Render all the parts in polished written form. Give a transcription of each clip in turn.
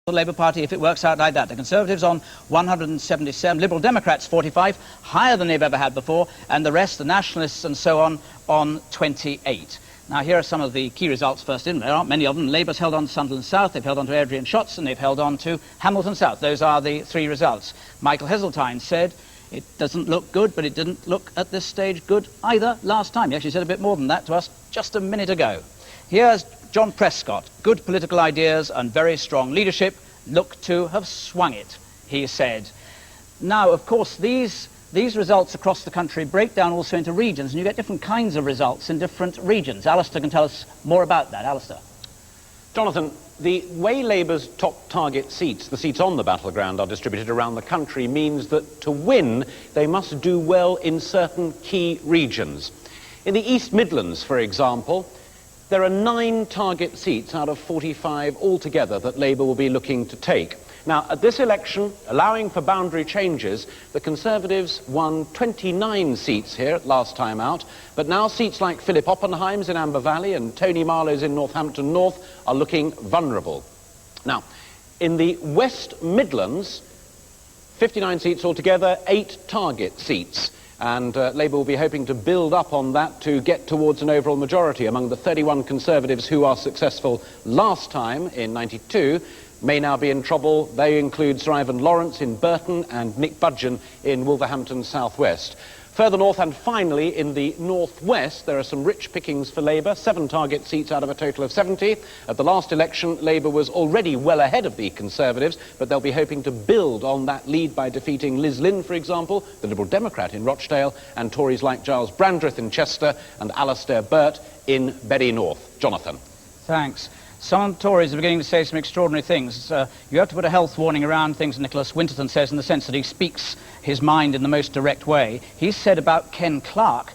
the Labour Party if it works out like that. The Conservatives on 177, Liberal Democrats 45, higher than they've ever had before, and the rest, the Nationalists and so on 28. Now, here are some of the key results first in. There aren't many of them. Labour's held on to Sunderland South, they've held on to Airdrie and Shotts, and they've held on to Hamilton South. Those are the three results. Michael Heseltine said, it doesn't look good, but it didn't look at this stage good either last time. He actually said a bit more than that to us just a minute ago. Here's John Prescott. Good political ideas and very strong leadership look to have swung it, he said. Now, of course, these results across the country break down also into regions, and you get different kinds of results in different regions. Alistair can tell us more about that. Alistair. Jonathan, the way Labour's top target seats, the seats on the battleground, are distributed around the country means that to win, they must do well in certain key regions. In the East Midlands, for example, there are 9 target seats out of 45 altogether that Labour will be looking to take. Now, at this election, allowing for boundary changes, the Conservatives won 29 seats here last time out, but now seats like Philip Oppenheim's in Amber Valley and Tony Marlowe's in Northampton North are looking vulnerable. Now, in the West Midlands, 59 seats altogether, 8 target seats. And Labour will be hoping to build up on that to get towards an overall majority. Among the 31 Conservatives who are successful last time in '92 may now be in trouble. They include Sir Ivan Lawrence in Burton and Nick Budgeon in Wolverhampton South West. Further north and finally in the northwest, there are some rich pickings for Labour, 7 target seats out of a total of 70. At the last election, Labour was already well ahead of the Conservatives, but they'll be hoping to build on that lead by defeating Liz Lynn, for example, the Liberal Democrat in Rochdale, and Tories like Giles Brandreth in Chester and Alastair Burt in Bury North. Jonathan. Thanks. Some Tories are beginning to say some extraordinary things. You have to put a health warning around things, Nicholas Winterton says, in the sense that he speaks his mind in the most direct way. He said about Ken Clarke,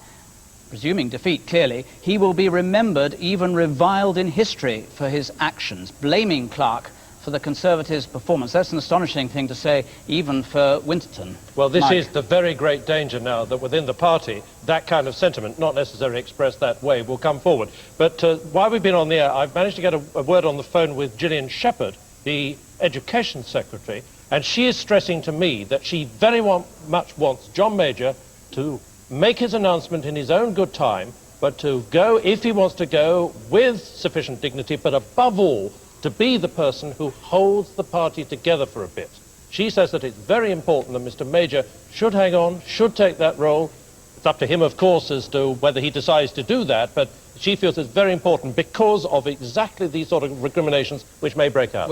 presuming defeat clearly, he will be remembered, even reviled in history for his actions, blaming Clarke for the Conservatives' performance. That's an astonishing thing to say, even for Winterton. Well, this Mike. is the very great danger now that within the party, that kind of sentiment, not necessarily expressed that way, will come forward. But while we've been on the air, I've managed to get a word on the phone with Gillian Shepherd, the Education Secretary, and she is stressing to me that she very much wants John Major to make his announcement in his own good time, but to go, if he wants to go, with sufficient dignity, but above all, to be the person who holds the party together for a bit. She says that it's very important that Mr. Major should hang on, should take that role. It's up to him, of course, as to whether he decides to do that, but she feels it's very important because of exactly these sort of recriminations which may break out.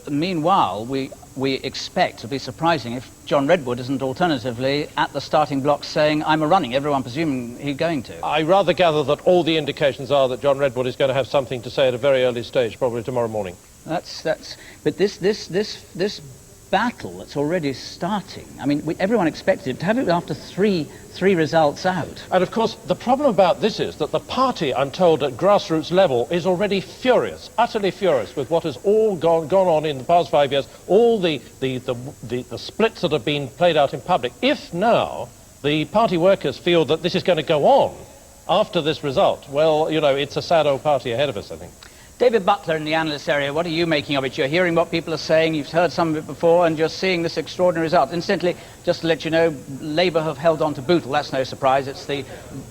Meanwhile, we expect, to be surprising, if John Redwood isn't alternatively at the starting block saying, I'm a-running, everyone presuming he's going to. I rather gather that all the indications are that John Redwood is going to have something to say at a very early stage, probably tomorrow morning. But this battle that's already starting, I mean, everyone expected it to have it after three results out. And of course, the problem about this is that the party, I'm told, at grassroots level is already furious, utterly furious with what has all gone on in the past 5 years, all the splits that have been played out in public. If now the party workers feel that this is going to go on after this result, well, you know, it's a sad old party ahead of us, I think. David Butler in the analyst area, what are you making of it? You're hearing what people are saying, you've heard some of it before, and you're seeing this extraordinary result. Incidentally, just to let you know, Labour have held on to Bootle. That's no surprise.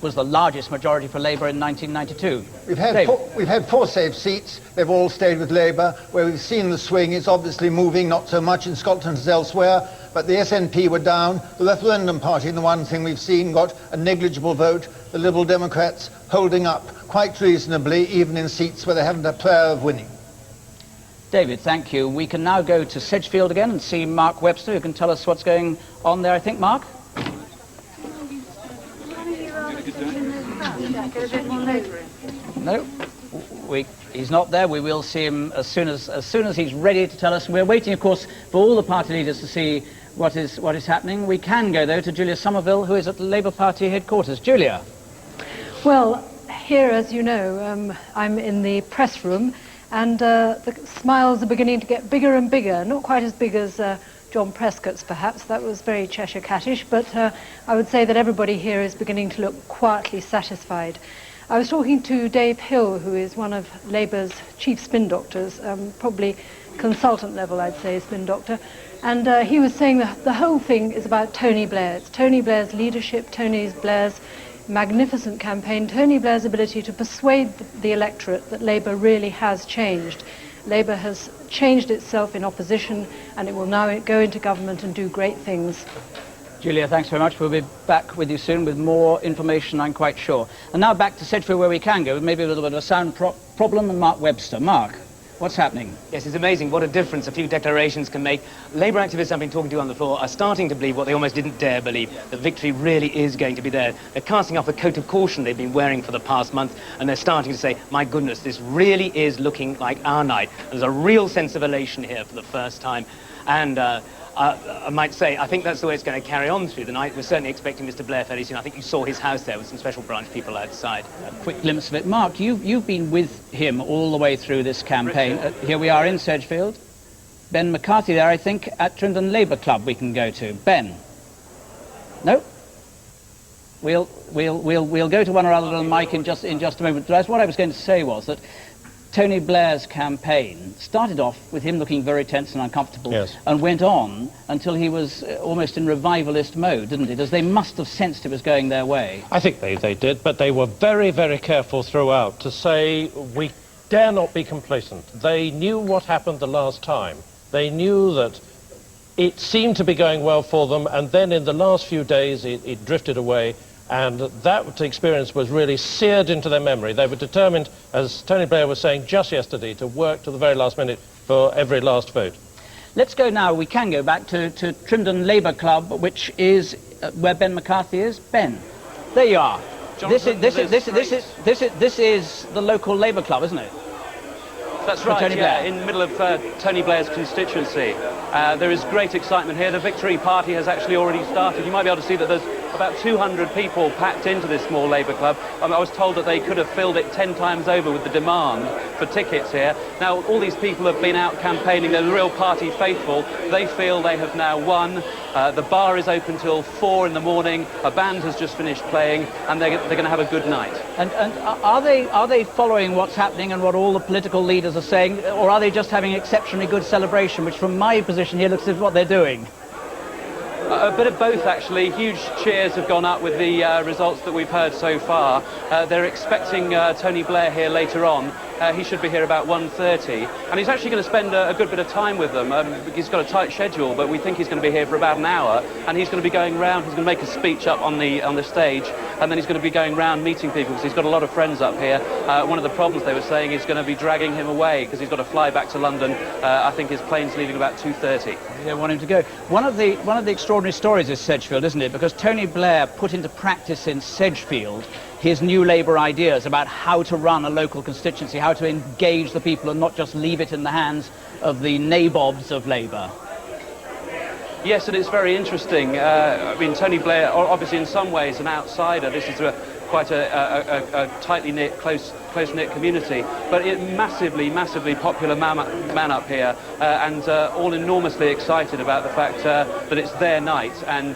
Was the largest majority for Labour in 1992. We've had 4 safe seats. They've all stayed with Labour. Where we've seen the swing, it's obviously moving, not so much in Scotland as elsewhere. But the SNP were down. The Referendum Party, the one thing we've seen, got a negligible vote. The Liberal Democrats holding up quite reasonably, even in seats where they haven't a prayer of winning. David, thank you. We can now go to Sedgefield again and see Mark Webster, who can tell us what's going on there, I think. Mark? No, he's not there. We will see him as soon as he's ready to tell us. We're waiting, of course, for all the party leaders to see what is happening. We can go, though, to Julia Somerville, who is at the Labour Party headquarters. Julia. Well, here, as you know, I'm in the press room, and the smiles are beginning to get bigger and bigger. Not quite as big as John Prescott's, perhaps. That was very Cheshire Cattish, but I would say that everybody here is beginning to look quietly satisfied. I was talking to Dave Hill, who is one of Labour's chief spin doctors, probably consultant level, I'd say, spin doctor. And he was saying that the whole thing is about Tony Blair. It's Tony Blair's leadership, Tony Blair's magnificent campaign, Tony Blair's ability to persuade the electorate that Labour really has changed. Labour has changed itself in opposition, and it will now go into government and do great things. Julia, thanks very much. We'll be back with you soon with more information, I'm quite sure. And now back to Sedgefield, where we can go, maybe a little bit of a sound problem, and Mark Webster. Mark, what's happening? Yes, it's amazing what a difference a few declarations can make. Labour activists I've been talking to on the floor are starting to believe what they almost didn't dare believe, that victory really is going to be there. They're casting off a coat of caution they've been wearing for the past month, and they're starting to say, my goodness, this really is looking like our night. There's a real sense of elation here for the first time. And I might say, I think that's the way it's going to carry on through the night. We're certainly expecting Mr. Blair fairly soon. I think you saw his house there with some special branch people outside. A quick glimpse of it. Mark, you've been with him all the way through this campaign. Here we are in Sedgefield. Ben McCarthy there, I think, at Trindon Labour Club we can go to. Ben? No? We'll go to one or other little mic in just a moment. But what I was going to say was that Tony Blair's campaign started off with him looking very tense and uncomfortable, yes, and went on until he was almost in revivalist mode, didn't it? As they must have sensed it was going their way. I think they did, but they were very, very careful throughout to say we dare not be complacent. They knew what happened the last time. They knew that it seemed to be going well for them, and then in the last few days it drifted away. And that experience was really seared into their memory. They were determined, as Tony Blair was saying just yesterday, to work to the very last minute for every last vote. Let's go now, we can go back to Trindon Labour Club, which is where Ben McCarthy is. Ben, there you are. Jonathan, this is the local Labour Club, isn't it? That's right, yeah, in the middle of Tony Blair's constituency. There is great excitement here. The Victory Party has actually already started. You might be able to see that there's about 200 people packed into this small Labour club. I was told that they could have filled it 10 times over with the demand for tickets here. Now, all these people have been out campaigning. They're the real party faithful. They feel they have now won. The bar is open till 4 in the morning. A band has just finished playing, and they're going to have a good night. And are they following what's happening and what all the political leaders are saying, or are they just having exceptionally good celebration, which from my position here looks as what they're doing? A bit of both, actually. Huge cheers have gone up with the results that we've heard so far. They're expecting Tony Blair here later on. He should be here about 1:30, and he's actually going to spend a good bit of time with them. He's got a tight schedule, but we think he's going to be here for about an hour, and he's going to be going round. He's going to make a speech up on the stage, and then he's going to be going round meeting people, because he's got a lot of friends up here. One of the problems they were saying is going to be dragging him away, because he's got to fly back to London. I think his plane's leaving about 2:30. They don't want him to go. One of the extraordinary stories is Sedgefield, isn't it? Because Tony Blair put into practice in Sedgefield his new Labour ideas about how to run a local constituency, how to engage the people and not just leave it in the hands of the nabobs of Labour. Yes, and it's very interesting. I mean, Tony Blair, obviously in some ways an outsider. This is quite a tightly knit, close-knit community, but a massively popular man up here, and all enormously excited about the fact that it's their night, and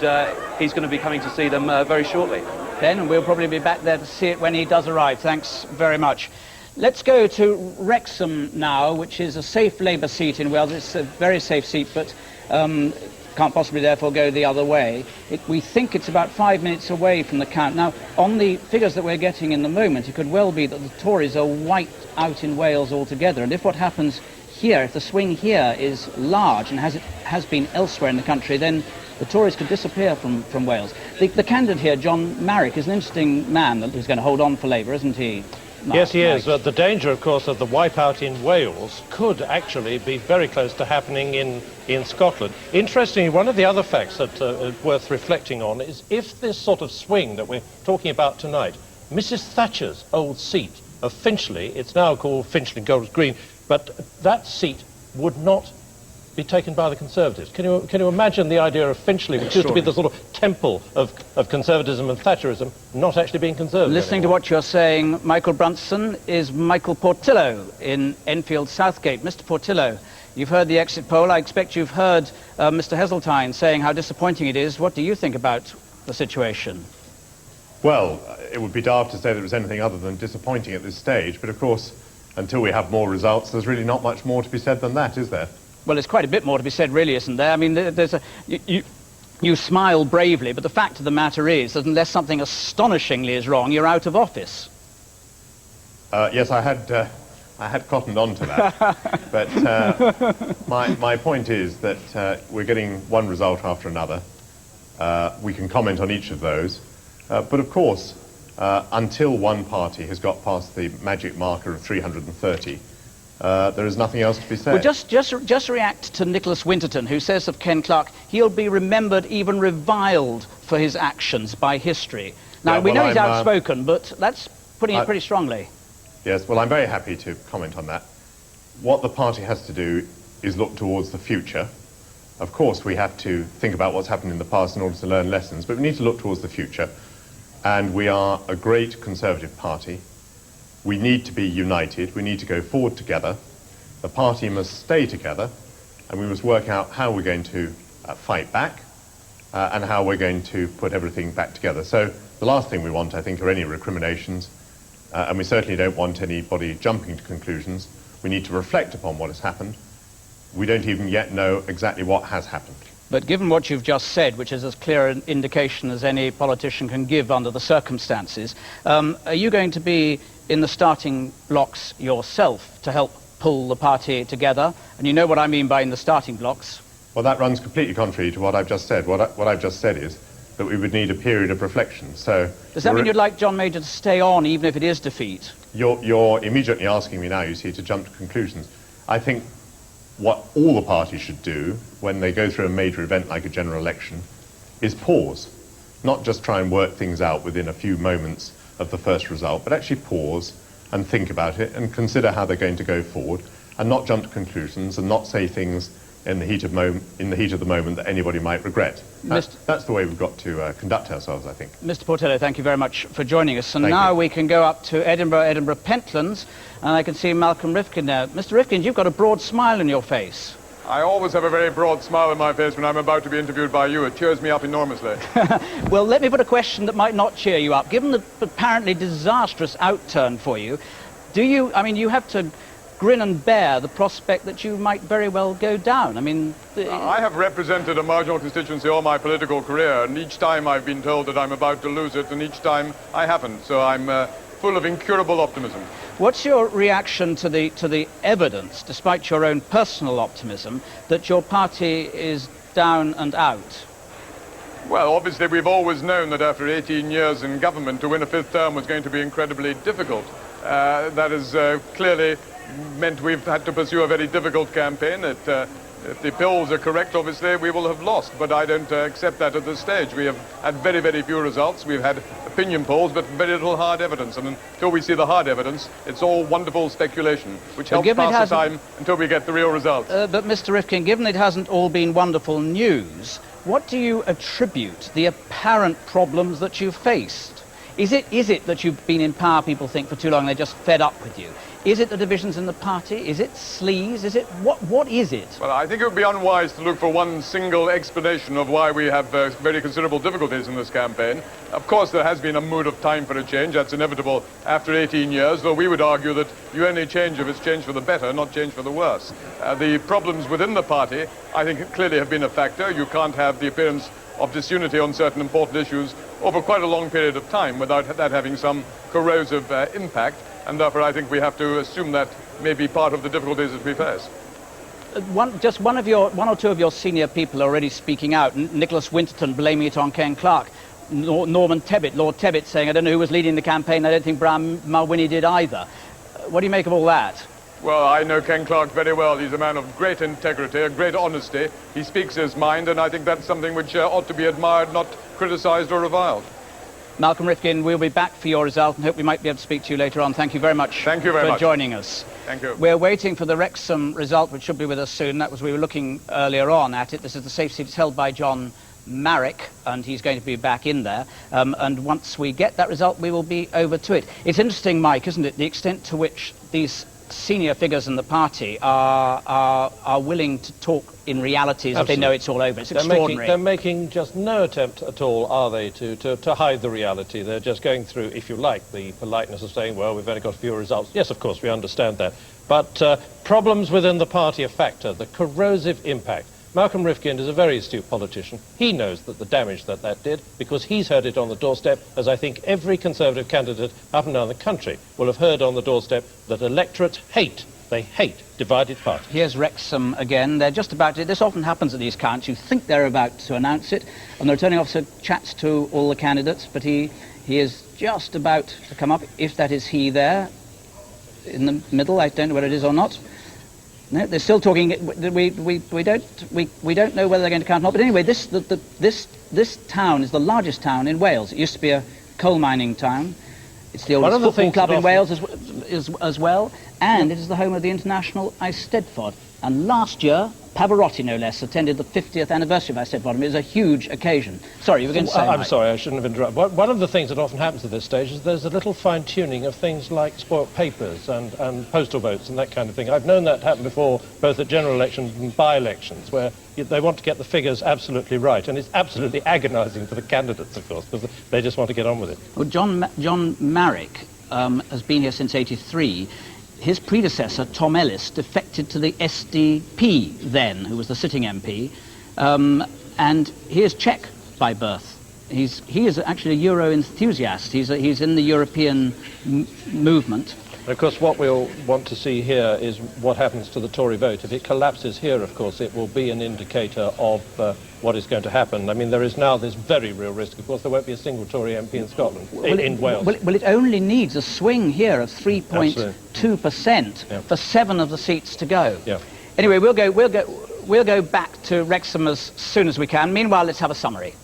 he's going to be coming to see them very shortly. Ben, and we'll probably be back there to see it when he does arrive. Thanks very much. Let's go to Wrexham now, which is a safe Labour seat in Wales. It's a very safe seat, but can't possibly therefore go the other way. We think it's about 5 minutes away from the count. Now, on the figures that we're getting in the moment, it could well be that the Tories are wiped out in Wales altogether. And if what happens here, if the swing here is large, and has been elsewhere in the country, then the Tories could disappear from Wales. The candidate here, John Marrick, is an interesting man who's going to hold on for Labour, isn't he? Yes, he is. The danger, of course, of the wipeout in Wales could actually be very close to happening in Scotland. Interestingly, one of the other facts that is worth reflecting on is if this sort of swing that we're talking about tonight, Mrs. Thatcher's old seat of Finchley, it's now called Finchley Golders Green, but that seat would not be taken by the Conservatives. Can you imagine the idea of Finchley, which used to be the sort of temple of Conservatism and Thatcherism, not actually being Conservative? Listening to what you're saying, Michael Brunson, is Michael Portillo in Enfield Southgate. Mr. Portillo, you've heard the exit poll. I expect you've heard Mr. Heseltine saying how disappointing it is. What do you think about the situation? Well, it would be daft to say that it was anything other than disappointing at this stage, but of course until we have more results, there's really not much more to be said than that, is there? Well, there's quite a bit more to be said, really, isn't there? I mean, you smile bravely, but the fact of the matter is that unless something astonishingly is wrong, you're out of office. Yes, I had cottoned on to that. But my point is that we're getting one result after another. We can comment on each of those. But of course, until one party has got past the magic marker of 330, there is nothing else to be said. Well, just react to Nicholas Winterton, who says of Ken Clarke, he'll be remembered, even reviled, for his actions by history. Now, we know he's outspoken, but that's putting it pretty strongly. Yes, well, I'm very happy to comment on that. What the party has to do is look towards the future. Of course, we have to think about what's happened in the past in order to learn lessons, but we need to look towards the future. And we are a great Conservative party. We need to be united. We need to go forward together. The party must stay together, and we must work out how we're going to fight back and how we're going to put everything back together. So the last thing we want, I think, are any recriminations, and we certainly don't want anybody jumping to conclusions. We need to reflect upon what has happened. We don't even yet know exactly what has happened. But given what you've just said, which is as clear an indication as any politician can give under the circumstances, are you going to be in the starting blocks yourself to help pull the party together? And you know what I mean by in the starting blocks. Well, that runs completely contrary to what I've just said. What I've just said is that we would need a period of reflection. So does that mean you'd like John Major to stay on even if it is defeat? You're immediately asking me now, you see, to jump to conclusions. I think what all the parties should do when they go through a major event like a general election is pause. Not just try and work things out within a few moments of the first result, but actually pause and think about it and consider how they're going to go forward, and not jump to conclusions and not say things in the heat of the moment that anybody might regret. That's the way we've got to conduct ourselves, I think. Mr. Portillo, thank you very much for joining us. And now we can go up to Edinburgh Pentlands, and I can see Malcolm Rifkin there. Mr. Rifkin, you've got a broad smile on your face. I always have a very broad smile on my face when I'm about to be interviewed by you. It cheers me up enormously. Well, let me put a question that might not cheer you up. Given the apparently disastrous outturn for you, you have to grin and bear the prospect that you might very well go down. I have represented a marginal constituency all my political career, and each time I've been told that I'm about to lose it, and each time I haven't. So I'm full of incurable optimism. What's your reaction to the evidence, despite your own personal optimism, that your party is down and out? Well, obviously we've always known that after 18 years in government, to win a fifth term was going to be incredibly difficult. That has clearly meant we've had to pursue a very difficult campaign. If the polls are correct, obviously, we will have lost, but I don't accept that at this stage. We have had very, very few results. We've had opinion polls, but very little hard evidence, and until we see the hard evidence, it's all wonderful speculation, which helps pass the time until we get the real results. But Mr. Rifkin, given it hasn't all been wonderful news, what do you attribute the apparent problems that you've faced? Is it that you've been in power, people think, for too long, they're just fed up with you? Is it the divisions in the party? Is it sleaze? Is it what is it? Well, I think it would be unwise to look for one single explanation of why we have very considerable difficulties in this campaign. Of course, there has been a mood of time for a change. That's inevitable after 18 years, though we would argue that you only change if it's change for the better, not change for the worse. The problems within the party, I think, clearly have been a factor. You can't have the appearance of disunity on certain important issues over quite a long period of time without that having some corrosive impact. And therefore, I think we have to assume that may be part of the difficulties that we face. One or two of your senior people are already speaking out. Nicholas Winterton blaming it on Ken Clarke. Norman Tebbit, Lord Tebbit, saying, I don't know who was leading the campaign, I don't think Brian Mulwiney did either. What do you make of all that? Well, I know Ken Clarke very well. He's a man of great integrity, a great honesty. He speaks his mind, and I think that's something which ought to be admired, not criticised or reviled. Malcolm Rifkin, we'll be back for your result and hope we might be able to speak to you later on. Thank you very much for joining us. Thank you. We're waiting for the Wrexham result, which should be with us soon. We were looking earlier on at it. This is the safe seat. It's held by John Marrick, and he's going to be back in there. And once we get that result, we will be over to it. It's interesting, Mike, isn't it, the extent to which these senior figures in the party are willing to talk in realities if they know it's all over. It's extraordinary. They're making just no attempt at all, are they, to hide the reality. They're just going through, if you like, the politeness of saying, well, we've only got a few results. Yes, of course, we understand that. But problems within the party are a factor, the corrosive impact. Malcolm Rifkind is a very astute politician. He knows that the damage that did, because he's heard it on the doorstep, as I think every Conservative candidate up and down the country will have heard on the doorstep, that electorates hate. They hate divided parties. Here's Wrexham again. They're just about to... This often happens at these counts. You think they're about to announce it, and the returning officer chats to all the candidates, but he is just about to come up, if that is he there, in the middle. I don't know whether it is or not. No, they're still talking. We don't know whether they're going to count or not. But anyway, this town is the largest town in Wales. It used to be a coal mining town. It's the oldest football club in Wales as well, and it is the home of the international Eisteddfod. And last year, Pavarotti, no less, attended the 50th anniversary of Eisteddfod. It was a huge occasion. Sorry, you were going to say, I'm Mike. sorry, I shouldn't have interrupted. One of the things that often happens at this stage is there's a little fine-tuning of things like spoilt papers and postal votes and that kind of thing. I've known that happen before, both at general elections and by-elections, where they want to get the figures absolutely right, and it's absolutely agonising for the candidates, of course, because they just want to get on with it. Well, John Marrick has been here since '83. His predecessor, Tom Ellis, defected to the SDP then, who was the sitting MP, and he is Czech by birth. He is actually a Euro enthusiast. He's in the European movement. And of course, what we'll want to see here is what happens to the Tory vote. If it collapses here, of course, it will be an indicator of what is going to happen. I mean, there is now this very real risk. Of course, there won't be a single Tory MP in Scotland, in Wales. Well, it only needs a swing here of 3.2% for 7 of the seats to go. Yeah. Anyway, we'll go back to Wrexham as soon as we can. Meanwhile, let's have a summary.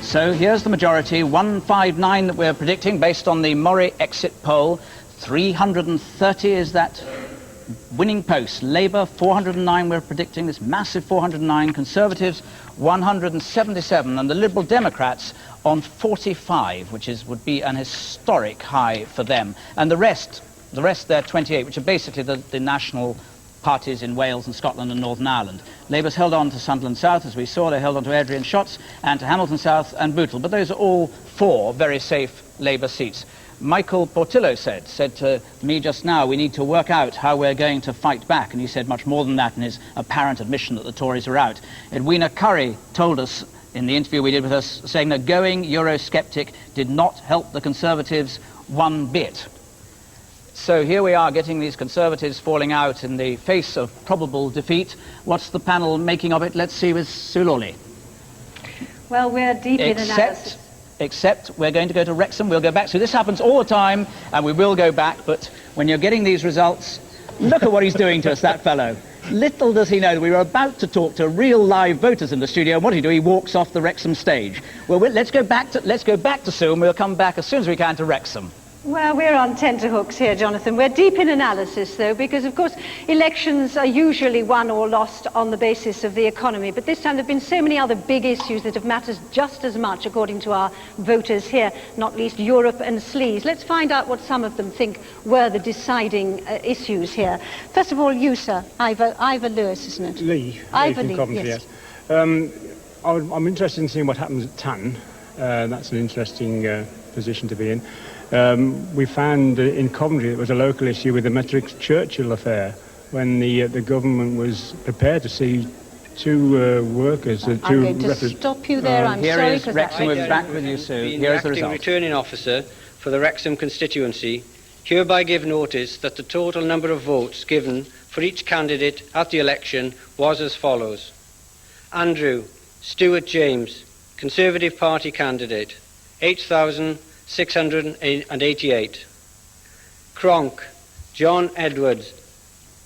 So here's the majority, 159 that we're predicting based on the Murray exit poll. 330 is that winning post. Labour, 409 we're predicting, this massive 409. Conservatives, 177. And the Liberal Democrats on 45, which would be an historic high for them. And the rest they're 28, which are basically the national parties in Wales and Scotland and Northern Ireland. Labour's held on to Sunderland South, as we saw. They held on to Airdrie and Shotts, and to Hamilton South and Bootle. But those are all 4 very safe Labour seats. Michael Portillo said to me just now, we need to work out how we're going to fight back. And he said much more than that in his apparent admission that the Tories are out. Edwina Curry told us in the interview we did with her, saying that going Eurosceptic did not help the Conservatives one bit. So here we are getting these Conservatives falling out in the face of probable defeat. What's the panel making of it? Let's see with Sue Lawley. Well, we're deep in analysis. Except we're going to go to Wrexham. We'll go back. So this happens all the time, and we will go back. But when you're getting these results, look at what he's doing to us, that fellow. Little does he know that we were about to talk to real live voters in the studio, and what does he do? He walks off the Wrexham stage. Well, let's go back to Sue, and we'll come back as soon as we can to Wrexham. Well, we're on tenterhooks here, Jonathan. We're deep in analysis, though, because, of course, elections are usually won or lost on the basis of the economy. But this time there have been so many other big issues that have mattered just as much, according to our voters here, not least Europe and sleaze. Let's find out what some of them think were the deciding issues here. First of all, you, sir, Ivor Lewis, isn't it? Lee. Ivor Lee Lee, Coventry, yes. I'm interested in seeing what happens at Tann. That's an interesting position to be in. We found in Coventry there was a local issue with the Metrics Churchill affair when the government was prepared to see 2 workers. I'm going to stop you there. I'm here sorry. Is Wrexham. We're back with you, Sue. Here's the result. Returning officer for the Wrexham constituency hereby give notice that the total number of votes given for each candidate at the election was as follows: Andrew Stuart James, Conservative Party candidate, 8,688. Cronk John Edward,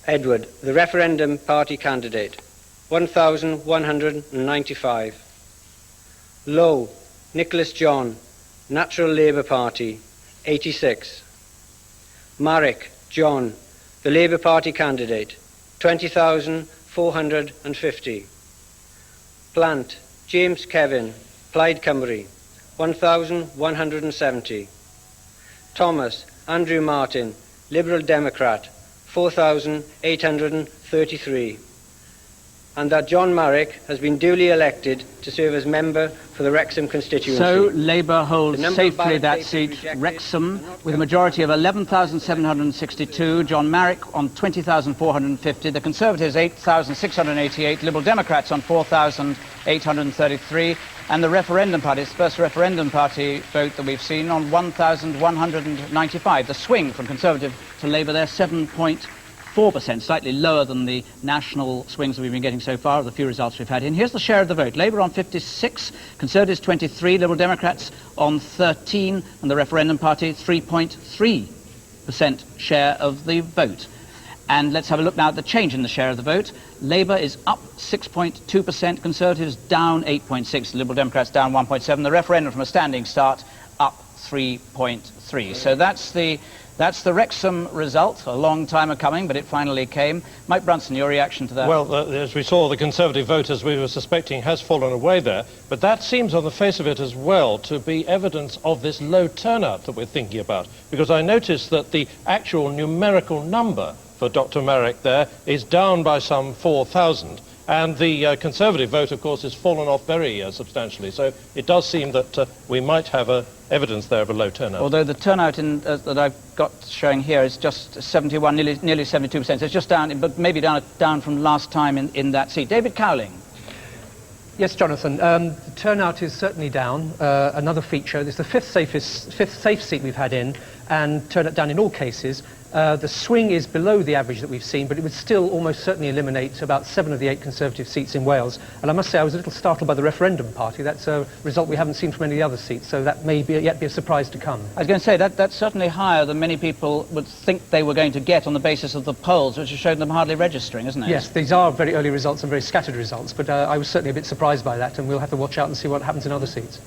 the Referendum Party candidate, 1,195. Lowe Nicholas John, Natural Labour Party, 86. Marrick John, the Labour Party candidate, 20,450. Plant James Kevin, Plaid Cymru, 1,170. Thomas Andrew Martin, Liberal Democrat, 4,833. And that John Marrick has been duly elected to serve as member for the Wrexham constituency. So Labour holds safely that seat, Wrexham, with a majority of 11,762, John Marrick on 20,450, the Conservatives 8,688, Liberal Democrats on 4,833, and the referendum party, it's the first referendum party vote that we've seen, on 1,195. The swing from Conservative to Labour there, 7.4%, slightly lower than the national swings that we've been getting so far, the few results we've had in. Here's the share of the vote. Labour on 56, Conservatives 23, Liberal Democrats on 13, and the referendum party 3.3% share of the vote. And let's have a look now at the change in the share of the vote. Labour is up 6.2%, Conservatives down 8.6%, Liberal Democrats down 1.7%, the referendum from a standing start up 3.3%. So that's the Wrexham result, a long time coming, but it finally came. Mike Brunson, your reaction to that? Well, as we saw, the Conservative vote, as we were suspecting, has fallen away there. But that seems, on the face of it as well, to be evidence of this low turnout that we're thinking about. Because I noticed that the actual numerical number for Dr. Marrick there is down by some 4,000. And the Conservative vote, of course, has fallen off very substantially. So it does seem that we might have evidence there of a low turnout. Although the turnout that I've got showing here is just 71, nearly 72%. So it's just down, but maybe down from last time in that seat. David Cowling. Yes, Jonathan. The turnout is certainly down. Another feature. It's the fifth safe seat we've had in, and turnout down in all cases. The swing is below the average that we've seen, but it would still almost certainly eliminate about 7 of the 8 Conservative seats in Wales. And I must say I was a little startled by the referendum party. That's a result we haven't seen from any of the other seats, so that may yet be a surprise to come. I was going to say, that's certainly higher than many people would think they were going to get on the basis of the polls, which have shown them hardly registering, isn't it? Yes, these are very early results and very scattered results, but I was certainly a bit surprised by that, and we'll have to watch out and see what happens in other seats.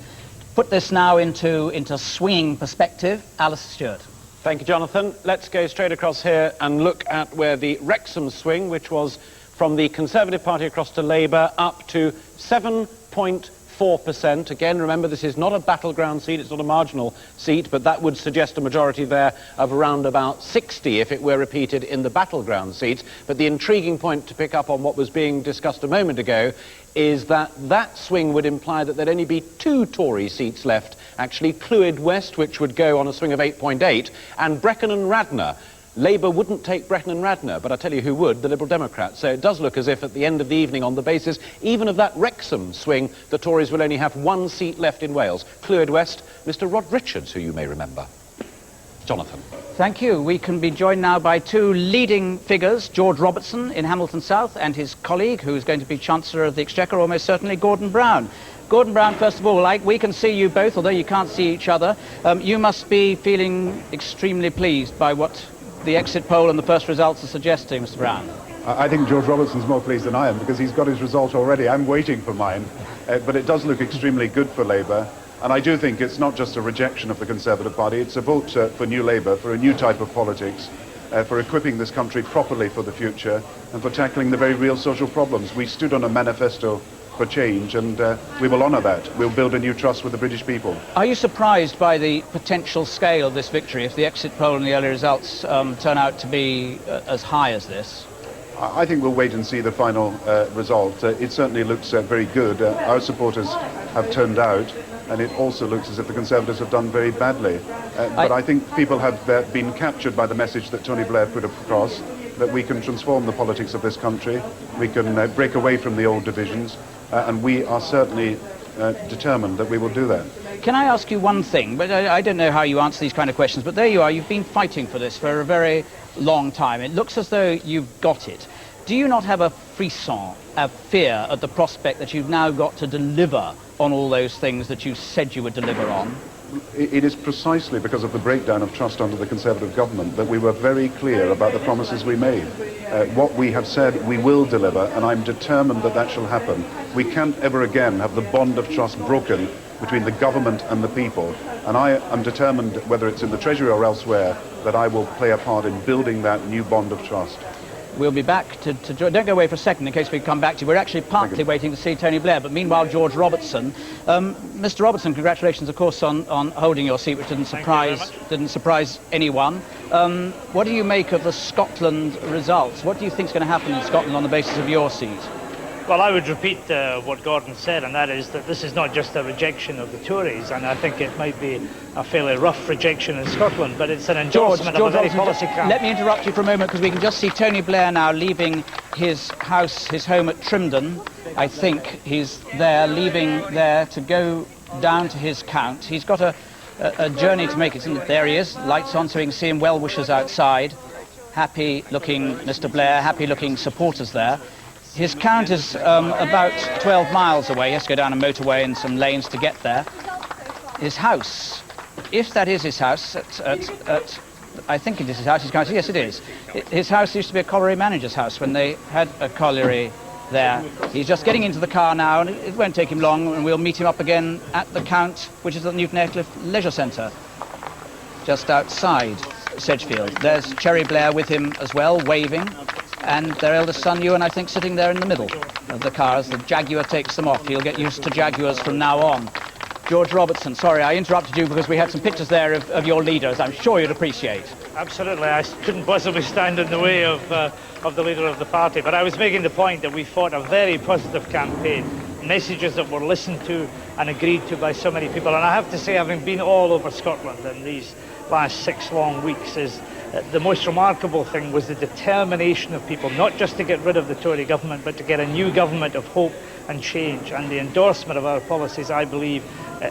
Put this now into swinging perspective. Alice Stewart. Thank you, Jonathan. Let's go straight across here and look at where the Wrexham swing, which was from the Conservative Party across to Labour, up to 7.4%. Again, remember, this is not a battleground seat, it's not a marginal seat, but that would suggest a majority there of around about 60 if it were repeated in the battleground seats. But the intriguing point to pick up on what was being discussed a moment ago is that swing would imply that there'd only be 2 Tory seats left, actually Clwyd West, which would go on a swing of 8.8, and Brecon and Radnor. Labour wouldn't take Brecon and Radnor, but I tell you who would, the Liberal Democrats. So it does look as if at the end of the evening, on the basis even of that Wrexham swing, the Tories will only have 1 seat left in Wales. Clwyd West, Mr. Rod Richards, who you may remember. Jonathan. Thank you. We can be joined now by 2 leading figures, George Robertson in Hamilton South and his colleague, who's going to be Chancellor of the Exchequer, almost certainly, Gordon Brown. Gordon Brown, first of all, we can see you both, although you can't see each other. You must be feeling extremely pleased by what the exit poll and the first results are suggesting, Mr. Brown. I think George Robertson's more pleased than I am, because he's got his result already. I'm waiting for mine. But it does look extremely good for Labour. And I do think it's not just a rejection of the Conservative Party, it's a vote for New Labour, for a new type of politics, for equipping this country properly for the future, and for tackling the very real social problems. We stood on a manifesto for change, and we will honour that. We'll build a new trust with the British people. Are you surprised by the potential scale of this victory, if the exit poll and the early results turn out to be as high as this? I think we'll wait and see the final result. It certainly looks very good. Our supporters have turned out, and it also looks as if the Conservatives have done very badly. But I think people have been captured by the message that Tony Blair put across, that we can transform the politics of this country, we can break away from the old divisions, and we are certainly determined that we will do that. Can I ask you one thing? But I don't know how you answer these kind of questions, but there you are, you've been fighting for this for a very long time. It looks as though you've got it. Do you not have a frisson, a fear at the prospect that you've now got to deliver on all those things that you said you would deliver on? It is precisely because of the breakdown of trust under the Conservative government that we were very clear about the promises we made. What we have said we will deliver, and I'm determined that that shall happen. We can't ever again have the bond of trust broken between the government and the people. And I am determined, whether it's in the Treasury or elsewhere, that I will play a part in building that new bond of trust. We'll be back to don't go away for a second in case we come back to you. We're actually partly waiting to see Tony Blair, but meanwhile, George Robertson. Mr. Robertson, congratulations, of course, on holding your seat, which didn't surprise anyone. What do you make of the Scotland results? What do you think is going to happen in Scotland on the basis of your seat? Well, I would repeat what Gordon said, and that is that this is not just a rejection of the Tories, and I think it might be a fairly rough rejection in Scotland, but it's an endorsement of a very policy camp. Let me interrupt you for a moment, because we can just see Tony Blair now leaving his house, his home at Trimdon. I think he's there, leaving there to go down to his count. He's got a journey to make. There he is, lights on so we can see him, well-wishers outside. Happy-looking Mr. Blair, happy-looking supporters there. His count is about 12 miles away. He has to go down a motorway and some lanes to get there. His house, if that is his house, I think it is his house, yes it is. His house used to be a colliery manager's house when they had a colliery there. He's just getting into the car now, and it won't take him long, and we'll meet him up again at the count, which is at Newton Aycliffe Leisure Centre, just outside Sedgefield. There's Cherry Blair with him as well, waving. And their eldest son, Ewan, I think, sitting there in the middle of the car as the Jaguar takes them off. He'll get used to Jaguars from now on. George Robertson, sorry, I interrupted you because we had some pictures there of your leaders. I'm sure you'd appreciate. Absolutely. I couldn't possibly stand in the way of the leader of the party, but I was making the point that we fought a very positive campaign, messages that were listened to and agreed to by so many people. And I have to say, having been all over Scotland in these last 6 long weeks, is the most remarkable thing was the determination of people, not just to get rid of the Tory government, but to get a new government of hope and change. And the endorsement of our policies, I believe,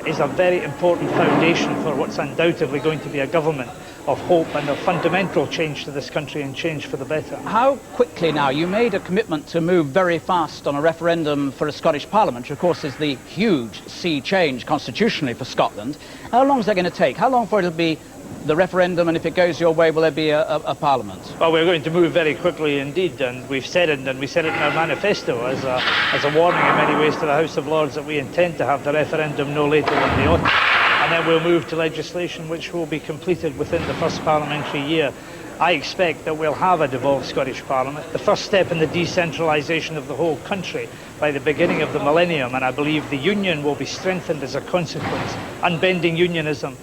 is a very important foundation for what's undoubtedly going to be a government of hope and of fundamental change to this country, and change for the better. How quickly now, you made a commitment to move very fast on a referendum for a Scottish Parliament, which of course is the huge sea change constitutionally for Scotland. How long is that going to take? How long for it'll be the referendum, and if it goes your way, will there be a parliament? Well, we're going to move very quickly indeed, and we've said it, and we said it in our manifesto as a warning in many ways to the House of Lords that we intend to have the referendum no later than the autumn, and then we'll move to legislation which will be completed within the first parliamentary year. I expect that we'll have a devolved Scottish Parliament, the first step in the decentralisation of the whole country by the beginning of the millennium, and I believe the union will be strengthened as a consequence. Unbending unionism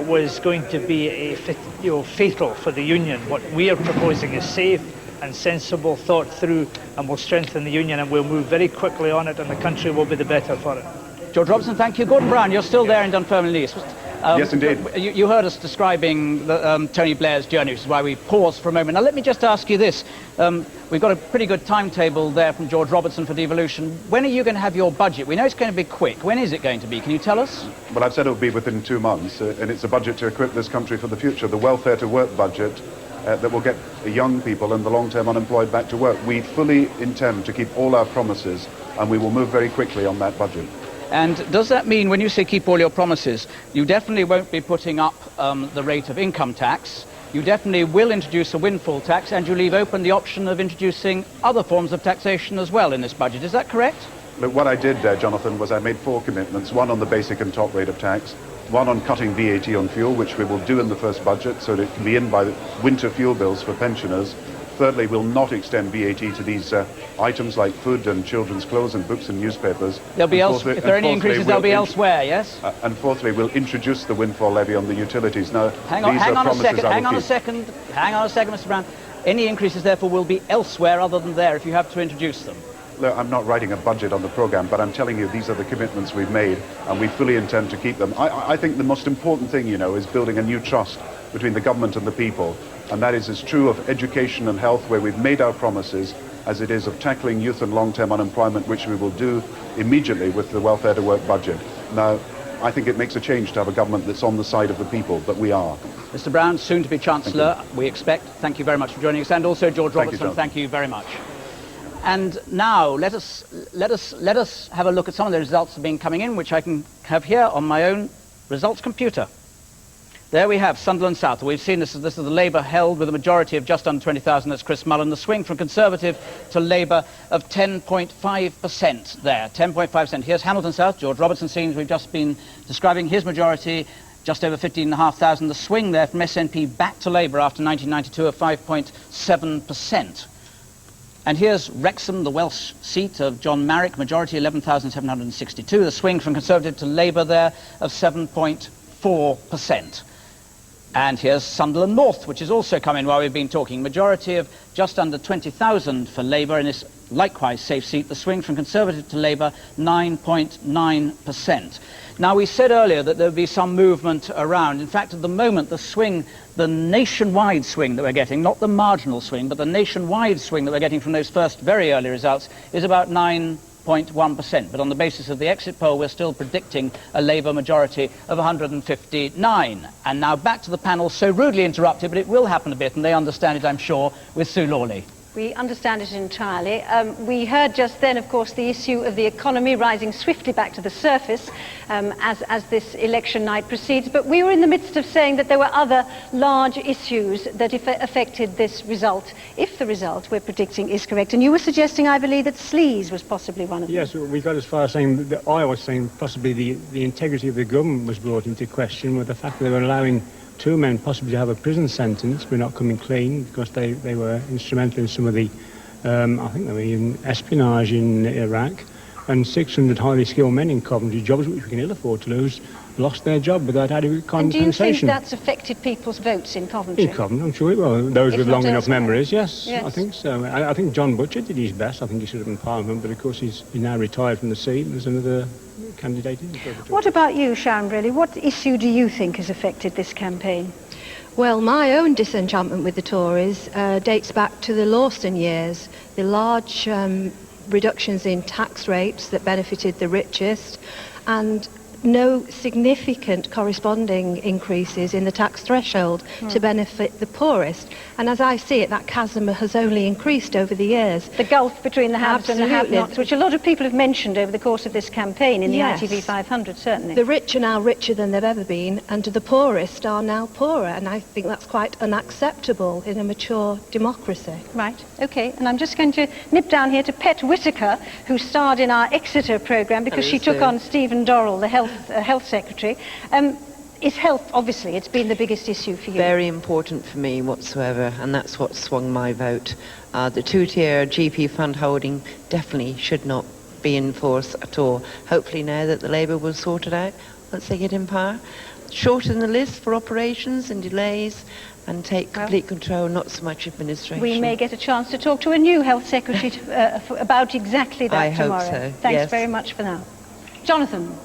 was going to be fatal for the union. What we are proposing is safe and sensible, thought through, and will strengthen the union, and we'll move very quickly on it, and the country will be the better for it. George Robertson, thank you. Gordon Brown, you're still there in Dunfermline East. Yes, indeed. You heard us describing Tony Blair's journey, which is why we paused for a moment. Now, let me just ask you this. We've got a pretty good timetable there from George Robertson for devolution. When are you going to have your budget? We know it's going to be quick. When is it going to be? Can you tell us? Well, I've said it will be within 2 months, and it's a budget to equip this country for the future. The welfare to work budget that will get young people and the long-term unemployed back to work. We fully intend to keep all our promises, and we will move very quickly on that budget. And does that mean, when you say keep all your promises, you definitely won't be putting up the rate of income tax, you definitely will introduce a windfall tax, and you leave open the option of introducing other forms of taxation as well in this budget? Is that correct? Look, what I did, Jonathan, was I made 4 commitments, one on the basic and top rate of tax, one on cutting VAT on fuel, which we will do in the first budget, so that it can be in by the winter fuel bills for pensioners. Thirdly, we'll not extend VAT to these items like food and children's clothes and books and newspapers. There'll be if there are any increases, they'll be elsewhere, yes? And fourthly, we'll introduce the windfall levy on the utilities. Now, hang on a second, Mr. Brown. Any increases, therefore, will be elsewhere other than there if you have to introduce them. Look, I'm not writing a budget on the programme, but I'm telling you these are the commitments we've made, and we fully intend to keep them. I think the most important thing, you know, is building a new trust between the government and the people. And that is as true of education and health, where we've made our promises, as it is of tackling youth and long-term unemployment, which we will do immediately with the welfare to work budget. Now, I think it makes a change to have a government that's on the side of the people, but we are. Mr. Brown, soon to be Chancellor, we expect. Thank you very much for joining us, and also George Robertson, thank you very much. And now let us have a look at some of the results that have been coming in, which I can have here on my own results computer. There we have Sunderland South. We've seen this is the Labour held with a majority of just under 20,000. That's Chris Mullen. The swing from Conservative to Labour of 10.5% there, 10.5%. Here's Hamilton South. George Robertson seems we've just been describing his majority, just over 15,500. The swing there from SNP back to Labour after 1992 of 5.7%. And here's Wrexham, the Welsh seat of John Marrick, majority 11,762. The swing from Conservative to Labour there of 7.4%. And here's Sunderland North, which has also come in while we've been talking. Majority of just under 20,000 for Labour in this likewise safe seat. The swing from Conservative to Labour, 9.9%. Now, we said earlier that there would be some movement around. In fact, at the moment, the swing, the nationwide swing that we're getting, not the marginal swing, but the nationwide swing that we're getting from those first very early results is about 9.1%. But on the basis of the exit poll, we're still predicting a Labour majority of 159. And now back to the panel, so rudely interrupted, but it will happen a bit, and they understand it, I'm sure, with Sue Lawley. We understand it entirely. We heard just then, of course, the issue of the economy rising swiftly back to the surface as this election night proceeds. But we were in the midst of saying that there were other large issues that affected this result, if the result we're predicting is correct. And you were suggesting, I believe, that sleaze was possibly one of them. Yes, we got as far as saying that I was saying possibly the integrity of the government was brought into question with the fact that they were allowing two men possibly to have a prison sentence. We're not coming clean because they were instrumental in some of the, I think they were in espionage in Iraq, and 600 highly skilled men in Coventry, jobs which we can ill afford to lose, lost their job without adequate compensation. And do you think that's affected people's votes in Coventry? In Coventry, I'm sure it will. Those with long enough memories, yes, yes. I think so. I think John Butcher did his best. I think he should have been Parliament, but of course he's now retired from the seat. There's another candidate in. What about you, Sharon, really? What issue do you think has affected this campaign? Well, my own disenchantment with the Tories dates back to the Lawson years, the large reductions in tax rates that benefited the richest, and no significant corresponding increases in the tax threshold to benefit the poorest. And as I see it, that chasm has only increased over the years. The gulf between the haves and the have-nots, which a lot of people have mentioned over the course of this campaign in the ITV 500, certainly. The rich are now richer than they've ever been, and the poorest are now poorer, and I think that's quite unacceptable in a mature democracy. Right, OK. And I'm just going to nip down here to Pet Whitaker, who starred in our Exeter programme because she took on Stephen Dorrell, the health secretary. Is health, obviously, it's been the biggest issue for you? Very important for me whatsoever, and that's what swung my vote. The two-tier GP fund holding definitely should not be in force at all. Hopefully now that the Labour will sort it out once they get in power. Shorten the list for operations and delays and take complete control, not so much administration. We may get a chance to talk to a new health secretary about exactly that tomorrow. I hope so, Thanks very much for now. Jonathan.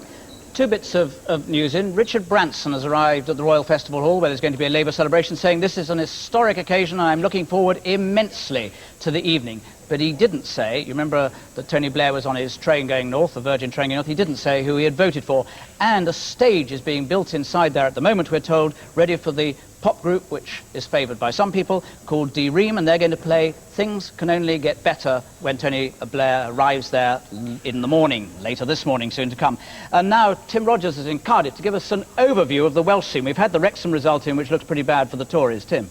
Two bits of news in. Richard Branson has arrived at the Royal Festival Hall where there's going to be a Labour celebration, saying this is an historic occasion and I'm looking forward immensely to the evening. But he didn't say, you remember that Tony Blair was on his train going north, the Virgin train going north, he didn't say who he had voted for. And a stage is being built inside there at the moment, we're told, ready for the pop group, which is favoured by some people, called D Ream, and they're going to play Things Can Only Get Better when Tony Blair arrives there in the morning, later this morning, soon to come. And now Tim Rogers is in Cardiff to give us an overview of the Welsh scene. We've had the Wrexham result in, which looks pretty bad for the Tories. Tim.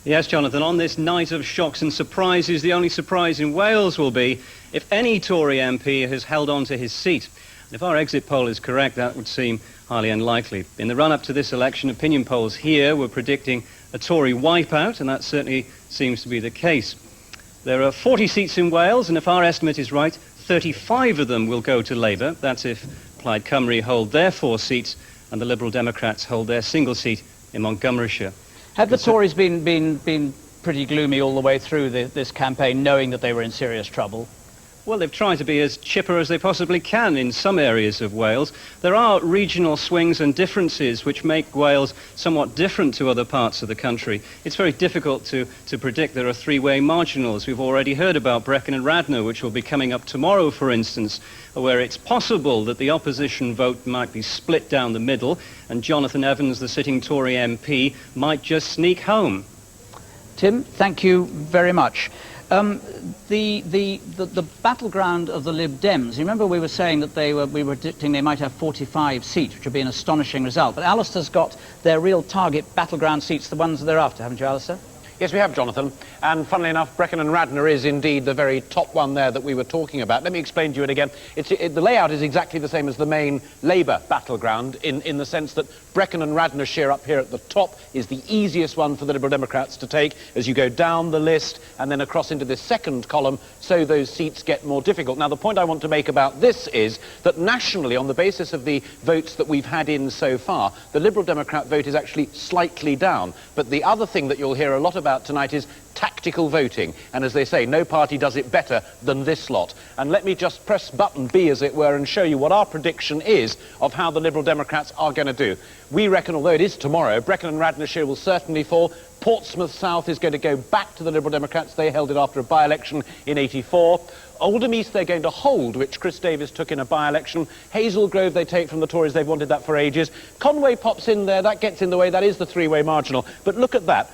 Yes, Jonathan, on this night of shocks and surprises, the only surprise in Wales will be if any Tory MP has held on to his seat. If our exit poll is correct, that would seem highly unlikely. In the run-up to this election, opinion polls here were predicting a Tory wipeout, and that certainly seems to be the case. There are 40 seats in Wales, and if our estimate is right, 35 of them will go to Labour. That's if Plaid Cymru hold their 4 seats and the Liberal Democrats hold their single seat in Montgomeryshire. Have the Tories been pretty gloomy all the way through this campaign, knowing that they were in serious trouble? Well, they've tried to be as chipper as they possibly can in some areas of Wales. There are regional swings and differences which make Wales somewhat different to other parts of the country. It's very difficult to predict. There are three-way marginals. We've already heard about Brecon and Radnor, which will be coming up tomorrow, for instance, where it's possible that the opposition vote might be split down the middle, and Jonathan Evans, the sitting Tory MP, might just sneak home. Tim, thank you very much. The battleground of the Lib Dems, you remember we were saying that we were predicting they might have 45 seats, which would be an astonishing result. But Alistair's got their real target battleground seats, the ones they're after, haven't you, Alistair? Yes, we have, Jonathan. And funnily enough, Brecon and Radnor is indeed the very top one there that we were talking about. Let me explain to you it again. The layout is exactly the same as the main Labour battleground in the sense that Brecon and Radnorshire up here at the top is the easiest one for the Liberal Democrats to take as you go down the list and then across into this second column, so those seats get more difficult. Now, the point I want to make about this is that nationally, on the basis of the votes that we've had in so far, the Liberal Democrat vote is actually slightly down. But the other thing that you'll hear a lot about tonight is tactical voting. And as they say, no party does it better than this lot. And let me just press button B, as it were, and show you what our prediction is of how the Liberal Democrats are going to do. We reckon, although it is tomorrow, Brecon and Radnorshire will certainly fall. Portsmouth South is going to go back to the Liberal Democrats. They held it after a by-election in '84. Oldham East they're going to hold, which Chris Davis took in a by-election. Hazel Grove they take from the Tories. They've wanted that for ages. Conway pops in there. That gets in the way. That is the three-way marginal. But look at that.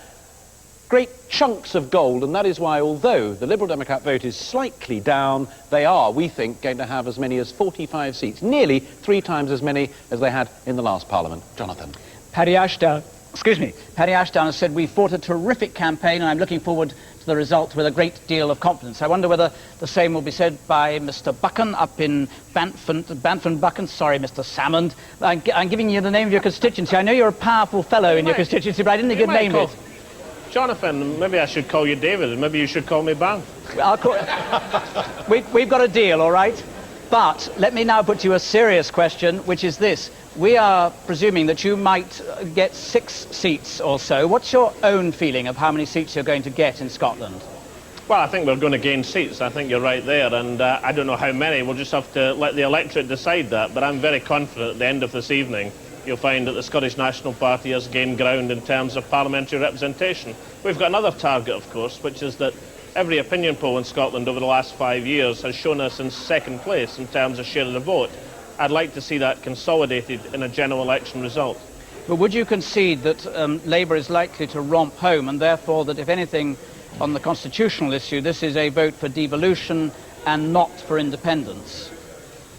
Great chunks of gold, and that is why, although the Liberal Democrat vote is slightly down, they are, we think, going to have as many as 45 seats, nearly 3 times as many as they had in the last Parliament. Jonathan. Paddy Ashdown has said, we fought a terrific campaign and I'm looking forward to the result with a great deal of confidence. I wonder whether the same will be said by Mr. Buchan up in Banffin-Buchan. Sorry, Mr. Salmond. I'm giving you the name of your constituency. I know you're a powerful fellow in your constituency, but I didn't think you'd name it. Jonathan, maybe I should call you David, and maybe you should call me Banff. We've got a deal, all right? But let me now put to you a serious question, which is this. We are presuming that you might get 6 seats or so. What's your own feeling of how many seats you're going to get in Scotland? Well, I think we're going to gain seats. I think you're right there, and I don't know how many. We'll just have to let the electorate decide that. But I'm very confident at the end of this evening you'll find that the Scottish National Party has gained ground in terms of parliamentary representation. We've got another target, of course, which is that every opinion poll in Scotland over the last 5 years has shown us in second place in terms of share of the vote. I'd like to see that consolidated in a general election result. But would you concede that Labour is likely to romp home, and therefore that, if anything, on the constitutional issue, this is a vote for devolution and not for independence?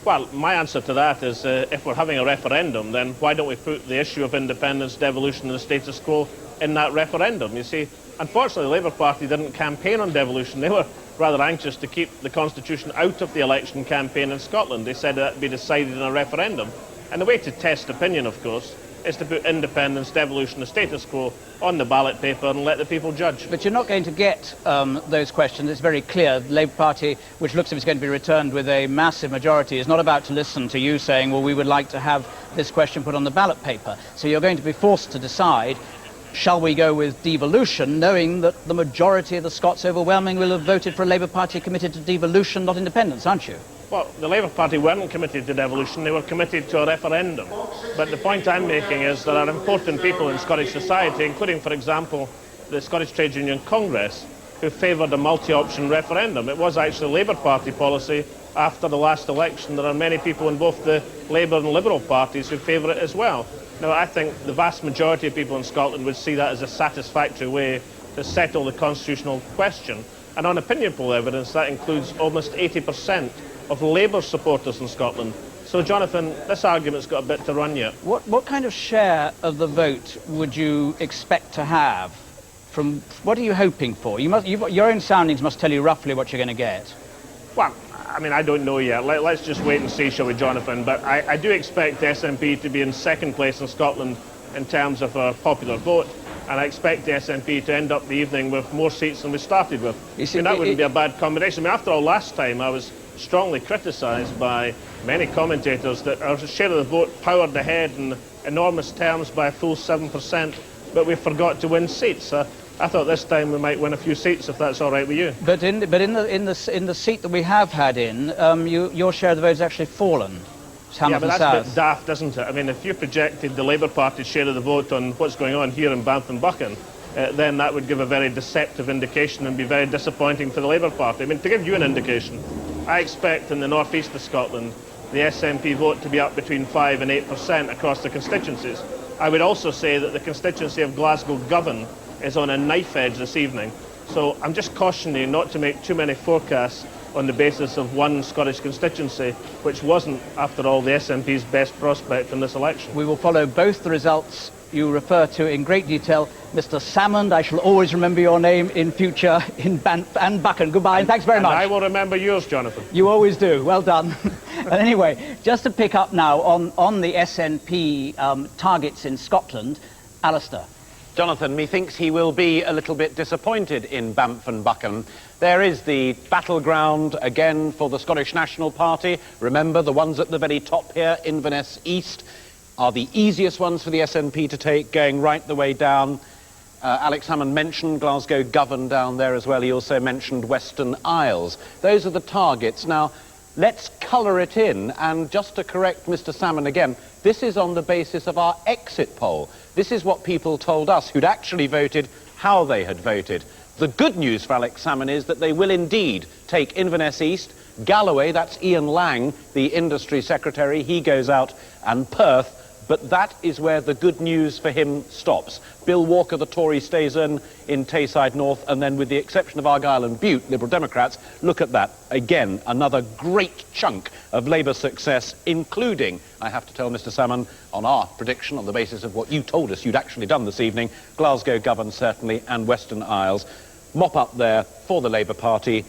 Well, my answer to that is if we're having a referendum, then why don't we put the issue of independence, devolution and the status quo in that referendum? You see, unfortunately, the Labour Party didn't campaign on devolution. They were rather anxious to keep the Constitution out of the election campaign in Scotland. They said that would be decided in a referendum. And the way to test opinion, of course, is to put independence, devolution and status quo on the ballot paper and let the people judge. But you're not going to get those questions. It's very clear. The Labour Party, which looks as if it's going to be returned with a massive majority, is not about to listen to you saying, well, we would like to have this question put on the ballot paper. So you're going to be forced to decide, shall we go with devolution, knowing that the majority of the Scots overwhelmingly will have voted for a Labour Party committed to devolution, not independence, aren't you? Well, the Labour Party weren't committed to devolution, they were committed to a referendum. But the point I'm making is there are important people in Scottish society, including, for example, the Scottish Trade Union Congress, who favoured a multi-option referendum. It was actually Labour Party policy after the last election. There are many people in both the Labour and Liberal parties who favour it as well. Now, I think the vast majority of people in Scotland would see that as a satisfactory way to settle the constitutional question. And on opinion poll evidence, that includes almost 80% of Labour supporters in Scotland. So, Jonathan, this argument's got a bit to run yet. What kind of share of the vote would you expect to have? What are you hoping for? Your own soundings must tell you roughly what you're going to get. Well, I mean, I don't know yet. Let's just wait and see, shall we, Jonathan? But I do expect the SNP to be in second place in Scotland in terms of our popular vote. And I expect the SNP to end up the evening with more seats than we started with. That wouldn't be a bad combination. I mean, after all, last time I was strongly criticised by many commentators that our share of the vote powered ahead in enormous terms by a full 7%, but we forgot to win seats. I thought this time we might win a few seats, if that's all right with you. But in the seat that we have had in, your share of the vote has actually fallen. Yeah, but that's a bit daft, isn't it? I mean, if you projected the Labour Party's share of the vote on what's going on here in Banff-and-Buchan, then that would give a very deceptive indication and be very disappointing for the Labour Party. I mean, to give you an indication, I expect in the northeast of Scotland the SNP vote to be up between 5 and 8% across the constituencies. I would also say that the constituency of Glasgow-Govan is on a knife edge this evening. So I'm just cautioning you not to make too many forecasts on the basis of one Scottish constituency, which wasn't, after all, the SNP's best prospect in this election. We will follow both the results you refer to in great detail. Mr. Salmond, I shall always remember your name in future in Banff and Buchan. Goodbye, and thanks very much. I will remember yours, Jonathan. You always do. Well done. But anyway, just to pick up now on the SNP targets in Scotland, Alistair. Jonathan, methinks he will be a little bit disappointed in Banff and Buchan. There is the battleground again for the Scottish National Party. Remember, the ones at the very top here, Inverness East, are the easiest ones for the SNP to take, going right the way down. Alex Hammond mentioned Glasgow Govan down there as well. He also mentioned Western Isles. Those are the targets. Now, let's colour it in, and just to correct Mr. Salmon again, this is on the basis of our exit poll. This is what people told us who'd actually voted, how they had voted. The good news for Alex Salmon is that they will indeed take Inverness East, Galloway, that's Ian Lang, the industry secretary, he goes out, and Perth, but that is where the good news for him stops. Bill Walker, the Tory, stays in Tayside North, and then with the exception of Argyll and Bute, Liberal Democrats, look at that. Again, another great chunk of Labour success, including, I have to tell Mr. Salmon, on our prediction, on the basis of what you told us you'd actually done this evening, Glasgow Govan certainly, and Western Isles. Mop up there for the Labour Party.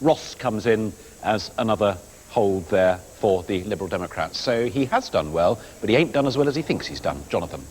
Ross comes in as another hold there for the Liberal Democrats. So he has done well, but he ain't done as well as he thinks he's done. Jonathan.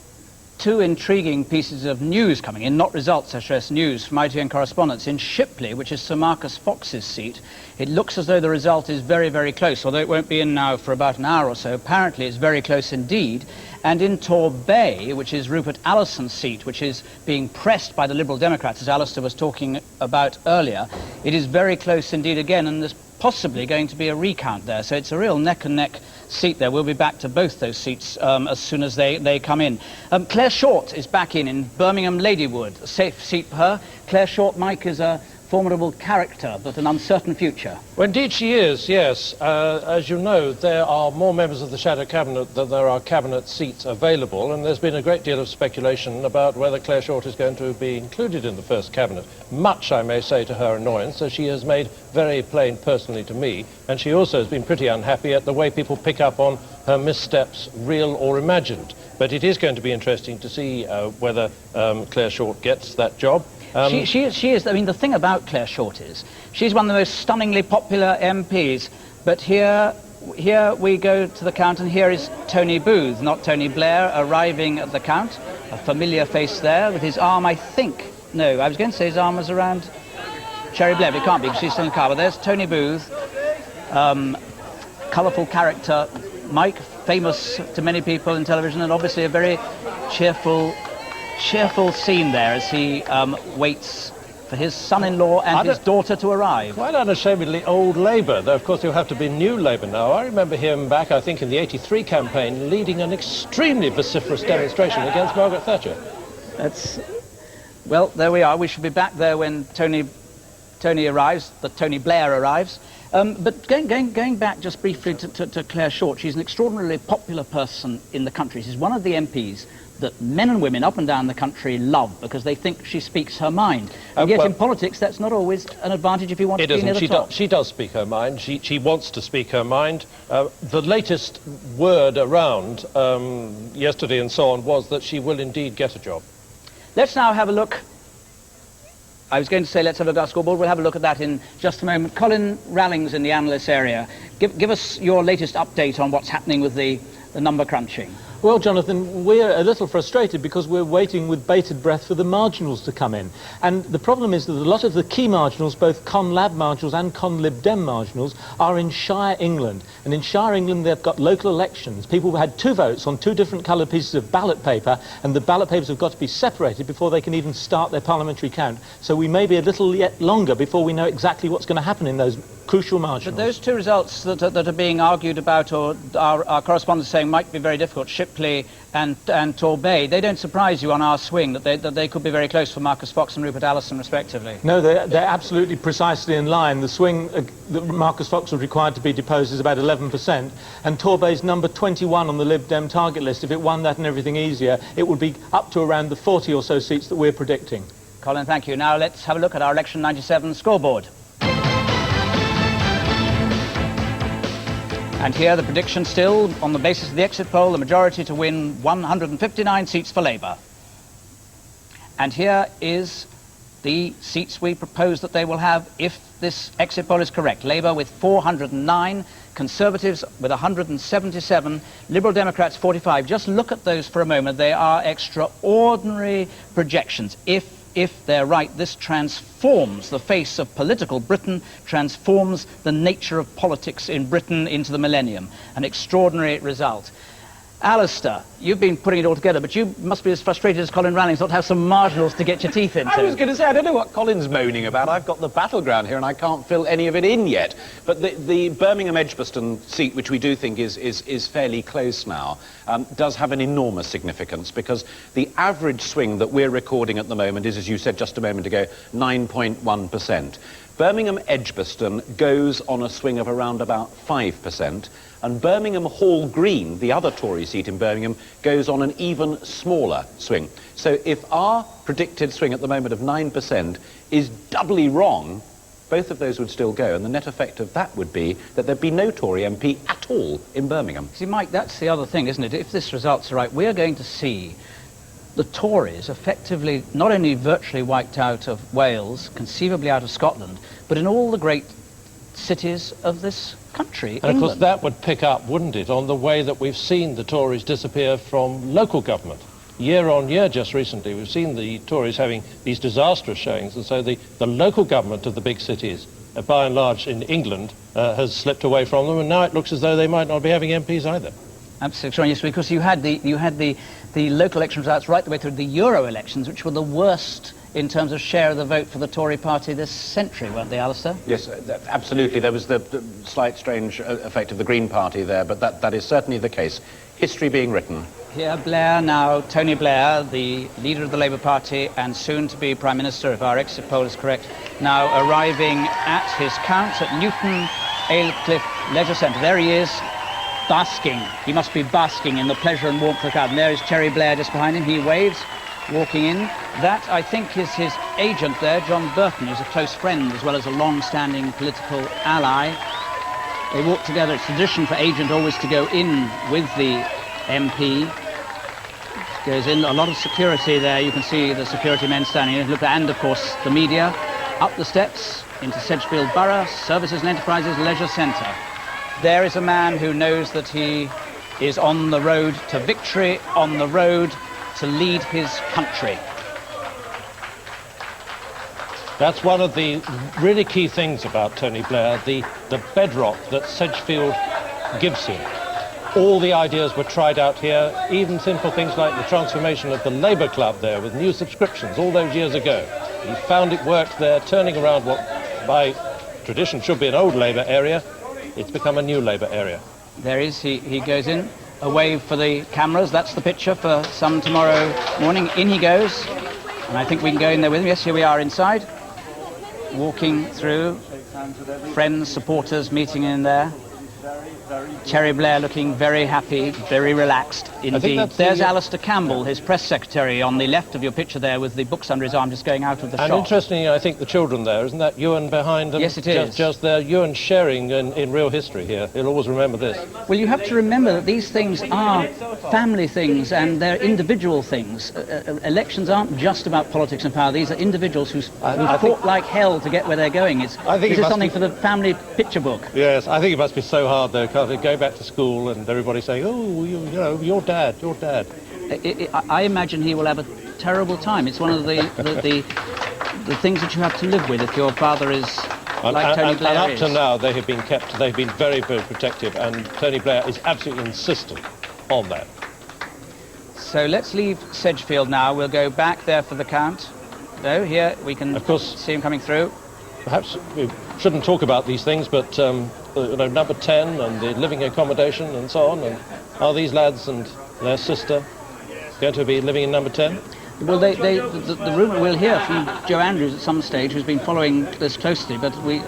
Two intriguing pieces of news coming in, not results, I stress, news from ITV correspondents. In Shipley, which is Sir Marcus Fox's seat, it looks as though the result is very, very close, although it won't be in now for about an hour or so. Apparently it's very close indeed. And in Torbay, which is Rupert Allison's seat, which is being pressed by the Liberal Democrats, as Alistair was talking about earlier, it is very close indeed again, and there's possibly going to be a recount there. So it's a real neck-and-neck seat there. We'll be back to both those seats as soon as they come in. Claire Short is back in Birmingham Ladywood. A safe seat for her. Claire Short, Mike, is a formidable character, but an uncertain future. Well, indeed she is, yes. As you know, there are more members of the Shadow Cabinet than there are cabinet seats available, and there's been a great deal of speculation about whether Claire Short is going to be included in the first cabinet. Much, I may say, to her annoyance, as she has made very plain personally to me, and she also has been pretty unhappy at the way people pick up on her missteps, real or imagined. But it is going to be interesting to see whether Claire Short gets that job. She is, I mean, the thing about Claire Short is, she's one of the most stunningly popular MPs, but here we go to the count, and here is Tony Booth, not Tony Blair, arriving at the count. A familiar face there, with his arm, I think, no, I was going to say his arm was around Cherry Blair, but it can't be, because she's still in the car. But there's Tony Booth, colourful character, Mike, famous to many people in television, and obviously a very cheerful scene there as he waits for his son-in-law and his daughter to arrive. Quite unashamedly old Labour, though of course he'll have to be new Labour now. I remember him back, I think, in the '83 campaign, leading an extremely vociferous demonstration against Margaret Thatcher. Well, there we are. We should be back there when Tony arrives, that Tony Blair arrives. But going back just briefly to Claire Short, she's an extraordinarily popular person in the country. She's one of the MPs that men and women up and down the country love because they think she speaks her mind. And yet in politics, that's not always an advantage if you want to be near the top. She does speak her mind. She wants to speak her mind. The latest word around yesterday and so on was that she will indeed get a job. Let's now have a look. I was going to say let's have a look at our scoreboard. We'll have a look at that in just a moment. Colin Rallings in the analysts area. Give us your latest update on what's happening with the number crunching. Well, Jonathan, we're a little frustrated because we're waiting with bated breath for the marginals to come in. And the problem is that a lot of the key marginals, both Con-Lab marginals and Con-Lib Dem marginals, are in Shire England. And in Shire England, they've got local elections. People had 2 votes on 2 different coloured pieces of ballot paper, and the ballot papers have got to be separated before they can even start their parliamentary count. So we may be a little yet longer before we know exactly what's going to happen in those crucial marginals. But those 2 results that are being argued about, or our correspondents saying might be very difficult, Shipley and Torbay, they don't surprise you on our swing, that they could be very close for Marcus Fox and Rupert Allison, respectively? No, they're absolutely precisely in line. The swing that Marcus Fox was required to be deposed is about 11%, and Torbay's number 21 on the Lib Dem target list. If it won that and everything easier, it would be up to around the 40 or so seats that we're predicting. Colin, thank you. Now let's have a look at our Election 97 scoreboard. And here the prediction still, on the basis of the exit poll, the majority to win 159 seats for Labour. And here is the seats we propose that they will have if this exit poll is correct. Labour with 409, Conservatives with 177, Liberal Democrats 45. Just look at those for a moment. They are extraordinary projections. If they're right, this transforms the face of political Britain, transforms the nature of politics in Britain into the millennium. An extraordinary result. Alistair, you've been putting it all together, but you must be as frustrated as Colin Rallings not to have some marginals to get your teeth into. I was going to say, I don't know what Colin's moaning about. I've got the battleground here and I can't fill any of it in yet. But the Birmingham-Edgbaston seat, which we do think is fairly close now, does have an enormous significance because the average swing that we're recording at the moment is, as you said just a moment ago, 9.1%. Birmingham-Edgbaston goes on a swing of around about 5%. And Birmingham Hall Green, the other Tory seat in Birmingham, goes on an even smaller swing. So if our predicted swing at the moment of 9% is doubly wrong, both of those would still go, and the net effect of that would be that there'd be no Tory MP at all in Birmingham. See, Mike, that's the other thing, isn't it? If this result's right, we're going to see the Tories effectively not only virtually wiped out of Wales, conceivably out of Scotland, but in all the great cities of this country, And of course that would pick up, wouldn't it, on the way that we've seen the Tories disappear from local government. Year on year, just recently, we've seen the Tories having these disastrous showings, and so the local government of the big cities, by and large in England, has slipped away from them, and now it looks as though they might not be having MPs either. Absolutely, yes, because you had the local election results right the way through the Euro elections, which were the worst in terms of share of the vote for the Tory party this century, weren't they, Alistair? Yes, absolutely. There was the slight strange effect of the Green Party there, but that is certainly the case. History being written. Here, Blair now, Tony Blair, the leader of the Labour Party and soon to be Prime Minister, if our exit poll is correct, now arriving at his count at Newton Aylcliffe Leisure Centre. There he is, basking. He must be basking in the pleasure and warmth of the crowd. And there is Terry Blair just behind him. He waves, walking in. That, I think, is his agent there, John Burton, who's a close friend as well as a long-standing political ally. They walk together. It's tradition for agent always to go in with the MP. Goes in, a lot of security there. You can see the security men standing in. Look, and, of course, the media. Up the steps into Sedgefield Borough, Services and Enterprises Leisure Centre. There is a man who knows that he is on the road to victory, on the road to lead his country. That's one of the really key things about Tony Blair, the bedrock that Sedgefield gives him. All the ideas were tried out here, even simple things like the transformation of the Labour Club there with new subscriptions all those years ago. He found it worked there, turning around what by tradition should be an old Labour area. It's become a new Labour area. There is, he goes in. A wave for the cameras. That's the picture for some tomorrow morning. In he goes. And I think we can go in there with him. Yes, here we are inside. Walking through. Friends, supporters meeting in there. Terry Blair looking very happy, very relaxed indeed. There's Alistair Campbell, his press secretary, on the left of your picture there with the books under his arm just going out of the shop. And interestingly, I think the children there, isn't that Ewan behind them? Yes, it is. Just there, Ewan sharing in real history here. He'll always remember this. Well, you have to remember that these things are family things and they're individual things. Elections aren't just about politics and power. These are individuals who fought like hell to get where they're going. This is something for the family picture book. Yes, I think it must be so hard, though, because they go back to school and everybody saying, oh, you know, your dad. I imagine he will have a terrible time. It's one of the things that you have to live with if your father is like Tony Blair and up to now, they've been very, very protective, and Tony Blair is absolutely insistent on that. So let's leave Sedgefield now. We'll go back there for the count. No, here we can of course see him coming through. Perhaps we shouldn't talk about these things, but number 10 and the living accommodation and so on, and are these lads and their sister going to be living in number 10? Well, the rumour we'll hear from Joe Andrews at some stage, who's been following this closely, but we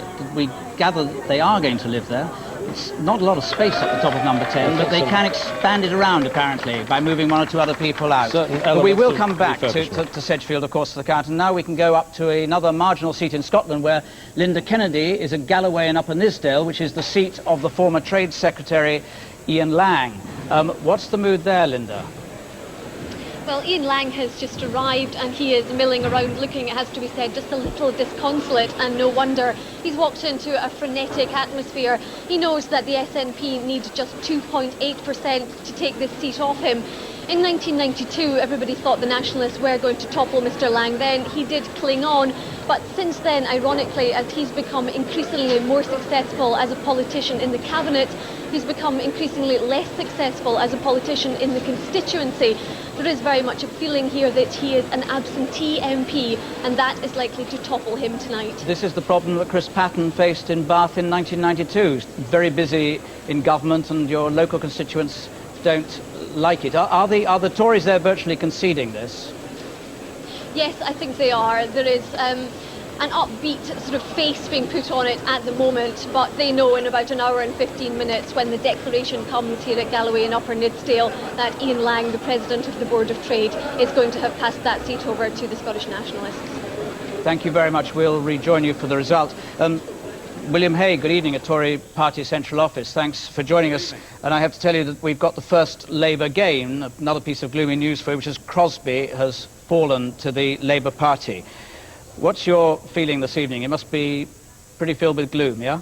gather that they are going to live there. It's not a lot of space at the top of number 10, but they can expand it around, apparently, by moving one or two other people out. But we will come back to Sedgefield, of course, to the count. And now we can go up to another marginal seat in Scotland, where Linda Kennedy is at Galloway and Upper Nisdale, which is the seat of the former Trade Secretary, Ian Lang. What's the mood there, Linda? Well, Ian Lang has just arrived and he is milling around looking, it has to be said, just a little disconsolate, and no wonder. He's walked into a frenetic atmosphere. He knows that the SNP need just 2.8% to take this seat off him. In 1992, everybody thought the Nationalists were going to topple Mr Lang then. He did cling on, but since then, ironically, as he's become increasingly more successful as a politician in the cabinet, he's become increasingly less successful as a politician in the constituency. There is very much a feeling here that he is an absentee MP, and that is likely to topple him tonight. This is the problem that Chris Patten faced in Bath in 1992. Very busy in government, and your local constituents don't like it. Are the Tories there virtually conceding this? Yes, I think they are. There is an upbeat sort of face being put on it at the moment, but they know in about an hour and 15 minutes, when the declaration comes here at Galloway and Upper Nithsdale, that Ian Lang, the President of the Board of Trade, is going to have passed that seat over to the Scottish Nationalists. Thank you very much. We'll rejoin you for the result. William Hay, good evening at Tory Party Central Office. Thanks for joining us. And I have to tell you that we've got the first Labour gain, another piece of gloomy news for you, which is Crosby has fallen to the Labour Party. What's your feeling this evening? It must be pretty filled with gloom, yeah?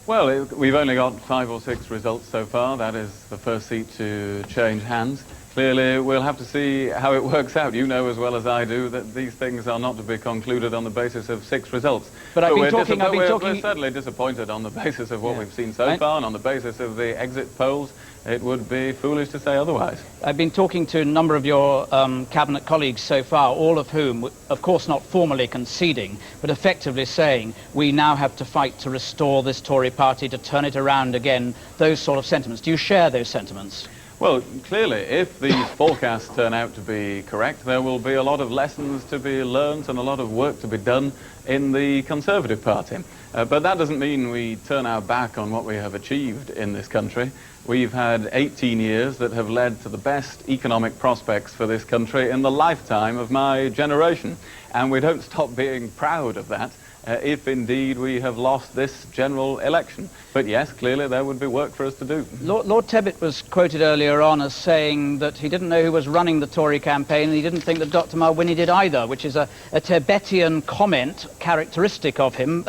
Well, we've only got 5 or 6 results so far. That is the first seat to change hands. Clearly, we'll have to see how it works out. You know as well as I do that these things are not to be concluded on the basis of 6 results. But we're certainly disappointed on the basis of what we've seen so far, and on the basis of the exit polls. It would be foolish to say otherwise. I've been talking to a number of your cabinet colleagues so far, all of whom, of course not formally conceding, but effectively saying we now have to fight to restore this Tory party, to turn it around again, those sort of sentiments. Do you share those sentiments? Well, clearly, if these forecasts turn out to be correct, there will be a lot of lessons to be learnt and a lot of work to be done in the Conservative Party. But that doesn't mean we turn our back on what we have achieved in this country. We've had 18 years that have led to the best economic prospects for this country in the lifetime of my generation. And we don't stop being proud of that if indeed we have lost this general election. But yes, clearly there would be work for us to do. Lord Tebbit was quoted earlier on as saying that he didn't know who was running the Tory campaign, and he didn't think that Dr Mulwiney did either, which is a Tibetan comment characteristic of him.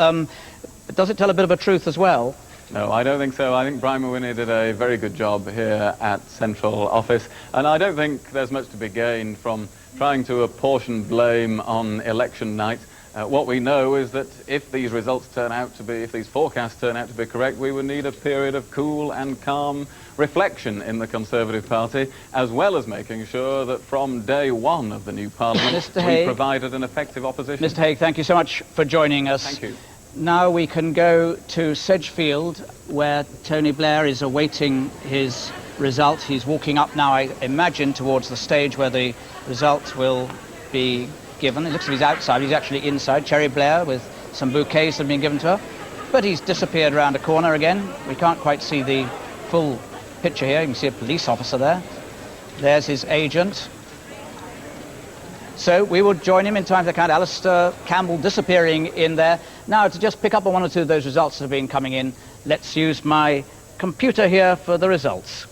Does it tell a bit of a truth as well? No, I don't think so. I think Brian Mulwiney did a very good job here at Central Office, and I don't think there's much to be gained from trying to apportion blame on election night. What we know is that if these results turn out to be, if these forecasts turn out to be correct, we would need a period of cool and calm reflection in the Conservative Party, as well as making sure that from day one of the new Parliament we provided an effective opposition. Mr Haig, thank you so much for joining us. Thank you. Now we can go to Sedgefield, where Tony Blair is awaiting his result. He's walking up now, I imagine, towards the stage where the result will be given. It looks like he's outside. He's actually inside. Cherry Blair with some bouquets that have been given to her. But he's disappeared around a corner again. We can't quite see the full picture here. You can see a police officer there. There's his agent. So we will join him in time to count. Alistair Campbell disappearing in there. Now, to just pick up on one or two of those results that have been coming in, let's use my computer here for the results.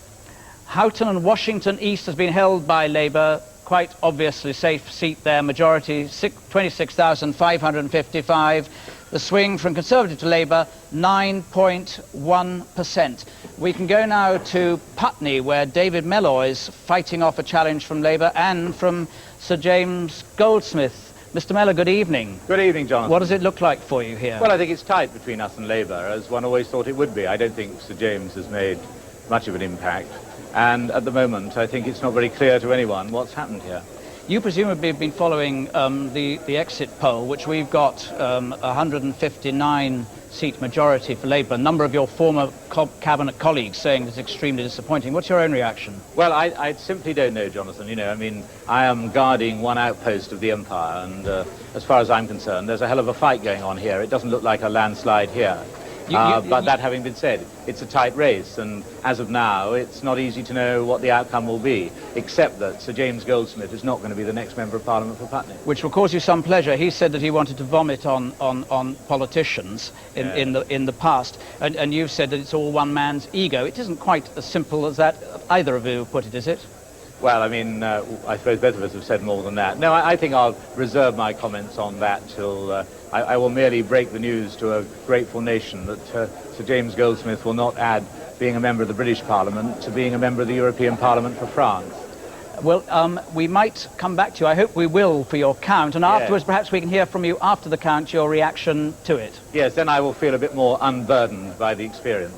Houghton and Washington East has been held by Labour. Quite obviously safe seat there. Majority 26,555. The swing from Conservative to Labour, 9.1%. We can go now to Putney, where David Mellor is fighting off a challenge from Labour and from Sir James Goldsmith. Mr Mellor, good evening. Good evening, Jonathan. What does it look like for you here? Well, I think it's tight between us and Labour, as one always thought it would be. I don't think Sir James has made much of an impact. And at the moment, I think it's not very clear to anyone what's happened here. You presumably have been following the exit poll, which we've got 159-seat majority for Labour. A number of your former cabinet colleagues saying it's extremely disappointing. What's your own reaction? Well, I simply don't know, Jonathan. You know, I mean, I am guarding one outpost of the empire, and as far as I'm concerned, there's a hell of a fight going on here. It doesn't look like a landslide here. But that having been said, it's a tight race, and as of now, it's not easy to know what the outcome will be, except that Sir James Goldsmith is not going to be the next Member of Parliament for Putney. Which will cause you some pleasure. He said that he wanted to vomit on politicians in the past, and you've said that it's all one man's ego. It isn't quite as simple as that either of you put it, is it? Well, I mean, I suppose both of us have said more than that. No, I think I'll reserve my comments on that till I will merely break the news to a grateful nation that Sir James Goldsmith will not add being a member of the British Parliament to being a member of the European Parliament for France. Well, we might come back to you. I hope we will for your count, and afterwards perhaps we can hear from you after the count your reaction to it. Yes, then I will feel a bit more unburdened by the experience.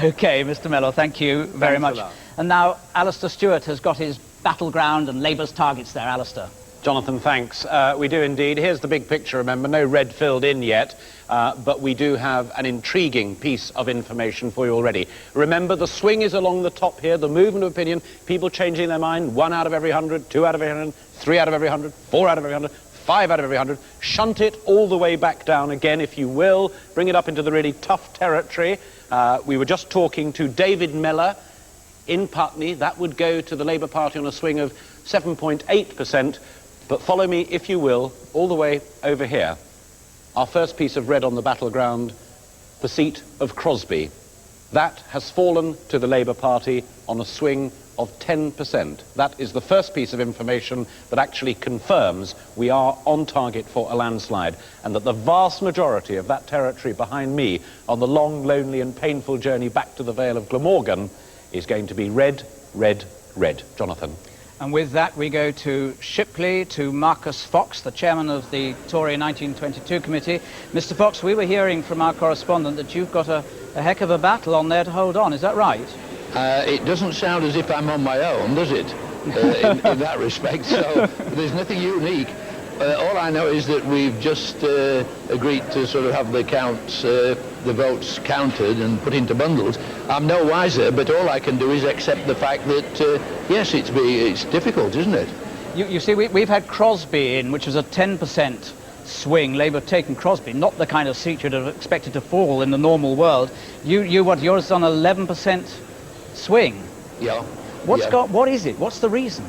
OK, Mr Mellor, thank you very much. And now Alistair Stewart has got his battleground and Labour's targets there. Alistair. Jonathan, thanks. We do indeed. Here's the big picture, remember, no red filled in yet, but we do have an intriguing piece of information for you already. Remember, the swing is along the top here, the movement of opinion, people changing their mind, 1 out of every 100, 2 out of every 100, 3 out of every 100, 4 out of every 100, 5 out of every 100. Shunt it all the way back down again, if you will. Bring it up into the really tough territory. We were just talking to David Mellor in Putney. That would go to the Labour Party on a swing of 7.8%. But follow me, if you will, all the way over here. Our first piece of red on the battleground, the seat of Crosby. That has fallen to the Labour Party on a swing of 10%. That is the first piece of information that actually confirms we are on target for a landslide, and that the vast majority of that territory behind me on the long, lonely and painful journey back to the Vale of Glamorgan is going to be red, red, red. Jonathan. And with that we go to Shipley, to Marcus Fox, the chairman of the Tory 1922 committee. Mr Fox, we were hearing from our correspondent that you've got a heck of a battle on there to hold on, is that right? It doesn't sound as if I'm on my own, does it, in that respect, so there's nothing unique. All I know is that we've just agreed to sort of have the votes counted and put into bundles. I'm no wiser, but all I can do is accept the fact that, yes, it's difficult, isn't it? You see, we've had Crosby in, which was a 10% swing. Labour have taken Crosby, not the kind of seat you'd have expected to fall in the normal world. Yours is on 11% swing. Yeah. What is it? What's the reason?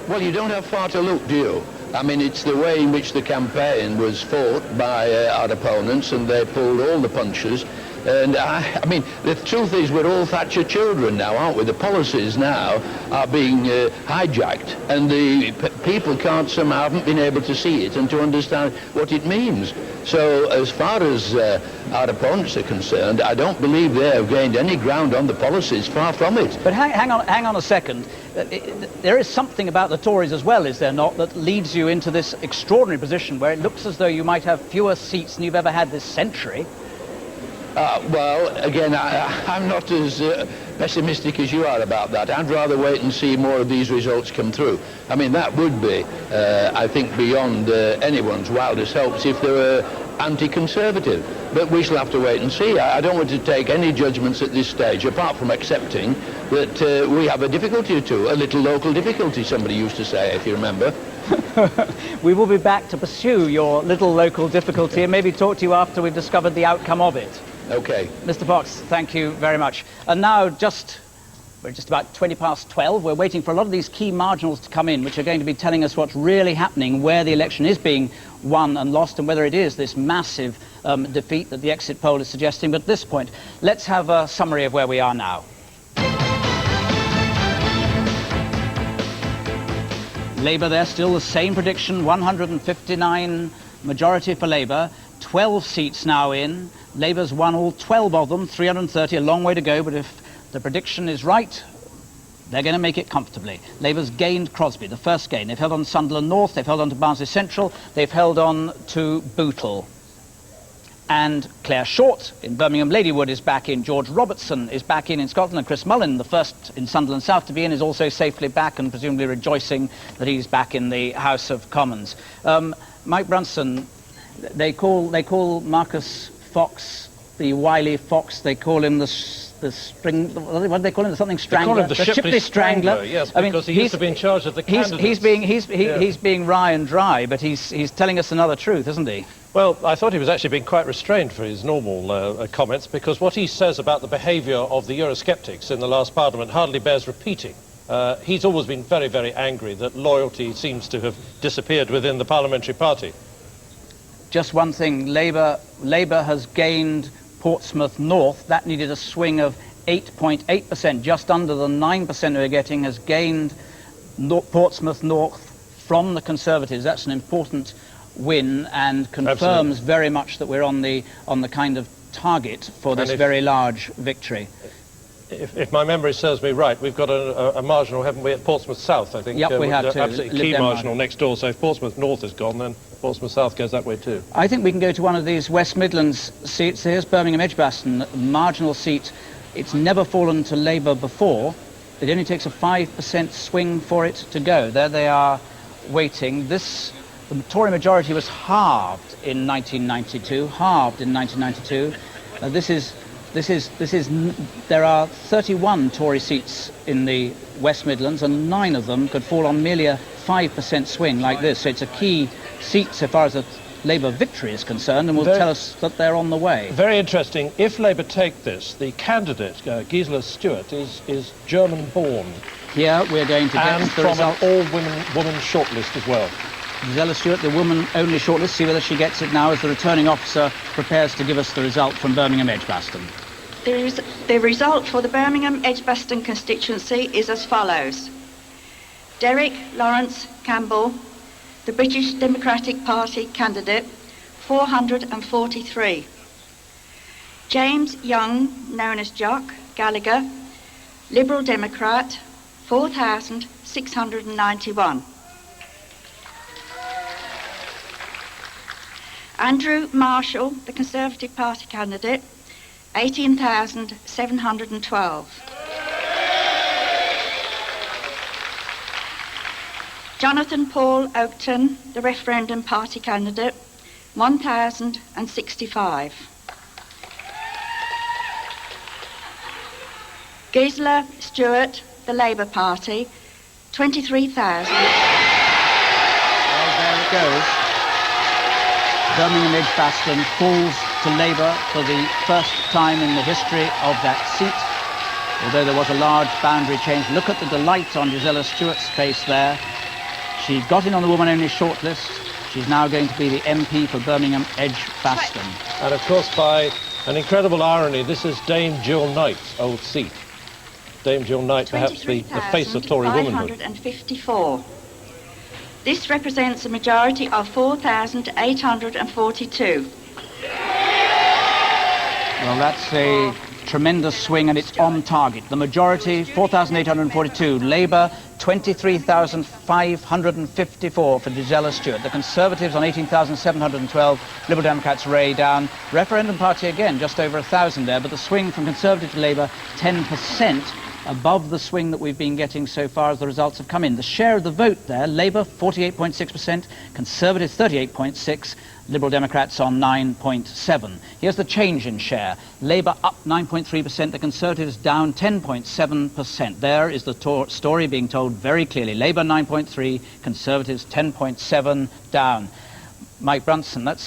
Well, you don't have far to look, do you? I mean, it's the way in which the campaign was fought by our opponents, and they pulled all the punches. And I mean, the truth is we're all Thatcher children now, aren't we? The policies now are being hijacked, and the people haven't been able to see it and to understand what it means. So as far as our opponents are concerned, I don't believe they have gained any ground on the policies, far from it. But hang on a second. There is something about the Tories as well, is there not, that leads you into this extraordinary position where it looks as though you might have fewer seats than you've ever had this century? Well, again, I'm not as pessimistic as you are about that. I'd rather wait and see more of these results come through. I mean, that would be, I think, beyond anyone's wildest hopes if they were anti-conservative. But we shall have to wait and see. I don't want to take any judgments at this stage, apart from accepting that we have a difficulty or two, a little local difficulty, somebody used to say, if you remember. We will be back to pursue your little local difficulty and maybe talk to you after we've discovered the outcome of it. OK. Mr Fox, thank you very much. And now, we're just about 20 past 12. We're waiting for a lot of these key marginals to come in, which are going to be telling us what's really happening, where the election is being won and lost, and whether it is this massive defeat that the exit poll is suggesting. But at this point, let's have a summary of where we are now. Labour there, still the same prediction, 159 majority for Labour, 12 seats now in. Labour's won all 12 of them, 330, a long way to go, but if the prediction is right, they're going to make it comfortably. Labour's gained Crosby, the first gain. They've held on to Sunderland North, they've held on to Barnsley Central, they've held on to Bootle. And Claire Short in Birmingham Ladywood is back in. George Robertson is back in Scotland. And Chris Mullin, the first in Sunderland South to be in, is also safely back and presumably rejoicing that he's back in the House of Commons. Mike Brunson, they call Marcus Fox the wily fox. They call him the string. What do they call him? Something strangler. They call him the Shipley Strangler. Yes, because he used to be in charge of the candidates. He's being wry and dry, but he's telling us another truth, isn't he? Well, I thought he was actually being quite restrained for his normal comments, because what he says about the behaviour of the Eurosceptics in the last Parliament hardly bears repeating. He's always been very, very angry that loyalty seems to have disappeared within the parliamentary party. Just one thing, Labour has gained Portsmouth North. That needed a swing of 8.8%, just under the 9% we're getting, has gained Portsmouth North from the Conservatives. That's an important win and confirms very much that we're on the kind of target for this very large victory. If my memory serves me right, we've got a marginal, haven't we, at Portsmouth South, I think. Yep, we have too. Absolutely key marginal next door, so if Portsmouth North is gone, then Portsmouth South goes that way too. I think we can go to one of these West Midlands seats. Here's Birmingham Edgbaston, marginal seat. It's never fallen to Labour before. It only takes a 5% swing for it to go. There they are waiting. The Tory majority was halved in 1992. There are 31 Tory seats in the West Midlands, and 9 of them could fall on merely a 5% swing like this. So it's a key seat so far as the Labour victory is concerned, and will tell us that they're on the way. Very interesting. If Labour take this, the candidate, Gisela Stewart, is German-born. Here we're going to get and the from result. an all-woman shortlist as well. Gisela Stewart, the woman-only shortlist. See whether she gets it now as the returning officer prepares to give us the result from Birmingham Edgbaston. The result for the Birmingham Edgbaston constituency is as follows. Derek Lawrence Campbell, the British Democratic Party candidate, 443. James Young, known as Jock Gallagher, Liberal Democrat, 4,691. Andrew Marshall, the Conservative Party candidate, 18,712. Jonathan Paul Oakton, the Referendum Party candidate, 1,065. Gisela Stewart, the Labour Party, 23,000. Well, there it goes. Birmingham Edgbaston falls to Labour for the first time in the history of that seat. Although there was a large boundary change. Look at the delight on Gisela Stewart's face there. She got in on the woman-only shortlist. She's now going to be the MP for Birmingham Edgbaston. And of course, by an incredible irony, this is Dame Jill Knight's old seat. Dame Jill Knight, perhaps the face of Tory womanhood. 554. This represents a majority of 4,842. Well, that's a tremendous swing, and it's on target. The majority, 4,842. Labour, 23,554 for Gisela Stewart. The Conservatives on 18,712. Liberal Democrats way down. Referendum Party again, just over 1,000 there, but the swing from Conservative to Labour, 10%. Above the swing that we've been getting so far as the results have come in. The share of the vote there, Labour 48.6%, Conservatives 38.6%, Liberal Democrats on 9.7%. Here's the change in share. Labour up 9.3%, the Conservatives down 10.7%. There is the story being told very clearly. Labour 9.3%, Conservatives 10.7% down. Mike Brunson, that's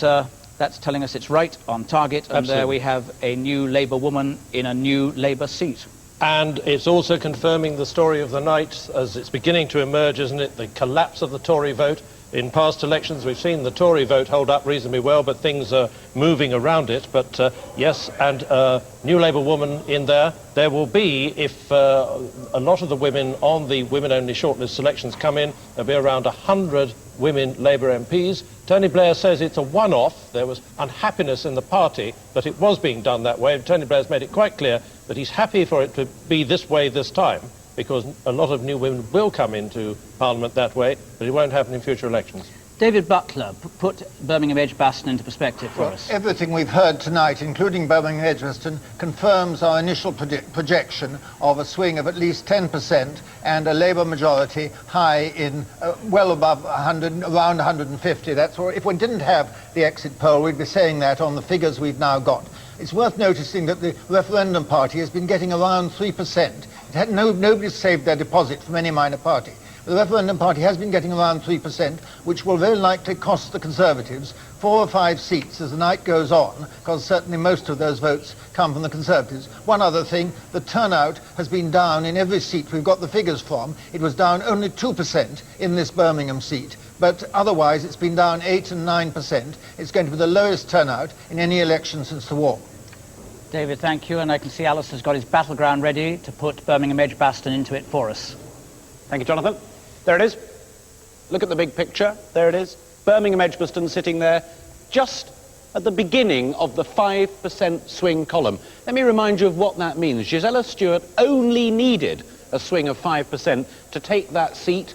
telling us it's right on target, and Absolutely. there we have a new Labour woman in a new Labour seat. And it's also confirming the story of the night as it's beginning to emerge, isn't it? The collapse of the Tory vote. In past elections, we've seen the Tory vote hold up reasonably well, but things are moving around it. But yes, and a new Labour woman in there. There will be, if a lot of the women on the women-only shortlist selections come in, there'll be around 100 women Labour MPs. Tony Blair says it's a one-off. There was unhappiness in the party, but it was being done that way. Tony Blair's made it quite clear that he's happy for it to be this way this time, because a lot of new women will come into Parliament that way, but it won't happen in future elections. David Butler, put Birmingham Edgbaston into perspective for us. Everything we've heard tonight, including Birmingham Edgbaston, confirms our initial projection of a swing of at least 10% and a Labour majority high in well above 100, around 150. That's what, if we didn't have the exit poll, we'd be saying that on the figures we've now got. It's worth noticing that the Referendum Party has been getting around 3%. It had nobody saved their deposit from any minor party. The referendum party has been getting around 3%, which will very likely cost the Conservatives 4 or 5 seats as the night goes on, because certainly most of those votes come from the Conservatives. One other thing, the turnout has been down in every seat we've got the figures from. It was down only 2% in this Birmingham seat, but otherwise it's been down 8 and 9%. It's going to be the lowest turnout in any election since the war. David, thank you, and I can see Alistair's got his battleground ready to put Birmingham Edgbaston into it for us. Thank you, Jonathan. There it is. Look at the big picture. There it is. Birmingham Edgbaston sitting there just at the beginning of the 5% swing column. Let me remind you of what that means. Gisela Stuart only needed a swing of 5% to take that seat.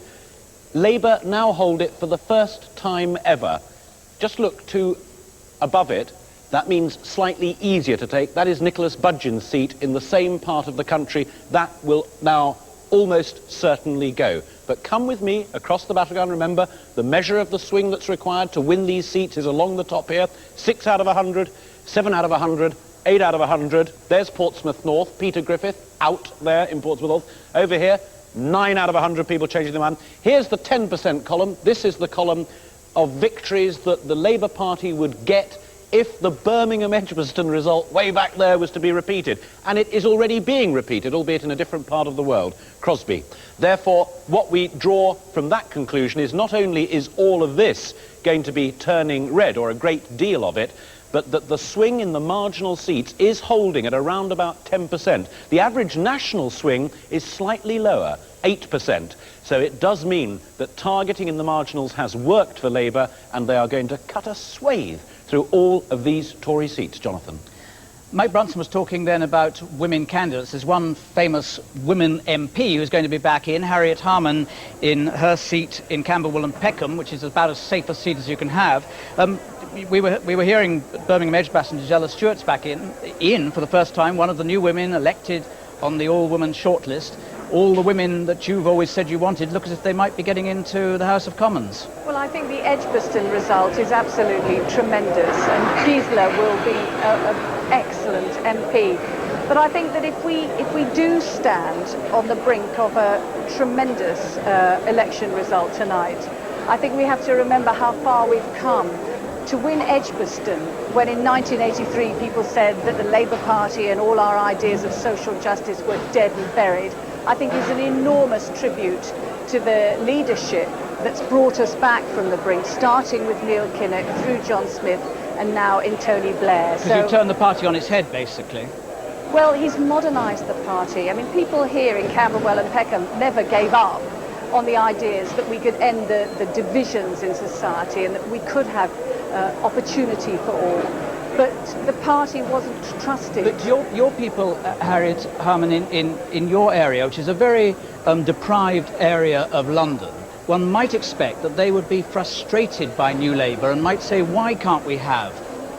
Labour now hold it for the first time ever. Just look to above it. That means slightly easier to take. That is Nicholas Budgen's seat in the same part of the country. That will now almost certainly go. But come with me across the battleground. Remember, the measure of the swing that's required to win these seats is along the top here. 6 out of 100, 7 out of 100, 8 out of 100. There's Portsmouth North. Peter Griffith out there in Portsmouth North. Over here, 9 out of 100 people changing their mind. Here's the 10% column. This is the column of victories that the Labour Party would get if the Birmingham Edgbaston result way back there was to be repeated. And it is already being repeated, albeit in a different part of the world. Crosby. Therefore, what we draw from that conclusion is not only is all of this going to be turning red, or a great deal of it, but that the swing in the marginal seats is holding at around about 10%. The average national swing is slightly lower, 8%. So it does mean that targeting in the marginals has worked for Labour, and they are going to cut a swathe through all of these Tory seats. Jonathan. Mike Brunson was talking then about women candidates. There's one famous women MP who's going to be back in, Harriet Harman, in her seat in Camberwell and Peckham, which is about as safe a seat as you can have. We were hearing Birmingham Edgbaston, Gisela Stuart's back in for the first time, one of the new women elected on the all-women shortlist. All the women that you've always said you wanted look as if they might be getting into the House of Commons. Well, I think the Edgbaston result is absolutely tremendous, and Gisela will be an excellent MP. But I think that if we do stand on the brink of a tremendous election result tonight, I think we have to remember how far we've come. To win Edgbaston, when in 1983 people said that the Labour Party and all our ideas of social justice were dead and buried, I think is an enormous tribute to the leadership that's brought us back from the brink, starting with Neil Kinnock, through John Smith, and now in Tony Blair. Because you turned the party on its head, basically. Well, he's modernised the party. I mean, people here in Camberwell and Peckham never gave up on the ideas that we could end the divisions in society and that we could have opportunity for all. But the party wasn't trusted. But your people, Harriet Harman, in your area, which is a very deprived area of London, one might expect that they would be frustrated by New Labour and might say, why can't we have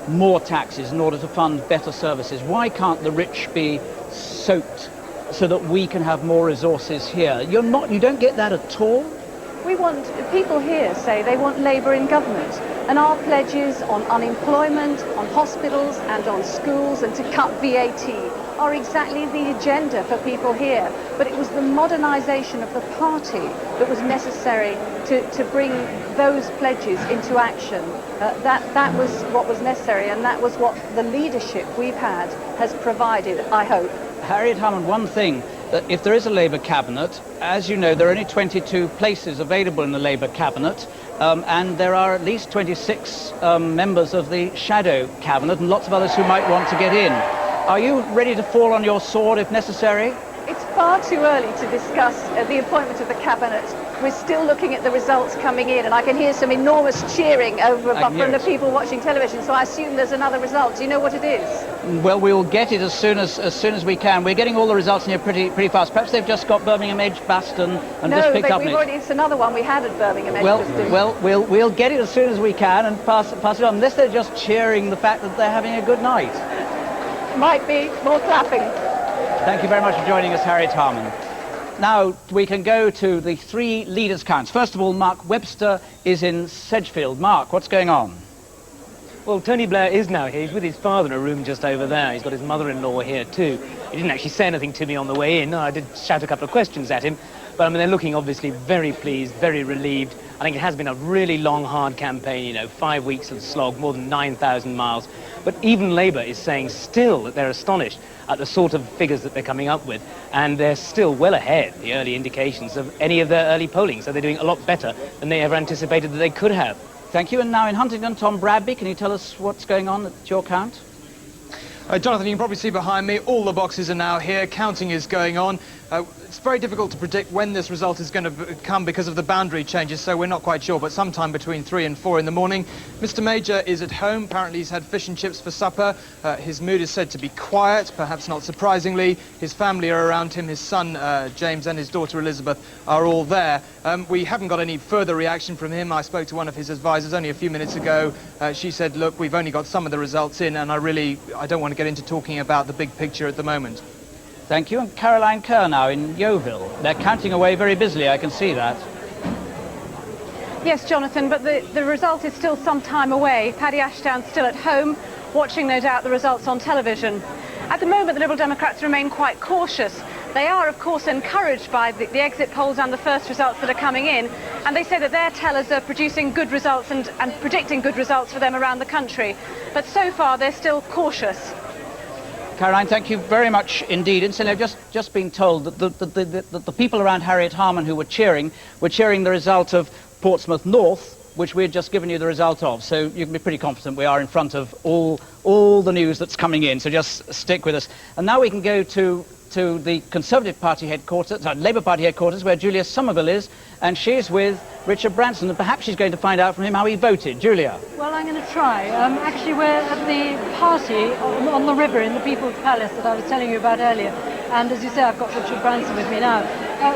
more taxes in order to fund better services? Why can't the rich be soaked so that we can have more resources here? You don't get that at all? People here say they want Labour in government, and our pledges on unemployment, on hospitals and on schools, and to cut VAT are exactly the agenda for people here. But it was the modernisation of the party that was necessary to bring those pledges into action. That was what was necessary, and that was what the leadership we've had has provided, I hope. Harriet Harman, one thing, that if there is a Labour cabinet, as you know, there are only 22 places available in the Labour cabinet, and there are at least 26 members of the shadow cabinet and lots of others who might want to get in. Are you ready to fall on your sword if necessary? It's far too early to discuss the appointment of the cabinet. We're still looking at the results coming in, and I can hear some enormous cheering from the people watching television, so I assume there's another result. Do you know what it is? Well, we'll get it as soon as we can. We're getting all the results in here pretty fast. Perhaps they've just got Birmingham Edgbaston and just picked up. It's another one we had at Birmingham Edgbaston. Well, we'll get it as soon as we can and pass it on, unless they're just cheering the fact that they're having a good night. Might be more clapping. Thank you very much for joining us, Harriet Harman. Now we can go to the three leaders' counts. First of all, Mark Webster is in Sedgefield. Mark, what's going on? Well, Tony Blair is now here. He's with his father in a room just over there. He's got his mother-in-law here too. He didn't actually say anything to me on the way in. I did shout a couple of questions at him. But I mean, they're looking obviously very pleased, very relieved. I think it has been a really long, hard campaign, you know, 5 weeks of slog, more than 9,000 miles. But even Labour is saying still that they're astonished at the sort of figures that they're coming up with. And they're still well ahead, the early indications, of any of their early polling. So they're doing a lot better than they ever anticipated that they could have. Thank you. And now in Huntingdon, Tom Bradby, can you tell us what's going on at your count? Jonathan, you can probably see behind me, all the boxes are now here, counting is going on. It's very difficult to predict when this result is going to come because of the boundary changes, so we're not quite sure, but sometime between 3 and 4 in the morning. Mr Major is at home. Apparently he's had fish and chips for supper. His mood is said to be quiet, perhaps not surprisingly. His family are around him. His son, James, and his daughter, Elizabeth, are all there. We haven't got any further reaction from him. I spoke to one of his advisors only a few minutes ago. She said, look, we've only got some of the results in, and I don't want to get into talking about the big picture at the moment. Thank you. And Caroline Kerr now in Yeovil. They're counting away very busily, I can see that. Yes, Jonathan, but the result is still some time away. Paddy Ashdown's still at home, watching, no doubt, the results on television. At the moment, the Liberal Democrats remain quite cautious. They are, of course, encouraged by the exit polls and the first results that are coming in, and they say that their tellers are producing good results and predicting good results for them around the country. But so far, they're still cautious. Caroline, thank you very much indeed. Incidentally, I've just been told that the people around Harriet Harman who were cheering the result of Portsmouth North, which we had just given you the result of. So you can be pretty confident we are in front of all the news that's coming in. So just stick with us. And now we can go to the Conservative Party headquarters, Labour Party headquarters, where Julia Somerville is, and she's with Richard Branson, and perhaps she's going to find out from him how he voted. Julia. Well, I'm going to try. Actually, we're at the party on the river in the People's Palace that I was telling you about earlier. And as you say, I've got Richard Branson with me now.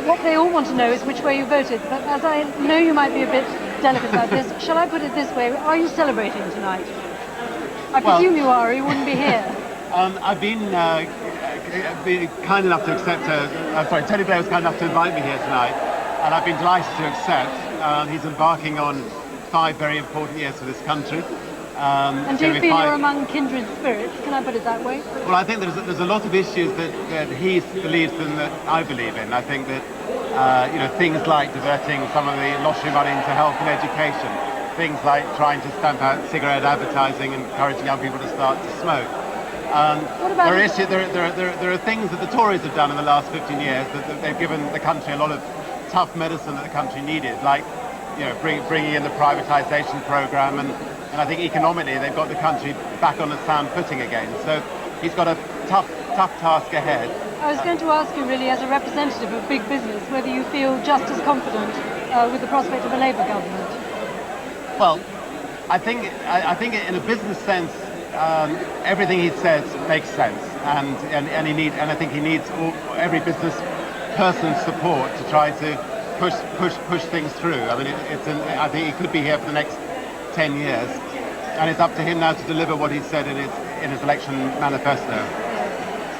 What they all want to know is which way you voted. But as I know you might be a bit delicate about this, shall I put it this way? Are you celebrating tonight? I presume you are, or you wouldn't be here. I've been kind enough to accept Tony Blair was kind enough to invite me here tonight, and I've been delighted to accept. He's embarking on 5 very important years for this country. And do you feel you're among kindred spirits? Can I put it that way? Well, I think there's a lot of issues that he believes in that I believe in. I think that things like diverting some of the lottery money into health and education, things like trying to stamp out cigarette advertising and encouraging young people to start to smoke. There are things that the Tories have done in the last 15 years that they've given the country a lot of tough medicine that the country needed, like bringing in the privatisation programme, and I think economically they've got the country back on a sound footing again. So he's got a tough task ahead. I was going to ask you really, as a representative of big business, whether you feel just as confident with the prospect of a Labour government. Well, I think in a business sense, everything he says makes sense, and I think he needs every business person's support to try to push things through. I mean, I think he could be here for the next 10 years, and it's up to him now to deliver what he said in his election manifesto.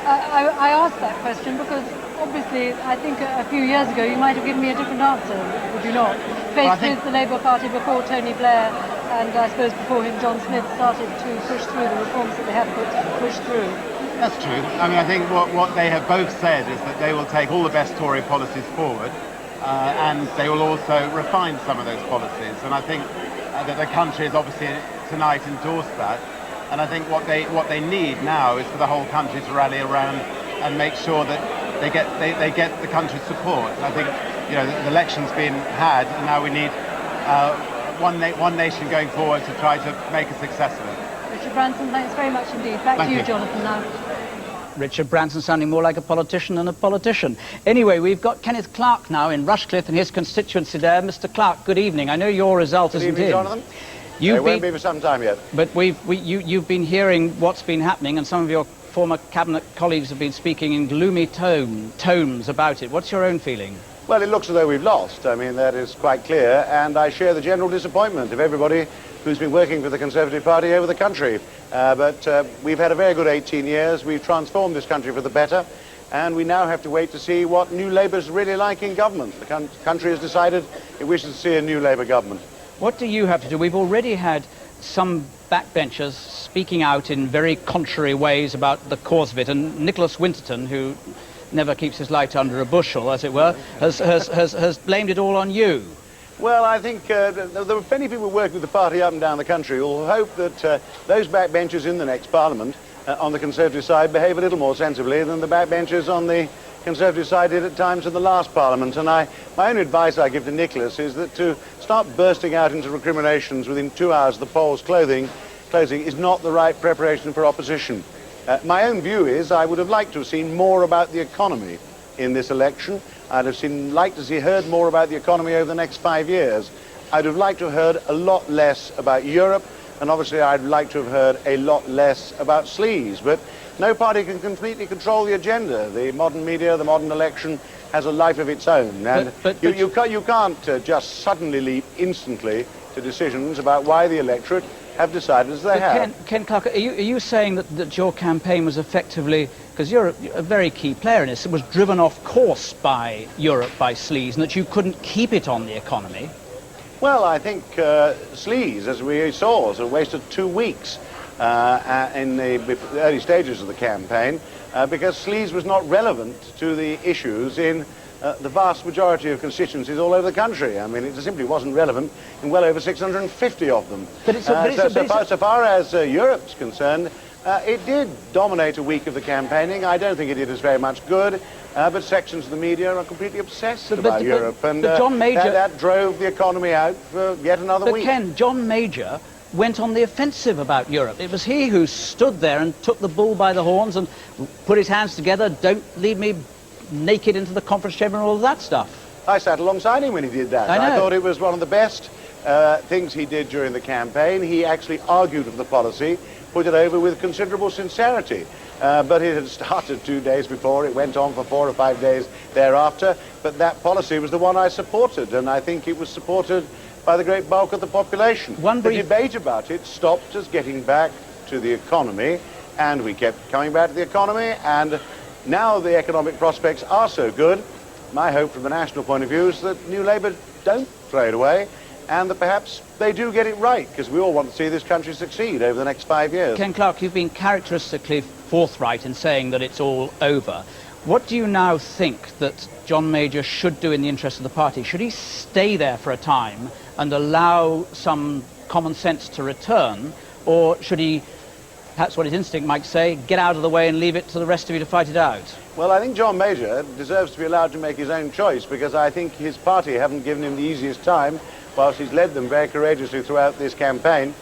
I asked that question because obviously I think a few years ago you might have given me a different answer, would you not? Faced with the Labour Party before Tony Blair, and I suppose before him John Smith started to push through the reforms that they have pushed through. That's true. I mean, I think what they have both said is that they will take all the best Tory policies forward, and they will also refine some of those policies. And I think that the country has obviously tonight endorsed that. And I think what they need now is for the whole country to rally around and make sure that they get the country's support. And I think the election's been had, and now we need one nation going forward to try to make a success of it. Richard Branson, thanks very much indeed. Back to you, Jonathan, now. Richard Branson sounding more like a politician than a politician. Anyway, we've got Kenneth Clark now in Rushcliffe and his constituency there. Mr. Clark, good evening. I know your result isn't in. Good evening, Jonathan. It won't be for some time yet. But you've been hearing what's been happening, and some of your former cabinet colleagues have been speaking in gloomy tones about it. What's your own feeling? Well, it looks as though we've lost. I mean, that is quite clear, and I share the general disappointment of everybody who's been working for the Conservative Party over the country. But we've had a very good 18 years. We've transformed this country for the better, and we now have to wait to see what New Labour's really like in government. The country has decided it wishes to see a New Labour government. What do you have to do? We've already had some backbenchers speaking out in very contrary ways about the cause of it, and Nicholas Winterton, who never keeps his light under a bushel, as it were, has blamed it all on you. Well, I think there are plenty of people working with the party up and down the country who will hope that those backbenchers in the next Parliament on the Conservative side behave a little more sensibly than the backbenchers on the Conservative side did at times in the last Parliament. And my own advice I give to Nicholas is that to start bursting out into recriminations within 2 hours of the polls closing is not the right preparation for opposition. My own view is I would have liked to have seen more about the economy in this election. I'd have liked to see heard more about the economy over the next 5 years. I'd have liked to have heard a lot less about Europe, and obviously I'd like to have heard a lot less about sleaze. But no party can completely control the agenda. The modern media, the modern election has a life of its own. And you can't just suddenly leap instantly to decisions about why the electorate have decided as they have. Ken Clarke, are you saying that your campaign was effectively, because you're a very key player in this, it was driven off course by Europe, by sleaze, and that you couldn't keep it on the economy? Well, I think sleaze, as we saw, sort of wasted 2 weeks in the early stages of the campaign because sleaze was not relevant to the issues in the vast majority of constituencies all over the country. I mean, it simply wasn't relevant in well over 650 of them. So far as Europe's concerned, it did dominate a week of the campaigning. I don't think it did us very much good, but sections of the media are completely obsessed about Europe, and John Major, that drove the economy out for yet another week. But Ken, John Major went on the offensive about Europe. It was he who stood there and took the bull by the horns and put his hands together, don't leave me naked into the conference chamber and all of that stuff. I sat alongside him when he did that. I thought it was one of the best things he did during the campaign. He actually argued for the policy, put it over with considerable sincerity. But it had started 2 days before, it went on for 4 or 5 days thereafter, but that policy was the one I supported, and I think it was supported by the great bulk of the population. The debate about it stopped us getting back to the economy, and we kept coming back to the economy, and now the economic prospects are so good. My hope from a national point of view is that New Labour don't throw it away, and that perhaps they do get it right, because we all want to see this country succeed over the next 5 years. Ken Clarke, you've been characteristically forthright in saying that it's all over. What do you now think that John Major should do in the interest of the party? Should he stay there for a time and allow some common sense to return, or should he, perhaps what his instinct might say, get out of the way and leave it to the rest of you to fight it out? Well, I think John Major deserves to be allowed to make his own choice, because I think his party haven't given him the easiest time whilst he's led them very courageously throughout this campaign.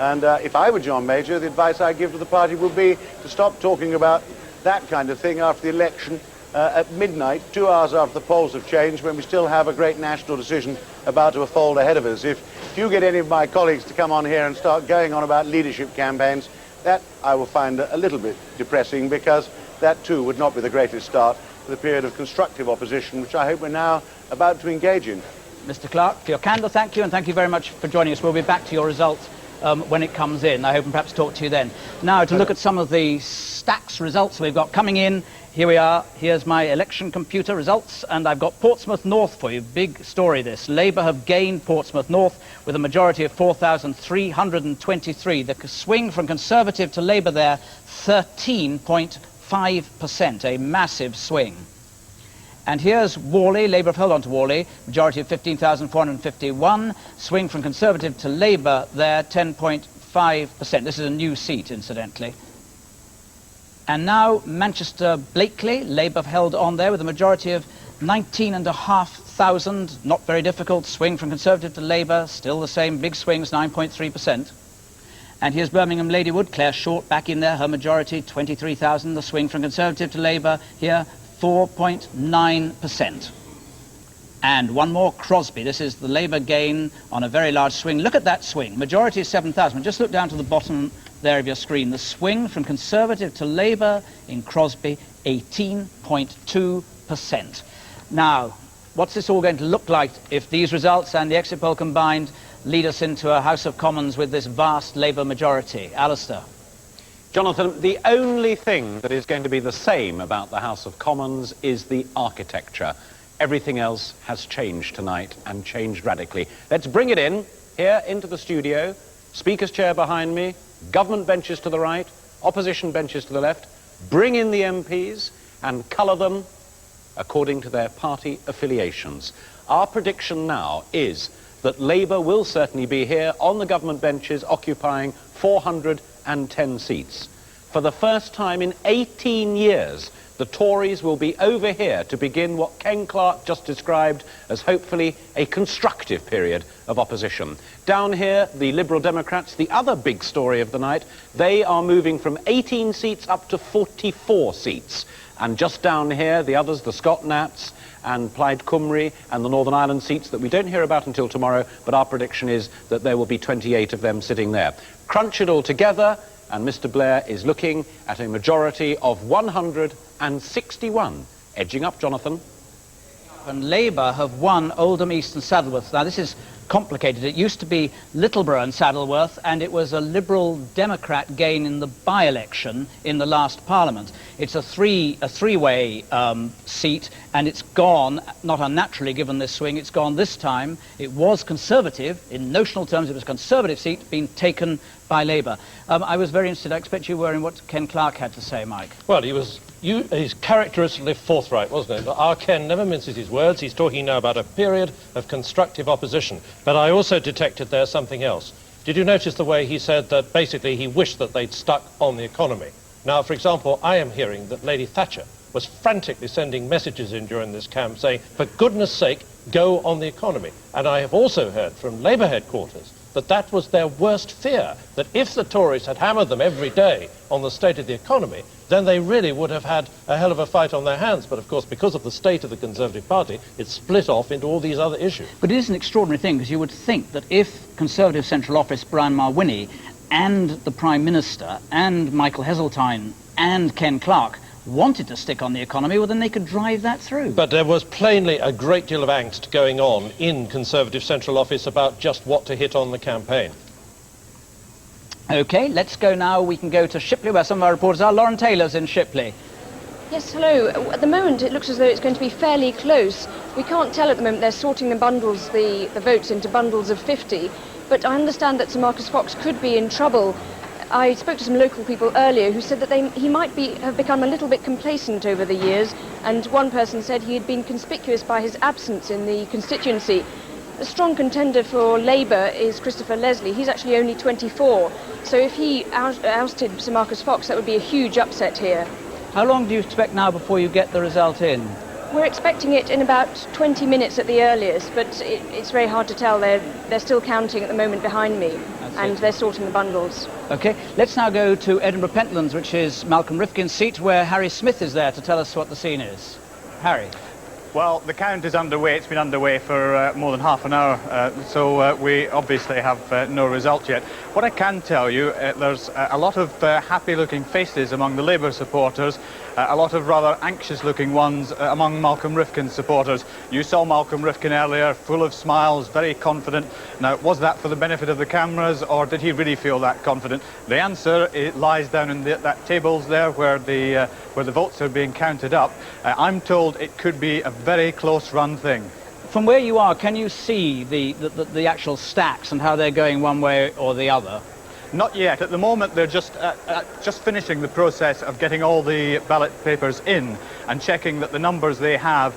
And if I were John Major, the advice I'd give to the party would be to stop talking about that kind of thing after the election at midnight, 2 hours after the polls have changed, when we still have a great national decision about to unfold ahead of us. If you get any of my colleagues to come on here and start going on about leadership campaigns, that I will find a little bit depressing, because that too would not be the greatest start to the period of constructive opposition, which I hope we're now about to engage in. Mr. Clarke, for your candour, thank you, and thank you very much for joining us. We'll be back to your result when it comes in. I hope and perhaps talk to you then. Now, to look at some of the stacks results we've got coming in. Here we are. Here's my election computer results, and I've got Portsmouth North for you. Big story, this. Labour have gained Portsmouth North with a majority of 4,323. The swing from Conservative to Labour there, 13.5%, a massive swing. And here's Worley. Labour have held on to Worley, majority of 15,451. Swing from Conservative to Labour there, 10.5%. This is a new seat, incidentally. And now Manchester Blakely. Labour have held on there with a majority of 19,500. Not very difficult. Swing from Conservative to Labour, still the same. Big swings, 9.3%. And here's Birmingham Ladywood. Claire Short back in there. Her majority, 23,000. The swing from Conservative to Labour here, 4.9%. And one more, Crosby. This is the Labour gain on a very large swing. Look at that swing. Majority is 7,000. Just look down to the bottom there of your screen. The swing from Conservative to Labour in Crosby, 18.2%. Now, what's this all going to look like if these results and the exit poll combined lead us into a House of Commons with this vast Labour majority? Alistair. Jonathan, the only thing that is going to be the same about the House of Commons is the architecture. Everything else has changed tonight, and changed radically. Let's bring it in, here into the studio. Speaker's chair behind me, government benches to the right, opposition benches to the left. Bring in the MPs and colour them according to their party affiliations. Our prediction now is that Labour will certainly be here on the government benches occupying 410 seats. For the first time in 18 years, the Tories will be over here to begin what Ken Clarke just described as hopefully a constructive period of opposition. Down here, the Liberal Democrats, the other big story of the night, they are moving from 18 seats up to 44 seats. And just down here, the others, the Scott Nats and Plaid Cymru and the Northern Ireland seats that we don't hear about until tomorrow, but our prediction is that there will be 28 of them sitting there. Crunch it all together, and Mr. Blair is looking at a majority of 161, edging up, Jonathan. And Labour have won Oldham, East and Saddleworth. Now, this is complicated. It used to be Littleborough and Saddleworth, and it was a Liberal Democrat gain in the by-election in the last Parliament. It's a three-way seat, and it's gone, not unnaturally given this swing, it's gone this time. It was Conservative. In notional terms, it was a Conservative seat being taken by Labour. I was very interested. I expect you were in what Ken Clarke had to say, Mike. Well, he's characteristically forthright, wasn't it? Our Ken never minces his words. He's talking now about a period of constructive opposition. But I also detected there something else. Did you notice the way he said that basically he wished that they'd stuck on the economy? Now, for example, I am hearing that Lady Thatcher was frantically sending messages in during this camp saying, for goodness sake, go on the economy. And I have also heard from Labour headquarters that that was their worst fear, that if the Tories had hammered them every day on the state of the economy, then they really would have had a hell of a fight on their hands. But of course, because of the state of the Conservative Party, it's split off into all these other issues. But it is an extraordinary thing, because you would think that if Conservative Central Office, Brian Mulwiney, and the Prime Minister, and Michael Heseltine, and Ken Clarke wanted to stick on the economy, well, then they could drive that through. But there was plainly a great deal of angst going on in Conservative Central Office about just what to hit on the campaign. OK, let's go now. We can go to Shipley, where some of our reporters are. Lauren Taylor's in Shipley. Yes, hello. At the moment, it looks as though it's going to be fairly close. We can't tell at the moment. They're sorting the bundles, the votes into bundles of 50. But I understand that Sir Marcus Fox could be in trouble. I spoke to some local people earlier who said that he might have become a little bit complacent over the years, and one person said he had been conspicuous by his absence in the constituency. A strong contender for Labour is Christopher Leslie. He's actually only 24, so if he ousted Sir Marcus Fox, that would be a huge upset here. How long do you expect now before you get the result in? We're expecting it in about 20 minutes at the earliest, but it's very hard to tell. They're still counting at the moment behind me, and they're sorting the bundles. OK, let's now go to Edinburgh Pentlands, which is Malcolm Rifkin's seat, where Harry Smith is there to tell us what the scene is. Harry. Well, the count is underway. It's been underway for more than half an hour, so we obviously have no result yet. What I can tell you, there's a lot of happy-looking faces among the Labour supporters, a lot of rather anxious-looking ones among Malcolm Rifkin's supporters. You saw Malcolm Rifkin earlier, full of smiles, very confident. Now, was that for the benefit of the cameras, or did he really feel that confident? The answer lies down in that tables there where the votes are being counted up. I'm told it could be a very close-run thing. From where you are, can you see the actual stacks and how they're going one way or the other? Not yet. At the moment, they're just finishing the process of getting all the ballot papers in and checking that the numbers they have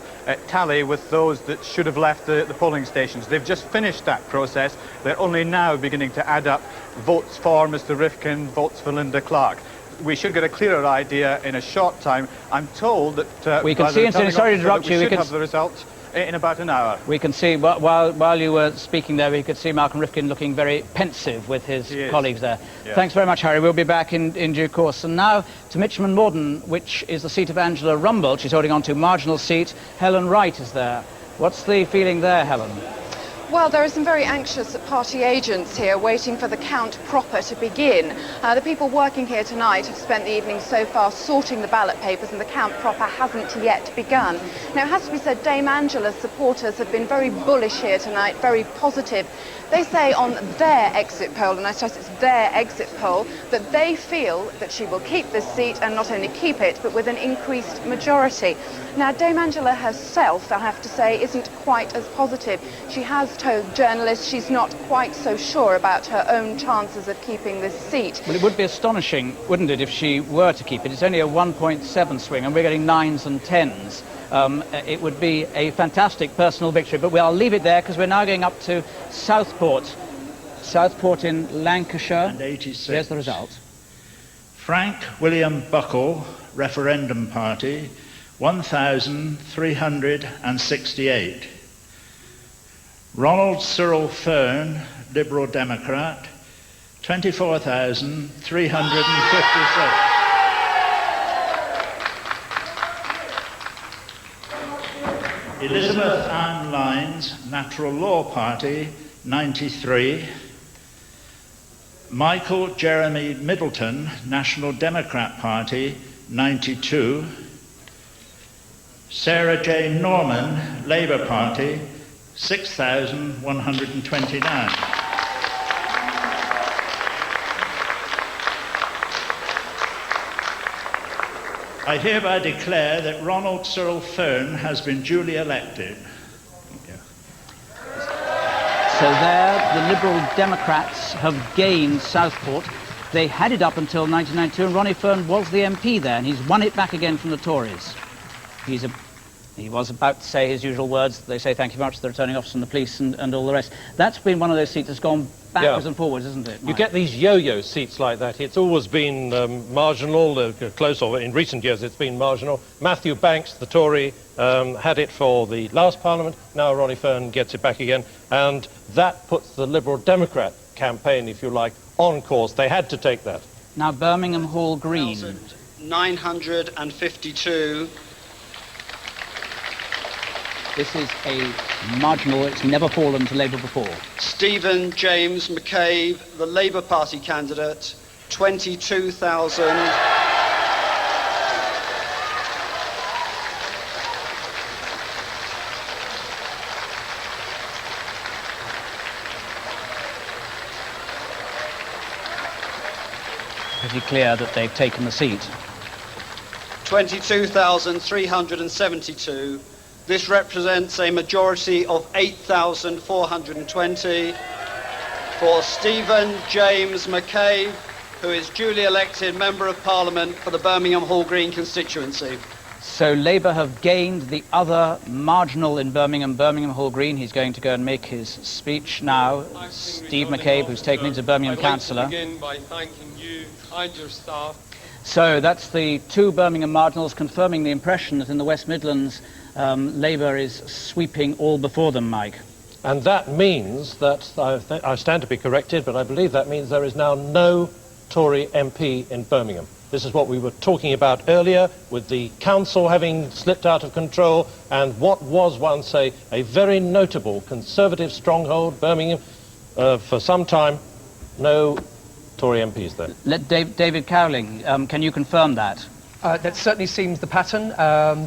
tally with those that should have left the polling stations. They've just finished that process. They're only now beginning to add up votes for Mr. Rifkin, votes for Linda Clarke. We should get a clearer idea in a short time. I'm told that we can see, and sorry to interrupt you, we should have the result in about an hour. We can see, while you were speaking there, we could see Malcolm Rifkin looking very pensive with his colleagues there. Yeah. Thanks very much, Harry. We'll be back in due course. And now to Mitcham and Morden, which is the seat of Angela Rumbold. She's holding on to marginal seat. Helen Wright is there. What's the feeling there, Helen? Well, there are some very anxious party agents here waiting for the count proper to begin. The people working here tonight have spent the evening so far sorting the ballot papers, and the count proper hasn't yet begun. Now, it has to be said, Dame Angela's supporters have been very bullish here tonight, very positive. They say on their exit poll, and I stress it's their exit poll, that they feel that she will keep this seat, and not only keep it, but with an increased majority. Now, Dame Angela herself, I have to say, isn't quite as positive. She has told journalists she's not quite so sure about her own chances of keeping this seat. Well, it would be astonishing, wouldn't it, if she were to keep it? It's only a 1.7 swing, and we're getting 9s and 10s. it would be a fantastic personal victory. But I'll leave it there because we're now going up to Southport. Southport in Lancashire. And 86. Here's the result. Frank William Buckle, Referendum Party, 1,368. Ronald Cyril Fern, Liberal Democrat, 24,356. Elizabeth Ann Lyons, Natural Law Party, 93. Michael Jeremy Middleton, National Democrat Party, 92. Sarah Jane Norman, Labour Party, 6,129. I hereby declare that Ronald Cyril Fern has been duly elected. So there, the Liberal Democrats have gained Southport. They had it up until 1992, and Ronnie Fern was the MP there, and he's won it back again from the Tories. He was about to say his usual words. They say thank you very much to the returning officer and the police and all the rest. That's been one of those seats that's gone backwards and forwards, isn't it, Mike? You get these yo-yo seats like that. It's always been marginal, close, or in recent years it's been marginal. Matthew Banks, the Tory, had it for the last Parliament. Now Ronnie Fern gets it back again. And that puts the Liberal Democrat campaign, if you like, on course. They had to take that. Now Birmingham Hall Green. 952. This is a marginal. It's never fallen to Labour before. Stephen James McCabe, the Labour Party candidate, 22,000. Pretty clear that they've taken the seat. 22,372. This represents a majority of 8,420 for Stephen James McCabe, who is duly elected Member of Parliament for the Birmingham Hall Green constituency. So Labour have gained the other marginal in Birmingham, Birmingham Hall Green. He's going to go and make his speech now. Steve McCabe, who's taken into Birmingham Councillor. I'd like to begin by thanking you and your staff. So that's the two Birmingham marginals confirming the impression that in the West Midlands Labour is sweeping all before them, Mike. And that means that, I stand to be corrected, but I believe that means there is now no Tory MP in Birmingham. This is what we were talking about earlier, with the council having slipped out of control, and what was once a very notable Conservative stronghold, Birmingham, for some time, no Tory MPs there. Let David Cowling, can you confirm that? That certainly seems the pattern.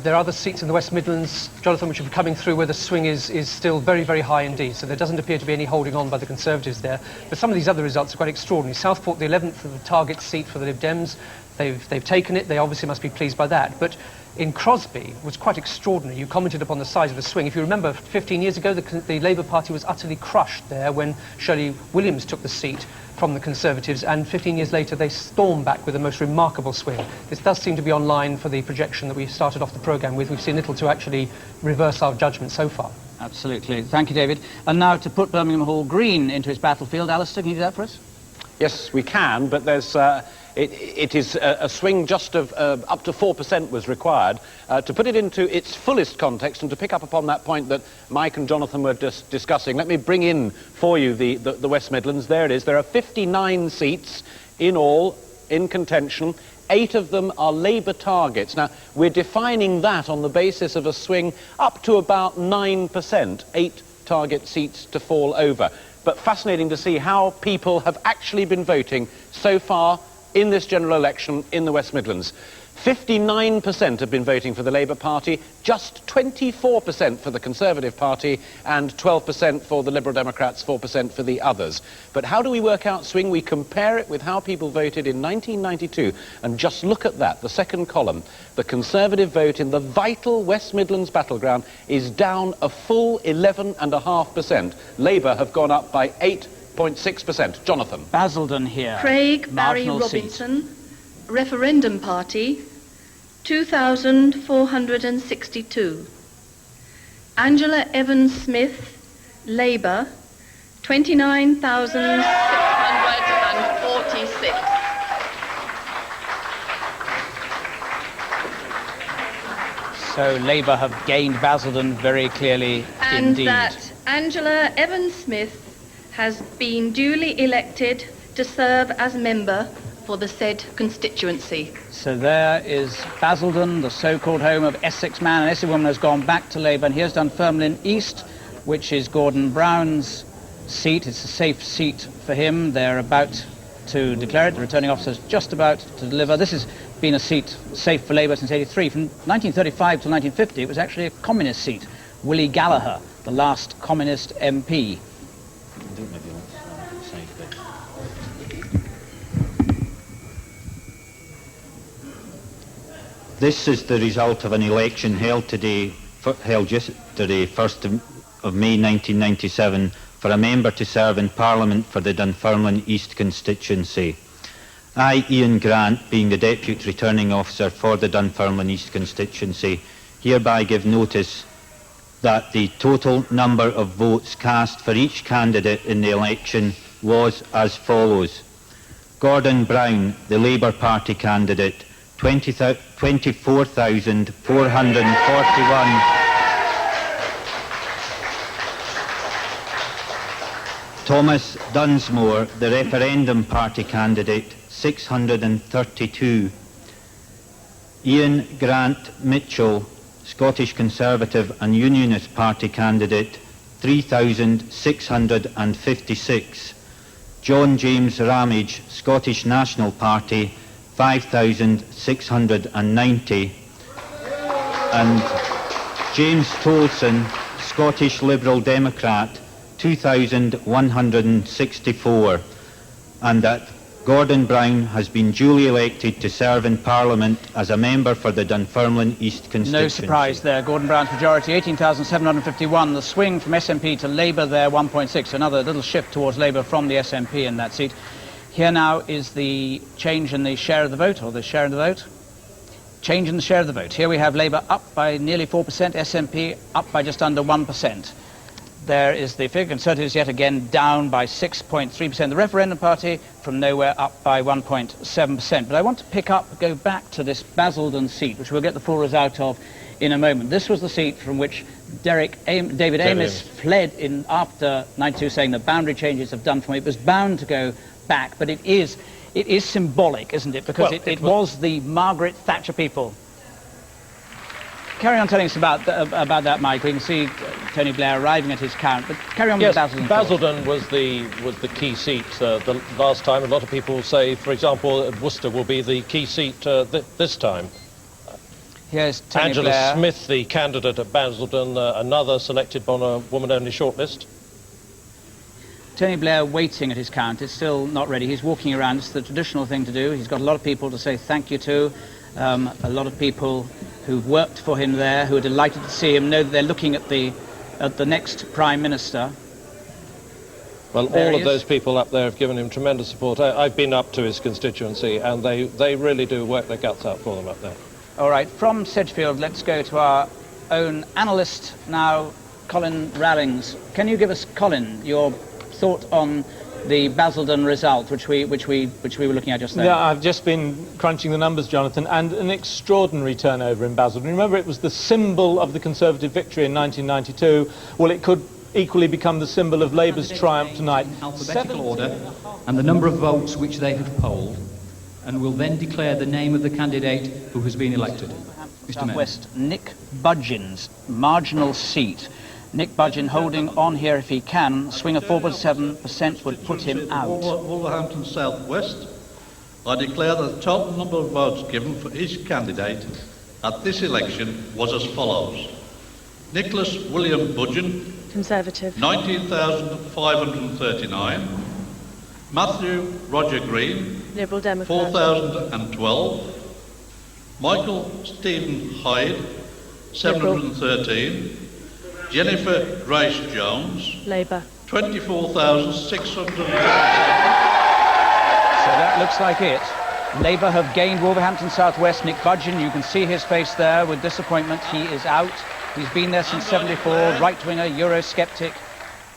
There are other seats in the West Midlands, Jonathan, which are coming through where the swing is still very, very high indeed. So there doesn't appear to be any holding on by the Conservatives there. But some of these other results are quite extraordinary. Southport, the 11th of the target seat for the Lib Dems. They've taken it. They obviously must be pleased by that. But in Crosby was quite extraordinary. You commented upon the size of the swing. If you remember, 15 years ago, the Labour Party was utterly crushed there when Shirley Williams took the seat from the Conservatives, and 15 years later they stormed back with the most remarkable swing. This does seem to be on line for the projection that we started off the programme with. We've seen little to actually reverse our judgment so far. Absolutely. Thank you, David. And now to put Birmingham Hall Green into its battlefield, Alistair, can you do that for us? Yes, we can, but there's... It is a swing just of up to 4% was required. To put it into its fullest context and to pick up upon that point that Mike and Jonathan were just discussing, let me bring in for you the West Midlands. There it is. There are 59 seats in all in contention. 8 of them are Labour targets. Now, we're defining that on the basis of a swing up to about 9%, 8 target seats to fall over. But fascinating to see how people have actually been voting so far in this general election in the West Midlands. 59% have been voting for the Labour Party, just 24% for the Conservative Party, and 12% for the Liberal Democrats, 4% for the others. But how do we work out swing? We compare it with how people voted in 1992, and just look at that, the second column. The Conservative vote in the vital West Midlands battleground is down a full 11.5%. Labour have gone up by 8.6%. Jonathan. Basildon here. Craig Barry Marginal Robinson, Referendum Party, 2,462. Angela Evans-Smith, Labour, 29,646. So Labour have gained Basildon very clearly And indeed. that Angela Evans-Smith has been duly elected to serve as member for the said constituency. So there is Basildon, the so-called home of Essex man and Essex woman, has gone back to Labour, and here's Dunfermline East, which is Gordon Brown's seat. It's a safe seat for him. They're about to declare it. The returning officer's just about to deliver. This has been a seat safe for Labour since 83. From 1935 to 1950, it was actually a communist seat. Willie Gallagher, the last communist MP. This is the result of an election held yesterday, 1st of May 1997, for a member to serve in Parliament for the Dunfermline East constituency. I, Ian Grant, being the Deputy Returning Officer for the Dunfermline East constituency, hereby give notice that the total number of votes cast for each candidate in the election was as follows. Gordon Brown, the Labour Party candidate, 24,441. Thomas Dunsmore, the Referendum Party candidate, 632. Ian Grant Mitchell, Scottish Conservative and Unionist Party candidate, 3,656. John James Ramage, Scottish National Party, 5,690. And James Tolson, Scottish Liberal Democrat, 2,164. And that Gordon Brown has been duly elected to serve in Parliament as a member for the Dunfermline East constituency. No surprise there. Gordon Brown's majority, 18,751. The swing from SNP to Labour there, 1.6. Another little shift towards Labour from the SNP in that seat. Here now is the change in the share of the vote, or the share of the vote. Change in the share of the vote. Here we have Labour up by nearly 4%, SNP up by just under 1%. There is the figure. Conservatives yet again down by 6.3%. The Referendum Party from nowhere up by 1.7%. But I want to go back to this Basildon seat, which we'll get the full result of in a moment. This was the seat from which David Amess fled in after 92, saying the boundary changes have done for me. It was bound to go back, but it is symbolic, isn't it? Because it was the Margaret Thatcher people. Carry on telling us about that, Mike. We can see Tony Blair arriving at his count, but carry on with Basildon. Basildon was the key seat the last time. A lot of people say, for example, Worcester will be the key seat this time. Here's Tony Angela Blair. Smith, the candidate at Basildon, another selected on a woman-only shortlist. Tony Blair waiting at his count. It's still not ready. He's walking around. It's the traditional thing to do. He's got a lot of people to say thank you to. A lot of people who've worked for him there, who are delighted to see him, know that they're looking at the next Prime Minister. Well, all of those people up there have given him tremendous support. I've been up to his constituency, and they really do work their guts out for them up there. All right, from Sedgefield, let's go to our own analyst now, Colin Rallings. Can you give us, Colin, your thought on the Basildon result, which we were looking at just now? Yeah, I've just been crunching the numbers, Jonathan, and an extraordinary turnover in Basildon. Remember, it was the symbol of the Conservative victory in 1992. Well, it could equally become the symbol of Labour's triumph tonight. Alphabetical order and the number of votes which they have polled, and will then declare the name of the candidate who has been elected. Mr. Mayor. West, Nick Budgeon's marginal seat. Nick Budgeon holding on here if he can. Swing of 4.7% would put him out. Wolverhampton South West. I declare that the total number of votes given for each candidate at this election was as follows. Nicholas William Budgeon, Conservative, 19,539. Matthew Roger Green, Liberal Democrat, 4,012. Michael Stephen Hyde, 713. Jennifer Grace Jones, Labour, 24,600. So that looks like it. Labour have gained Wolverhampton South West. Nick Budgeon, you can see his face there with disappointment. He is out. He's been there since 74, right-winger, Eurosceptic.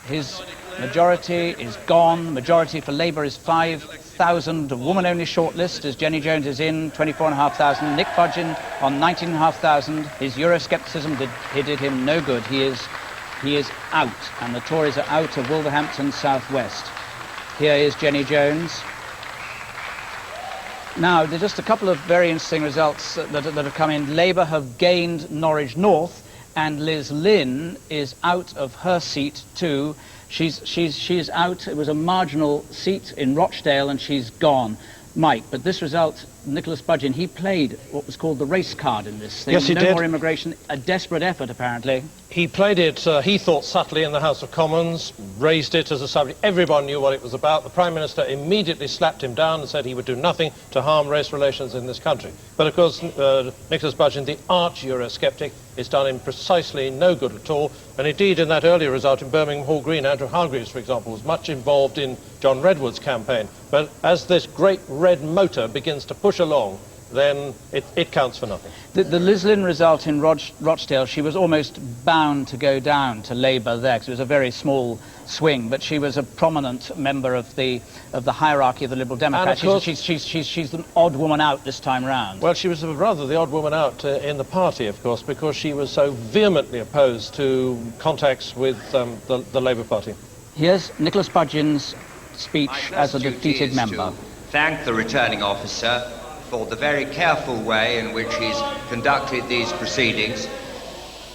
His majority is gone. Majority for Labour is 5,000. A woman-only shortlist as Jenny Jones is in, 24,500. Nick Budgeon on 19,500. His Euroscepticism did him no good. He is out, and the Tories are out of Wolverhampton South West. Here is Jenny Jones. Now, there's just a couple of very interesting results that have come in. Labour have gained Norwich North, and Liz Lynn is out of her seat too. She's out. It was a marginal seat in Rochdale, and she's gone. Mike, but this result, Nicholas Budgeon, he played what was called the race card in this thing. Yes, he did. No more immigration, a desperate effort, apparently. He played it, he thought, subtly in the House of Commons, raised it as a subject. Everyone knew what it was about. The Prime Minister immediately slapped him down and said he would do nothing to harm race relations in this country. But, of course, Nicholas Budgeon, the arch-Eurosceptic, is done him precisely no good at all. And indeed, in that earlier result in Birmingham Hall Green, Andrew Hargreaves, for example, was much involved in John Redwood's campaign. But as this great red motor begins to push along, then it counts for nothing. The Liz Lynn result in Rochdale, she was almost bound to go down to Labour there, because it was a very small swing, but she was a prominent member of the hierarchy of the Liberal Democrats. She's an odd woman out this time round. Well, she was rather the odd woman out in the party, of course, because she was so vehemently opposed to contacts with the Labour Party. Here's Nicholas Budgeon's speech as a defeated member. Thank the returning officer for the very careful way in which he's conducted these proceedings.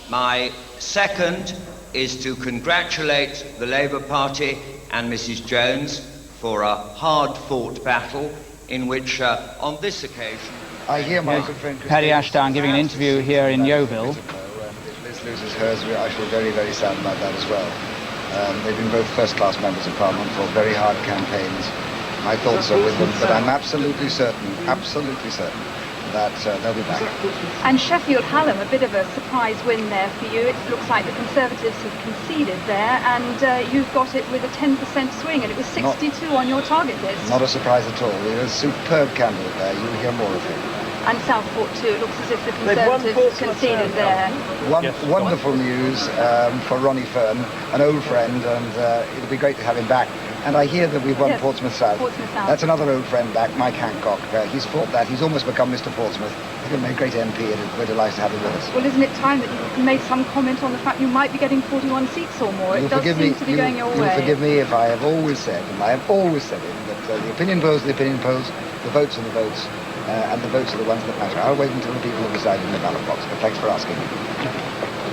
My second is to congratulate the Labour Party and Mrs. Jones for a hard-fought battle in which, on this occasion... I hear my good friend... Paddy Ashdown giving an interview here in Yeovil. If Liz loses hers, I feel very, very sad about that as well. They've been both first-class members of Parliament for very hard campaigns. My thoughts are with them, but I'm absolutely certain that they'll be back. And Sheffield Hallam, a bit of a surprise win there for you. It looks like the Conservatives have conceded there, and you've got it with a 10% swing, and it was 62 on your target list. Not a surprise at all. It was a superb candidate there. You'll hear more of him. And Southport too. It looks as if the Conservatives conceded there. Wonderful news for Ronnie Fern, an old friend, and it'll be great to have him back. And I hear that we've won Portsmouth South. That's another old friend back, Mike Hancock. He's fought that. He's almost become Mr. Portsmouth. He's going to make a great MP, and we're delighted to have him with us. Well, isn't it time that you made some comment on the fact you might be getting 41 seats or more? It does seem to be going your way. You'll forgive me if I have always said, and I have always said it, that the opinion polls are the opinion polls, the votes are the votes, and the votes are the ones that matter. I'll wait until the people have decided in the ballot box, but thanks for asking.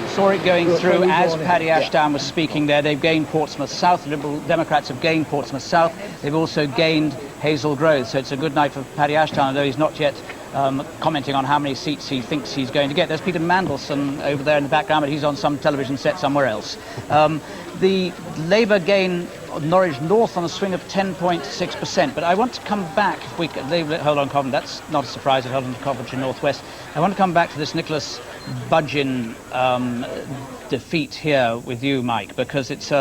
Saw it going through as Paddy Ashdown was speaking there. They've gained Portsmouth South. The Liberal Democrats have gained Portsmouth South. They've also gained Hazel Grove. So it's a good night for Paddy Ashdown, although he's not yet commenting on how many seats he thinks he's going to get. There's Peter Mandelson over there in the background, but he's on some television set somewhere else. The Labour gain Norwich North on a swing of 10.6%. But I want to come back, if we could, hold on, Coventry, that's not a surprise, I've held on to Coventry North West. I want to come back to this Nicholas Budgeon defeat here with you, Mike, because it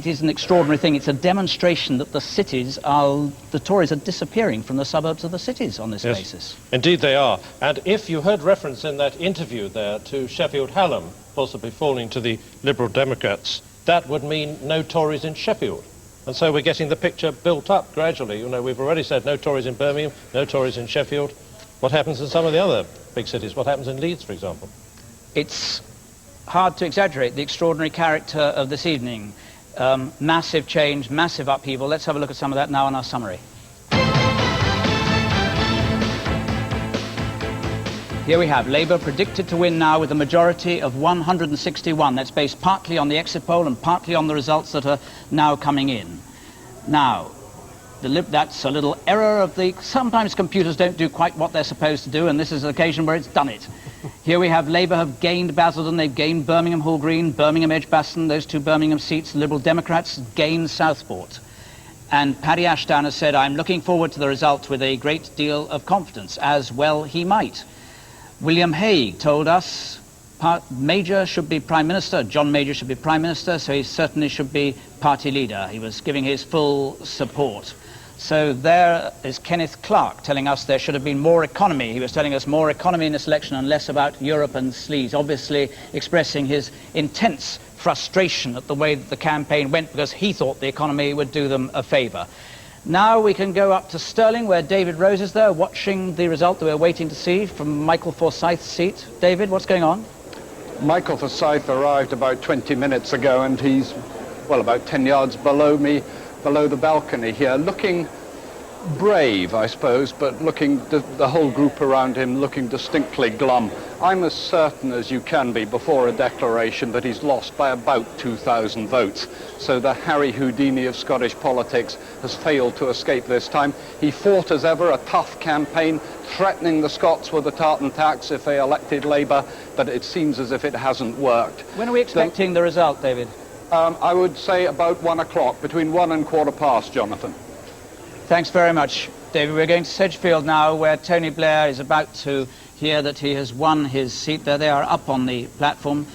is an extraordinary thing. It's a demonstration that the Tories are disappearing from the suburbs of the cities on this basis. Indeed they are. And if you heard reference in that interview there to Sheffield Hallam possibly falling to the Liberal Democrats, that would mean no Tories in Sheffield. And so we're getting the picture built up gradually. You know, we've already said no Tories in Birmingham, no Tories in Sheffield. What happens in some of the other big cities? What happens in Leeds, for example? It's hard to exaggerate the extraordinary character of this evening. Massive change, massive upheaval. Let's have a look at some of that now in our summary. Here we have Labour predicted to win now with a majority of 161. That's based partly on the exit poll and partly on the results that are now coming in. Now, that's a little error of the... Sometimes computers don't do quite what they're supposed to do, and this is an occasion where it's done it. Here we have Labour have gained Basildon, they've gained Birmingham Hall Green, Birmingham Edgbaston, those two Birmingham seats. Liberal Democrats gained Southport. And Paddy Ashdown has said, I'm looking forward to the result with a great deal of confidence, as well he might. William Hague told us Major should be Prime Minister, John Major should be Prime Minister, so he certainly should be party leader. He was giving his full support. So there is Kenneth Clarke telling us there should have been more economy. He was telling us more economy in this election and less about Europe and sleaze, obviously expressing his intense frustration at the way that the campaign went because he thought the economy would do them a favour. Now we can go up to Stirling, where David Rose is there, watching the result that we're waiting to see from Michael Forsyth's seat. David, what's going on? Michael Forsyth arrived about 20 minutes ago, and he's, well, about 10 yards below me, below the balcony here, looking brave, I suppose, but looking, the whole group around him looking distinctly glum. I'm as certain as you can be before a declaration that he's lost by about 2,000 votes. So the Harry Houdini of Scottish politics has failed to escape this time. He fought as ever a tough campaign, threatening the Scots with a tartan tax if they elected Labour, but it seems as if it hasn't worked. When are we expecting the result, David? I would say about 1 o'clock, between 1 and 1:15, Jonathan. Thanks very much, David. We're going to Sedgefield now, where Tony Blair is about to hear that he has won his seat. There they are up on the platform.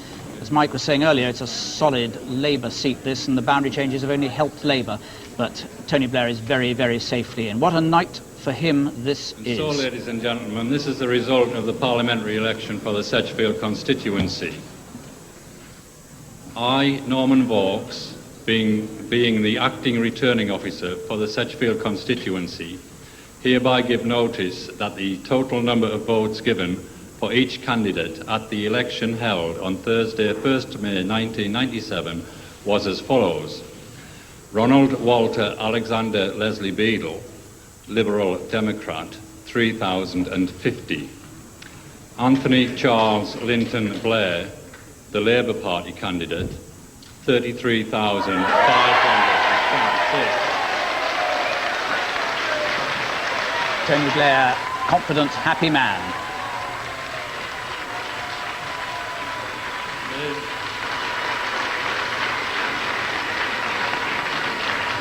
As Mike was saying earlier, it's a solid Labour seat, this, and the boundary changes have only helped Labour. But Tony Blair is very, very safely in. What a night for him this is. So, ladies and gentlemen, this is the result of the parliamentary election for the Sedgefield constituency. I, Norman Vaux, being the acting returning officer for the Sedgefield constituency, hereby give notice that the total number of votes given for each candidate at the election held on Thursday, 1st May 1997 was as follows. Ronald Walter Alexander Leslie Beadle, Liberal Democrat, 3,050. Anthony Charles Linton Blair, the Labour Party candidate, 33,526. Tony Blair, confident, happy man.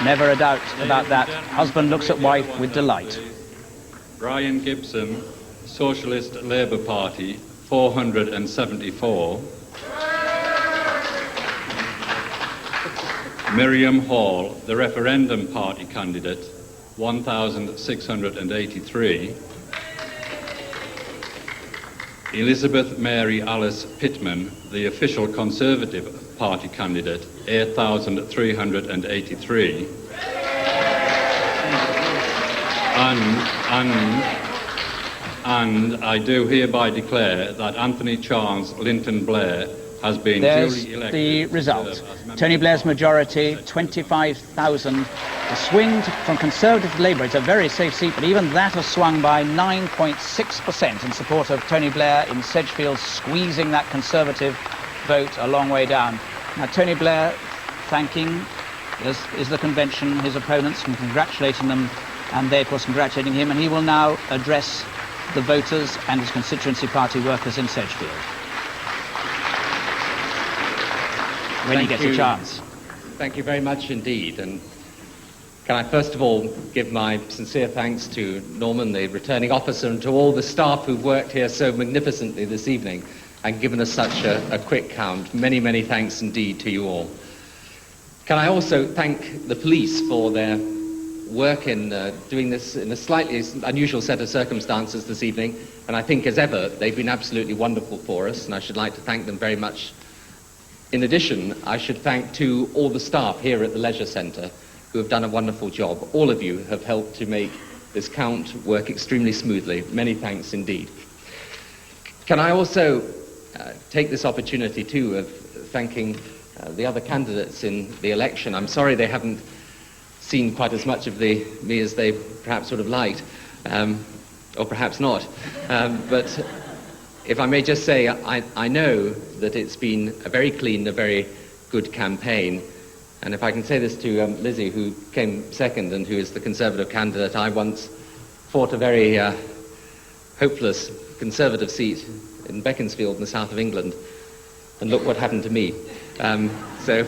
Never a doubt about that. Husband looks at wife with delight. Brian Gibson, Socialist Labour Party, 474. Miriam Hall, the Referendum Party candidate, 1,683. Elizabeth Mary Alice Pittman, the official Conservative Party candidate, 8,383. And I do hereby declare that Anthony Charles Linton Blair has been duly elected. The result. Tony Blair's majority, 25,000. The swing from Conservative to Labour, it's a very safe seat, but even that has swung by 9.6% in support of Tony Blair in Sedgefield, squeezing that Conservative vote a long way down. Now, Tony Blair thanking, as is the convention, his opponents and congratulating them, and they, of course, congratulating him, and he will now address the voters and his constituency party workers in Sedgefield. When he gets a chance. Thank you very much indeed. And can I first of all give my sincere thanks to Norman, the returning officer, and to all the staff who've worked here so magnificently this evening and given us such a quick count. Many, many thanks indeed to you all. Can I also thank the police for their work in doing this in a slightly unusual set of circumstances this evening, and I think as ever they've been absolutely wonderful for us, and I should like to thank them very much. In addition, I should thank to all the staff here at the Leisure Centre who have done a wonderful job. All of you have helped to make this count work extremely smoothly. Many thanks indeed. Can I also take this opportunity too of thanking the other candidates in the election. I'm sorry they haven't seen quite as much of me as they perhaps would have liked, or perhaps not. But if I may just say, I know that it's been a very clean, a very good campaign. And if I can say this to Lizzie, who came second and who is the Conservative candidate, I once fought a very hopeless Conservative seat in Beaconsfield in the south of England. And look what happened to me. So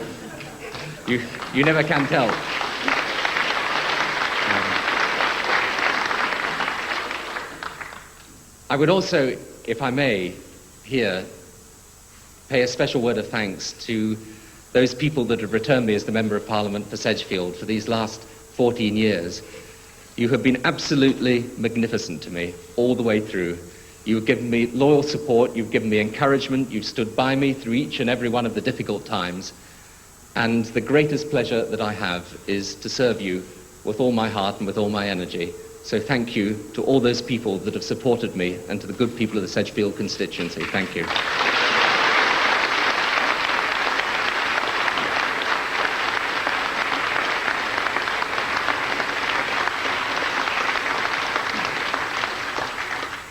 you never can tell. I would also, if I may, here pay a special word of thanks to those people that have returned me as the Member of Parliament for Sedgefield for these last 14 years. You have been absolutely magnificent to me all the way through. You have given me loyal support, you've given me encouragement, you've stood by me through each and every one of the difficult times. And the greatest pleasure that I have is to serve you with all my heart and with all my energy. So thank you to all those people that have supported me and to the good people of the Sedgefield constituency. Thank you.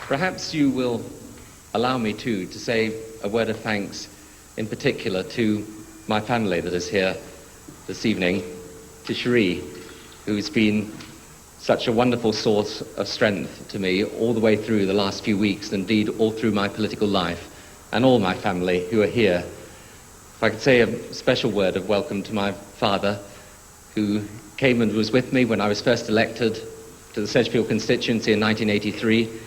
Perhaps you will allow me too to say a word of thanks in particular to my family that is here this evening, to Cherie, who's been such a wonderful source of strength to me all the way through the last few weeks, and indeed all through my political life, and all my family who are here. If I could say a special word of welcome to my father, who came and was with me when I was first elected to the Sedgefield constituency in 1983,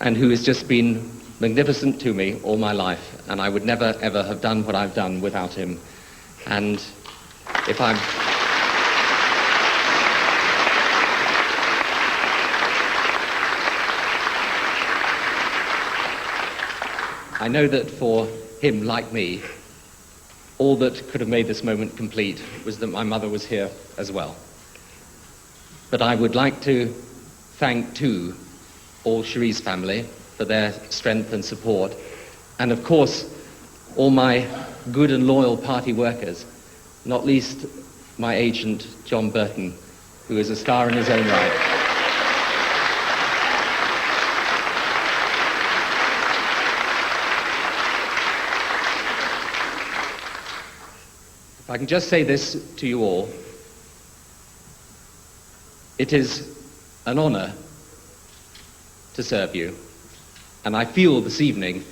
and who has just been magnificent to me all my life, and I would never ever have done what I've done without him. And if I know that for him, like me, all that could have made this moment complete was that my mother was here as well. But I would like to thank too all Cherie's family for their strength and support, and of course all my good and loyal party workers, not least my agent John Burton, who is a star in his own right. If I can just say this to you all, it is an honor to serve you. And I feel this evening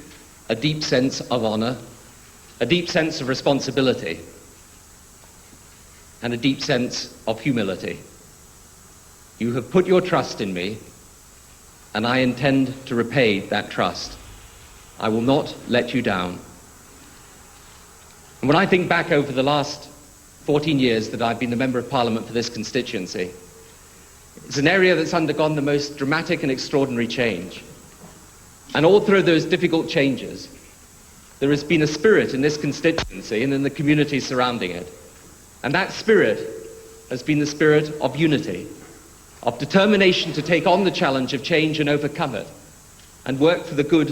a deep sense of honor, a deep sense of responsibility, and a deep sense of humility. You have put your trust in me, and I intend to repay that trust. I will not let you down. And when I think back over the last 14 years that I've been the Member of Parliament for this constituency, it's an area that's undergone the most dramatic and extraordinary change. And all through those difficult changes, there has been a spirit in this constituency and in the community surrounding it. And that spirit has been the spirit of unity, of determination to take on the challenge of change and overcome it, and work for the good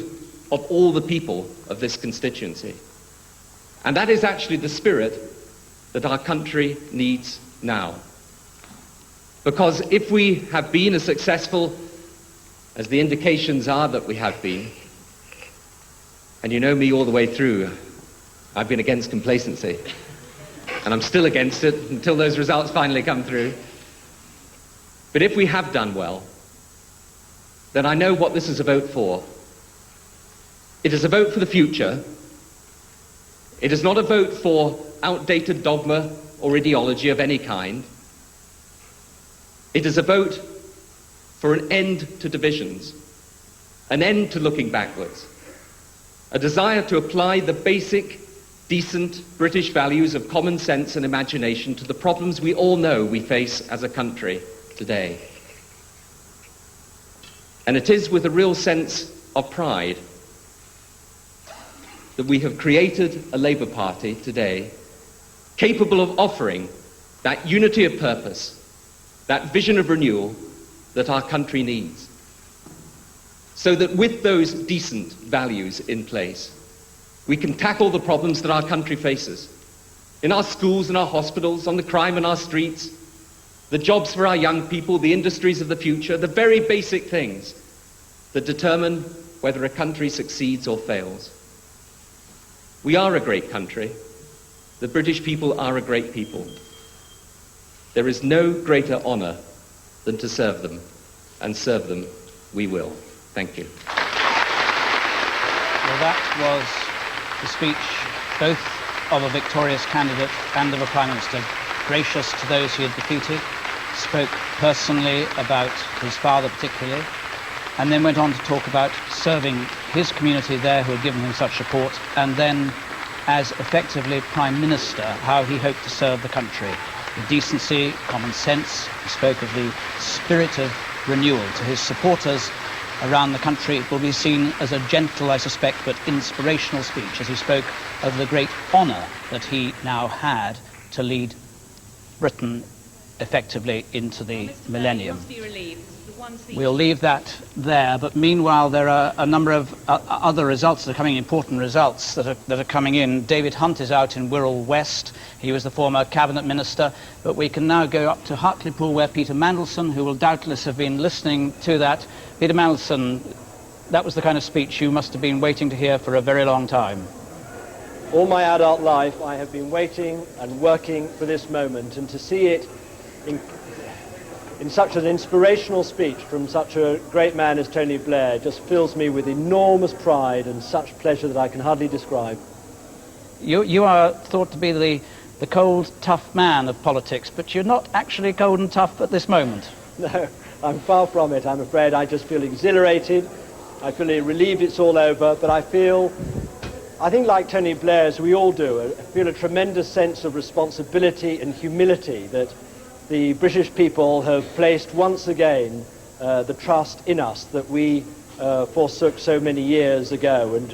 of all the people of this constituency. And that is actually the spirit that our country needs now. Because if we have been as successful as the indications are that we have been, and you know me all the way through, I've been against complacency, and I'm still against it until those results finally come through. But if we have done well, then I know what this is a vote for. It is a vote for the future. It is not a vote for outdated dogma or ideology of any kind. It is a vote for an end to divisions, an end to looking backwards, a desire to apply the basic, decent British values of common sense and imagination to the problems we all know we face as a country today. And it is with a real sense of pride that we have created a Labour Party today capable of offering that unity of purpose, that vision of renewal that our country needs. So that with those decent values in place, we can tackle the problems that our country faces. In our schools and our hospitals, on the crime in our streets, the jobs for our young people, the industries of the future, the very basic things that determine whether a country succeeds or fails. We are a great country. The British people are a great people. There is no greater honour than to serve them, and serve them we will. Thank you. Well, that was the speech both of a victorious candidate and of a Prime Minister, gracious to those he had defeated, spoke personally about his father particularly, and then went on to talk about serving his community there who had given him such support, and then as effectively Prime Minister, how he hoped to serve the country. with decency, common sense. He spoke of the spirit of renewal. To his supporters around the country, it will be seen as a gentle, I suspect, but inspirational speech as he spoke of the great honour that he now had to lead Britain effectively into the millennium. We'll leave that there, but meanwhile there are a number of other results that are coming, important results that are coming in. David Hunt is out in Wirral West. He was the former cabinet minister, but we can now go up to Hartlepool where Peter Mandelson, who will doubtless have been listening to that. Peter Mandelson, that was the kind of speech you must have been waiting to hear for a very long time. All my adult life I have been waiting and working for this moment, and to see it in such an inspirational speech from such a great man as Tony Blair just fills me with enormous pride and such pleasure that I can hardly describe. You are thought to be the cold, tough man of politics, but you're not actually cold and tough at this moment. No, I'm far from it, I'm afraid. I just feel exhilarated. I feel relieved it's all over, but I think like Tony Blair, as we all do, I feel a tremendous sense of responsibility and humility that the British people have placed once again the trust in us that we forsook so many years ago, and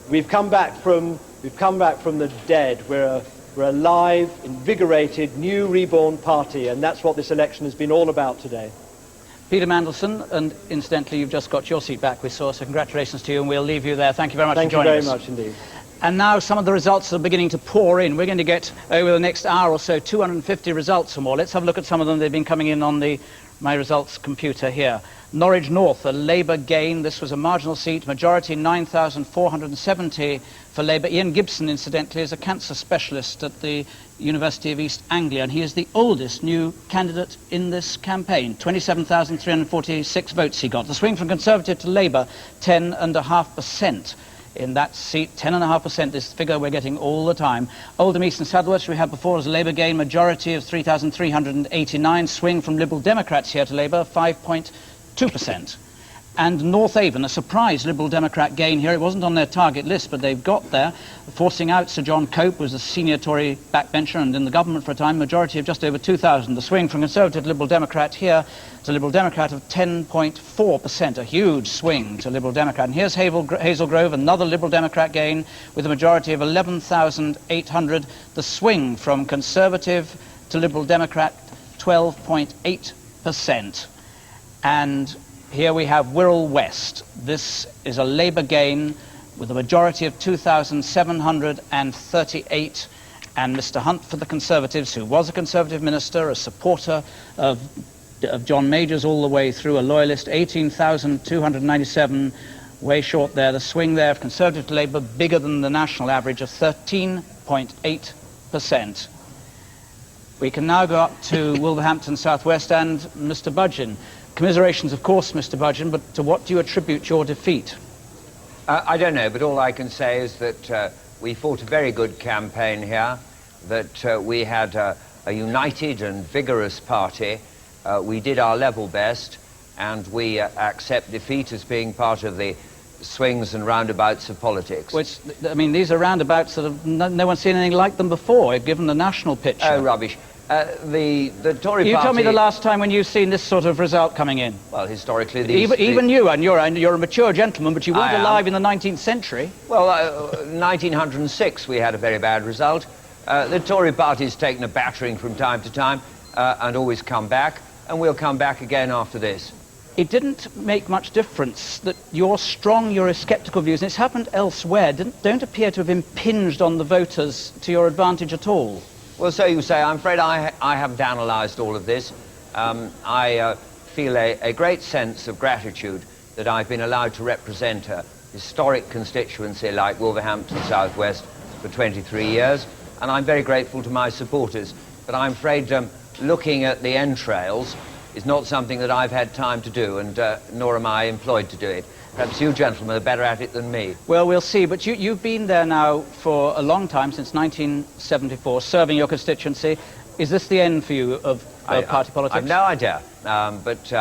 we've come back from the dead. We're a live, invigorated, new, reborn party, and that's what this election has been all about today. Peter Mandelson, and incidentally, you've just got your seat back, we saw, so congratulations to you, and we'll leave you there. Thank you very much for joining us. Thank you very much indeed. And now some of the results are beginning to pour in. We're going to get, over the next hour or so, 250 results or more. Let's have a look at some of them. They've been coming in on my results computer here. Norwich North, a Labour gain. This was a marginal seat, majority 9,470 for Labour. Ian Gibson, incidentally, is a cancer specialist at the University of East Anglia, and he is the oldest new candidate in this campaign. 27,346 votes he got. The swing from Conservative to Labour, 10.5%. In that seat, 10.5%, this figure we're getting all the time. Oldham East and South West we had before as a Labour gain, majority of 3,389. Swing from Liberal Democrats here to Labour, 5.2%. And North Avon, a surprise Liberal Democrat gain here. It wasn't on their target list, but they've got there. Forcing out Sir John Cope, was a senior Tory backbencher and in the government for a time, majority of just over 2,000. The swing from Conservative to Liberal Democrat here to Liberal Democrat of 10.4%, a huge swing to Liberal Democrat. And here's Hazel Grove, another Liberal Democrat gain with a majority of 11,800. The swing from Conservative to Liberal Democrat, 12.8%. And here we have Wirral West. This is a Labour gain with a majority of 2,738, and Mr Hunt for the Conservatives, who was a Conservative minister, a supporter of John Major's all the way through, a loyalist, 18,297, way short there. The swing there of Conservative to Labour, bigger than the national average of 13.8%. We can now go up to Wolverhampton South West and Mr Budgen. Commiserations, of course, Mr Budgen, but to what do you attribute your defeat? I don't know, but all I can say is that we fought a very good campaign here, that we had a united and vigorous party. We did our level best, and we accept defeat as being part of the swings and roundabouts of politics. Which, I mean, these are roundabouts that have no one's seen anything like them before, given the national picture. Oh, rubbish. The Tory party... You tell me the last time when you've seen this sort of result coming in. Well, historically... Even you, and you're a mature gentleman, but you weren't alive in the 19th century. Well, 1906 we had a very bad result. The Tory party's taken a battering from time to time and always come back, and we'll come back again after this. It didn't make much difference that your strong Eurosceptical views, and it's happened elsewhere, don't appear to have impinged on the voters to your advantage at all. Well, so you say. I'm afraid I haven't analysed all of this. I feel a great sense of gratitude that I've been allowed to represent a historic constituency like Wolverhampton South West for 23 years, and I'm very grateful to my supporters. But I'm afraid looking at the entrails is not something that I've had time to do, and nor am I employed to do it. Perhaps you gentlemen are better at it than me. Well, we'll see. But you've been there now for a long time, since 1974, serving your constituency. Is this the end for you of party politics? I've no idea. But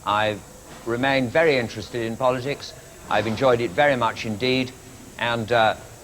I've remained very interested in politics. I've enjoyed it very much indeed. And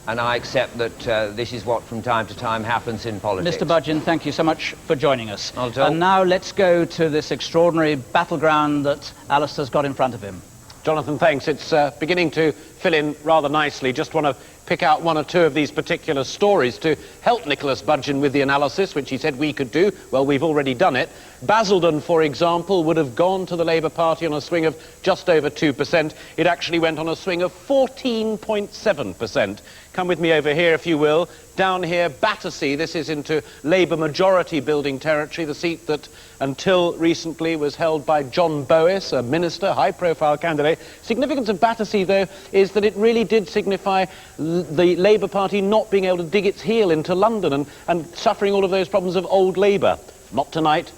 and I accept that this is what from time to time happens in politics. Mr. Budgen, thank you so much for joining us. Not at all. And now let's go to this extraordinary battleground that Alistair's got in front of him. Jonathan, thanks. It's beginning to fill in rather nicely. Just want to pick out one or two of these particular stories to help Nicholas Budgen with the analysis, which he said we could do. Well, we've already done it. Basildon, for example, would have gone to the Labour Party on a swing of just over 2%. It actually went on a swing of 14.7%. Come with me over here, if you will. Down here, Battersea, this is into Labour majority building territory, the seat that until recently was held by John Bowis, a minister, high-profile candidate. Significance of Battersea, though, is that it really did signify the Labour Party not being able to dig its heel into London and suffering all of those problems of old Labour. Not tonight.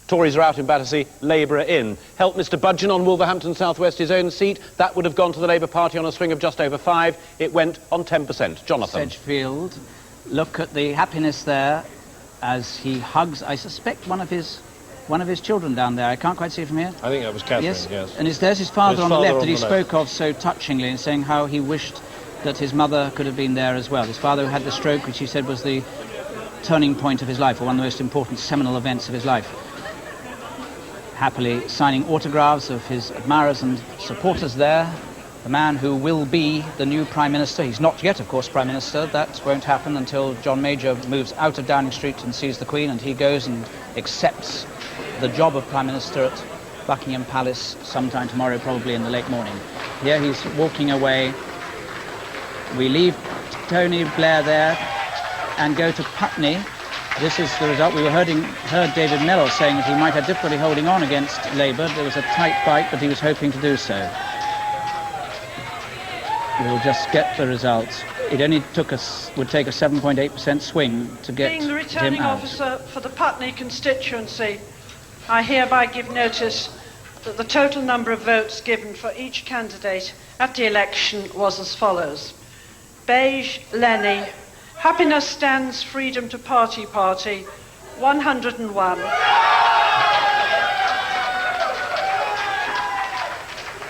Tories are out in Battersea, Labour are in. Help Mr Budgen on Wolverhampton South West, his own seat. That would have gone to the Labour Party on a swing of just over 5. It went on 10%. Jonathan. Sedgefield, look at the happiness there as he hugs, I suspect, one of his children down there. I can't quite see from here. I think that was Catherine, yes. And there's his father on the left that he left. spoke of so touchingly, and saying how he wished that his mother could have been there as well. His father who had the stroke, which he said was the turning point of his life, or one of the most important seminal events of his life. Happily signing autographs of his admirers and supporters there. The man who will be the new Prime Minister. He's not yet, of course, Prime Minister. That won't happen until John Major moves out of Downing Street and sees the Queen, and he goes and accepts the job of Prime Minister at Buckingham Palace sometime tomorrow, probably in the late morning. Here he's walking away. We leave Tony Blair there and go to Putney. This is the result. We heard David Mellor saying that he might have difficulty holding on against Labour. There was a tight fight, but he was hoping to do so. We'll just get the result. It only would take a 7.8% swing to get Being the him returning out. officer for the Putney constituency, I hereby give notice that the total number of votes given for each candidate at the election was as follows. Beige, Lenny. Happiness Stands Freedom to Party, 101.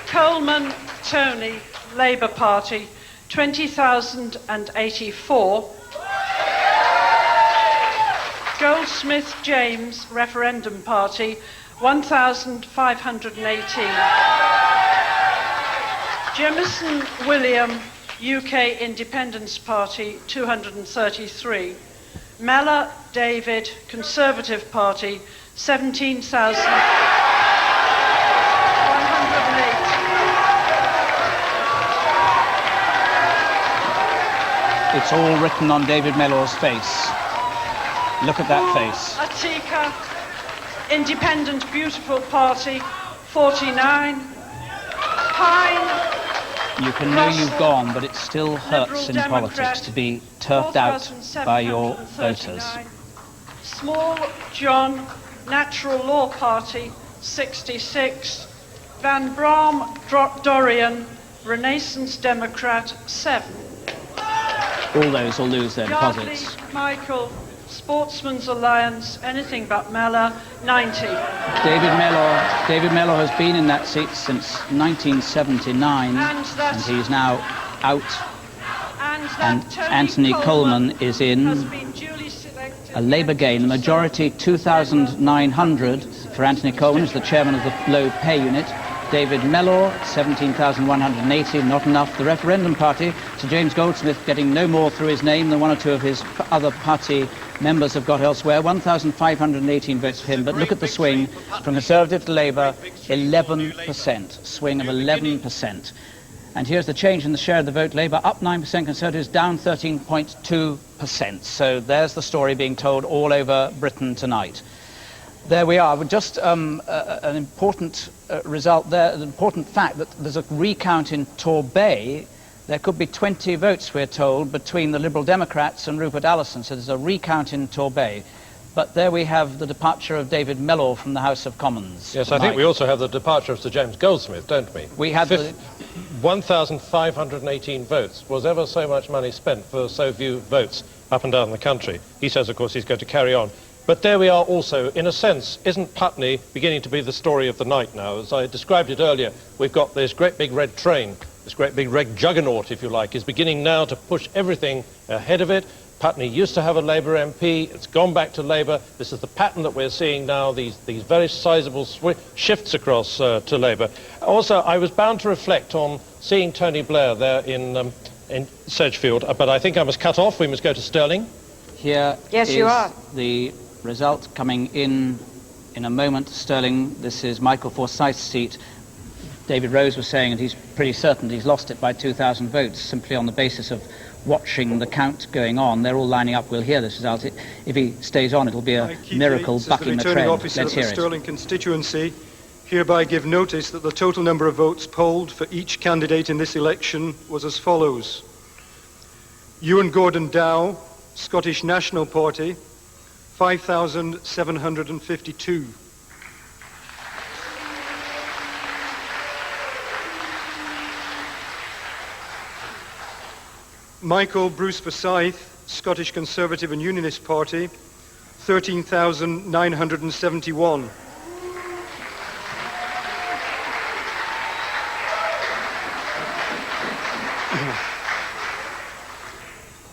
Coleman, Tony, Labour Party, 20,084. Goldsmith, James, Referendum Party, 1,518. Jemison, William, UK Independence Party, 233. Mellor, David, Conservative Party, 17,108. It's all written on David Mellor's face. Look at that face. Atika, Independent Beautiful Party, 49. Pine. You can know you've gone, but it still hurts in politics to be turfed out by your voters. Small John, Natural Law Party, 66. Van Braam, Dorian, Renaissance Democrat, 7. All those will lose their Yardley, deposits. Michael, Sportsman's Alliance, anything but Mellor, 90. David Mellor has been in that seat since 1979, and he's now out. And Anthony Coleman is in. A Labour gain, the majority 2,900 for Anthony Coleman, who's the chairman of the low pay unit. David Mellor, 17,180, not enough. The Referendum Party, Sir James Goldsmith getting no more through his name than one or two of his other party members have got elsewhere. 1,518 votes for him, but look at the swing from Conservative to Labour, 11%, swing of 11%. And here's the change in the share of the vote. Labour up 9%, Conservatives down 13.2%. So there's the story being told all over Britain tonight. There we are. Just an important result there, an important fact that there's a recount in Torbay. There could be 20 votes, we're told, between the Liberal Democrats and Rupert Allison. So there's a recount in Torbay. But there we have the departure of David Mellor from the House of Commons. Yes, I think we also have the departure of Sir James Goldsmith, don't we? We have 1,518 votes. Was ever so much money spent for so few votes up and down the country? He says, of course, he's going to carry on. But there we are also, in a sense, isn't Putney beginning to be the story of the night now? As I described it earlier, we've got this great big red train this great big red juggernaut, if you like, is beginning now to push everything ahead of it. Putney used to have a Labour MP, it's gone back to Labour. This is the pattern that we're seeing now, these very sizable shifts across to Labour. Also, I was bound to reflect on seeing Tony Blair there in Sedgefield, but I think I must cut off. We must go to Stirling. Here Yes, is you are. the result coming in a moment. Stirling, this is Michael Forsyth's seat. David Rose was saying, and he's pretty certain he's lost it by 2,000 votes, simply on the basis of watching the count going on. They're all lining up. We'll hear this result. If he stays on, it'll be a miracle bucking the trend. Returning officer Let's of the hear it. Stirling constituency hereby give notice that the total number of votes polled for each candidate in this election was as follows. Ewan Gordon Dow, Scottish National Party, 5,752. Michael Bruce Forsyth, Scottish Conservative and Unionist Party, 13,971.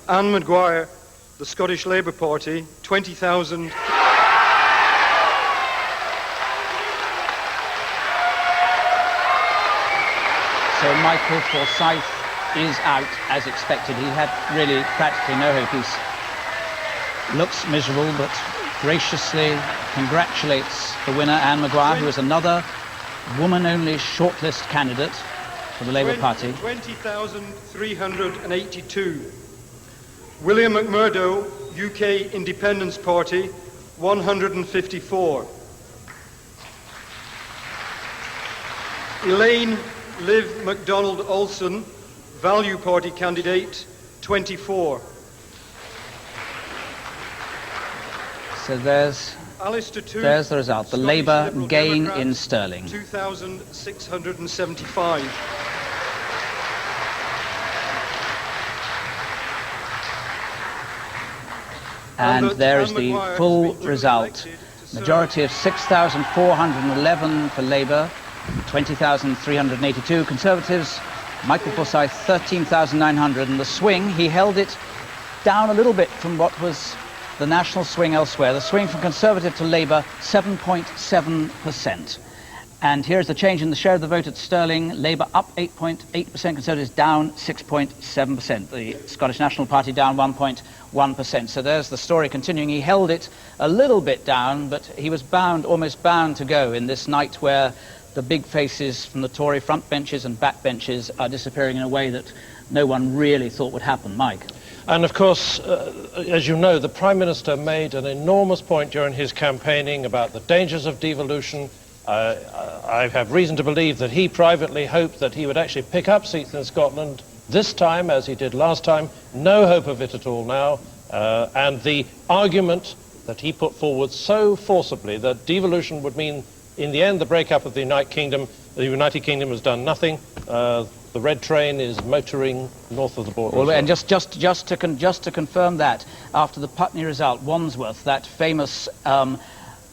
Anne Maguire, the Scottish Labour Party, 20,000. So Michael Forsyth is out as expected. He had really practically no hope. He looks miserable, but graciously congratulates the winner, Anne Maguire, who is another woman-only shortlist candidate for the Labour Party. 20,382. William McMurdo, UK Independence Party, 154. Elaine Liv MacDonald Olson, Value Party candidate, 24. So there's the result. The Labour gain in Stirling. 2,675. And there is the full result. Majority of 6,411 for Labour, 20,382 Conservatives. Michael Forsyth, 13,900. And the swing, he held it down a little bit from what was the national swing elsewhere. The swing from Conservative to Labour, 7.7%. And here's the change in the share of the vote at Stirling. Labour up 8.8%, Conservatives down 6.7%. The Scottish National Party down 1.1%. So there's the story continuing. He held it a little bit down, but he was almost bound to go in this night where the big faces from the Tory front benches and back benches are disappearing in a way that no one really thought would happen. Mike. And of course, as you know, the Prime Minister made an enormous point during his campaigning about the dangers of devolution. I have reason to believe that he privately hoped that he would actually pick up seats in Scotland this time, as he did last time. No hope of it at all now. And the argument that he put forward so forcibly that devolution would mean, in the end, the breakup of the United Kingdom. The United Kingdom has done nothing. The red train is motoring north of the border. Well, and just to confirm that, after the Putney result, Wandsworth, that famous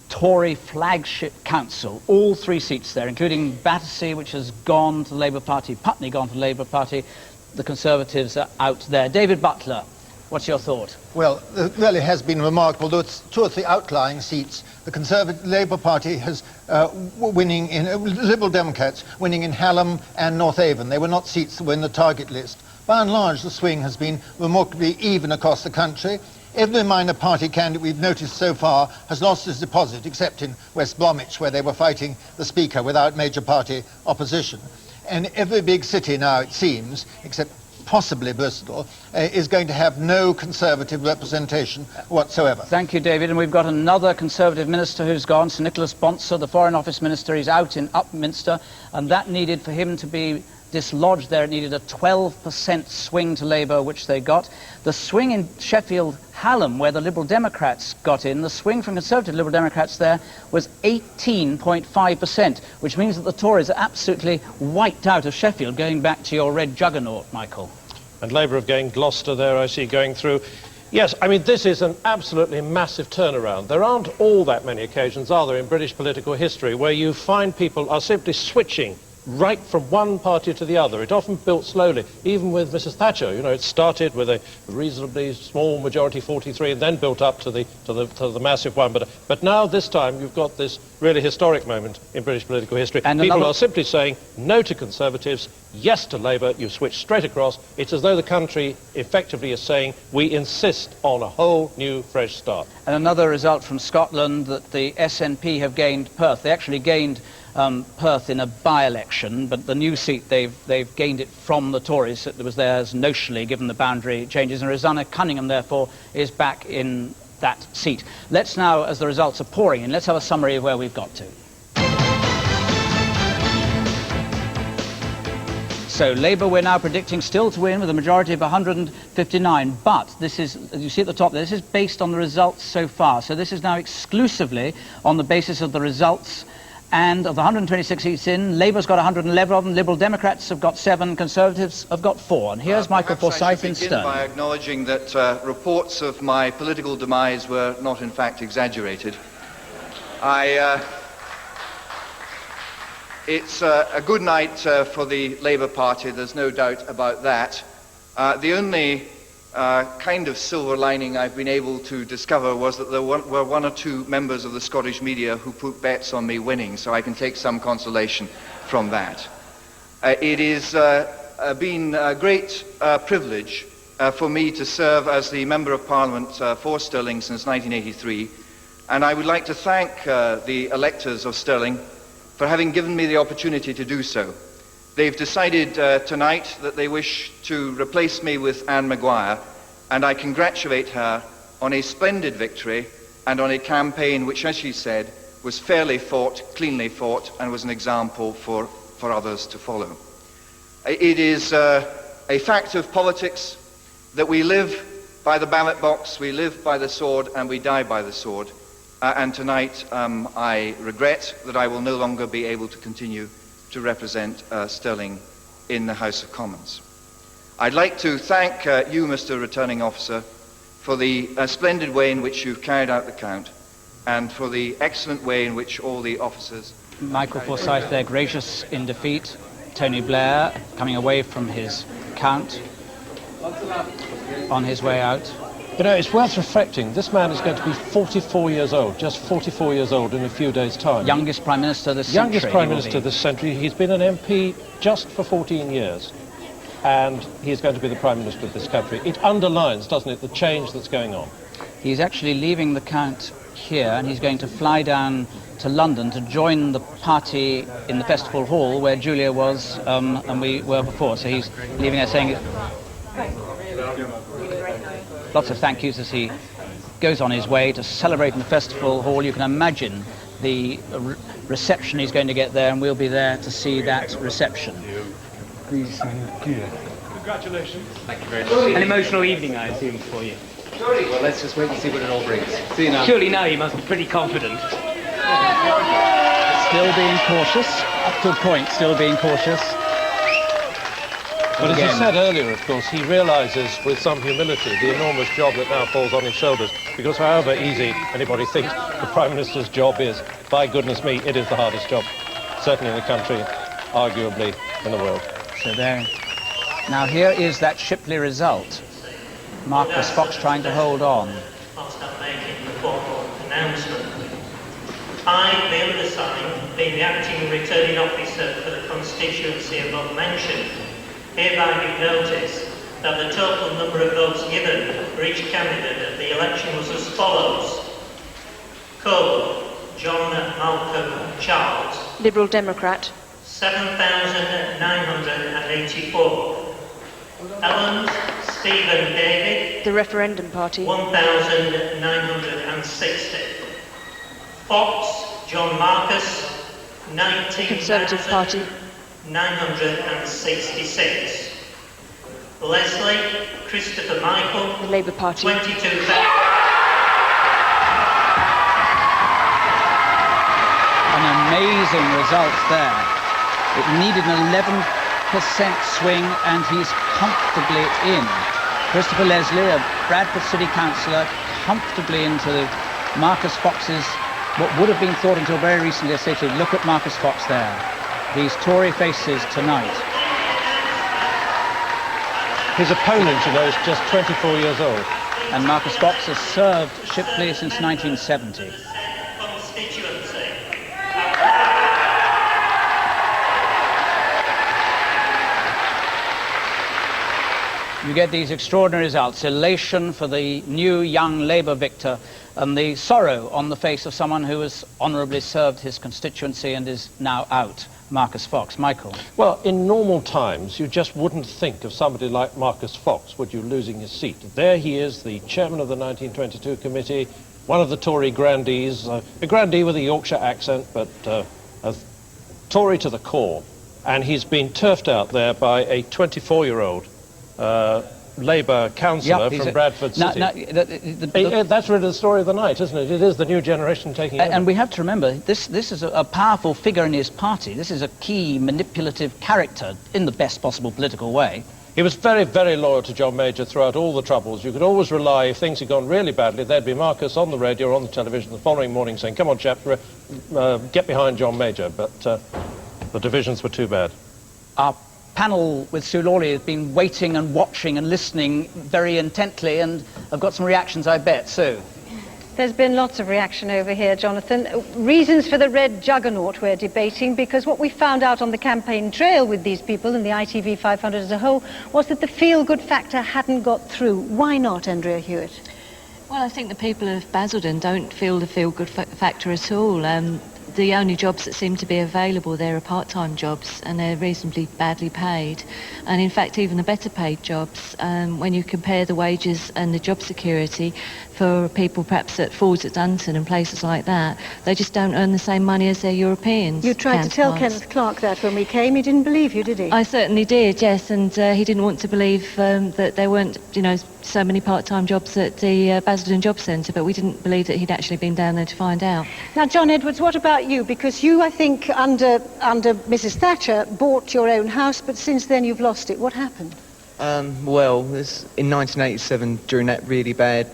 Tory flagship council, all 3 seats there, including Battersea, which has gone to the Labour Party, Putney gone to the Labour Party, the Conservatives are out there. David Butler, what's your thought? Well, it really has been remarkable. Though it's 2 or 3 outlying seats, the Conservative Labour Party has winning in Liberal Democrats winning in Hallam and North Avon. They were not seats that were in the target list. By and large, the swing has been remarkably even across the country. Every minor party candidate we've noticed so far has lost his deposit, except in West Bromwich, where they were fighting the Speaker without major party opposition. And every big city now, it seems, except possibly Bristol, is going to have no Conservative representation whatsoever. Thank you, David. And we've got another Conservative minister who's gone, Sir Nicholas Bonser, the Foreign Office Minister. He's out in Upminster, and that needed, for him to be dislodged there, it needed a 12% swing to Labour, which they got. The swing in Sheffield Hallam, where the Liberal Democrats got in, the swing from Conservative Liberal Democrats there was 18.5%, which means that the Tories are absolutely wiped out of Sheffield, going back to your red juggernaut, Michael. And Labour have gained Gloucester there, I see, going through. Yes, I mean, this is an absolutely massive turnaround. There aren't all that many occasions, are there, in British political history, where you find people are simply switching right from one party to the other. It often built slowly, even with Mrs. Thatcher. You know, it started with a reasonably small majority, 43, and then built up to the massive one. But now, this time, you've got this really historic moment in British political history. And people are simply saying no to Conservatives, yes to Labour. You switch straight across. It's as though the country effectively is saying we insist on a whole new, fresh start. And another result from Scotland, that the SNP have gained Perth. They actually gained Perth in a by-election, but the new seat, they've gained it from the Tories. It was theirs notionally, given the boundary changes, and Rosanna Cunningham, therefore, is back in that seat. Let's now, as the results are pouring in, let's have a summary of where we've got to. So Labour, we're now predicting still to win with a majority of 159, but this is, as you see at the top there, this is based on the results so far. So this is now exclusively on the basis of the results, and of the 126 seats in, Labour's got 111 of them, Liberal Democrats have got 7, Conservatives have got 4. And here's Michael Forsyth in Stirling. By acknowledging that reports of my political demise were not in fact exaggerated. It's a good night for the Labour Party, there's no doubt about that. The only kind of silver lining I've been able to discover was that there were 1 or 2 members of the Scottish media who put bets on me winning, so I can take some consolation from that. It has been a great privilege for me to serve as the Member of Parliament for Stirling since 1983, and I would like to thank the electors of Stirling for having given me the opportunity to do so. They've decided tonight that they wish to replace me with Anne Maguire, and I congratulate her on a splendid victory and on a campaign which, as she said, was fairly fought, cleanly fought, and was an example for others to follow. It is a fact of politics that we live by the ballot box, we live by the sword, and we die by the sword. And tonight I regret that I will no longer be able to continue to represent Stirling in the House of Commons. I'd like to thank you, Mr. Returning Officer, for the splendid way in which you've carried out the count, and for the excellent way in which all the officers... Michael Forsyth there, gracious in defeat. Tony Blair coming away from his count on his way out. You know, it's worth reflecting. This man is going to be 44 years old, just 44 years old in a few days' time. Youngest Prime Minister this century. Youngest Prime Minister this century. He's been an MP just for 14 years. And he's going to be the Prime Minister of this country. It underlines, doesn't it, the change that's going on. He's actually leaving the count here, and he's going to fly down to London to join the party in the Festival Hall where Julia was and we were before. So he's leaving there saying... Lots of thank yous as he goes on his way to celebrate in the Festival Hall. You can imagine the reception he's going to get there, and we'll be there to see that reception. Please, thank you. Congratulations. Thank you very much. An emotional evening, I assume, for you. Well, let's just wait and see what it all brings. See you now. Surely now you must be pretty confident. Still being cautious, up to a point, still being cautious. But as he said earlier, of course, he realises with some humility the enormous job that now falls on his shoulders, because however easy anybody thinks the Prime Minister's job is, by goodness me, it is the hardest job, certainly in the country, arguably in the world. So there. Now here is that Shipley result. Marcus Fox trying to hold on. Whilst I'm making the formal announcement. I, the undersigned, being the acting returning officer for the constituency above mentioned, hereby give notice that the total number of votes given for each candidate at the election was as follows. Coburn, John Malcolm Charles. Liberal Democrat. 7,984. Ellens, Stephen David. The Referendum Party. 1,960. Fox, John Marcus. 19,000. Conservative Party. 966. Leslie, Christopher Michael. The Labour Party. 22,000. An amazing result there. It needed an 11% swing, and he's comfortably in. Christopher Leslie, a Bradford City Councillor, comfortably into Marcus Fox's, what would have been thought until very recently, a city. Look at Marcus Fox there. these Tory faces tonight. His opponent, you know, is just 24 years old. And Marcus Fox has served Shipley since 1970. You get these extraordinary results, elation for the new young Labour victor and the sorrow on the face of someone who has honourably served his constituency and is now out, Marcus Fox. Michael? Well, in normal times, you just wouldn't think of somebody like Marcus Fox, would you, losing his seat. There he is, the chairman of the 1922 committee, one of the Tory grandees, a grandee with a Yorkshire accent, but a Tory to the core. And he's been turfed out there by a 24-year-old Labour councillor from Bradford City. That's really the story of the night, isn't it? It is the new generation taking over. And we have to remember, this is a powerful figure in his party. This is a key manipulative character in the best possible political way. He was very, very loyal to John Major throughout all the troubles. You could always rely, if things had gone really badly, there'd be Marcus on the radio or on the television the following morning saying, come on, chaps, get behind John Major. But the divisions were too bad. Our panel with Sue Lawley has been waiting and watching and listening very intently, and I've got some reactions, I bet. Sue? There's been lots of reaction over here, Jonathan. Reasons for the red juggernaut we're debating, because what we found out on the campaign trail with these people and the ITV 500 as a whole was that the feel-good factor hadn't got through. Why not, Andrea Hewitt? Well, I think the people of Basildon don't feel the feel-good factor at all. The only jobs that seem to be available there are part-time jobs, and they're reasonably badly paid. And in fact, even the better paid jobs, when you compare the wages and the job security for people perhaps at Ford's at Dunton and places like that, they just don't earn the same money as their Europeans. You tried to tell Kenneth Clark that when we came. He didn't believe you, did he? I certainly did, yes, and he didn't want to believe that there weren't, you know, so many part-time jobs at the Basildon Job Centre, but we didn't believe that he'd actually been down there to find out. Now, John Edwards, what about you? Because you, I think, under Mrs. Thatcher, bought your own house, but since then you've lost it. What happened? Well, in 1987, during that really bad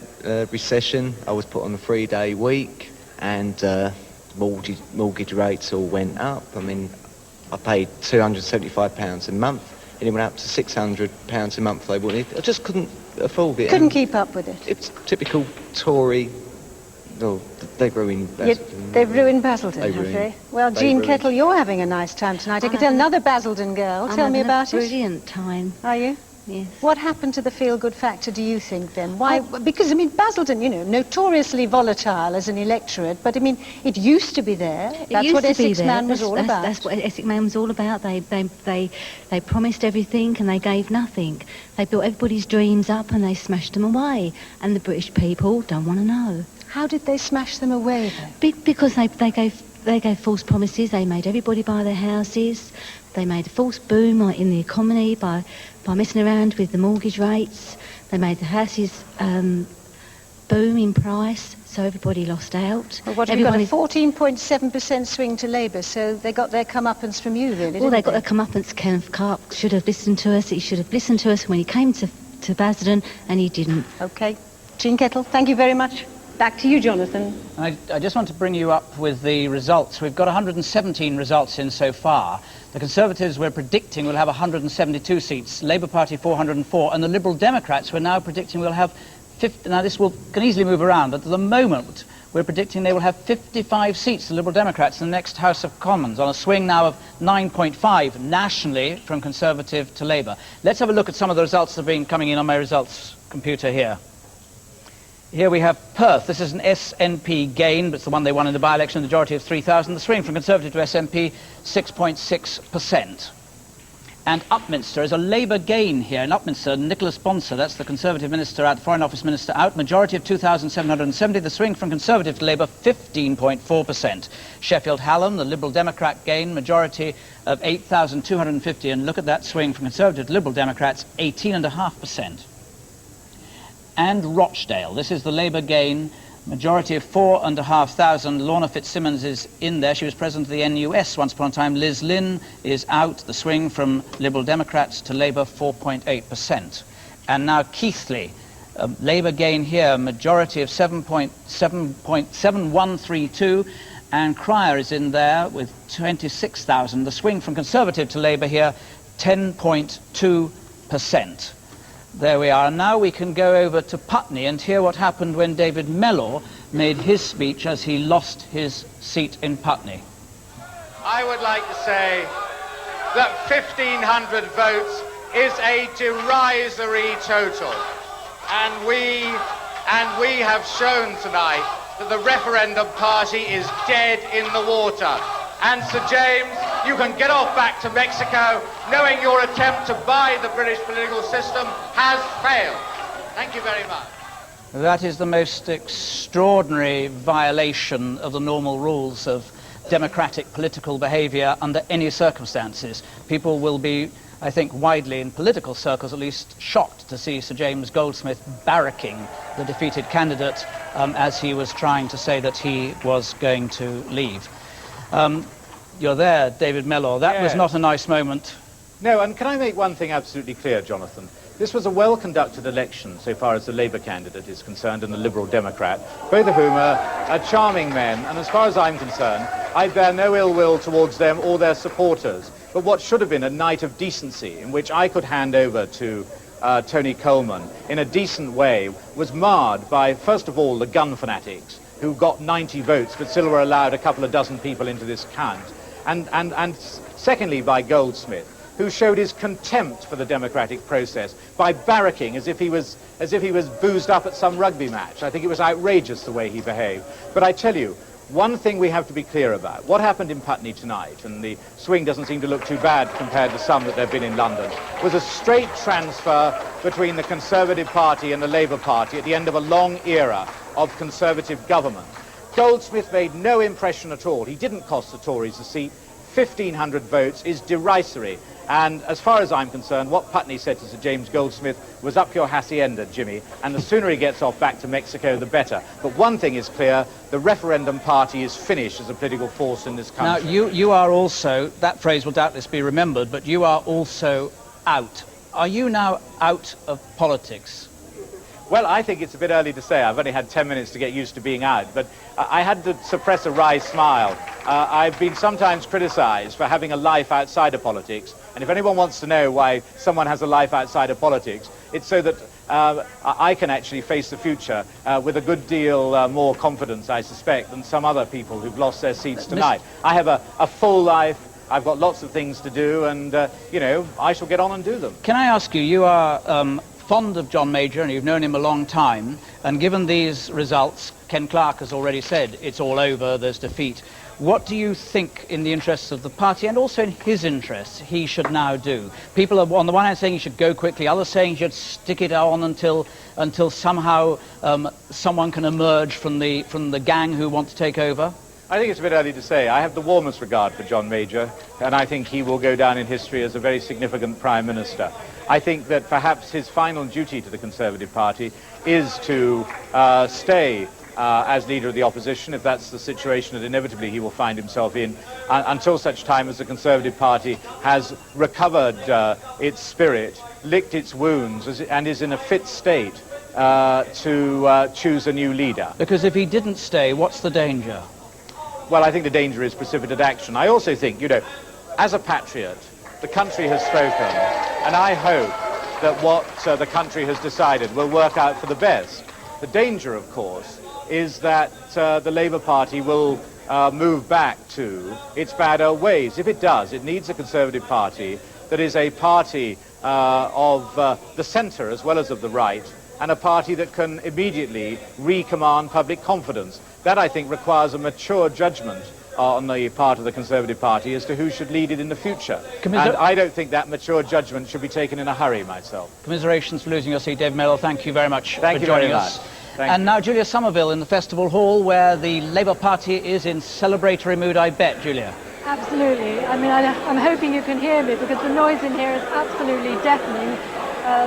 recession, I was put on a 3-day week, and mortgage rates all went up. I mean, I paid £275 a month, and it went up to £600 a month they wanted. I just couldn't afford it. Couldn't keep up with it. It's typical Tory. No, they've ruined Basildon. They've ruined Basildon, have they? Well, Jean Kettle, you're having a nice time tonight. I can tell another Basildon girl. Tell me about it. Brilliant time. Are you? Yes. What happened to the feel-good factor, do you think, then? Why? Because, I mean, Basildon, you know, notoriously volatile as an electorate, but, I mean, it used to be there. That's what Essex Man was all about. That's what Essex Man was all about. They promised everything and they gave nothing. They built everybody's dreams up and they smashed them away. And the British people don't want to know. How did they smash them away, then? Because they gave false promises. They made everybody buy their houses. They made a false boom in the economy by messing around with the mortgage rates. They made the houses boom in price, so everybody lost out. Well, what have you got, a 14.7% swing to Labour, so they got their comeuppance from you, really, Well, they got their comeuppance. Kenneth Clark should have listened to us. He should have listened to us when he came to Basildon, and he didn't. OK. Jean Kettle, thank you very much. Back to you, Jonathan. I just want to bring you up with the results. We've got 117 results in so far. The Conservatives we're predicting will have 172 seats, Labour Party 404, and the Liberal Democrats we're now predicting will have 50. Now this can easily move around, but at the moment we're predicting they will have 55 seats, the Liberal Democrats, in the next House of Commons, on a swing now of 9.5 nationally from Conservative to Labour. Let's have a look at some of the results that have been coming in on my results computer here. Here we have Perth. This is an SNP gain, but it's the one they won in the by-election, the majority of 3,000. The swing from Conservative to SNP, 6.6%. And Upminster is a Labour gain here. In Upminster, Nicholas Bonser, that's the Conservative Minister out, Foreign Office Minister out, majority of 2,770. The swing from Conservative to Labour, 15.4%. Sheffield Hallam, the Liberal Democrat gain, majority of 8,250. And look at that swing from Conservative to Liberal Democrats, 18.5%. And Rochdale, this is the Labour gain, majority of 4,500. Lorna Fitzsimmons is in there. She was president of the NUS once upon a time. Liz Lynn is out. The swing from Liberal Democrats to Labour, 4.8%. And now Keighley, Labour gain here, majority of 7.7132. and Cryer is in there with 26,000. The swing from Conservative to Labour here, 10.2%. There we are. Now we can go over to Putney and hear what happened when David Mellor made his speech as he lost his seat in Putney. I would like to say that 1,500 votes is a derisory total. And we have shown tonight that the referendum party is dead in the water. And Sir James, you can get off back to Mexico knowing your attempt to buy the British political system has failed. Thank you very much. That is the most extraordinary violation of the normal rules of democratic political behaviour under any circumstances. People will be, I think, widely in political circles at least, shocked to see Sir James Goldsmith barracking the defeated candidate as he was trying to say that he was going to leave. You're there, David Mellor. That was not a nice moment. No, and can I make one thing absolutely clear, Jonathan? This was a well-conducted election so far as the Labour candidate is concerned and the Liberal Democrat, both of whom are charming men, and as far as I'm concerned, I bear no ill will towards them or their supporters. But what should have been a night of decency in which I could hand over to Tony Coleman in a decent way was marred by, first of all, the gun fanatics, who got 90 votes but still were allowed a couple of dozen people into this count, and secondly by Goldsmith, who showed his contempt for the democratic process by barracking as if he was boozed up at some rugby match. I think it was outrageous the way he behaved. But I tell you, one thing we have to be clear about, what happened in Putney tonight, and the swing doesn't seem to look too bad compared to some that there have been in London, was a straight transfer between the Conservative Party and the Labour Party at the end of a long era of Conservative government. Goldsmith made no impression at all. He didn't cost the Tories a seat. 1,500 votes is derisory. And as far as I'm concerned, what Putney said to Sir James Goldsmith was up your hacienda, Jimmy, and the sooner he gets off back to Mexico, the better. But one thing is clear, the referendum party is finished as a political force in this country. Now, you are also, that phrase will doubtless be remembered, but you are also out. Are you now out of politics? Well, I think it's a bit early to say. I've only had 10 minutes to get used to being out, but I had to suppress a wry smile. I've been sometimes criticised for having a life outside of politics, and if anyone wants to know why someone has a life outside of politics, it's so that I can actually face the future with a good deal more confidence, I suspect, than some other people who've lost their seats tonight. I have a full life. I've got lots of things to do, and, you know, I shall get on and do them. Can I ask you, you are fond of John Major, and you've known him a long time, and given these results, Ken Clarke has already said it's all over, there's defeat. What do you think, in the interests of the party and also in his interests, he should now do? People are on the one hand saying he should go quickly, others saying he should stick it on until somehow someone can emerge from the gang who want to take over. I think it's a bit early to say. I have the warmest regard for John Major, and I think he will go down in history as a very significant Prime Minister. I think that perhaps his final duty to the Conservative Party is to stay as leader of the opposition, if that's the situation that inevitably he will find himself in, until such time as the Conservative Party has recovered its spirit, licked its wounds, and is in a fit state to choose a new leader. Because if he didn't stay, what's the danger? Well, I think the danger is precipitate action. I also think, you know, as a patriot, the country has spoken, and I hope that what the country has decided will work out for the best. The danger, of course, is that the Labour Party will move back to its bad old ways. If it does, it needs a Conservative Party that is a party of the centre as well as of the right, and a party that can immediately recommand public confidence. That, I think, requires a mature judgment on the part of the Conservative Party as to who should lead it in the future. And I don't think that mature judgment should be taken in a hurry myself. Commiserations for losing your seat, David Mellor. Thank you very much for joining us. And now Julia Somerville in the Festival Hall, where the Labour Party is in celebratory mood, I bet, Julia. Absolutely. I mean, I'm hoping you can hear me, because the noise in here is absolutely deafening.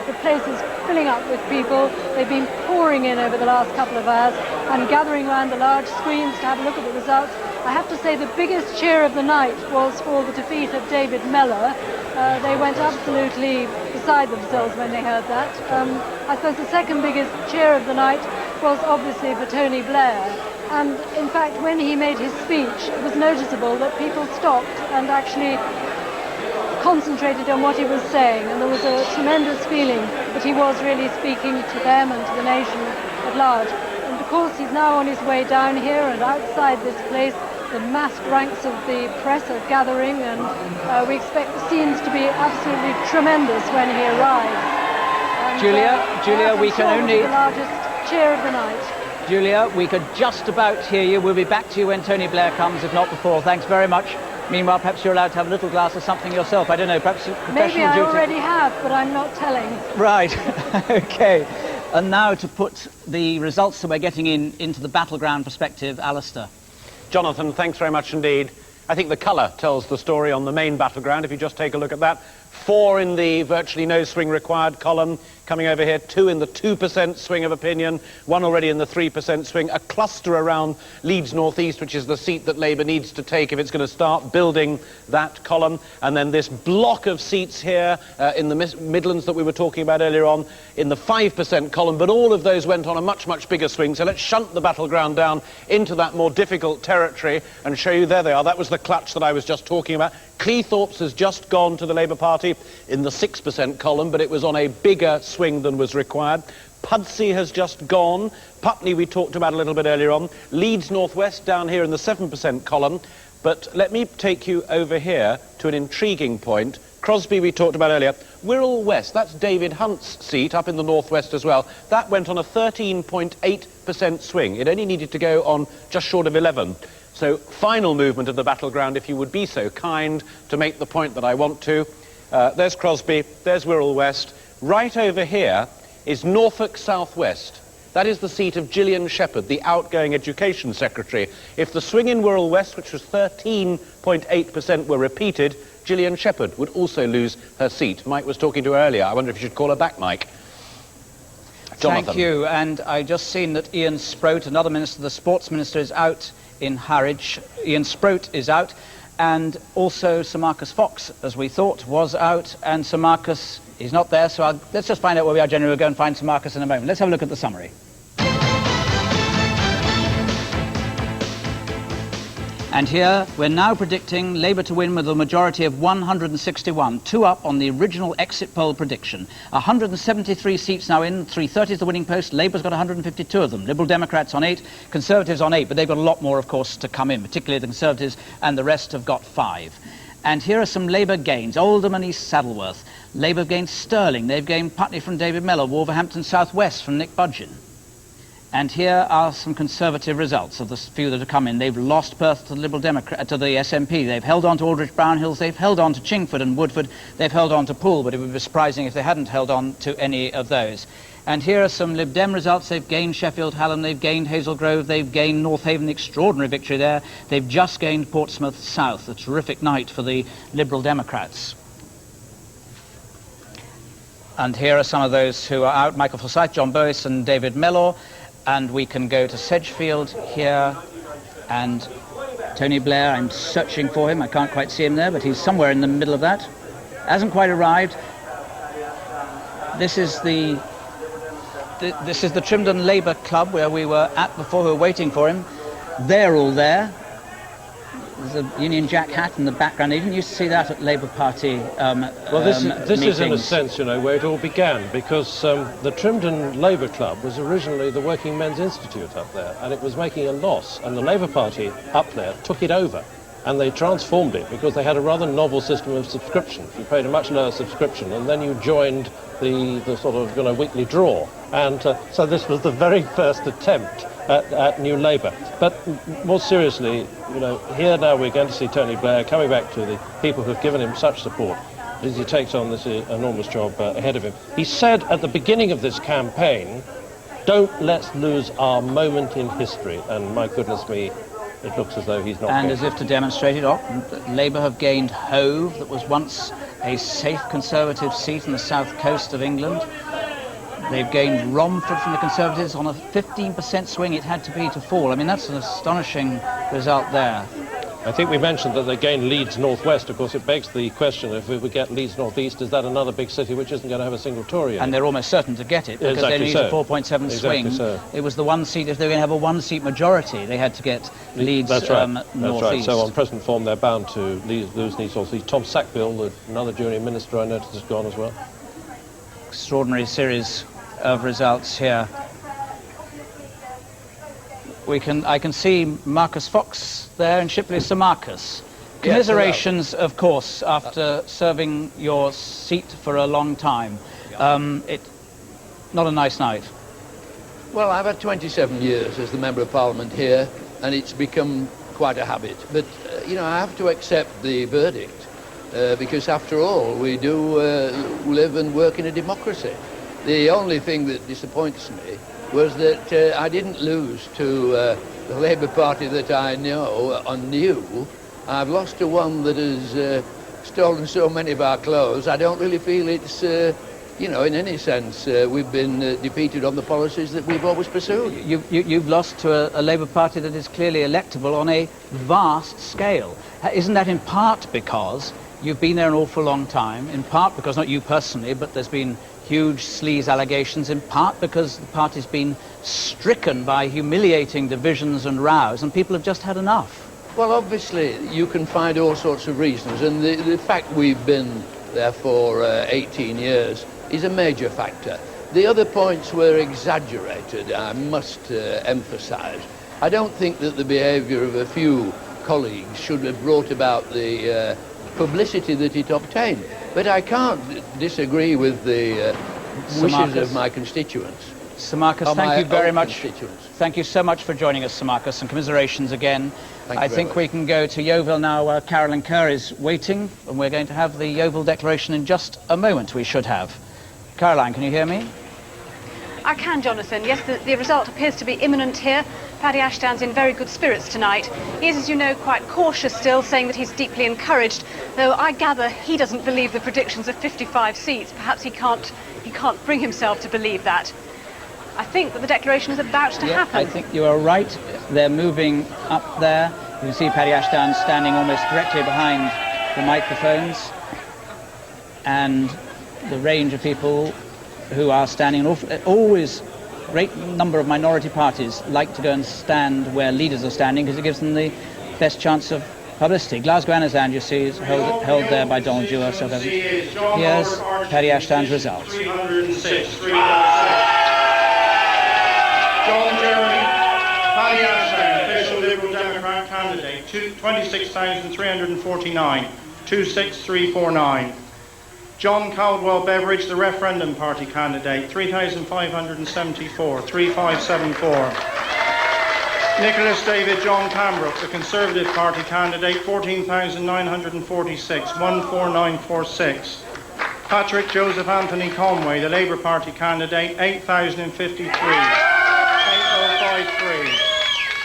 The place is filling up with people. They've been pouring in over the last couple of hours. I'm gathering around the large screens to have a look at the results. I have to say the biggest cheer of the night was for the defeat of David Mellor. They went absolutely beside themselves when they heard that. I suppose the second biggest cheer of the night was obviously for Tony Blair. And in fact, when he made his speech, it was noticeable that people stopped and actually concentrated on what he was saying, and there was a tremendous feeling that he was really speaking to them and to the nation at large. And of course, he's now on his way down here, and outside this place, the massed ranks of the press are gathering, and we expect the scenes to be absolutely tremendous when he arrives. And, Julia, we can only... the largest cheer of the night. Julia, we could just about hear you. We'll be back to you when Tony Blair comes, if not before. Thanks very much. Meanwhile, perhaps you're allowed to have a little glass of something yourself. I don't know, perhaps professional Maybe I duty. already have, but I'm not telling. Right, OK. And now to put the results that we're getting into the battleground perspective, Alistair. Jonathan, thanks very much indeed. I think the colour tells the story on the main battleground, if you just take a look at that. 4 in the virtually no swing required column, coming over here, 2 in the 2% swing of opinion, 1 already in the 3% swing, a cluster around Leeds North East, which is the seat that Labour needs to take if it's going to start building that column, and then this block of seats here in the Midlands that we were talking about earlier on, in the 5% column, but all of those went on a much, much bigger swing, so let's shunt the battleground down into that more difficult territory and show you, there they are, that was the clutch that I was just talking about. Cleethorpes has just gone to the Labour Party in the 6% column, but it was on a bigger swing than was required. Pudsey has just gone. Putney we talked about a little bit earlier on. Leeds North West down here in the 7% column. But let me take you over here to an intriguing point. Crosby we talked about earlier. Wirral West, that's David Hunt's seat up in the northwest as well. That went on a 13.8% swing. It only needed to go on just short of 11. So final movement of the battleground, if you would be so kind to make the point that I want to. There's Crosby, there's Wirral West. Right over here is Norfolk South West. That is the seat of Gillian Shepherd, the outgoing Education Secretary. If the swing in Wirral West, which was 13.8%, were repeated, Gillian Shepherd would also lose her seat. Mike was talking to her earlier. I wonder if you should call her back, Mike. Jonathan. Thank you. And I just seen that Ian Sproat, another minister, the Sports Minister, is out in Harwich. Ian Sproat is out. And also Sir Marcus Fox, as we thought, was out, and Sir Marcus is not there, so let's just find out where we are generally. We'll go and find Sir Marcus in a moment. Let's have a look at the summary. And here, we're now predicting Labour to win with a majority of 161, 2 up on the original exit poll prediction. 173 seats now in, 330 is the winning post. Labour's got 152 of them. Liberal Democrats on 8, Conservatives on 8, but they've got a lot more, of course, to come in, particularly the Conservatives, and the rest have got 5. And here are some Labour gains. Oldham and East Saddleworth. Labour have gained Stirling. They've gained Putney from David Mellor, Wolverhampton South West from Nick Budgeon. And here are some Conservative results of the few that have come in. They've lost Perth to the Liberal Democrat, to the SNP. They've held on to Aldrich Brownhills. They've held on to Chingford and Woodford. They've held on to Poole, but it would be surprising if they hadn't held on to any of those. And here are some Lib Dem results. They've gained Sheffield Hallam. They've gained Hazel Grove. They've gained North Haven, extraordinary victory there. They've just gained Portsmouth South, a terrific night for the Liberal Democrats. And here are some of those who are out. Michael Forsyth, John Boyce and David Mellor. And we can go to Sedgefield here, and Tony Blair, I'm searching for him. I can't quite see him there, but he's somewhere in the middle of that. Hasn't quite arrived. This is the Trimdon Labour Club where we were at before. We were waiting for him. They're all there. There's a Union Jack hat in the background. You didn't used to see that at Labour Party Well, this is in a sense, you know, where it all began, because the Trimdon Labour Club was originally the Working Men's Institute up there, and it was making a loss, and the Labour Party up there took it over, and they transformed it because they had a rather novel system of subscription. You paid a much lower subscription, and then you joined the sort of, you know, weekly draw, and so this was the very first attempt at New Labour. But more seriously, you know, here now we're going to see Tony Blair coming back to the people who have given him such support as he takes on this enormous job ahead of him. He said at the beginning of this campaign, "Don't let's lose our moment in history," and my goodness me, it looks as though he's not. And as if to demonstrate it, Labour have gained Hove, that was once a safe Conservative seat on the south coast of England. They've gained Romford from the Conservatives on a 15% swing it had to be to fall. I mean, that's an astonishing result there. I think we mentioned that they gained Leeds Northwest. Of course, it begs the question, if we get Leeds Northeast, is that another big city which isn't going to have a single Tory in it? And they're almost certain to get it, because Exactly they need so. a 4.7 swing. So. It was the one seat, if they were going to have a one-seat majority, they had to get Leeds That's right. Northeast. That's right. So on present form, they're bound to lose Leeds Northeast. Tom Sackville, another junior minister I noticed, has gone as well. Extraordinary series of results here. I can see Marcus Fox there in Shipley. Sir Marcus, commiserations, of course, after serving your seat for a long time. Not a nice night. Well, I've had 27 years as the Member of Parliament here, and it's become quite a habit. But, you know, I have to accept the verdict, because after all, we do live and work in a democracy. The only thing that disappoints me was that I didn't lose to the Labour Party that I know and knew. I've lost to one that has stolen so many of our clothes. I don't really feel it's, you know, in any sense, we've been defeated on the policies that we've always pursued. You've lost to a Labour Party that is clearly electable on a vast scale. Isn't that in part because you've been there an awful long time, in part because, not you personally, but there's been huge sleaze allegations, in part because the party's been stricken by humiliating divisions and rows, and people have just had enough? Well, obviously, you can find all sorts of reasons, and the fact we've been there for 18 years is a major factor. The other points were exaggerated, I must emphasise. I don't think that the behaviour of a few colleagues should have brought about the publicity that it obtained. But I can't disagree with the wishes of my constituents. Sir Marcus, thank you very much. Thank you so much for joining us, Sir Marcus, and commiserations again. I think we can go to Yeovil now, where Carolyn Kerr is waiting, and we're going to have the Yeovil Declaration in just a moment, we should have. Caroline, can you hear me? I can, Jonathan. Yes, the result appears to be imminent here. Paddy Ashdown's in very good spirits tonight. He is, as you know, quite cautious still, saying that he's deeply encouraged, though I gather he doesn't believe the predictions of 55 seats. Perhaps he can't bring himself to believe that. I think that the declaration is about to happen. I think you are right. They're moving up there. You can see Paddy Ashdown standing almost directly behind the microphones, and the range of people who are standing. Always great number of minority parties like to go and stand where leaders are standing, because it gives them the best chance of publicity. Glasgow Anazan, you see, is held there by Donald Dewar. So here's Paddy Ashdown's results. 306. John Jeremy, Paddy Ashdown, official Liberal Democrat candidate, 26,349, 26349. John Caldwell Beveridge, the Referendum Party candidate, 3,574, 3574. Nicholas David John Cambrook, the Conservative Party candidate, 14,946, 14946. Patrick Joseph Anthony Conway, the Labour Party candidate, 8,053, 8053.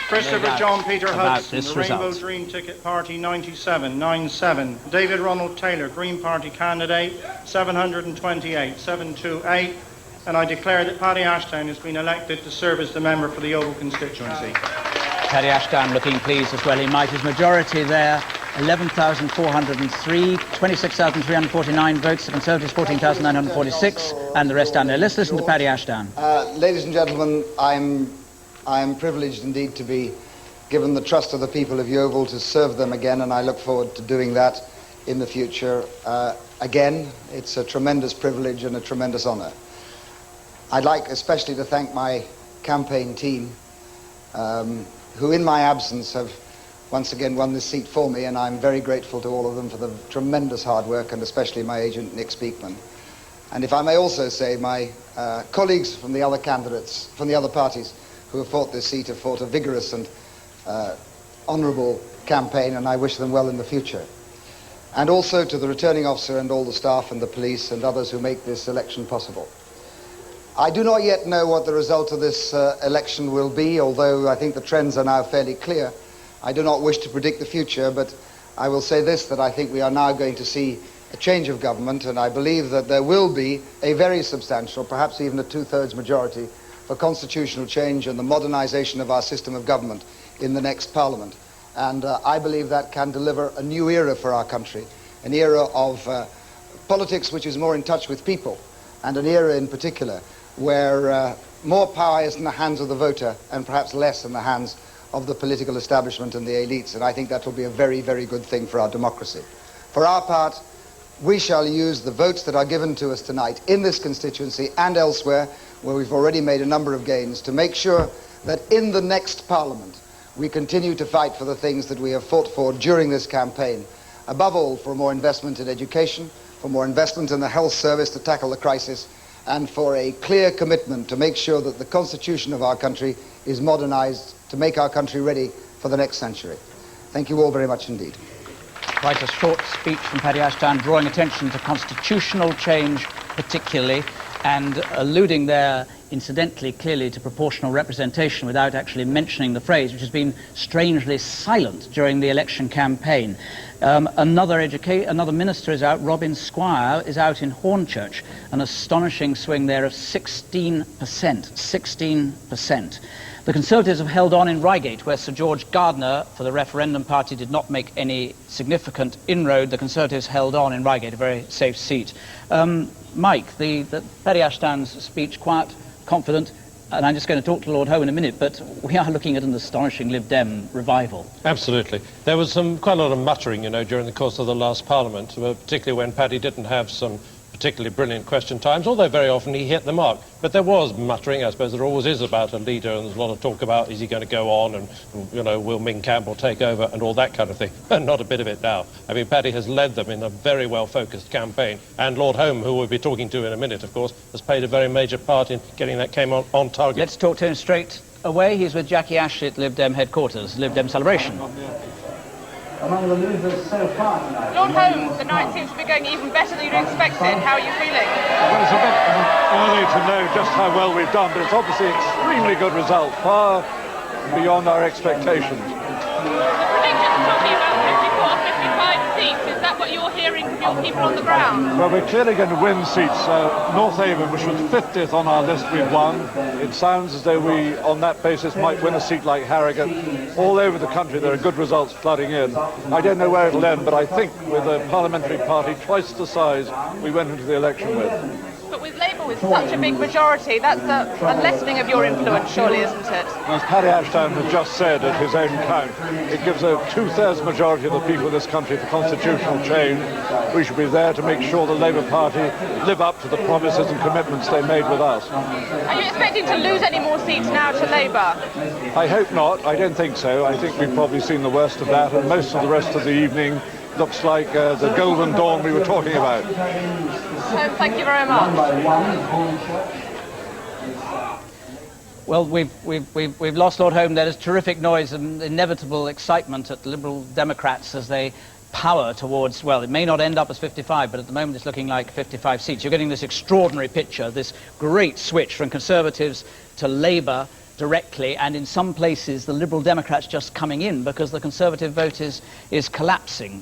Christopher John Peter Hudson, the Rainbow Dream Ticket Party, 9797. David Ronald Taylor, Green Party candidate, 728, 728. And I declare that Paddy Ashdown has been elected to serve as the member for the Yeovil constituency. Paddy Ashdown looking pleased as well. He might. His majority there, 11,403, 26,349 votes. The Conservatives, 14,946, and the rest down there. Let's listen to Paddy Ashdown. Ladies and gentlemen, I am privileged indeed to be given the trust of the people of Yeovil to serve them again, and I look forward to doing that in the future. Again, it's a tremendous privilege and a tremendous honour. I'd like especially to thank my campaign team, who in my absence have once again won this seat for me, and I'm very grateful to all of them for the tremendous hard work, and especially my agent, Nick Speakman. And if I may also say, my colleagues from the other candidates, from the other parties who have fought this seat, have fought a vigorous and honourable campaign, and I wish them well in the future. And also to the returning officer and all the staff and the police and others who make this election possible. I do not yet know what the result of this election will be, although I think the trends are now fairly clear. I do not wish to predict the future, but I will say this, that I think we are now going to see a change of government, and I believe that there will be a very substantial, perhaps even a two-thirds majority, for constitutional change and the modernisation of our system of government in the next Parliament. And I believe that can deliver a new era for our country, an era of politics which is more in touch with people, and an era in particular where more power is in the hands of the voter and perhaps less in the hands of the political establishment and the elites. And I think that will be a very, very good thing for our democracy. For our part, we shall use the votes that are given to us tonight in this constituency and elsewhere, where we've already made a number of gains, to make sure that in the next Parliament we continue to fight for the things that we have fought for during this campaign. Above all, for more investment in education, for more investment in the health service to tackle the crisis, and for a clear commitment to make sure that the constitution of our country is modernized to make our country ready for the next century. Thank you all very much indeed. Quite a short speech from Paddy Ashdown, drawing attention to constitutional change particularly, and alluding there, incidentally, clearly to proportional representation without actually mentioning the phrase, which has been strangely silent during the election campaign. Another minister is out. Robin Squire is out in Hornchurch, an astonishing swing there of 16%. 16%. The Conservatives have held on in Reigate, where Sir George Gardner for the referendum party did not make any significant inroad. The Conservatives held on in Reigate, a very safe seat. Mike, the Paddy Ashdown's speech, quite confident, and I'm just going to talk to Lord Home in a minute, but we are looking at an astonishing Lib Dem revival. Absolutely. There was quite a lot of muttering, during the course of the last Parliament, particularly when Paddy didn't have some particularly brilliant question times, although very often he hit the mark. But there was muttering, I suppose there always is, about a leader, and there's a lot of talk about, is he going to go on, and will Ming Campbell take over, and all that kind of thing. And not a bit of it now. I mean, Paddy has led them in a very well-focused campaign, and Lord Home, who we'll be talking to in a minute, of course, has played a very major part in getting that game on target. Let's talk to him straight away. He's with Jackie Ashley at Lib Dem headquarters, Lib Dem Celebration. Among the losers so far tonight. Lord Home, the night seems to be going even better than you'd expected. How are you feeling? Well, it's a bit early to know just how well we've done, but it's obviously extremely good result, far beyond our expectations. The predictions talking about 54, 55 seats. Is that what you're hearing from your people on the ground? Well, we're clearly going to win seats. North Avon, which was 50th on our list, we've won. It sounds as though we, on that basis, might win a seat like Harrogate. All over the country, there are good results flooding in. I don't know where it'll end, but I think with a parliamentary party twice the size we went into the election with. But with Labour with such a big majority, that's a lessening of your influence, surely, isn't it? As Paddy Ashdown has just said at his own count, it gives a two-thirds majority of the people of this country for constitutional change. We should be there to make sure the Labour Party live up to the promises and commitments they made with us. Are you expecting to lose any more seats now to Labour? I hope not. I don't think so. I think we've probably seen the worst of that, and most of the rest of the evening looks like the golden dawn we were talking about. Thank you very much. Well, we've lost Lord Home. There is terrific noise and inevitable excitement at the Liberal Democrats as they power towards, well, it may not end up as 55, but at the moment it's looking like 55 seats. You're getting this extraordinary picture, this great switch from Conservatives to Labour directly, and in some places the Liberal Democrats just coming in because the Conservative vote is collapsing.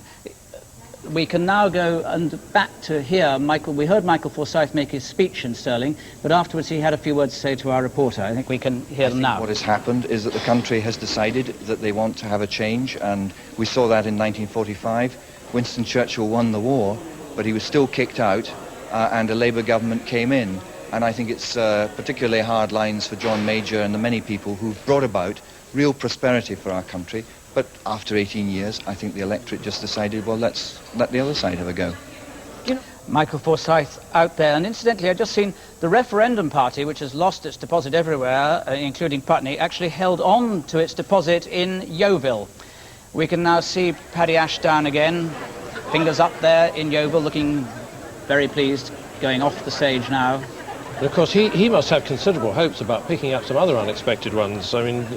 We can now go and back to hear Michael. We heard Michael Forsyth make his speech in Stirling, but afterwards he had a few words to say to our reporter. I think we can hear them now. What has happened is that the country has decided that they want to have a change, and we saw that in 1945. Winston Churchill won the war, but he was still kicked out, and a Labour government came in. And I think it's particularly hard lines for John Major and the many people who've brought about real prosperity for our country. But after 18 years, I think the electorate just decided, well, let's let the other side have a go. Michael Forsyth out there. And incidentally, I've just seen the referendum party, which has lost its deposit everywhere, including Putney, actually held on to its deposit in Yeovil. We can now see Paddy Ashdown again, fingers up there in Yeovil, looking very pleased, going off the stage now. And of course, he must have considerable hopes about picking up some other unexpected ones. I mean,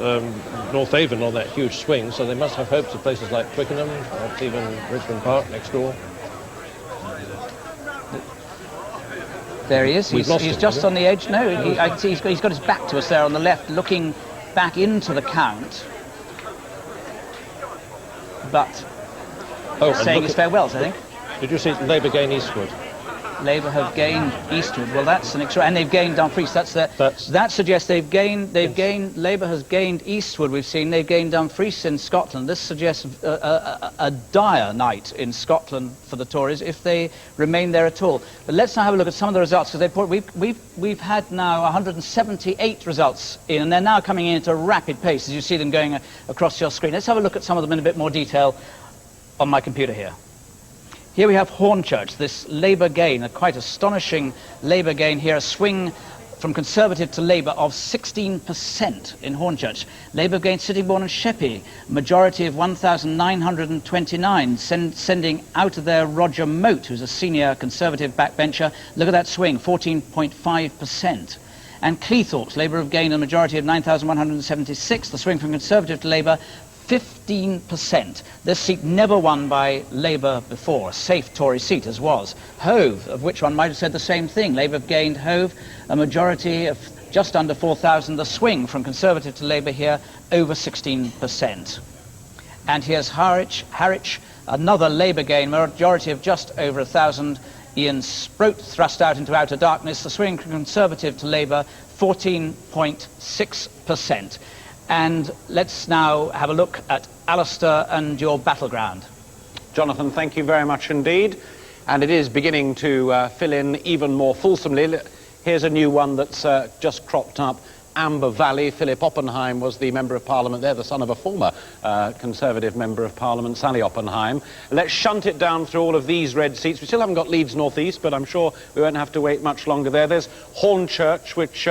North Avon on that huge swing, so they must have hopes of places like Twickenham, perhaps even Richmond Park next door. There he is. He's just on the edge. No, he's got his back to us there on the left, looking back into the count. But saying his farewells, I think. Did you see Labour gain eastward? Labour have gained eastward. Well, that's an extra, and they've gained Dumfries. That suggests Labour has gained eastward. We've seen they've gained Dumfries in Scotland. This suggests a dire night in Scotland for the Tories if they remain there at all. But let's now have a look at some of the results, because we've had now 178 results in, and they're now coming in at a rapid pace as you see them going across your screen. Let's have a look at some of them in a bit more detail on my computer here. Here we have Hornchurch, this Labour gain, a quite astonishing Labour gain here, a swing from Conservative to Labour of 16% in Hornchurch. Labour gained Sittingbourne and Sheppey, majority of 1,929, sending out of there Roger Moat, who's a senior Conservative backbencher. Look at that swing, 14.5%. And Cleethorpes, Labour have gained a majority of 9,176, the swing from Conservative to Labour, 15%. This seat never won by Labour before, a safe Tory seat as was. Hove, of which one might have said the same thing. Labour have gained Hove, a majority of just under 4,000. The swing from Conservative to Labour here, over 16%. And here's Harwich, another Labour gain, majority of just over 1,000. Ian Sproat thrust out into outer darkness. The swing from Conservative to Labour, 14.6%. And let's now have a look at Alistair and your battleground. Jonathan, thank you very much indeed. And it is beginning to fill in even more fulsomely. Here's a new one that's just cropped up. Amber Valley. Philip Oppenheim was the Member of Parliament there, the son of a former Conservative Member of Parliament, Sally Oppenheim. Let's shunt it down through all of these red seats. We still haven't got Leeds North East, but I'm sure we won't have to wait much longer there. There's Hornchurch, which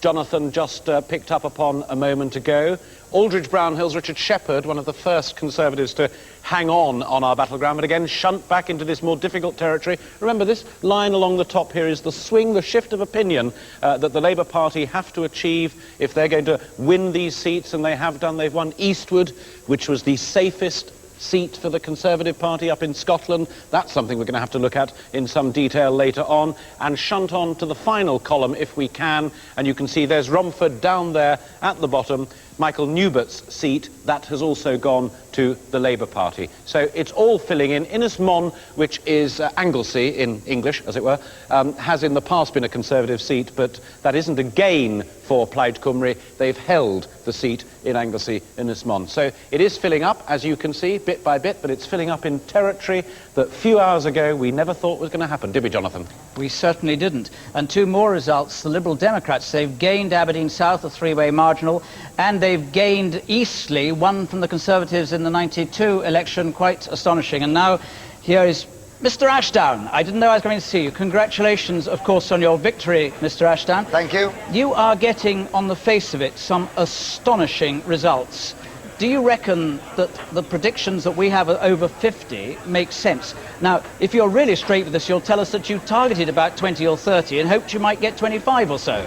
Jonathan just picked up upon a moment ago. Aldridge Brown Hills, Richard Shepherd, one of the first Conservatives to hang on our battleground, but again shunt back into this more difficult territory. Remember, this line along the top here is the swing, the shift of opinion that the Labour Party have to achieve if they're going to win these seats, and they have done. They've won Eastwood, which was the safest seat for the Conservative Party up in Scotland. That's something we're going to have to look at in some detail later on, and shunt on to the final column if we can, and you can see there's Romford down there at the bottom. Michael Newbert's seat, that has also gone to the Labour Party. So it's all filling in. Innismon, which is Anglesey in English, as it were, has in the past been a Conservative seat, but that isn't a gain for Plaid Cymru. They've held the seat in Anglesey, Innismon. So it is filling up, as you can see, bit by bit, but it's filling up in territory that few hours ago we never thought was going to happen, did we, Jonathan? We certainly didn't. And two more results. The Liberal Democrats, they've gained Aberdeen South, a three-way marginal, and they've gained Eastleigh, one from the Conservatives in the 92 election, quite astonishing. And now here is Mr. Ashdown. I didn't know I was going to see you. Congratulations, of course, on your victory, Mr. Ashdown. Thank you. You are getting, on the face of it, some astonishing results. Do you reckon that the predictions that we have over 50 make sense? Now, if you're really straight with us, you'll tell us that you targeted about 20 or 30 and hoped you might get 25 or so.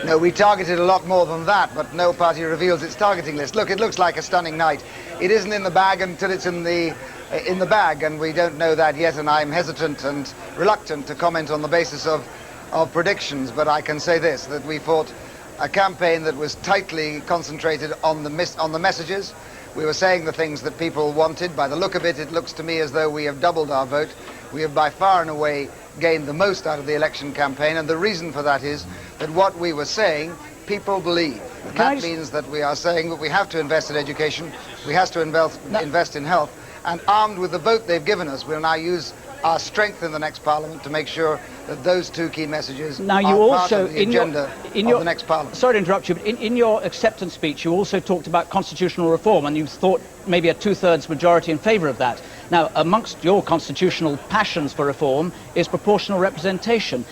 No, we targeted a lot more than that, but no party reveals its targeting list. Look, it looks like a stunning night. It isn't in the bag until it's in the bag, and we don't know that yet, and I'm hesitant and reluctant to comment on the basis of predictions, but I can say this, that we fought a campaign that was tightly concentrated on the messages. We were saying the things that people wanted. By the look of it, it looks to me as though we have doubled our vote. We have by far and away gained the most out of the election campaign, and the reason for that is that what we were saying, people believe. And that means that we are saying that we have to invest in education, we have to invest in health, and armed with the vote they've given us, we'll now use our strength in the next Parliament to make sure that those two key messages are part of the agenda of the next Parliament. Sorry to interrupt you, but in your acceptance speech you also talked about constitutional reform, and you thought maybe a two-thirds majority in favour of that. Now, amongst your constitutional passions for reform is proportional representation.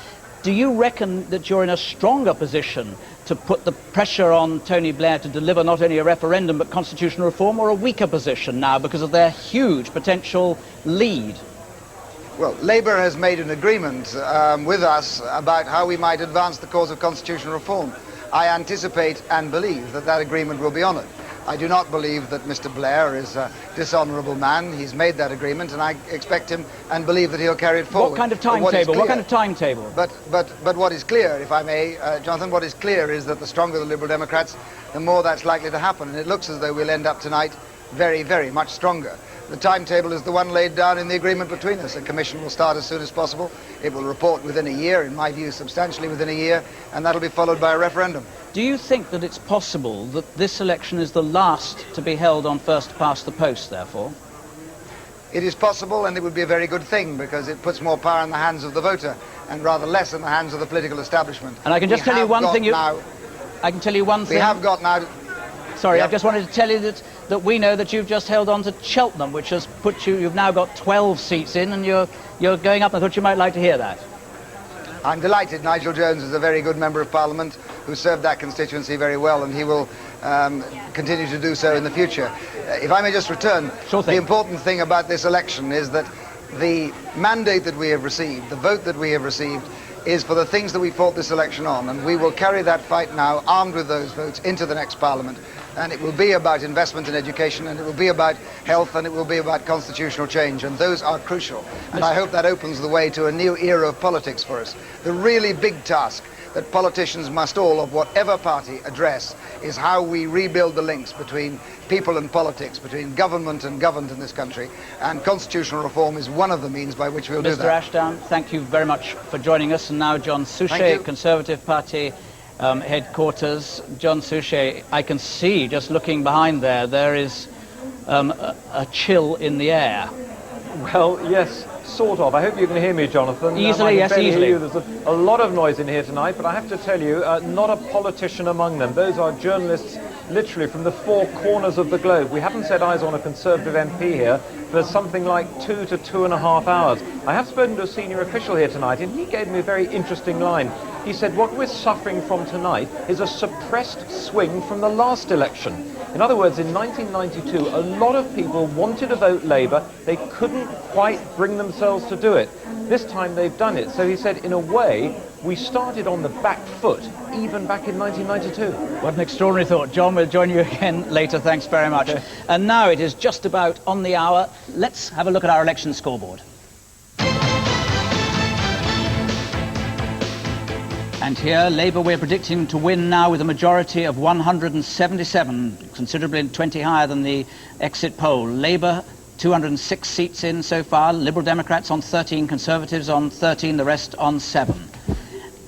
Do you reckon that you're in a stronger position to put the pressure on Tony Blair to deliver not only a referendum but constitutional reform, or a weaker position now because of their huge potential lead? Well, Labour has made an agreement with us about how we might advance the cause of constitutional reform. I anticipate and believe that that agreement will be honoured. I do not believe that Mr. Blair is a dishonourable man. He's made that agreement, and I expect him and believe that he'll carry it forward. What kind of timetable? What kind of timetable? But what is clear, if I may, Jonathan, what is clear is that the stronger the Liberal Democrats, the more that's likely to happen. And it looks as though we'll end up tonight very, very much stronger. The timetable is the one laid down in the agreement between us. A commission will start as soon as possible. It will report within a year, in my view, substantially within a year, and that'll be followed by a referendum. Do you think that it's possible that this election is the last to be held on first past the post, therefore? It is possible, and it would be a very good thing, because it puts more power in the hands of the voter and rather less in the hands of the political establishment. And I can just tell you one thing. I can tell you one thing. We have got now. Sorry, I just wanted to tell you that we know that you've just held on to Cheltenham, which has put you. You've now got 12 seats in, and you're going up. I thought you might like to hear that. I'm delighted. Nigel Jones is a very good member of Parliament who served that constituency very well, and he will continue to do so in the future. If I may just return, the important thing about this election is that the mandate that we have received, the vote that we have received, is for the things that we fought this election on, and we will carry that fight now, armed with those votes, into the next Parliament. And it will be about investment in education, and it will be about health, and it will be about constitutional change, and those are crucial. And I hope that opens the way to a new era of politics for us. The really big task that politicians must all, of whatever party, address is how we rebuild the links between people and politics, between government and governed in this country, and constitutional reform is one of the means by which we'll do that. Mr. Ashdown, thank you very much for joining us. And now John Suchet, Conservative Party headquarters. John Suchet, I can see, just looking behind there is a chill in the air. Well, yes, sort of. I hope you can hear me, Jonathan. Easily, yes, easily. There's a lot of noise in here tonight, but I have to tell you, not a politician among them. Those are journalists literally from the four corners of the globe. We haven't set eyes on a Conservative MP here for something like 2 to 2.5 hours. I have spoken to a senior official here tonight, and he gave me a very interesting line. He said, what we're suffering from tonight is a suppressed swing from the last election. In other words, in 1992, a lot of people wanted to vote Labour. They couldn't quite bring themselves to do it. This time they've done it. So he said, in a way, we started on the back foot, even back in 1992. What an extraordinary thought. John, we'll join you again later. Thanks very much. Okay. And now it is just about on the hour. Let's have a look at our election scoreboard. And here, Labour we're predicting to win now with a majority of 177, considerably 20 higher than the exit poll. Labour, 206 seats in so far, Liberal Democrats on 13, Conservatives on 13, the rest on 7.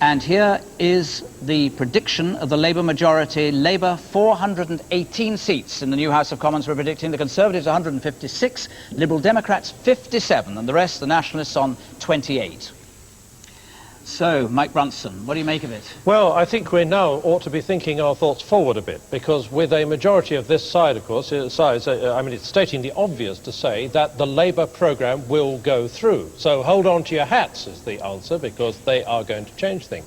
And here is the prediction of the Labour majority. Labour, 418 seats in the new House of Commons we're predicting. The Conservatives, 156, Liberal Democrats, 57, and the rest, the Nationalists, on 28. So, Mike Brunson, what do you make of it? Well, I think we now ought to be thinking our thoughts forward a bit, because with a majority of this side, of course, I mean, it's stating the obvious to say that the Labour programme will go through. So hold on to your hats is the answer, because they are going to change things.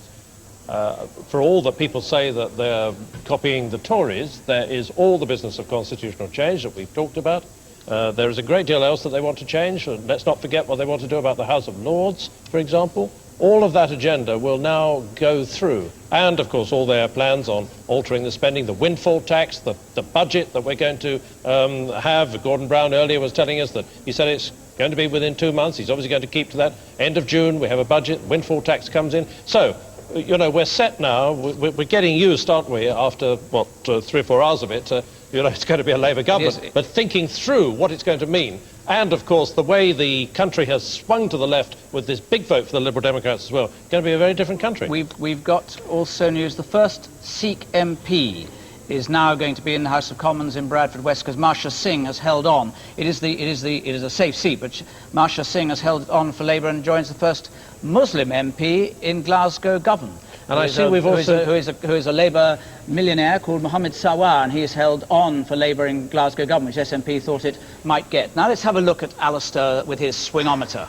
For all that people say that they're copying the Tories, there is all the business of constitutional change that we've talked about. There is a great deal else that they want to change. Let's not forget what they want to do about the House of Lords, for example. All of that agenda will now go through. And, of course, all their plans on altering the spending, the windfall tax, the budget that we're going to have. Gordon Brown earlier was telling us that he said it's going to be within 2 months. He's obviously going to keep to that. End of June, we have a budget, windfall tax comes in. So, you know, we're set now. We're getting used, aren't we, after, what, 3 or 4 hours of it. You know, it's going to be a Labour government. Yes. But thinking through what it's going to mean. And, of course, the way the country has swung to the left with this big vote for the Liberal Democrats as well, going to be a very different country. We've got also news. The first Sikh MP is now going to be in the House of Commons in Bradford West, because Marsha Singh has held on. It is a safe seat, but Marsha Singh has held on for Labour and joins the first Muslim MP in Glasgow Govan. And I see we've also... Who is a Labour millionaire called Mohammed Sawar, and he has held on for Labour in Glasgow Govan, which SNP thought it might get. Now let's have a look at Alistair with his swingometer.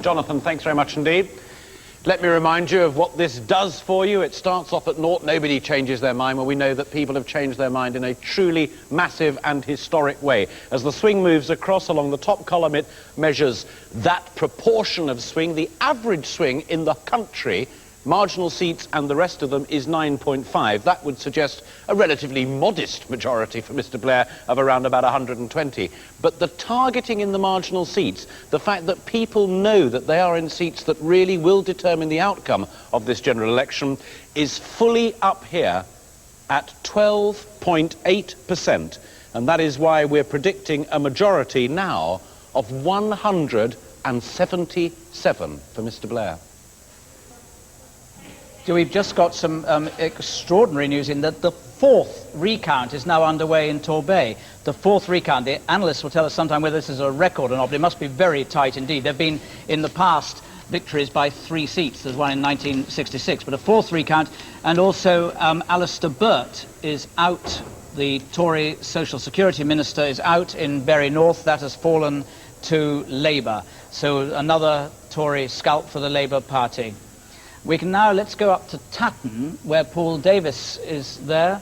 Jonathan, thanks very much indeed. Let me remind you of what this does for you. It starts off at 0. Nobody changes their mind. Well, we know that people have changed their mind in a truly massive and historic way. As the swing moves across along the top column, it measures that proportion of swing. The average swing in the country, marginal seats and the rest of them, is 9.5. That would suggest a relatively modest majority for Mr. Blair of around about 120. But the targeting in the marginal seats, the fact that people know that they are in seats that really will determine the outcome of this general election, is fully up here at 12.8%. And that is why we're predicting a majority now of 177 for Mr. Blair. We've just got some extraordinary news in that the fourth recount is now underway in Torbay. The fourth recount. The analysts will tell us sometime whether this is a record or not, but it must be very tight indeed. There have been, in the past, victories by 3 seats. There's one in 1966, but a fourth recount. And also, Alistair Burt is out. The Tory Social Security Minister is out in Bury North. That has fallen to Labour. So another Tory scalp for the Labour Party. We can now, let's go up to Tatton, where Paul Davis is there,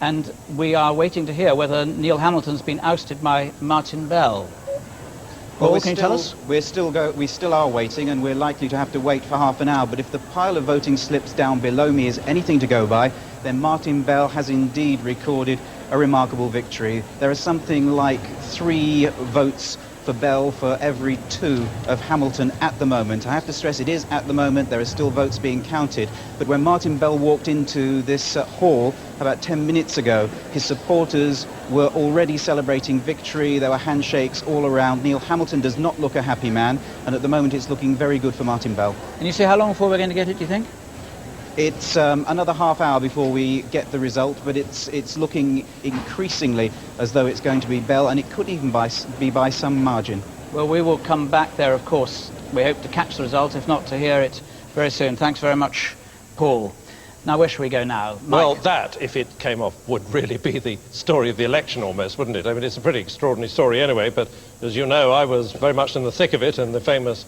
and we are waiting to hear whether Neil Hamilton's been ousted by Martin Bell. Paul, can you tell us? We still are waiting, and we're likely to have to wait for half an hour, but if the pile of voting slips down below me is anything to go by, then Martin Bell has indeed recorded a remarkable victory. There are something like 3 votes for Bell for every 2 of Hamilton at the moment. I have to stress it is at the moment. There are still votes being counted. But when Martin Bell walked into this hall about 10 minutes ago, his supporters were already celebrating victory. There were handshakes all around. Neil Hamilton does not look a happy man, and at the moment it's looking very good for Martin Bell. And you see how long before we're going to get it, do you think? It's another half hour before we get the result, but it's looking increasingly as though it's going to be Bell, and it could even be by some margin. Well, we will come back there, of course. We hope to catch the result, if not to hear it very soon. Thanks very much, Paul. Now, where shall we go now? Mike? Well, that, if it came off, would really be the story of the election almost, wouldn't it? I mean, it's a pretty extraordinary story anyway, but as you know, I was very much in the thick of it in the famous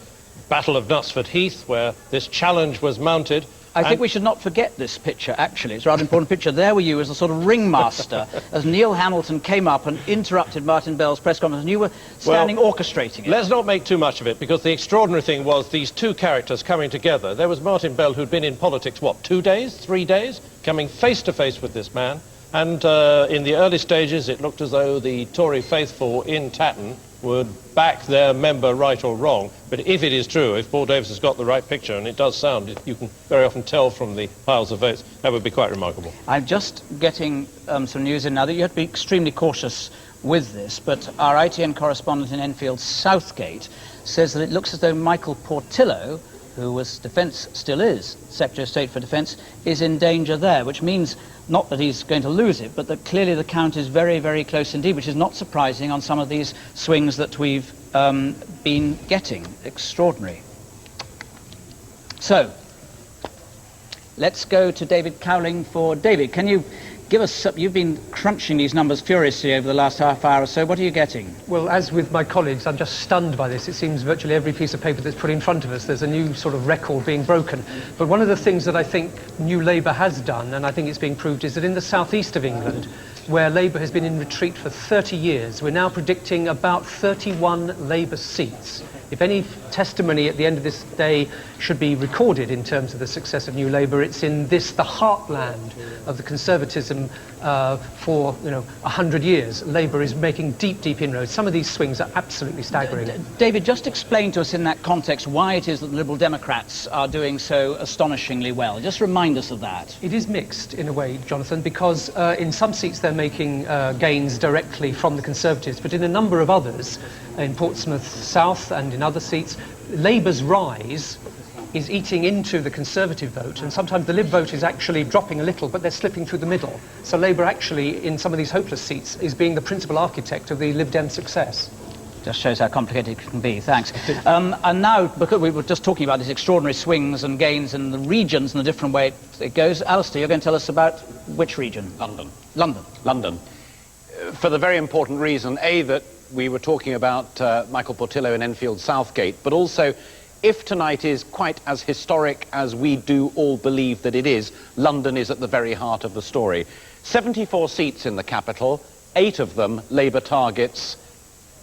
Battle of Knutsford Heath, where this challenge was mounted. I think we should not forget this picture, actually. It's a rather important picture. There were you as a sort of ringmaster as Neil Hamilton came up and interrupted Martin Bell's press conference, and you were standing orchestrating it. Let's not make too much of it, because the extraordinary thing was these 2 characters coming together. There was Martin Bell, who'd been in politics, what, 2 days, 3 days, coming face to face with this man. And in the early stages, it looked as though the Tory faithful in Tatton would back their member right or wrong. But if it is true, if Paul Davis has got the right picture, and it does sound, you can very often tell from the piles of votes, that would be quite remarkable. I'm just getting some news in now that you have to be extremely cautious with this, but our ITN correspondent in Enfield, Southgate, says that it looks as though Michael Portillo, who was still is Secretary of State for Defence, is in danger there, which means not that he's going to lose it, but that clearly the count is very, very close indeed, which is not surprising on some of these swings that we've been getting. Extraordinary. So, let's go to David Cowling for David. Can you give us, you've been crunching these numbers furiously over the last half hour or so. What are you getting? Well, as with my colleagues, I'm just stunned by this. It seems virtually every piece of paper that's put in front of us, there's a new sort of record being broken. But one of the things that I think New Labour has done, and I think it's being proved, is that in the southeast of England, where Labour has been in retreat for 30 years, we're now predicting about 31 Labour seats. If any testimony at the end of this day should be recorded in terms of the success of New Labour, it's in this, the heartland of the conservatism for 100 years. Labour is making deep, deep inroads. Some of these swings are absolutely staggering. David, just explain to us in that context why it is that the Liberal Democrats are doing so astonishingly well. Just remind us of that. It is mixed in a way, Jonathan, because in some seats they're making gains directly from the Conservatives, but in a number of others, in Portsmouth South and in other seats, Labour's rise is eating into the Conservative vote, and sometimes the Lib vote is actually dropping a little, but they're slipping through the middle. So Labour actually, in some of these hopeless seats, is being the principal architect of the Lib Dem success. Just shows how complicated it can be. Thanks. And now, because we were just talking about these extraordinary swings and gains in the regions and the different way it goes, Alistair, you're going to tell us about which region? London. London. For the very important reason, A, that we were talking about Michael Portillo in Enfield Southgate, but also, if tonight is quite as historic as we do all believe that it is, London is at the very heart of the story. 74 seats in the capital, 8 of them Labour targets.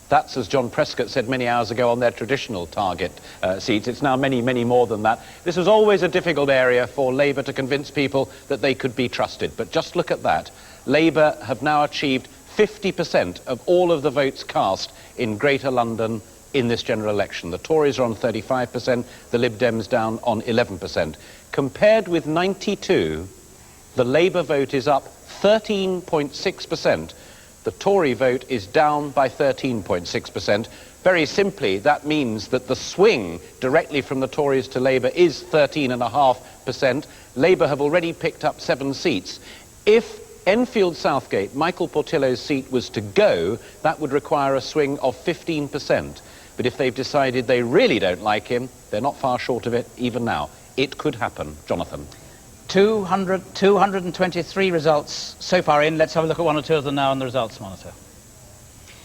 That's, as John Prescott said many hours ago, on their traditional target seats. It's now many, many more than that. This was always a difficult area for Labour to convince people that they could be trusted. But just look at that. Labour have now achieved 50% of all of the votes cast in Greater London in this general election. The Tories are on 35%, the Lib Dems down on 11%. Compared with 92, the Labour vote is up 13.6%. The Tory vote is down by 13.6%. Very simply, that means that the swing directly from the Tories to Labour is 13.5%. Labour have already picked up 7 seats. If Enfield Southgate, Michael Portillo's seat, was to go, that would require a swing of 15%. But if they've decided they really don't like him, they're not far short of it even now. It could happen. Jonathan. 223 results so far in. Let's have a look at one or two of them now on the results monitor.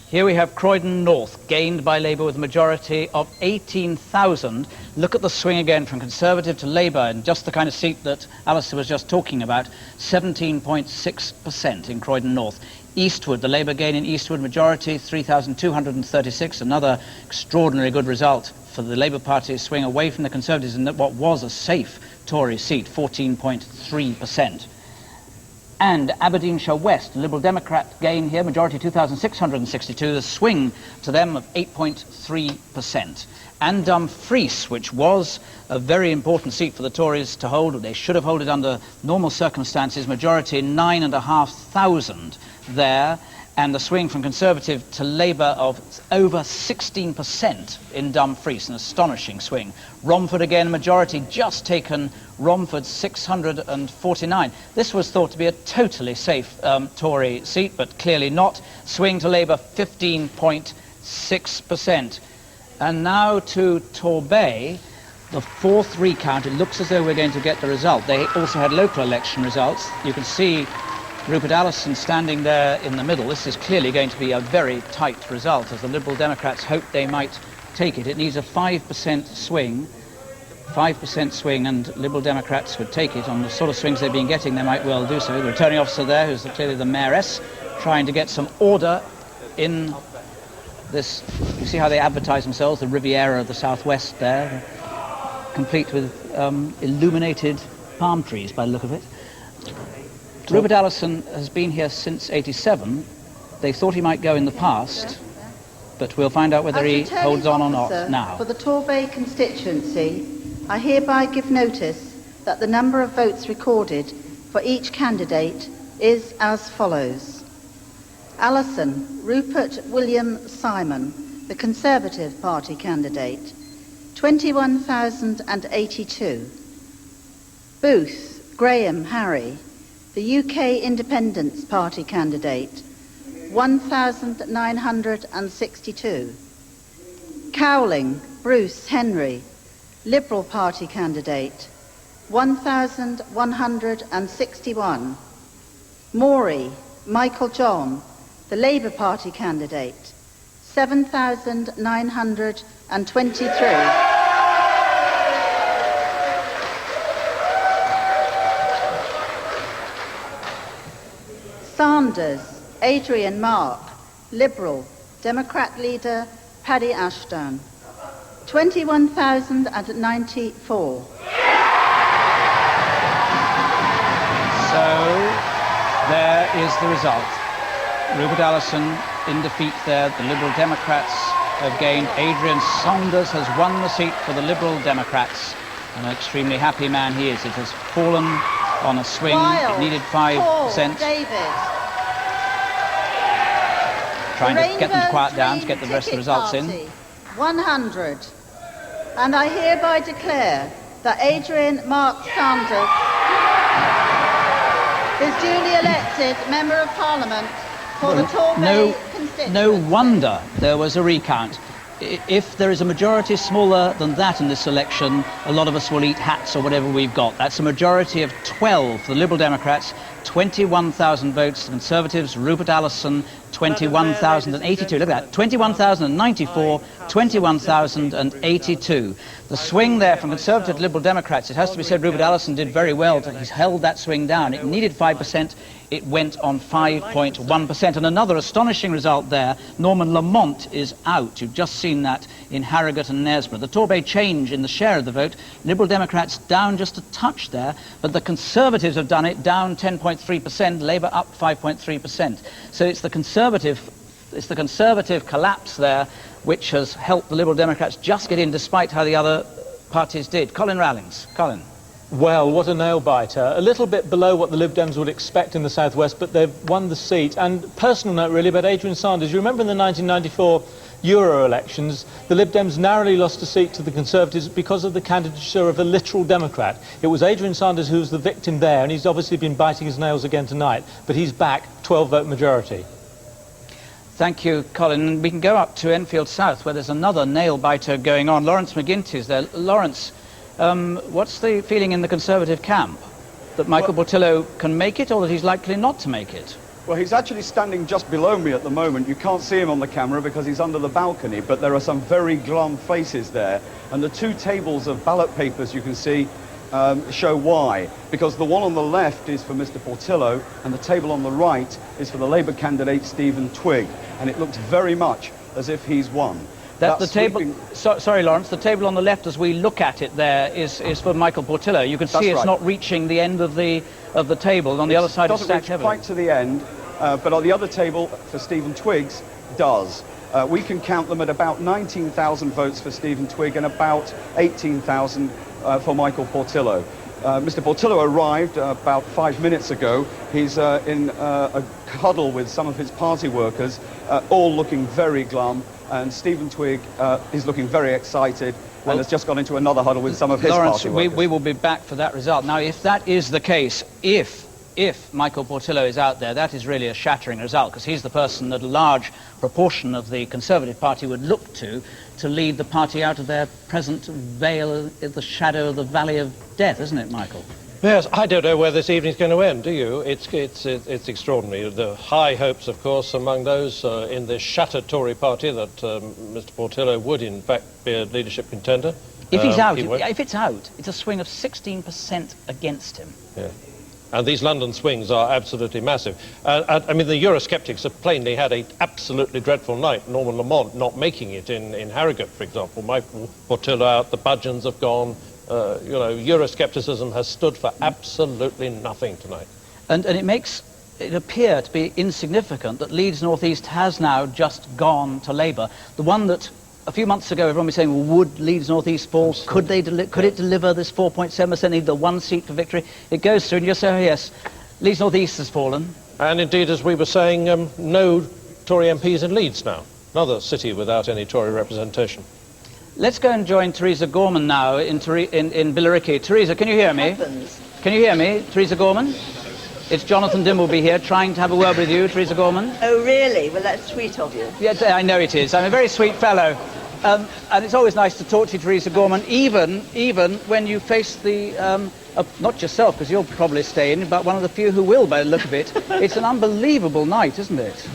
Here we have Croydon North, gained by Labour with a majority of 18,000. Look at the swing again from Conservative to Labour, and just the kind of seat that Alistair was just talking about, 17.6% in Croydon North. Eastwood, the Labour gain in Eastwood, majority 3,236, another extraordinary good result for the Labour Party's swing away from the Conservatives in what was a safe Tory seat, 14.3%. And Aberdeenshire West, Liberal Democrat gain here, majority 2,662, the swing to them of 8.3%. And Dumfries, which was a very important seat for the Tories to hold, they should have held it under normal circumstances, majority 9,500 there, and the swing from Conservative to Labour of over 16% in Dumfries, an astonishing swing. Romford again, majority just taken, Romford 649. This was thought to be a totally safe Tory seat, but clearly not. Swing to Labour 15.6%. And now to Torbay, the 4th recount. It looks as though we're going to get the result. They also had local election results. You can see Rupert Allison standing there in the middle. This is clearly going to be a very tight result, as the Liberal Democrats hope they might take it. It needs a 5% swing. 5% swing, and Liberal Democrats would take it. On the sort of swings they've been getting, they might well do so. The returning officer there, who's clearly the mayoress, trying to get some order in this. You see how they advertise themselves, the Riviera of the Southwest there, complete with illuminated palm trees by the look of it. Rupert Allison has been here since '87. They thought he might go in the past, but we'll find out whether he holds on or not now. For the Torbay constituency, I hereby give notice that the number of votes recorded for each candidate is as follows. Allison Rupert William Simon, the Conservative Party candidate, 21,082. Booth Graham Harry, the UK Independence Party candidate, 1,962. Cowling Bruce Henry, Liberal Party candidate, 1,161. Morey Michael John, the Labour Party candidate, 7,923. Sanders Adrian Mark, Liberal, Democrat leader Paddy Ashdown, 21,094. So there is the result. Rupert Allison in defeat there. The Liberal Democrats have gained. Adrian Saunders has won the seat for the Liberal Democrats. An extremely happy man he is. It has fallen on a swing. It needed 5%. Trying to get them to quiet down to get the rest of the results in. 100. And I hereby declare that Adrian Mark Sanders is duly elected Member of Parliament for the Torbay constituency. No wonder there was a recount. If there is a majority smaller than that in this election, a lot of us will eat hats or whatever we've got. That's a majority of 12 for the Liberal Democrats, 21,000 votes. The Conservatives, Rupert Allison, 21,082. Look at that, 21,094, 21,082. The swing there from Conservative to Liberal Democrats, it has to be said Rupert Allison did very well. He's held that swing down. It needed 5%. It went on 5.1%. And another astonishing result there, Norman Lamont is out. You've just seen that in Harrogate and Knaresborough. The Torbay change in the share of the vote, Liberal Democrats down just a touch there, but the Conservatives have done it, down 10.3%, Labour up 5.3%. So it's the Conservative collapse there which has helped the Liberal Democrats just get in despite how the other parties did. Colin Rallings. Colin. Well, what a nail-biter. A little bit below what the Lib Dems would expect in the southwest, but they've won the seat. And personal note, really, about Adrian Sanders. You remember in the 1994 Euro elections, the Lib Dems narrowly lost a seat to the Conservatives because of the candidature of a literal Democrat. It was Adrian Sanders who was the victim there, and he's obviously been biting his nails again tonight. But he's back, 12-vote majority. Thank you, Colin. We can go up to Enfield South, where there's another nail-biter going on. Lawrence McGinty's there. Lawrence, what's the feeling in the Conservative camp? That Michael Portillo can make it, or that he's likely not to make it? Well, he's actually standing just below me at the moment. You can't see him on the camera because he's under the balcony, but there are some very glum faces there. And the two tables of ballot papers you can see show why. Because the one on the left is for Mr. Portillo, and the table on the right is for the Labour candidate, Stephen Twigg. And it looks very much as if he's won. That the table, sorry, Lawrence, the table on the left, as we look at it there, is for Michael Portillo. You can see it's not reaching the end of the table. And on the other side, it's stacked heavily. Quite to the end, but on the other table for Stephen Twiggs does. We can count them at about 19,000 votes for Stephen Twigg and about 18,000 for Michael Portillo. Mr. Portillo arrived about 5 minutes ago. He's in a huddle with some of his party workers, all looking very glum. And Stephen Twigg is looking very excited and has just gone into another huddle with some of his party workers. We will be back for that result. Now, if that is the case, if Michael Portillo is out there, that is really a shattering result, because he's the person that a large proportion of the Conservative Party would look to lead the party out of their present veil in the shadow of the valley of death, isn't it, Michael? Yes, I don't know where this evening's going to end, do you? It's extraordinary. The high hopes, of course, among those in this shattered Tory party that Mr. Portillo would, in fact, be a leadership contender. If he's out, if it's out, it's a swing of 16% against him. Yeah. And these London swings are absolutely massive. I mean, the Eurosceptics have plainly had an absolutely dreadful night. Norman Lamont not making it in Harrogate, for example. Michael Portillo out, the Budgeons have gone. You know, Euroscepticism has stood for absolutely nothing tonight. And it makes it appear to be insignificant that Leeds North East has now just gone to Labour. The one that a few months ago everyone was saying, well, would Leeds North East fall? Could it deliver this 4.7%, either one seat for victory? It goes through, and you say, oh yes, Leeds North East has fallen. And indeed, as we were saying, no Tory MPs in Leeds now. Another city without any Tory representation. Let's go and join Theresa Gorman now in Billericay. Theresa, can you hear me? Can you hear me, Theresa Gorman? It's Jonathan Dimbleby here, trying to have a word with you, Theresa Gorman. Oh, really? Well, that's sweet of you. Yes, I know it is. I'm a very sweet fellow. And it's always nice to talk to you, Theresa Gorman, even when you face the, not yourself, because you'll probably stay in, but one of the few who will, by the look of it. It's an unbelievable night, isn't it?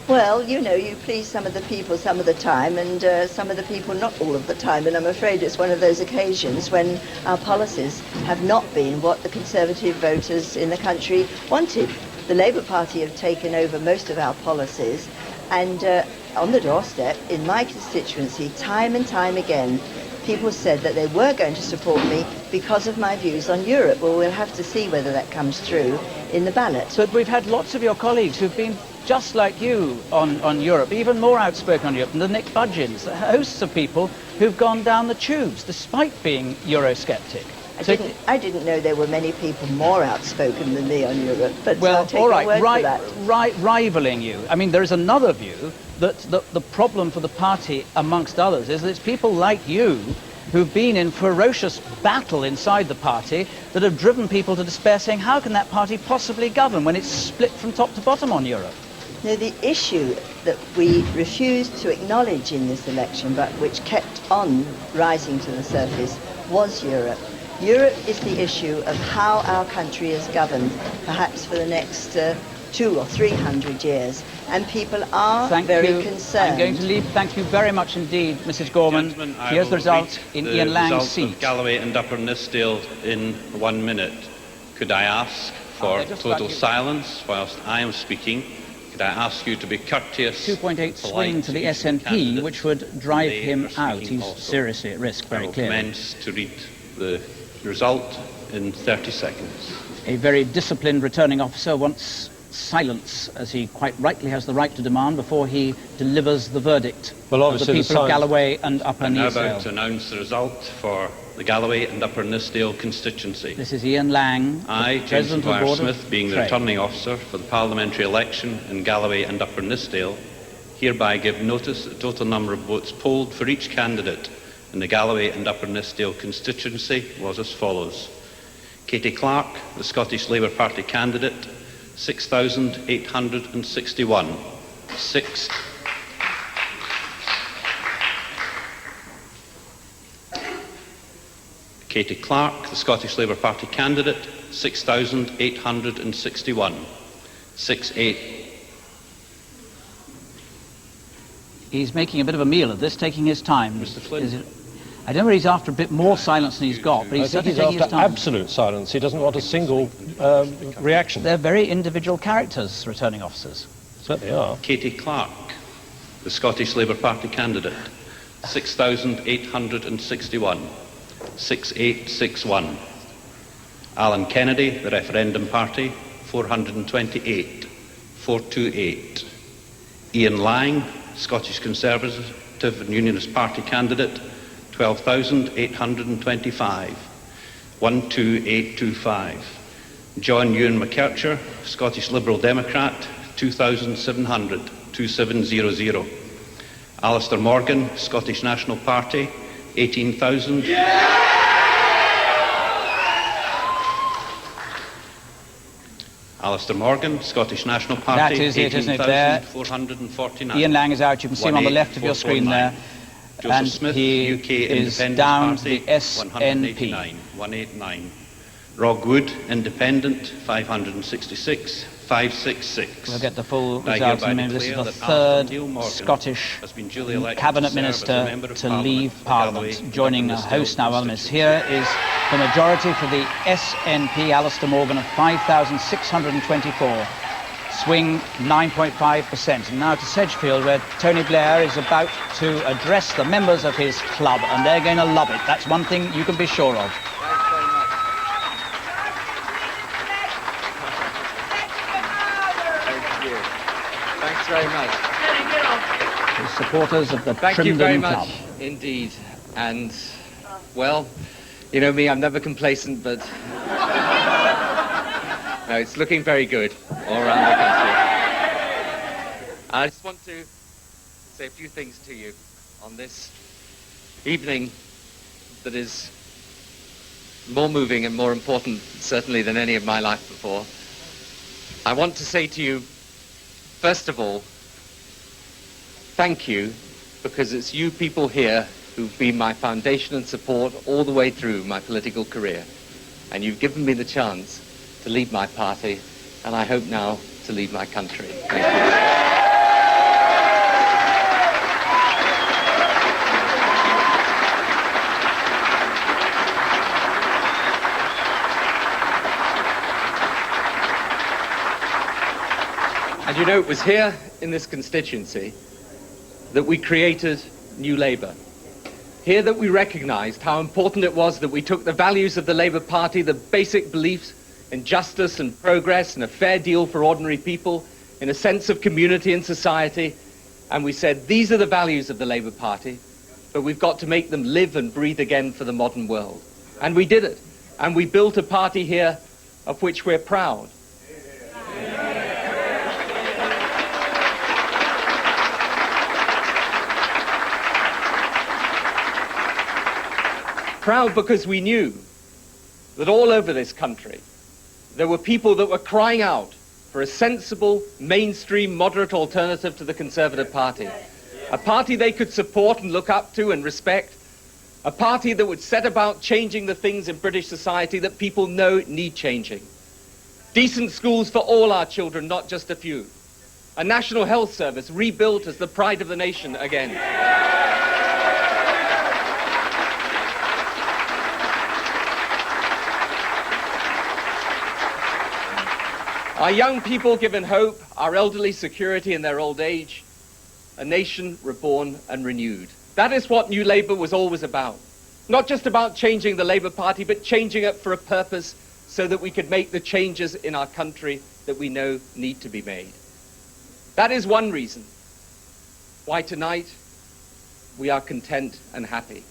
Well, you know, you please some of the people some of the time, and some of the people not all of the time, and I'm afraid it's one of those occasions when our policies have not been what the Conservative voters in the country wanted. The Labour Party have taken over most of our policies, and on the doorstep, in my constituency, time and time again, people said that they were going to support me because of my views on Europe. Well, we'll have to see whether that comes through in the ballot. But we've had lots of your colleagues who've been just like you on Europe, even more outspoken on Europe, than the Nick Budgeons, hosts of people who've gone down the tubes despite being Eurosceptic. I didn't know there were many people more outspoken than me on Europe, but well, I'll take all your right, word for that. Rivaling you. I mean, there is another view that the problem for the party, amongst others, is that it's people like you who've been in ferocious battle inside the party that have driven people to despair, saying, how can that party possibly govern when it's split from top to bottom on Europe? No, the issue that we refused to acknowledge in this election, but which kept on rising to the surface, was Europe. Europe is the issue of how our country is governed, perhaps for the next 200 or 300 years, and people are very concerned. I'm going to leave. Thank you very much indeed, Mrs. Gorman. Here's the result in Ian Lang's seat. Of Galloway and Upper Nithsdale in 1 minute. Could I ask for total silence whilst I am speaking? Could I ask you to be courteous? 2.8 swing to the SNP, which would drive him out. He's seriously at risk, very clearly. I will commence to read the result in 30 seconds. A very disciplined returning officer wants silence, as he quite rightly has the right to demand, before he delivers the verdict of the people of Galloway and Upper Nithsdale. I'm now about to announce the result for the Galloway and Upper Nithsdale constituency. This is Ian Lang, I, James President of the Maguire Board of Smith, being the Trade. returning officer for the parliamentary election in Galloway and Upper Nithsdale, hereby give notice that the total number of votes polled for each candidate in the Galloway and Upper Nithsdale constituency was as follows. Katie Clark, the Scottish Labour Party candidate, 6,861. Katie Clark, the Scottish Labour Party candidate, 6,861. 6-8. He's making a bit of a meal of this, taking his time. Mr. Flynn. I don't know whether he's after a bit more silence than he's got, but he's I think certainly he's taking his after time. absolute silence. He doesn't want a single reaction. They're very individual characters, returning officers. Certainly are. Katie Clark, the Scottish Labour Party candidate, 6,861. 6861. Alan Kennedy, the Referendum Party, 428. 428. Ian Lang, Scottish Conservative and Unionist Party candidate, 12,825. 12825. John Ewan McKercher, Scottish Liberal Democrat, 2,700. 2700. Alistair Morgan, Scottish National Party, 18,000. Alistair Morgan, Scottish National Party, That is it, isn't it, there? 18,449. Ian Lang is out. You can see him on the left of your screen there. Joseph And Smith, he UK is Independent down Party, to the SNP. 189. Rog Wood, Independent, 566. 566. We'll get the full I results in a hereby minute. This is declare the that Alistair Neil third Morgan Scottish has been duly elected Cabinet to serve as a Minister Member of to Parliament leave for Parliament. Galloway Joining the and host now, Upper is here is the majority for the SNP, Alistair Morgan, of 5,624. Swing 9.5%. And now to Sedgefield, where Tony Blair is about to address the members of his club, and they're going to love it. That's one thing you can be sure of. Thanks very much. The supporters of the Thank you very Trindon much Club. indeed. And, well, you know me, I'm never complacent, but no, it's looking very good all around the country. I just want to say a few things to you on this evening that is more moving and more important, certainly, than any of my life before. I want to say to you, first of all, thank you, because it's you people here who've been my foundation and support all the way through my political career. And you've given me the chance to lead my party, and I hope now to lead my country. Thank you. And you know, it was here in this constituency that we created New Labour. Here that we recognised how important it was that we took the values of the Labour Party, the basic beliefs in justice and progress and a fair deal for ordinary people, in a sense of community and society, and we said, these are the values of the Labour Party, but we've got to make them live and breathe again for the modern world. And we did it. And we built a party here of which we're proud. Proud because we knew that all over this country there were people that were crying out for a sensible, mainstream, moderate alternative to the Conservative Party. A party they could support and look up to and respect. A party that would set about changing the things in British society that people know need changing. Decent schools for all our children, not just a few. A national health service rebuilt as the pride of the nation again. Our young people given hope, our elderly security in their old age, a nation reborn and renewed. That is what New Labour was always about. Not just about changing the Labour Party, but changing it for a purpose so that we could make the changes in our country that we know need to be made. That is one reason why tonight we are content and happy.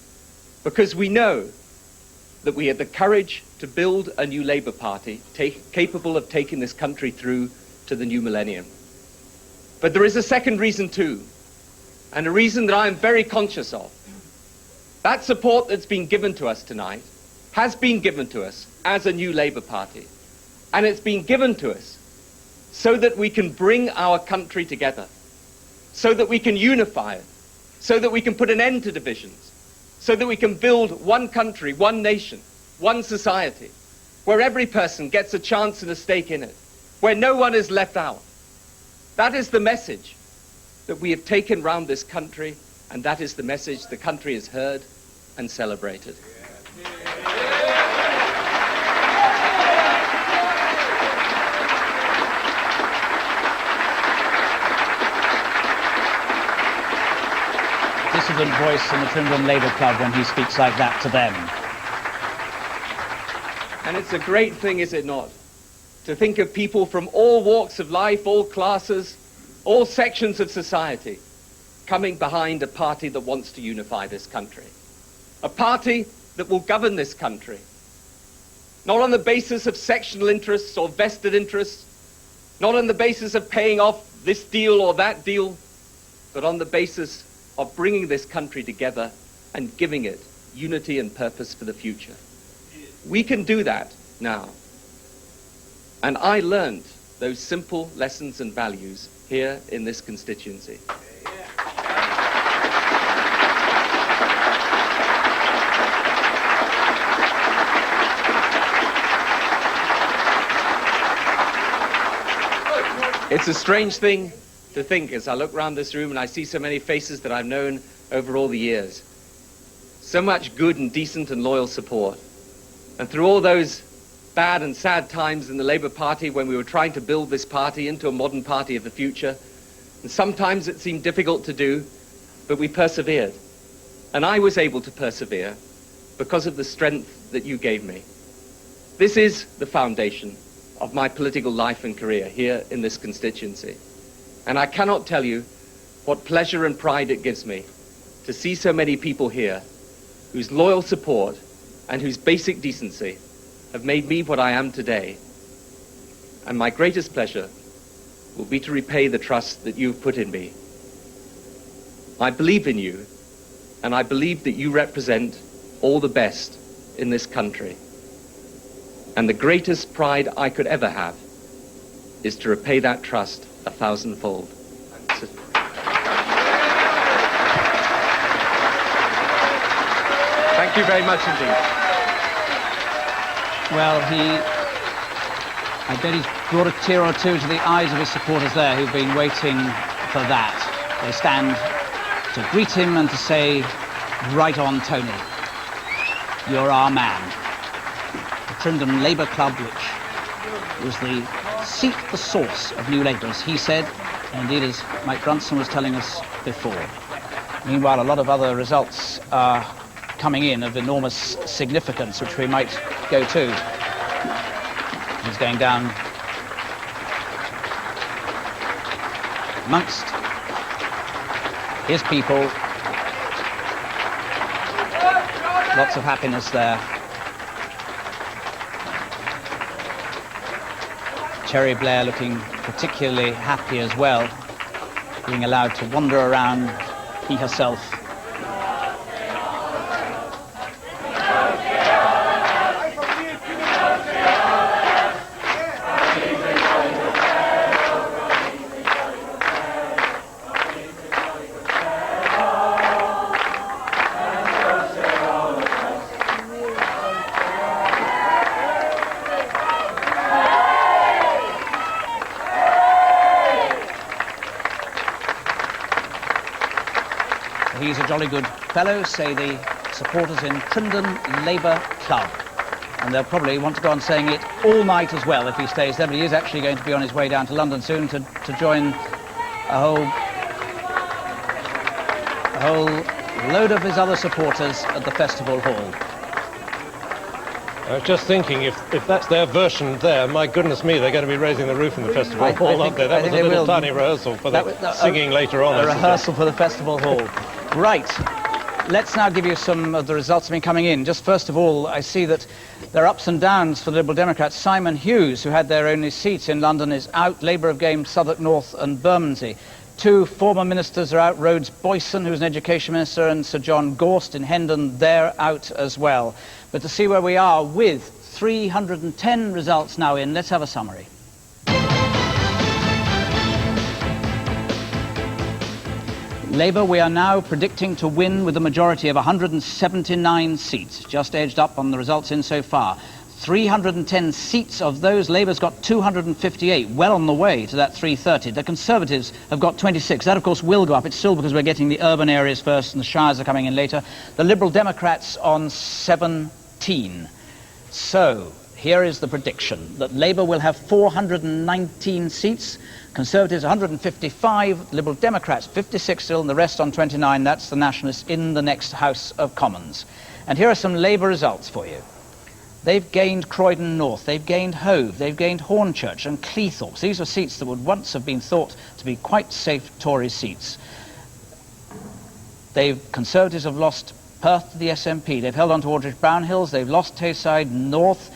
Because we know that we had the courage to build a new Labour Party capable of taking this country through to the new millennium. But there is a second reason too, and a reason that I am very conscious of. That support that's been given to us tonight has been given to us as a new Labour Party, and it's been given to us so that we can bring our country together, so that we can unify it, so that we can put an end to divisions, so that we can build one country, one nation, one society, where every person gets a chance and a stake in it, where no one is left out. That is the message that we have taken round this country, and that is the message the country has heard and celebrated. Dissident voice in the Trimdon Labour Club when he speaks like that to them. And it's a great thing, is it not, to think of people from all walks of life, all classes, all sections of society coming behind a party that wants to unify this country. A party that will govern this country, not on the basis of sectional interests or vested interests, not on the basis of paying off this deal or that deal, but on the basis of bringing this country together and giving it unity and purpose for the future. We can do that now. And I learned those simple lessons and values here in this constituency. It's a strange thing to think as I look around this room and I see so many faces that I've known over all the years. So much good and decent and loyal support. And through all those bad and sad times in the Labour Party when we were trying to build this party into a modern party of the future, and sometimes it seemed difficult to do, but we persevered. And I was able to persevere because of the strength that you gave me. This is the foundation of my political life and career here in this constituency. And I cannot tell you what pleasure and pride it gives me to see so many people here whose loyal support and whose basic decency have made me what I am today. And my greatest pleasure will be to repay the trust that you've put in me. I believe in you, and I believe that you represent all the best in this country. And the greatest pride I could ever have is to repay that trust 1,000-fold. Thank you very much indeed. Well, I bet he's brought a tear or two to the eyes of his supporters there who've been waiting for that. They stand to greet him and to say, right on, Tony, you're our man. The Trimdon Labour Club, which was the seat, the source of New Labour, as he said, and indeed as Mike Brunson was telling us before. Meanwhile, a lot of other results are coming in of enormous significance, which we might go to. He's going down amongst his people. Lots of happiness there. Cherry Blair looking particularly happy as well, being allowed to wander around, he herself. He's a jolly good fellow, say the supporters in Trimdon Labour Club. And they'll probably want to go on saying it all night as well if he stays there, but he is actually going to be on his way down to London soon to join a whole load of his other supporters at the Festival Hall. I was just thinking, if that's their version there, my goodness me, they're going to be raising the roof in the Festival Hall, aren't they? That was a little tiny rehearsal for the singing later on. A rehearsal for the Festival Hall. Right. let's now give you some of the results that have been coming in. Just first of all, I see that there are ups and downs for the Liberal Democrats. Simon Hughes, who had their only seat in London, is out. Labour have gained Southwark North and Bermondsey. 2 former ministers are out. Rhodes Boyson, who's an education minister, and Sir John Gorst in Hendon, they're out as well. But to see where we are with 310 results now in, let's have a summary. Labour, we are now predicting to win with a majority of 179 seats, just edged up on the results in so far. 310 seats of those, Labour's got 258, well on the way to that 330. The Conservatives have got 26. That, of course, will go up. It's still because we're getting the urban areas first and the shires are coming in later. The Liberal Democrats on 17. So, here is the prediction, that Labour will have 419 seats, Conservatives 155, Liberal Democrats 56 still, and the rest on 29. That's the Nationalists in the next House of Commons. And here are some Labour results for you. They've gained Croydon North, they've gained Hove, they've gained Hornchurch and Cleethorpes. These are seats that would once have been thought to be quite safe Tory seats. Conservatives have lost Perth to the SNP. They've held on to Aldridge Brownhills, they've lost Tayside North,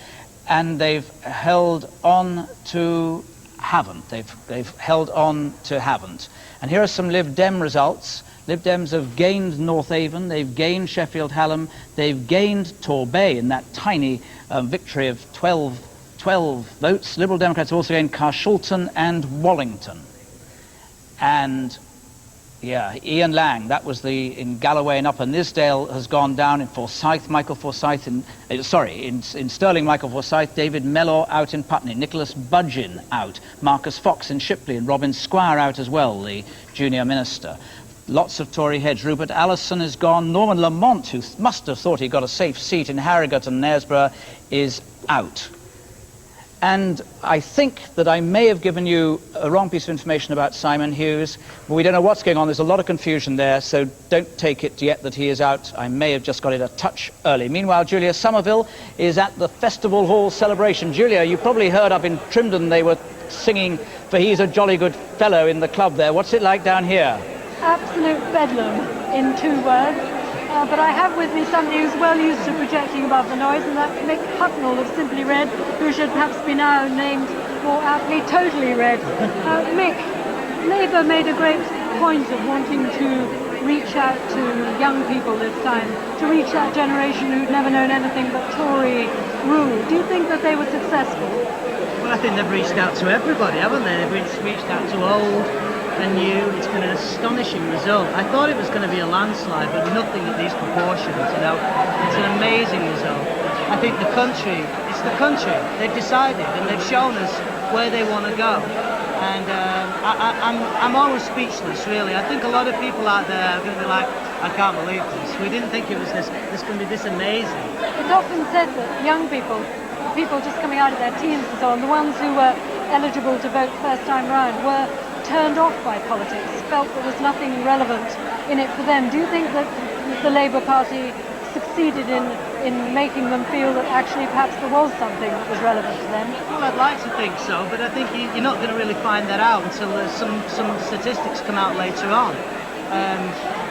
and they've held on to Havant. They've held on to Havant. And here are some Lib Dem results. Lib Dems have gained North Avon, they've gained Sheffield Hallam, they've gained Torbay in that tiny victory of 12 votes. Liberal Democrats also gained Carshalton and Wallington. And yeah, Ian Lang, that was in Galloway and Upper Nisdale, has gone down in Forsyth. Michael Forsyth in Stirling, Michael Forsyth. David Mellor out in Putney. Nicholas Budgeon out. Marcus Fox in Shipley, and Robin Squire out as well, the junior minister. Lots of Tory heads. Rupert Allison is gone. Norman Lamont, who must have thought he got a safe seat in Harrogate and Knaresborough, is out. And I think that I may have given you a wrong piece of information about Simon Hughes, but we don't know what's going on. There's a lot of confusion there, so don't take it yet that he is out. I may have just got it a touch early. Meanwhile, Julia Somerville is at the Festival Hall celebration. Julia, you probably heard up in Trimdon they were singing for He's a Jolly Good Fellow in the club there. What's it like down here? Absolute bedlam, in 2 words. But I have with me somebody who's well used to projecting above the noise, and that's Mick Hucknall of Simply Red, who should perhaps be now named more aptly Totally Red. Mick, Labour made a great point of wanting to reach out to young people this time, to reach that generation who'd never known anything but Tory rule. Do you think that they were successful? Well, I think they've reached out to everybody, haven't they? They've reached out to old and new. It's been an astonishing result. I thought it was going to be a landslide, but nothing at these proportions, you know. It's an amazing result. I think it's the country. They've decided and they've shown us where they want to go. And I'm almost speechless, really. I think a lot of people out there are going to be like, I can't believe this. We didn't think it was this going to be this amazing. It's often said that young people just coming out of their teens and so on, the ones who were eligible to vote first time round, were turned off by politics, felt there was nothing relevant in it for them. Do you think that the Labour Party succeeded in making them feel that actually perhaps there was something that was relevant to them? Well, I'd like to think so, but I think you're not going to really find that out until some statistics come out later on.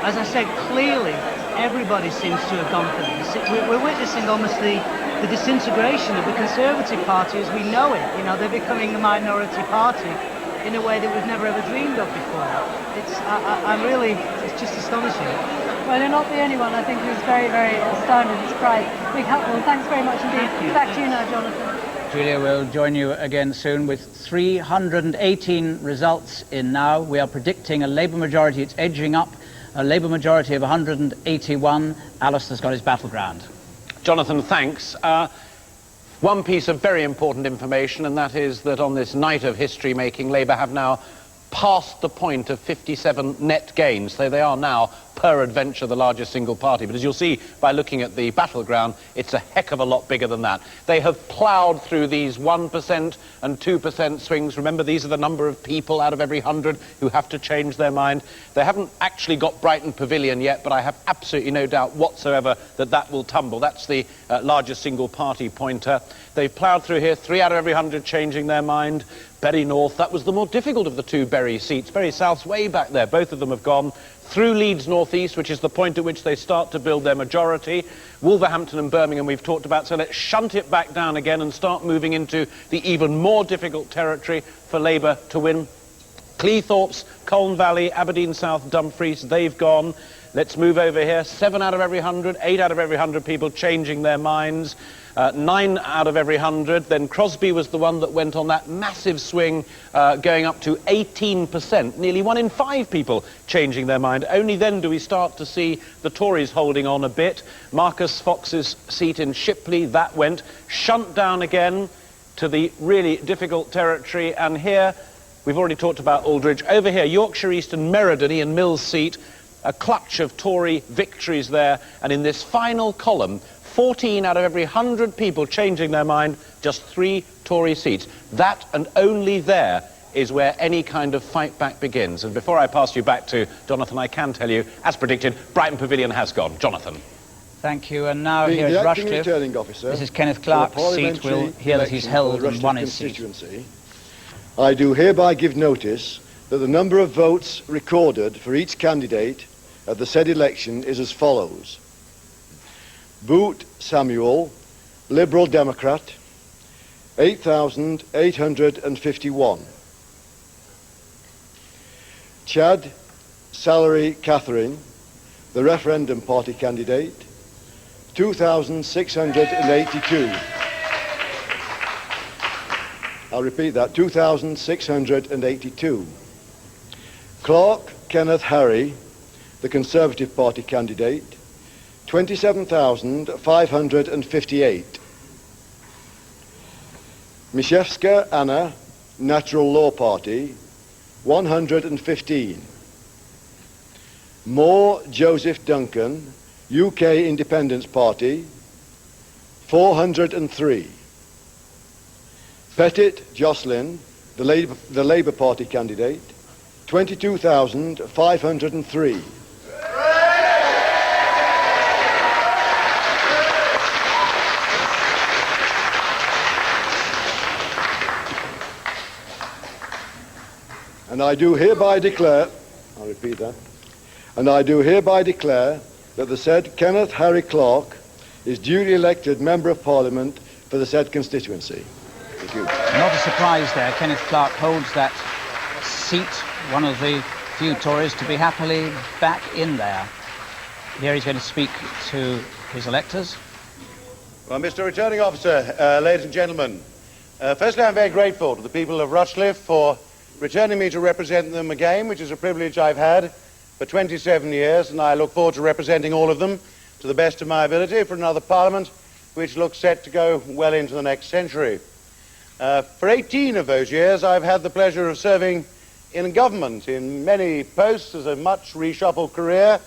As I said, clearly everybody seems to have gone for this. We're witnessing almost the disintegration of the Conservative Party as we know it. You know, they're becoming a minority party in a way that we've never ever dreamed of before. It's just astonishing. Well, you're not the only one, I think, who's very, very astounded and surprised. Big Hucknall, thanks very much indeed. Back to you now, Jonathan. Julia, we'll join you again soon with 318 results in now. We are predicting a Labour majority. It's edging up. A Labour majority of 181. Alistair's got his battleground. Jonathan, thanks. One piece of very important information, and that is that on this night of history-making, Labour have now passed the point of 57 net gains. So they are now, per adventure, the largest single party. But as you'll see by looking at the battleground, it's a heck of a lot bigger than that. They have ploughed through these 1% and 2% swings. Remember, these are the number of people out of every 100 who have to change their mind. They haven't actually got Brighton Pavilion yet, but I have absolutely no doubt whatsoever that that will tumble. That's the largest single party pointer. They've ploughed through here, 3 out of every 100 changing their mind. Bury North, that was the more difficult of the 2 Bury seats. Bury South's way back there. Both of them have gone. through Leeds North East, which is the point at which they start to build their majority. Wolverhampton and Birmingham we've talked about, so let's shunt it back down again and start moving into the even more difficult territory for Labour to win. Cleethorpes, Colne Valley, Aberdeen South, Dumfries, they've gone. Let's move over here. 7 out of every 100, 8 out of every 100 people changing their minds. 9 out of every 100. Then Crosby was the one that went on that massive swing, going up to 18%. Nearly 1 in 5 people changing their mind. Only then do we start to see the Tories holding on a bit. Marcus Fox's seat in Shipley, that went. Shunt down again to the really difficult territory. And here, we've already talked about Aldridge. Over here, Yorkshire East and Meriden, Ian Mill's seat. A clutch of Tory victories there. And in this final column, 14 out of every 100 people changing their mind, just 3 Tory seats. That and only there is where any kind of fight back begins. And before I pass you back to Jonathan, I can tell you, as predicted, Brighton Pavilion has gone. Jonathan. Thank you. And now here is Rushcliffe. This is Kenneth Clark's seat. We'll hear that he's held and won his seat. I do hereby give notice that the number of votes recorded for each candidate at the said election is as follows. Boot Samuel, Liberal Democrat, 8,851. Chad Salary Catherine, the Referendum Party candidate, 2,682. I'll repeat that, 2,682. Clark Kenneth Harry, the Conservative Party candidate, 27,558. Misiewska Anna, Natural Law Party, 115. Moore Joseph Duncan, UK Independence Party, 403. Pettit Jocelyn, the Labour Party candidate, 22,503. And I do hereby declare, I'll repeat that, and I do hereby declare that the said Kenneth Harry Clark is duly elected Member of Parliament for the said constituency. Thank you. Not a surprise there. Kenneth Clark holds that seat, one of the few Tories to be happily back in there. Here he's going to speak to his electors. Well, Mr. Returning Officer, ladies and gentlemen, firstly I'm very grateful to the people of Rushcliffe for returning me to represent them again, which is a privilege I've had for 27 years, and I look forward to representing all of them to the best of my ability for another Parliament which looks set to go well into the next century. For 18 of those years I've had the pleasure of serving in government in many posts as a much reshuffled career.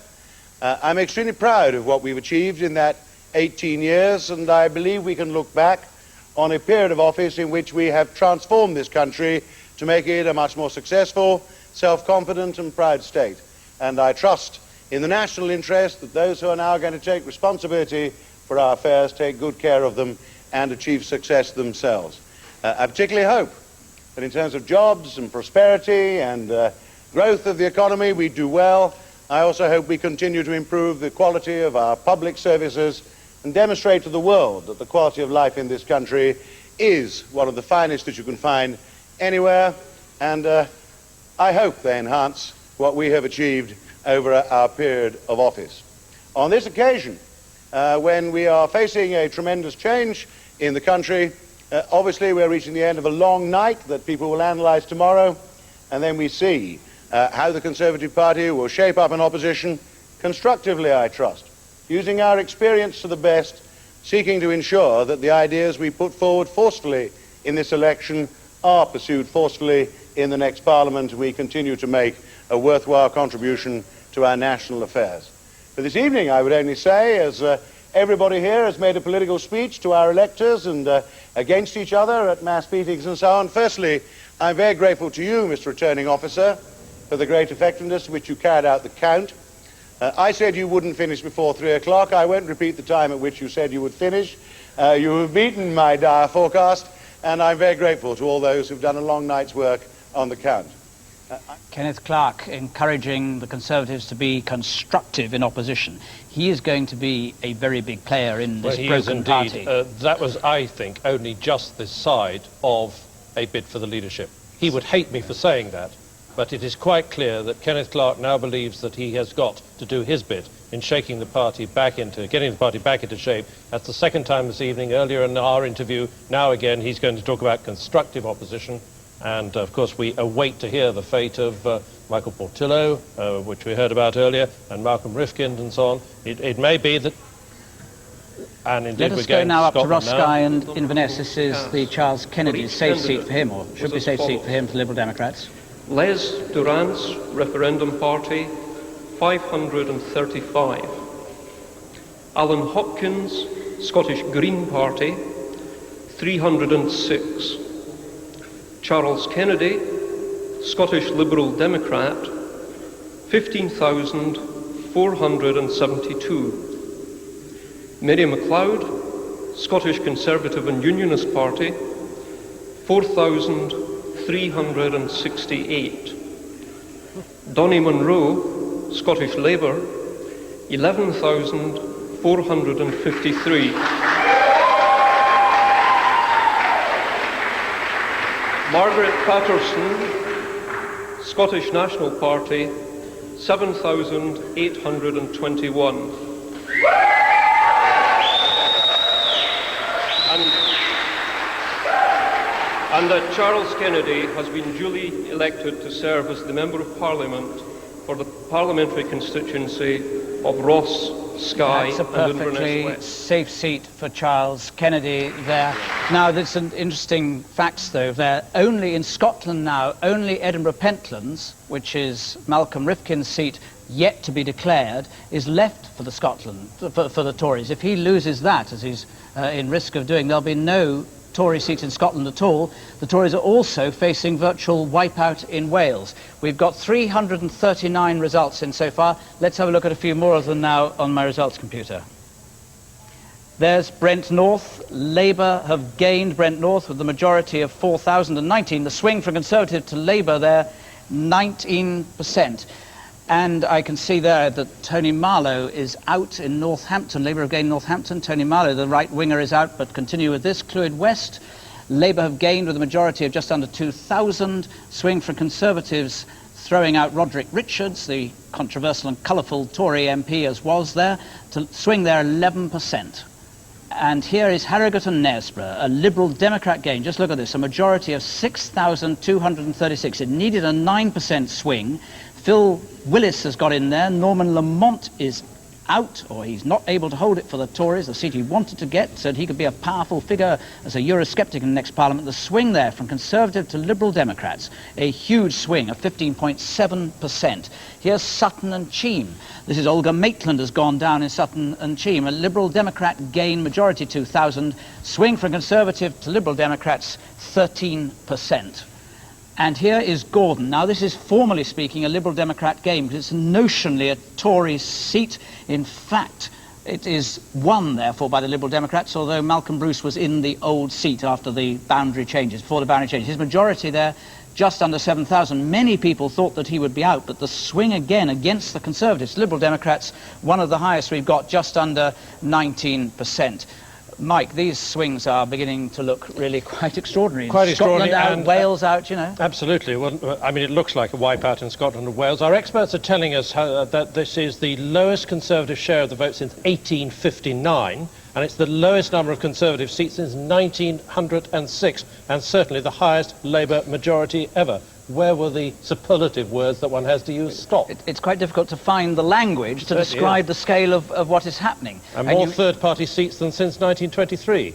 I'm extremely proud of what we've achieved in that 18 years, and I believe we can look back on a period of office in which we have transformed this country to make it a much more successful, self-confident and proud state. And I trust in the national interest that those who are now going to take responsibility for our affairs take good care of them and achieve success themselves. I particularly hope that in terms of jobs and prosperity and growth of the economy we do well. I also hope we continue to improve the quality of our public services and demonstrate to the world that the quality of life in this country is one of the finest that you can find anywhere, and I hope they enhance what we have achieved over our period of office. On this occasion, when we are facing a tremendous change in the country, obviously we're reaching the end of a long night that people will analyse tomorrow, and then we see how the Conservative Party will shape up an opposition constructively, I trust, using our experience to the best, seeking to ensure that the ideas we put forward forcefully in this election are pursued forcefully in the next Parliament. We continue to make a worthwhile contribution to our national affairs. For this evening, I would only say, as everybody here has made a political speech to our electors and against each other at mass meetings and so on, firstly, I'm very grateful to you, Mr. Returning Officer, for the great effectiveness with which you carried out the count. I said you wouldn't finish before 3 o'clock. I won't repeat the time at which you said you would finish. You have beaten my dire forecast, and I'm very grateful to all those who've done a long night's work on the count. Kenneth Clarke encouraging the Conservatives to be constructive in opposition. He is going to be a very big player in this broken party. That was, I think, only just this side of a bid for the leadership. He would hate me for saying that, but it is quite clear that Kenneth Clarke now believes that he has got to do his bit in shaking the party back into, getting the party back into shape. That's the second time this evening. Earlier in our interview, now again, he's going to talk about constructive opposition. And, of course, we await to hear the fate of Michael Portillo, which we heard about earlier, and Malcolm Rifkind and so on. It may be that... And indeed, Let us go now up to Roskilde and Inverness. This is the Charles Kennedy safe seat for him, or should be safe seat for him, for the Liberal Democrats. Les Durant's Referendum Party, 535. Alan Hopkins, Scottish Green Party, 306. Charles Kennedy, Scottish Liberal Democrat, 15,472. Mary MacLeod, Scottish Conservative and Unionist Party, 4,368. Donnie Munro, Scottish Labour, 11,453. Margaret Patterson, Scottish National Party, 7,821. And that Charles Kennedy has been duly elected to serve as the Member of Parliament for the parliamentary constituency of Ross, Skye That's a and Inverness perfectly West. safe seat for Charles Kennedy there. Now, there's some interesting facts, though. There only in Scotland now, only Edinburgh Pentlands, which is Malcolm Rifkin's seat, yet to be declared, is left for the Scotland, for the Tories. If he loses that, as he's in risk of doing, there'll be no Tory seats in Scotland at all. The Tories are also facing virtual wipeout in Wales. We've got 339 results in so far. Let's have a look at a few more of them now on my results computer. There's Brent North. Labour have gained Brent North with the majority of 4,019. The swing from Conservative to Labour there, 19%. And I can see there that Tony Marlow is out in Northampton. Labour have gained Northampton. Tony Marlow, the right winger, is out, but continue with this. Clwyd West, Labour have gained with a majority of just under 2,000. Swing from Conservatives throwing out Roderick Richards, the controversial and colourful Tory MP as was there, to swing there 11%. And here is Harrogate and Knaresborough, a Liberal Democrat gain. Just look at this, a majority of 6,236. It needed a 9% swing. Phil Willis has got in there. Norman Lamont is out, or he's not able to hold it for the Tories, the seat he wanted to get, so that he could be a powerful figure as a Eurosceptic in the next Parliament. The swing there from Conservative to Liberal Democrats, a huge swing of 15.7%. Here's Sutton and Cheam. This is Olga Maitland has gone down in Sutton and Cheam. A Liberal Democrat gain, majority 2,000. Swing from Conservative to Liberal Democrats, 13%. And here is Gordon. Now, this is formally speaking a Liberal Democrat game because it's notionally a Tory seat. In fact, it is won, therefore, by the Liberal Democrats, although Malcolm Bruce was in the old seat after the boundary changes, before the boundary changes. His majority there, just under 7,000. Many people thought that he would be out, but the swing again against the Conservatives, Liberal Democrats, one of the highest we've got, just under 19%. Mike, these swings are beginning to look really quite extraordinary. Quite Scotland extraordinary. out, And Wales out, you know. Absolutely. Well, I mean, it looks like a wipeout in Scotland and Wales. Our experts are telling us that this is the lowest Conservative share of the vote since 1859, and it's the lowest number of Conservative seats since 1906, and certainly the highest Labour majority ever. Where were the superlative words that one has to use? Stop. It's quite difficult to find the language to describe the scale of what is happening. And more third-party seats than since 1923.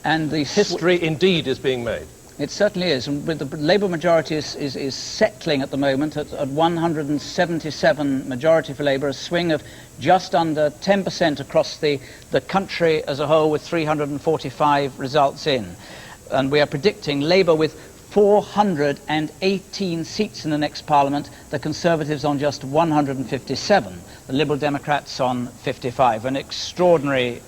And the history indeed is being made. It certainly is. And with the Labour majority is settling at the moment at 177 majority for Labour, a swing of just under 10% across the country as a whole, with 345 results in. And we are predicting Labour with 418 seats in the next Parliament, the Conservatives on just 157, the Liberal Democrats on 55. An extraordinary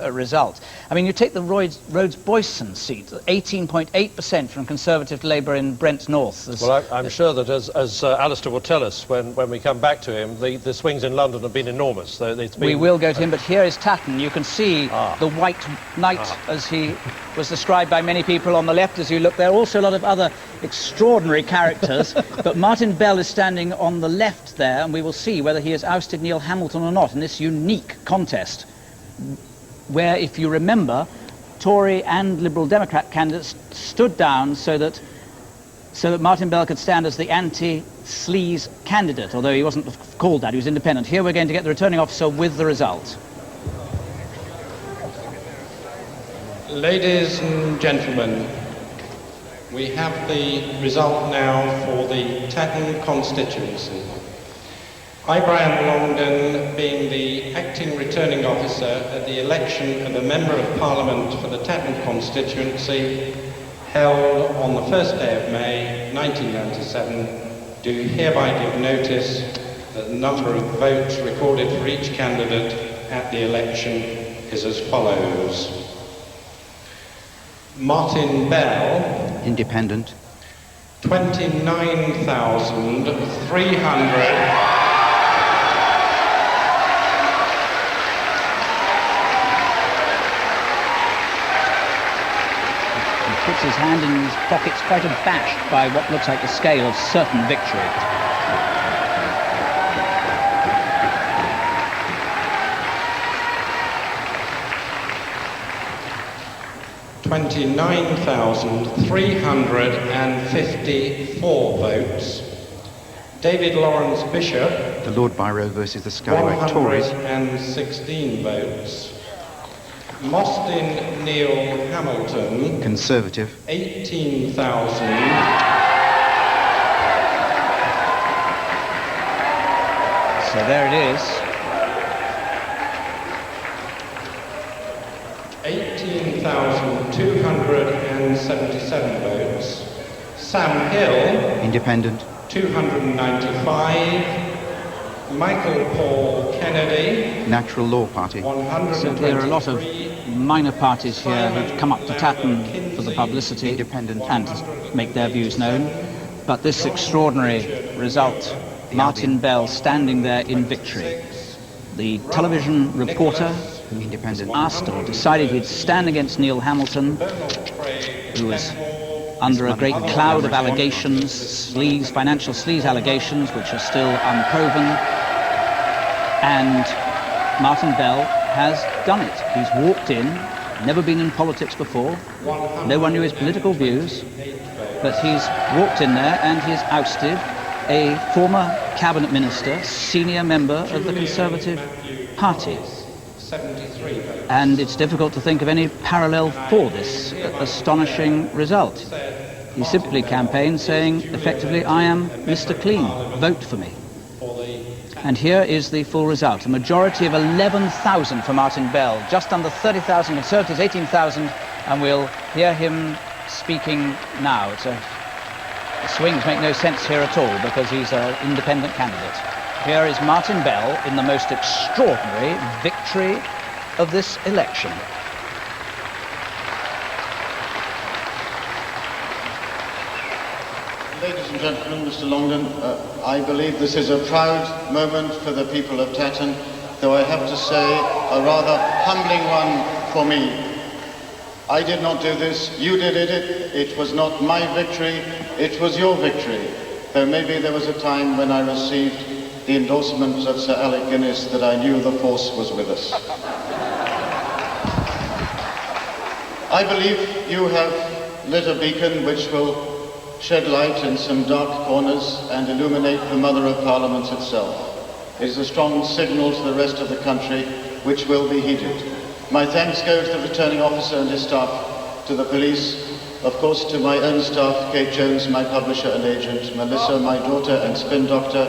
result. I mean, you take the Rhodes-Boyson seat, 18.8% from Conservative to Labour in Brent North. Well, I'm sure that as Alistair will tell us when we come back to him, the swings in London have been enormous. So we will go to him, but here is Tatton. You can see the White Knight as he was described by many people on the left as you look there. Also a lot of other extraordinary characters, but Martin Bell is standing on the left there, and we will see whether he has ousted Neil Hamilton or not in this unique contest, where, if you remember, Tory and Liberal Democrat candidates stood down so that Martin Bell could stand as the anti-sleaze candidate, although he wasn't called that, he was independent. Here we're going to get the returning officer with the result. Ladies and gentlemen, we have the result now for the Tatton constituency. I, Brian Longden, being the acting returning officer at the election of a Member of Parliament for the Tatton constituency, held on the 1st day of May 1997, do hereby give notice that the number of votes recorded for each candidate at the election is as follows. Martin Bell, Independent. 29,300. Puts his hand in his pockets, quite abashed by what looks like the scale of certain victory. $29,354 votes. David Lawrence Bishop, The Lord Borough versus the Scallywag Tories. 116 votes. Mostyn Neil Hamilton, Conservative. 18,000. So there it is. 18,277 votes. Sam Hill, Independent. 295. Michael Paul Kennedy, Natural Law Party. So there are a lot of minor parties here who've come up to Tatton for the publicity and to make their views known. But this extraordinary result, Martin Bell standing there in victory. The television reporter asked or decided he'd stand against Neil Hamilton, who was under a great cloud of allegations, financial sleaze allegations, which are still unproven. And Martin Bell has done it. He's walked in, never been in politics before. No one knew his political views, but he's walked in there and he's ousted a former cabinet minister, senior member of the Conservative Party. And it's difficult to think of any parallel for this astonishing result. He simply campaigned saying, effectively, I am Mr. Clean, vote for me. And here is the full result. A majority of 11,000 for Martin Bell, just under 30,000 Conservatives, 18,000, and we'll hear him speaking now. The swings make no sense here at all because he's an independent candidate. Here is Martin Bell in the most extraordinary victory of this election. Ladies and gentlemen, Mr. Longden, I believe this is a proud moment for the people of Tatton, though I have to say a rather humbling one for me. I did not do this, you did it. It was not my victory, it was your victory. Though maybe there was a time when I received the endorsement of Sir Alec Guinness that I knew the force was with us. I believe you have lit a beacon which will shed light in some dark corners and illuminate the Mother of Parliament itself. It is a strong signal to the rest of the country which will be heeded. My thanks go to the returning officer and his staff, to the police, of course to my own staff, Kate Jones, my publisher and agent, Melissa, my daughter and spin doctor,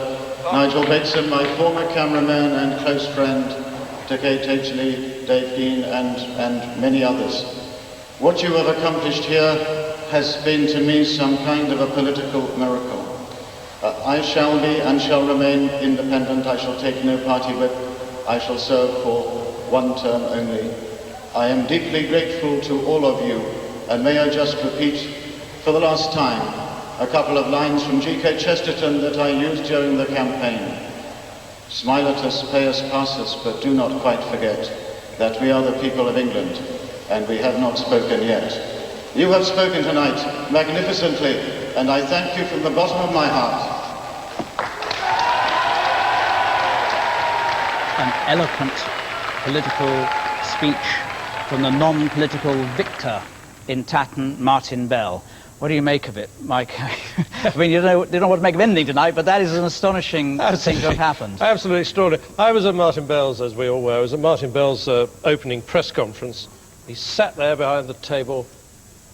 Nigel Bateson, my former cameraman and close friend, to Kate H. Dave Dean and many others. What you have accomplished here has been to me some kind of a political miracle. I shall be and shall remain independent. I shall take no party whip. I shall serve for one term only. I am deeply grateful to all of you, and may I just repeat for the last time a couple of lines from G.K. Chesterton that I used during the campaign. Smile at us, pay us, pass us, but do not quite forget that we are the people of England, and we have not spoken yet. You have spoken tonight magnificently, and I thank you from the bottom of my heart. An eloquent political speech from the non-political victor in Tatton, Martin Bell. What do you make of it, Mike? I mean, you don't know what to make of anything tonight, but that is an astonishing thing to have happened. Absolutely extraordinary. I was at Martin Bell's, as we all were. I was at Martin Bell's opening press conference. He sat there behind the table,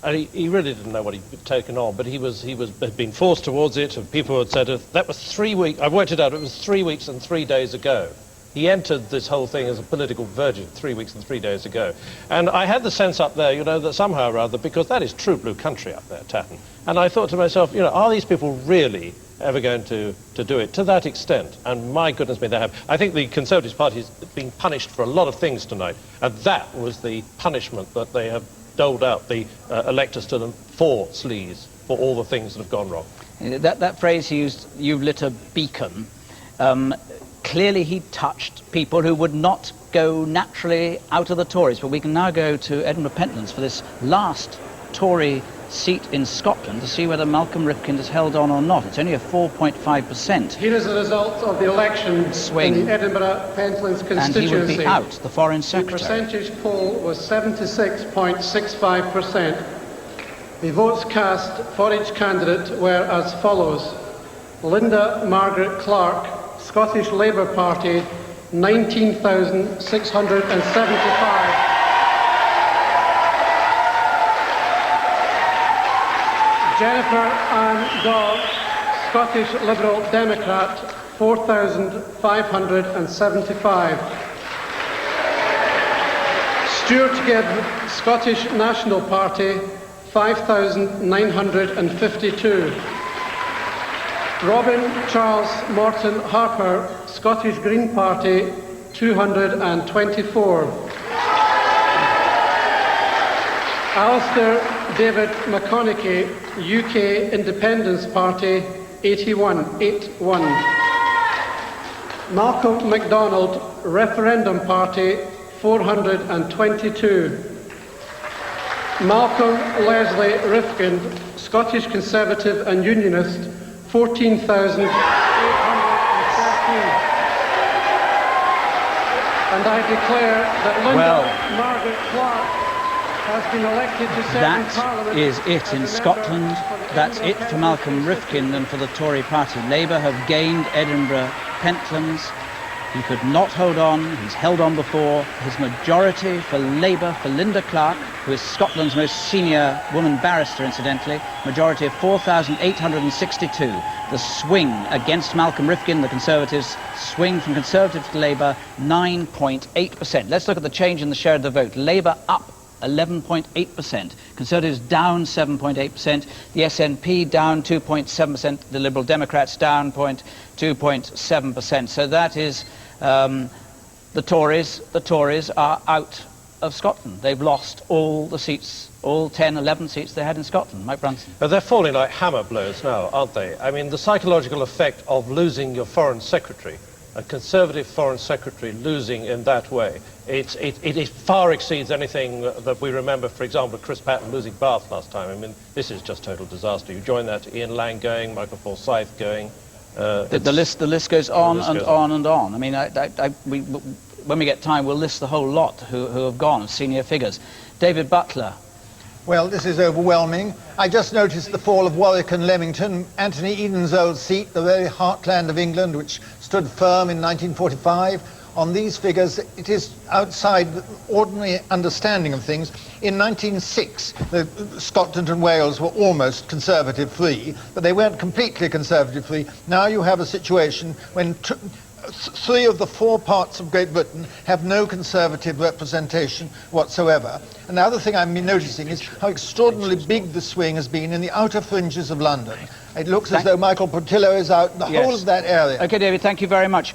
and he really didn't know what he'd taken on, but had been forced towards it, and people had said, that was 3 weeks, I worked it out, it was 3 weeks and 3 days ago. He entered this whole thing as a political virgin 3 weeks and 3 days ago. And I had the sense up there, you know, that somehow or other, because that is true blue country up there, Tatton, and I thought to myself, you know, are these people really ever going to do it to that extent? And my goodness me, they have. I think the Conservative Party has been punished for a lot of things tonight, and that was the punishment that they have doled out the electors to them for sleaze, for all the things that have gone wrong. That phrase he used, "you lit a beacon," clearly he touched people who would not go naturally out of the Tories. But we can now go to Edinburgh Pentlands for this last Tory seat in Scotland to see whether Malcolm Rifkind has held on or not. It's only a 4.5%. Here is the result of the election swing in the Edinburgh Pentlands constituency. And he would be out, the Foreign Secretary. The percentage poll was 76.65%. The votes cast for each candidate were as follows. Linda Margaret Clark, Scottish Labour Party, 19,675. Jennifer Ann Dawes, Scottish Liberal Democrat, 4,575. Stuart Gibb, Scottish National Party, 5,952. Robin Charles Morton Harper, Scottish Green Party, 224. Alistair David McConaughey, UK Independence Party, 81. Malcolm MacDonald, Referendum Party, 422. Malcolm Leslie Rifkind, Scottish Conservative and Unionist, 14,813. And I declare that Linda Margaret Clark has been elected to serve in Parliament. That is it in Scotland. That's it for Malcolm Rifkind and for the Tory party. Labour have gained Edinburgh Pentlands. He could not hold on. He's held on before. His majority for Labour, for Linda Clark, who is Scotland's most senior woman barrister, incidentally, majority of 4,862. The swing against Malcolm Rifkind, the Conservatives, swing from Conservative to Labour, 9.8%. Let's look at the change in the share of the vote. Labour up 11.8%. Conservatives down 7.8%. The SNP down 2.7%. The Liberal Democrats down 2.7%. So that is the Tories. The Tories are out of Scotland. They've lost all the seats, all 10, 11 seats they had in Scotland. Mike Brunson. But they're falling like hammer blows now, aren't they? I mean, the psychological effect of losing your Foreign Secretary, a Conservative Foreign Secretary losing in that way, it far exceeds anything that we remember, for example, Chris Patten losing Bath last time. I mean, this is just total disaster. You join that, Ian Lang going, Michael Forsyth going. The list goes on and on and on. I mean, when we get time, we'll list the whole lot who have gone, senior figures. David Butler. Well, this is overwhelming. I just noticed the fall of Warwick and Leamington, Anthony Eden's old seat, the very heartland of England, which stood firm in 1945. On these figures, it is outside the ordinary understanding of things. In 1906, Scotland and Wales were almost Conservative-free, but they weren't completely Conservative-free. Now you have a situation when 3 of the 4 parts of Great Britain have no Conservative representation whatsoever. And the other thing I'm noticing is how extraordinarily big the swing has been in the outer fringes of London. It looks as though Michael Portillo is out in the whole of that area. Okay, David, thank you very much.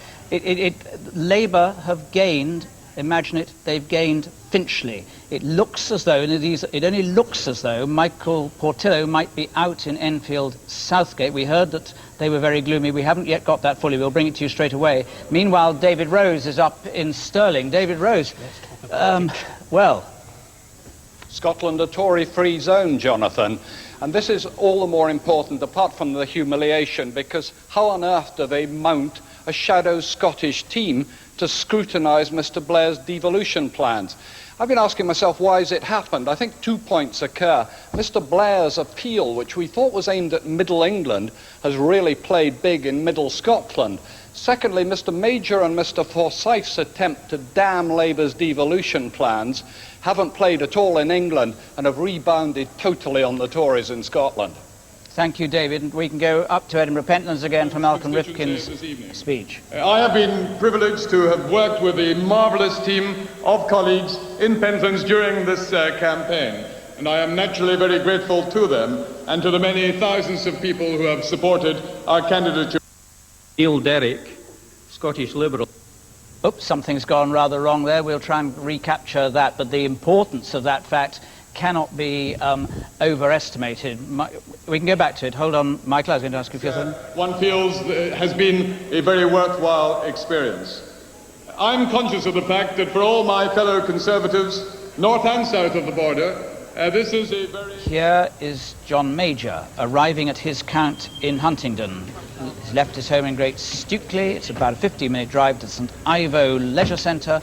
Labour have gained, imagine it, they've gained Finchley. It looks as though, it only looks as though Michael Portillo might be out in Enfield Southgate. We heard that they were very gloomy. We haven't yet got that fully. We'll bring it to you straight away. Meanwhile, David Rose is up in Stirling. David Rose, well... Scotland a Tory-free zone, Jonathan. And this is all the more important, apart from the humiliation, because how on earth do they mount a shadow Scottish team to scrutinise Mr. Blair's devolution plans? I've been asking myself, why has it happened? I think 2 points occur. Mr. Blair's appeal, which we thought was aimed at Middle England, has really played big in Middle Scotland. Secondly, Mr. Major and Mr. Forsyth's attempt to damn Labour's devolution plans haven't played at all in England and have rebounded totally on the Tories in Scotland. Thank you, David. And we can go up to Edinburgh. Pentlands again from Malcolm Rifkin's speech. I have been privileged to have worked with a marvellous team of colleagues in Pentlands during this campaign, and I am naturally very grateful to them and to the many thousands of people who have supported our candidature. Neil Derrick, Scottish Liberal. Oops, something's gone rather wrong there. We'll try and recapture that, but the importance of that fact cannot be overestimated. We can go back to it. Hold on, Michael, I was going to ask you a few things. One feels has been a very worthwhile experience. I'm conscious of the fact that for all my fellow Conservatives, north and south of the border, this is a very... Here is John Major arriving at his count in Huntingdon. He's left his home in Great Stukely. It's about a 15-minute drive to St Ivo Leisure Centre,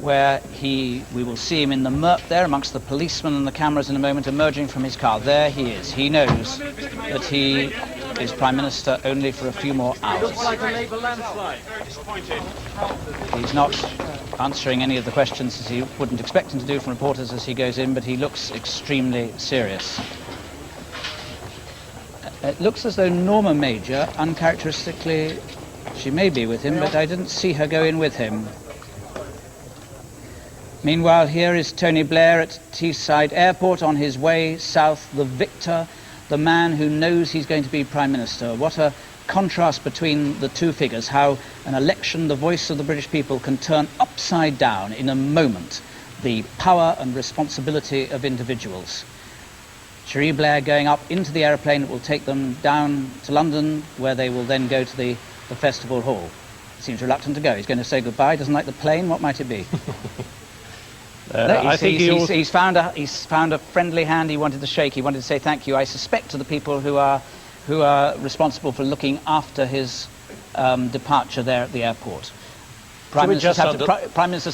where we will see him in the murk there amongst the policemen and the cameras in a moment, emerging from his car. There he is. He knows that he is Prime Minister only for a few more hours. He's not answering any of the questions as he wouldn't expect him to do from reporters as he goes in, but he looks extremely serious. It looks as though Norma Major, uncharacteristically, she may be with him, but I didn't see her go in with him. Meanwhile, here is Tony Blair at Teesside Airport on his way south, the victor, the man who knows he's going to be Prime Minister. What a contrast between the two figures, how an election, the voice of the British people, can turn upside down in a moment the power and responsibility of individuals. Cherie Blair going up into the aeroplane that will take them down to London, where they will then go to the festival hall. He seems reluctant to go. He's going to say goodbye, doesn't like the plane. What might it be? No, I think he's found a friendly hand he wanted to shake. He wanted to say thank you, I suspect, to the people who are responsible for looking after his departure there at the airport. Prime Ministers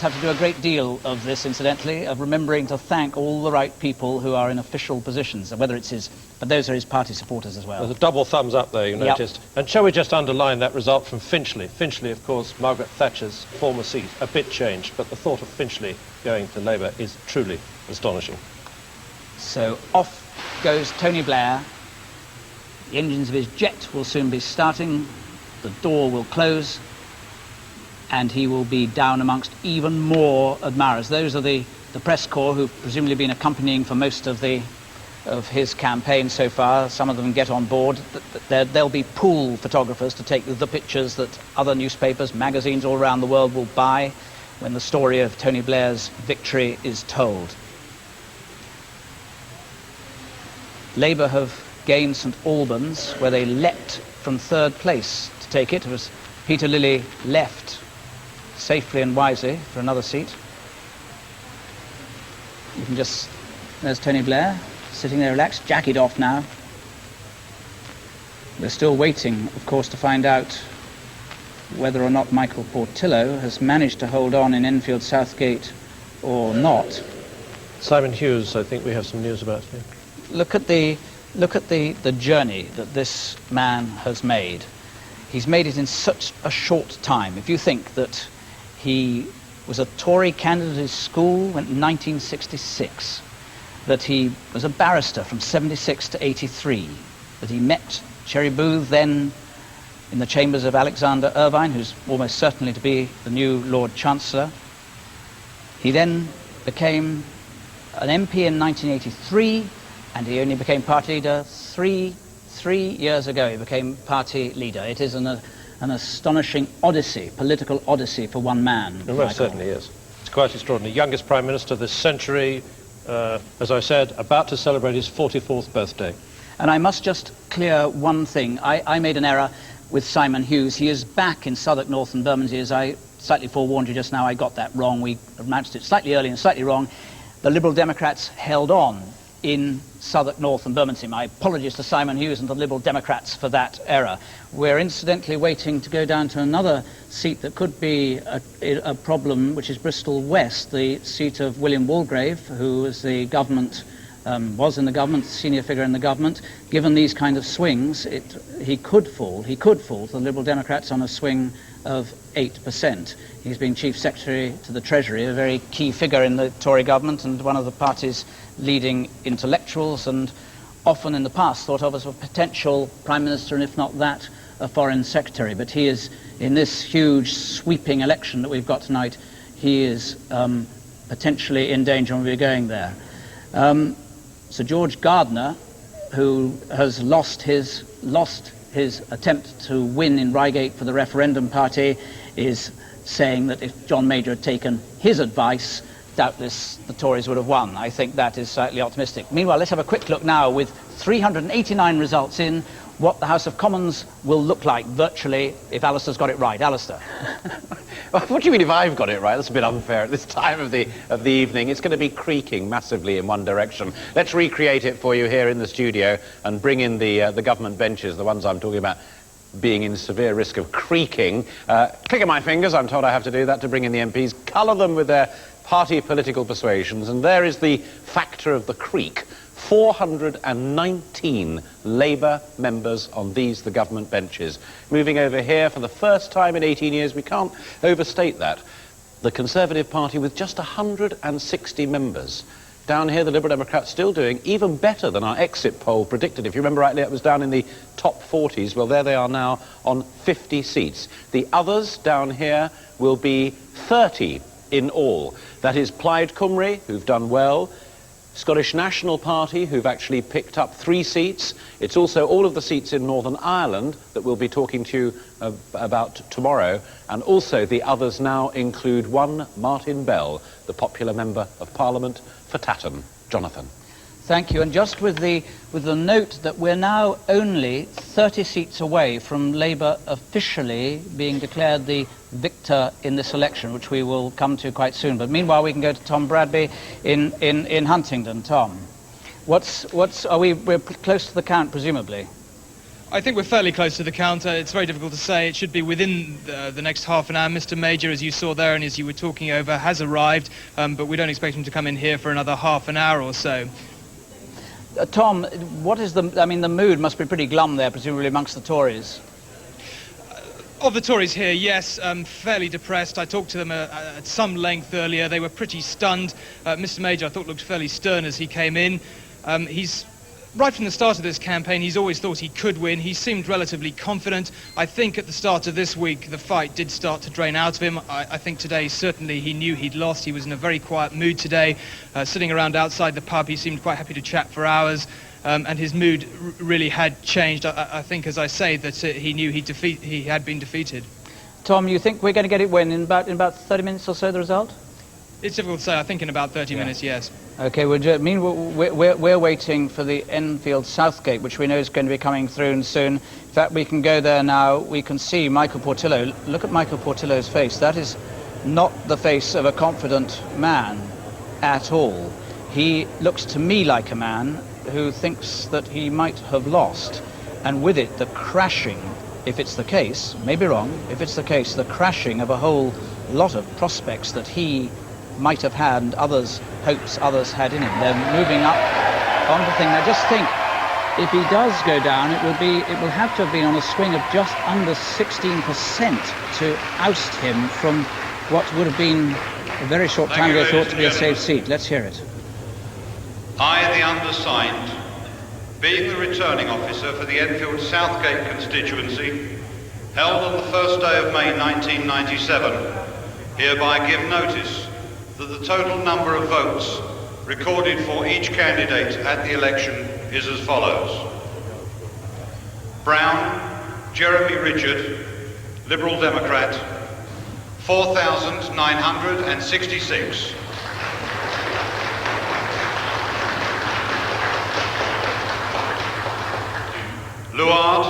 have to do a great deal of this, incidentally, of remembering to thank all the right people who are in official positions, whether it's his, but those are his party supporters as well. There's a double thumbs up there, you noticed. Yep. And shall we just underline that result from Finchley? Finchley, of course, Margaret Thatcher's former seat, a bit changed, but the thought of Finchley going to Labour is truly astonishing. So off goes Tony Blair. The engines of his jet will soon be starting. The door will close. And he will be down amongst even more admirers. Those are the press corps who've presumably been accompanying for most of his campaign so far. Some of them get on board. There'll be pool photographers to take the pictures that other newspapers, magazines all around the world will buy when the story of Tony Blair's victory is told. Labour have gained St Albans, where they leapt from third place to take it. It was Peter Lilly left safely and wisely for another seat. You can there's Tony Blair, sitting there relaxed, jacket off now. We're still waiting, of course, to find out whether or not Michael Portillo has managed to hold on in Enfield Southgate or not. Simon Hughes, I think we have some news about him. Look at the journey that this man has made. He's made it in such a short time. If you think that he was a Tory candidate at his school in 1966, that he was a barrister from 76 to 83, that he met Cherry Booth then in the chambers of Alexander Irvine, who's almost certainly to be the new Lord Chancellor. He then became an MP in 1983, and he only became party leader three years ago. He became party leader. It is an astonishing odyssey, political odyssey for one man. It most certainly is. It's quite extraordinary. Youngest Prime Minister this century, as I said, about to celebrate his 44th birthday. And I must just clear one thing. I made an error with Simon Hughes. He is back in Southwark North and Bermondsey. As I slightly forewarned you just now, I got that wrong. We announced it slightly early and slightly wrong. The Liberal Democrats held on in Southwark North and Bermondsey. My apologies to Simon Hughes and the Liberal Democrats for that error. We're incidentally waiting to go down to another seat that could be a problem, which is Bristol West, the seat of William Walgrave, who was the government, was in the government, senior figure in the government. Given these kind of swings, he could fall to the Liberal Democrats on a swing of 8%. He's been Chief Secretary to the Treasury, a very key figure in the Tory government and one of the party's leading intellectuals, and often in the past thought of as a potential Prime Minister, and if not that, a Foreign Secretary. But he is, in this huge sweeping election that we've got tonight, he is potentially in danger and we're going there. Sir George Gardner, who has lost his attempt to win in Reigate for the referendum party, is saying that if John Major had taken his advice, doubtless the Tories would have won. I think that is slightly optimistic. Meanwhile, let's have a quick look now, with 389 results in, what the House of Commons will look like virtually if Alistair's got it right. Alistair. What do you mean if I've got it right? That's a bit unfair at this time of the evening. It's going to be creaking massively in one direction. Let's recreate it for you here in the studio and bring in the government benches, the ones I'm talking about being in severe risk of creaking. Click of my fingers, I'm told I have to do that to bring in the MPs, colour them with their party political persuasions, and there is the factor of the creak. 419 Labour members on these, the government benches. Moving over here for the first time in 18 years, we can't overstate that. The Conservative Party with just 160 members. Down here, the Liberal Democrats still doing even better than our exit poll predicted. If you remember rightly, it was down in the top 40s. Well, there they are now on 50 seats. The others down here will be 30 in all. That is Plaid Cymru, who've done well, Scottish National Party, who've actually picked up 3 seats. It's also all of the seats in Northern Ireland that we'll be talking to you about tomorrow. And also the others now include one Martin Bell, the popular Member of Parliament for Tatton. Jonathan. Thank you. And just with the note that we're now only 30 seats away from Labour officially being declared the victor in this election, which we will come to quite soon. But meanwhile, we can go to Tom Bradby in Huntingdon. Tom, we're close to the count, presumably. I think we're fairly close to the count. It's very difficult to say. It should be within the next half an hour. Mr. Major, as you saw there and as you were talking over, has arrived, but we don't expect him to come in here for another half an hour or so. Tom, what is the mood must be pretty glum there, presumably amongst the Tories. Of the Tories here, yes, fairly depressed. I talked to them at some length earlier. They were pretty stunned. Mr. Major, I thought, looked fairly stern as he came in. Right from the start of this campaign, he's always thought he could win. He seemed relatively confident. I think at the start of this week, the fight did start to drain out of him. I think today, certainly, he knew he'd lost. He was in a very quiet mood today. Sitting around outside the pub, he seemed quite happy to chat for hours. And his mood really had changed. I think, as I say, that he knew he had been defeated. Tom, you think we're going to get it when in about 30 minutes or so, the result? It's difficult to say. I think in about 30 minutes, yes. OK, we're waiting for the Enfield Southgate, which we know is going to be coming through soon. In fact, we can go there now. We can see Michael Portillo. Look at Michael Portillo's face. That is not the face of a confident man at all. He looks to me like a man who thinks that he might have lost. And with it, the crashing, if it's the case, may be wrong, if it's the case, the crashing of a whole lot of prospects that he might have had and hopes others had in him. They're moving up on the thing. I just think if he does go down, it will have to have been on a swing of just under 16% to oust him from what would have been a very short time ago thought to be a safe seat. Let's hear it. I, the undersigned, being the returning officer for the Enfield Southgate constituency, held on the first day of May 1997, hereby give notice that the total number of votes recorded for each candidate at the election is as follows. Brown, Jeremy Richard, Liberal Democrat, 4,966. Luard,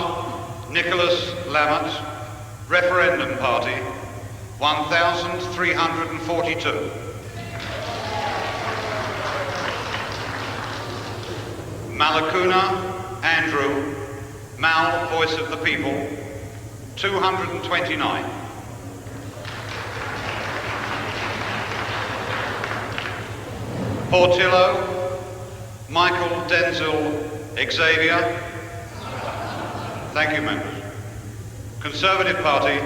Nicholas Lammett, Referendum Party, 1,342. Malakuna, Andrew, Mal, Voice of the People, 229. Portillo, Michael Denzel Xavier. Thank you, members. Conservative Party,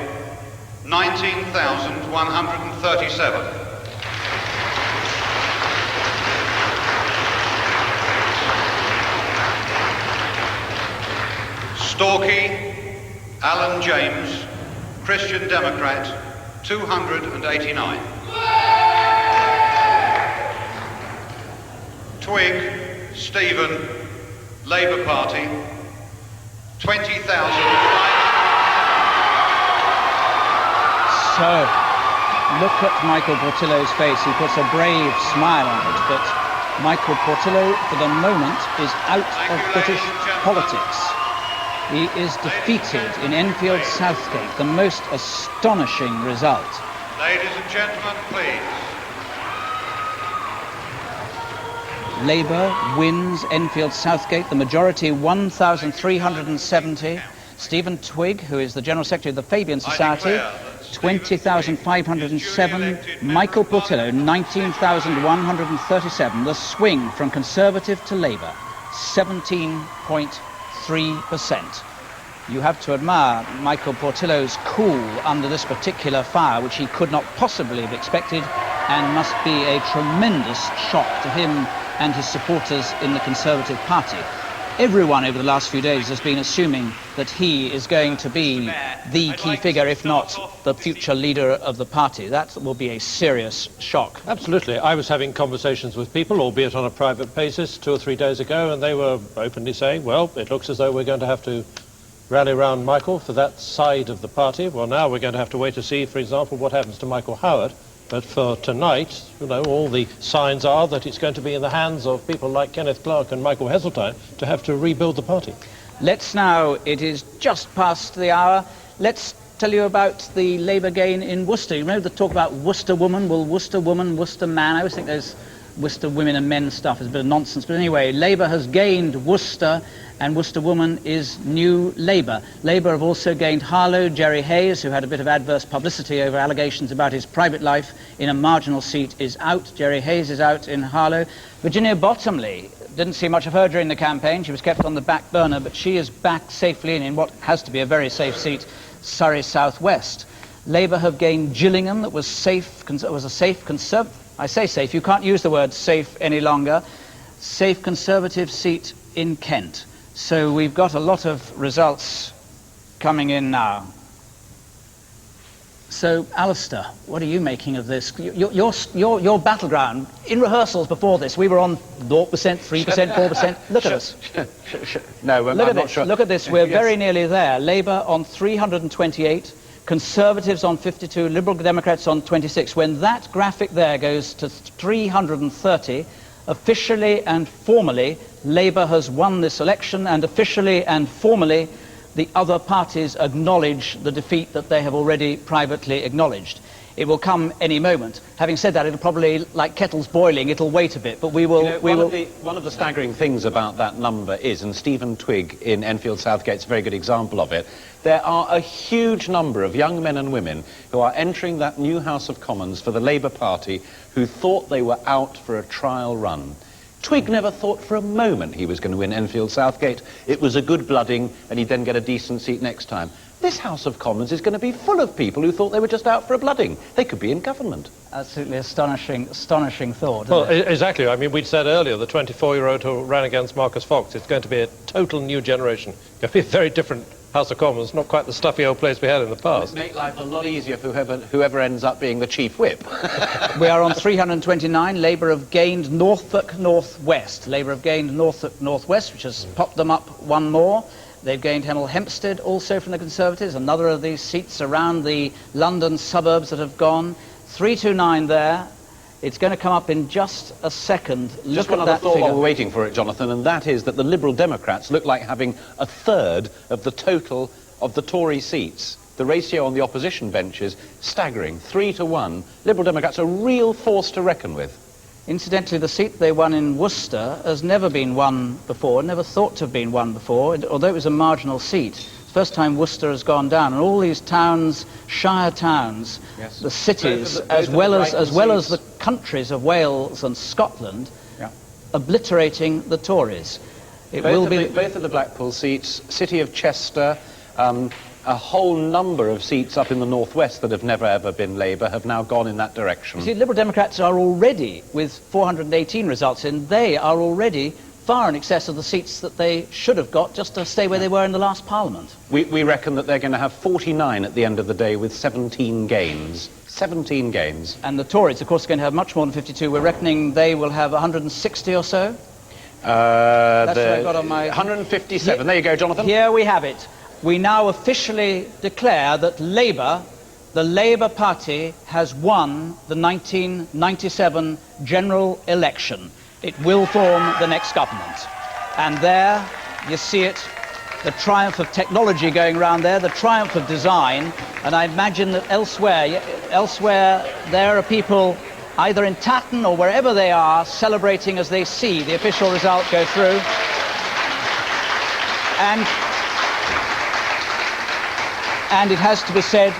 19,137. Storkey, Alan James, Christian Democrat, 289. Twigg, Stephen, Labour Party, 20,000. So, look at Michael Portillo's face. He puts a brave smile on it, but Michael Portillo, for the moment, is out of British politics. He is defeated in Enfield Southgate, the most astonishing result. Ladies and gentlemen, please. Labour wins Enfield Southgate, the majority 1,370. Stephen Twigg, who is the General Secretary of the Fabian Society, 20,507. Michael Portillo, 19,137. The swing from Conservative to Labour, 17.3%. You have to admire Michael Portillo's cool under this particular fire, which he could not possibly have expected, and must be a tremendous shock to him and his supporters in the Conservative Party. Everyone over the last few days has been assuming that he is going to be the key figure, if not the future leader of the party. That will be a serious shock. Absolutely. I was having conversations with people, albeit on a private basis, 2 or 3 days ago, and they were openly saying, well, it looks as though we're going to have to rally around Michael for that side of the party. Well, now we're going to have to wait to see, for example, what happens to Michael Howard. But for tonight, you know, all the signs are that it's going to be in the hands of people like Kenneth Clarke and Michael Heseltine to have to rebuild the party. Let's now, it is just past the hour, let's tell you about the Labour gain in Worcester. You remember the talk about Worcester woman? Well, Worcester woman, Worcester man. I always think those Worcester women and men stuff is a bit of nonsense. But anyway, Labour has gained Worcester, and Worcester woman is new Labour. Labour have also gained Harlow. Jerry Hayes, who had a bit of adverse publicity over allegations about his private life in a marginal seat, is out. Jerry Hayes is out in Harlow. Virginia Bottomley, didn't see much of her during the campaign. She was kept on the back burner, but she is back safely in what has to be a very safe seat, Surrey South West. Labour have gained Gillingham, that was safe, was a safe Conservative. I say safe, you can't use the word safe any longer. Safe Conservative seat in Kent. So we've got a lot of results coming in now. So, Alistair, what are you making of this? Your battleground, in rehearsals before this, we were on 0%, 3%, 4%. Look at us. No, I'm not this. Sure. Look at this, we're very nearly there. Labour on 328. Conservatives on 52, Liberal Democrats on 26. When that graphic there goes to 330, officially and formally, Labour has won this election, and officially and formally, the other parties acknowledge the defeat that they have already privately acknowledged. It will come any moment. Having said that, it'll probably, like kettles boiling, it'll wait a bit, but we will... One of the staggering things about that number is, and Stephen Twigg in Enfield Southgate's a very good example of it, there are a huge number of young men and women who are entering that new House of Commons for the Labour Party who thought they were out for a trial run. Twigg never thought for a moment he was going to win Enfield Southgate. It was a good blooding, and he'd then get a decent seat next time. This House of Commons is going to be full of people who thought they were just out for a blooding. They could be in government. Absolutely astonishing thought. Well, exactly. I mean, we'd said earlier, the 24-year-old who ran against Marcus Fox, it's going to be a total new generation. It's going to be a very different House of Commons, not quite the stuffy old place we had in the past. Make life a lot easier for whoever ends up being the chief whip. We are on 329. Labour have gained Norfolk Northwest. Labour have gained Norfolk Northwest, which has popped them up one more. They've gained Hemel Hempstead also from the Conservatives, another of these seats around the London suburbs that have gone. 329 there. It's going to come up in just a second. Just Look one at other that thought figure. while we're waiting for it, Jonathan, and that is that the Liberal Democrats look like having a third of the total of the Tory seats. The ratio on the opposition benches, staggering, 3-1. Liberal Democrats are a real force to reckon with. Incidentally, the seat they won in Worcester has never been won before, never thought to have been won before, although it was a marginal seat. First time Worcester has gone down, and all these towns, shire towns, Yes. the cities, Both as of the well as Brighton the countries of Wales and Scotland, obliterating the Tories. Both of the Blackpool seats, City of Chester, a whole number of seats up in the northwest that have never ever been Labour have now gone in that direction. You see, Liberal Democrats are already, with 418 results in, they are already far in excess of the seats that they should have got just to stay where they were in the last Parliament. We reckon that they're going to have 49 at the end of the day with 17 gains. 17 gains. And the Tories, of course, are going to have much more than 52. We're reckoning they will have 160 or so. That's what I got on my... 157. There you go, Jonathan. Here we have it. We now officially declare that Labour, the Labour Party, has won the 1997 general election. It will form the next government. And there, you see it, the triumph of technology going around there, the triumph of design, and I imagine that elsewhere there are people either in Tatton or wherever they are celebrating as they see the official result go through. And it has to be said,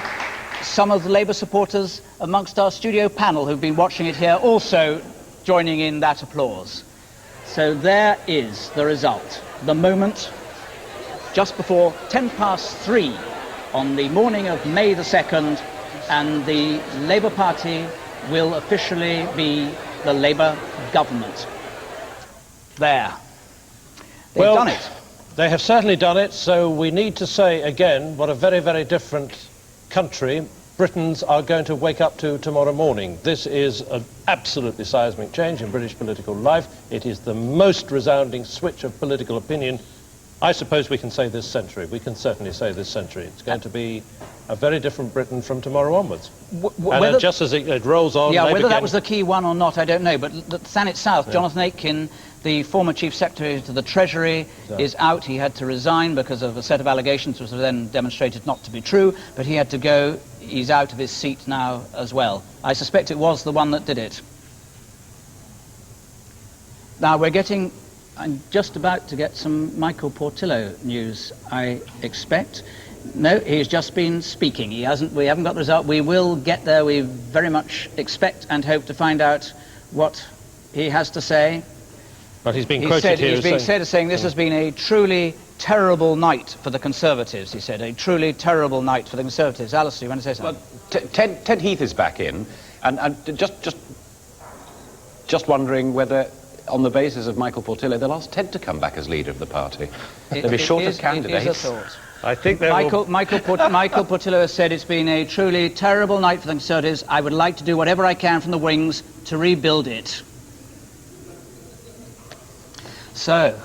some of the Labour supporters amongst our studio panel who've been watching it here also joining in that applause. So there is the result. The moment just before 3:10 on the morning of May the 2nd, and the Labour Party will officially be the Labour government. There. They've done it. They have certainly done it, so we need to say again what a very, very different country Britons are going to wake up to tomorrow morning. This is an absolutely seismic change in British political life. It is the most resounding switch of political opinion, I suppose we can say this century. We can certainly say this century. It's going to be a very different Britain from tomorrow onwards. And just as it rolls on... Yeah, whether that was the key one or not, I don't know. But Thanet South, Yeah. Jonathan Aitken, the former Chief Secretary to the Treasury, is out. He had to resign because of a set of allegations which were then demonstrated not to be true, but he had to go. He's out of his seat now as well. I suspect it was the one that did it. Now I'm just about to get some Michael Portillo news, I expect. No, he's just been speaking. We haven't got the result. We will get there. We very much expect and hope to find out what he has to say. But he's been quoted here He's being said as saying this has been a truly terrible night for the Conservatives, he said. A truly terrible night for the Conservatives. Alistair, you want to say something? Well, Ted Heath is back in, and just wondering whether, on the basis of Michael Portillo, they'll ask Ted to come back as leader of the party. They'll be short of candidates. It is a thought. I think Michael Portillo has said it's been a truly terrible night for the Conservatives. I would like to do whatever I can from the wings to rebuild it. So,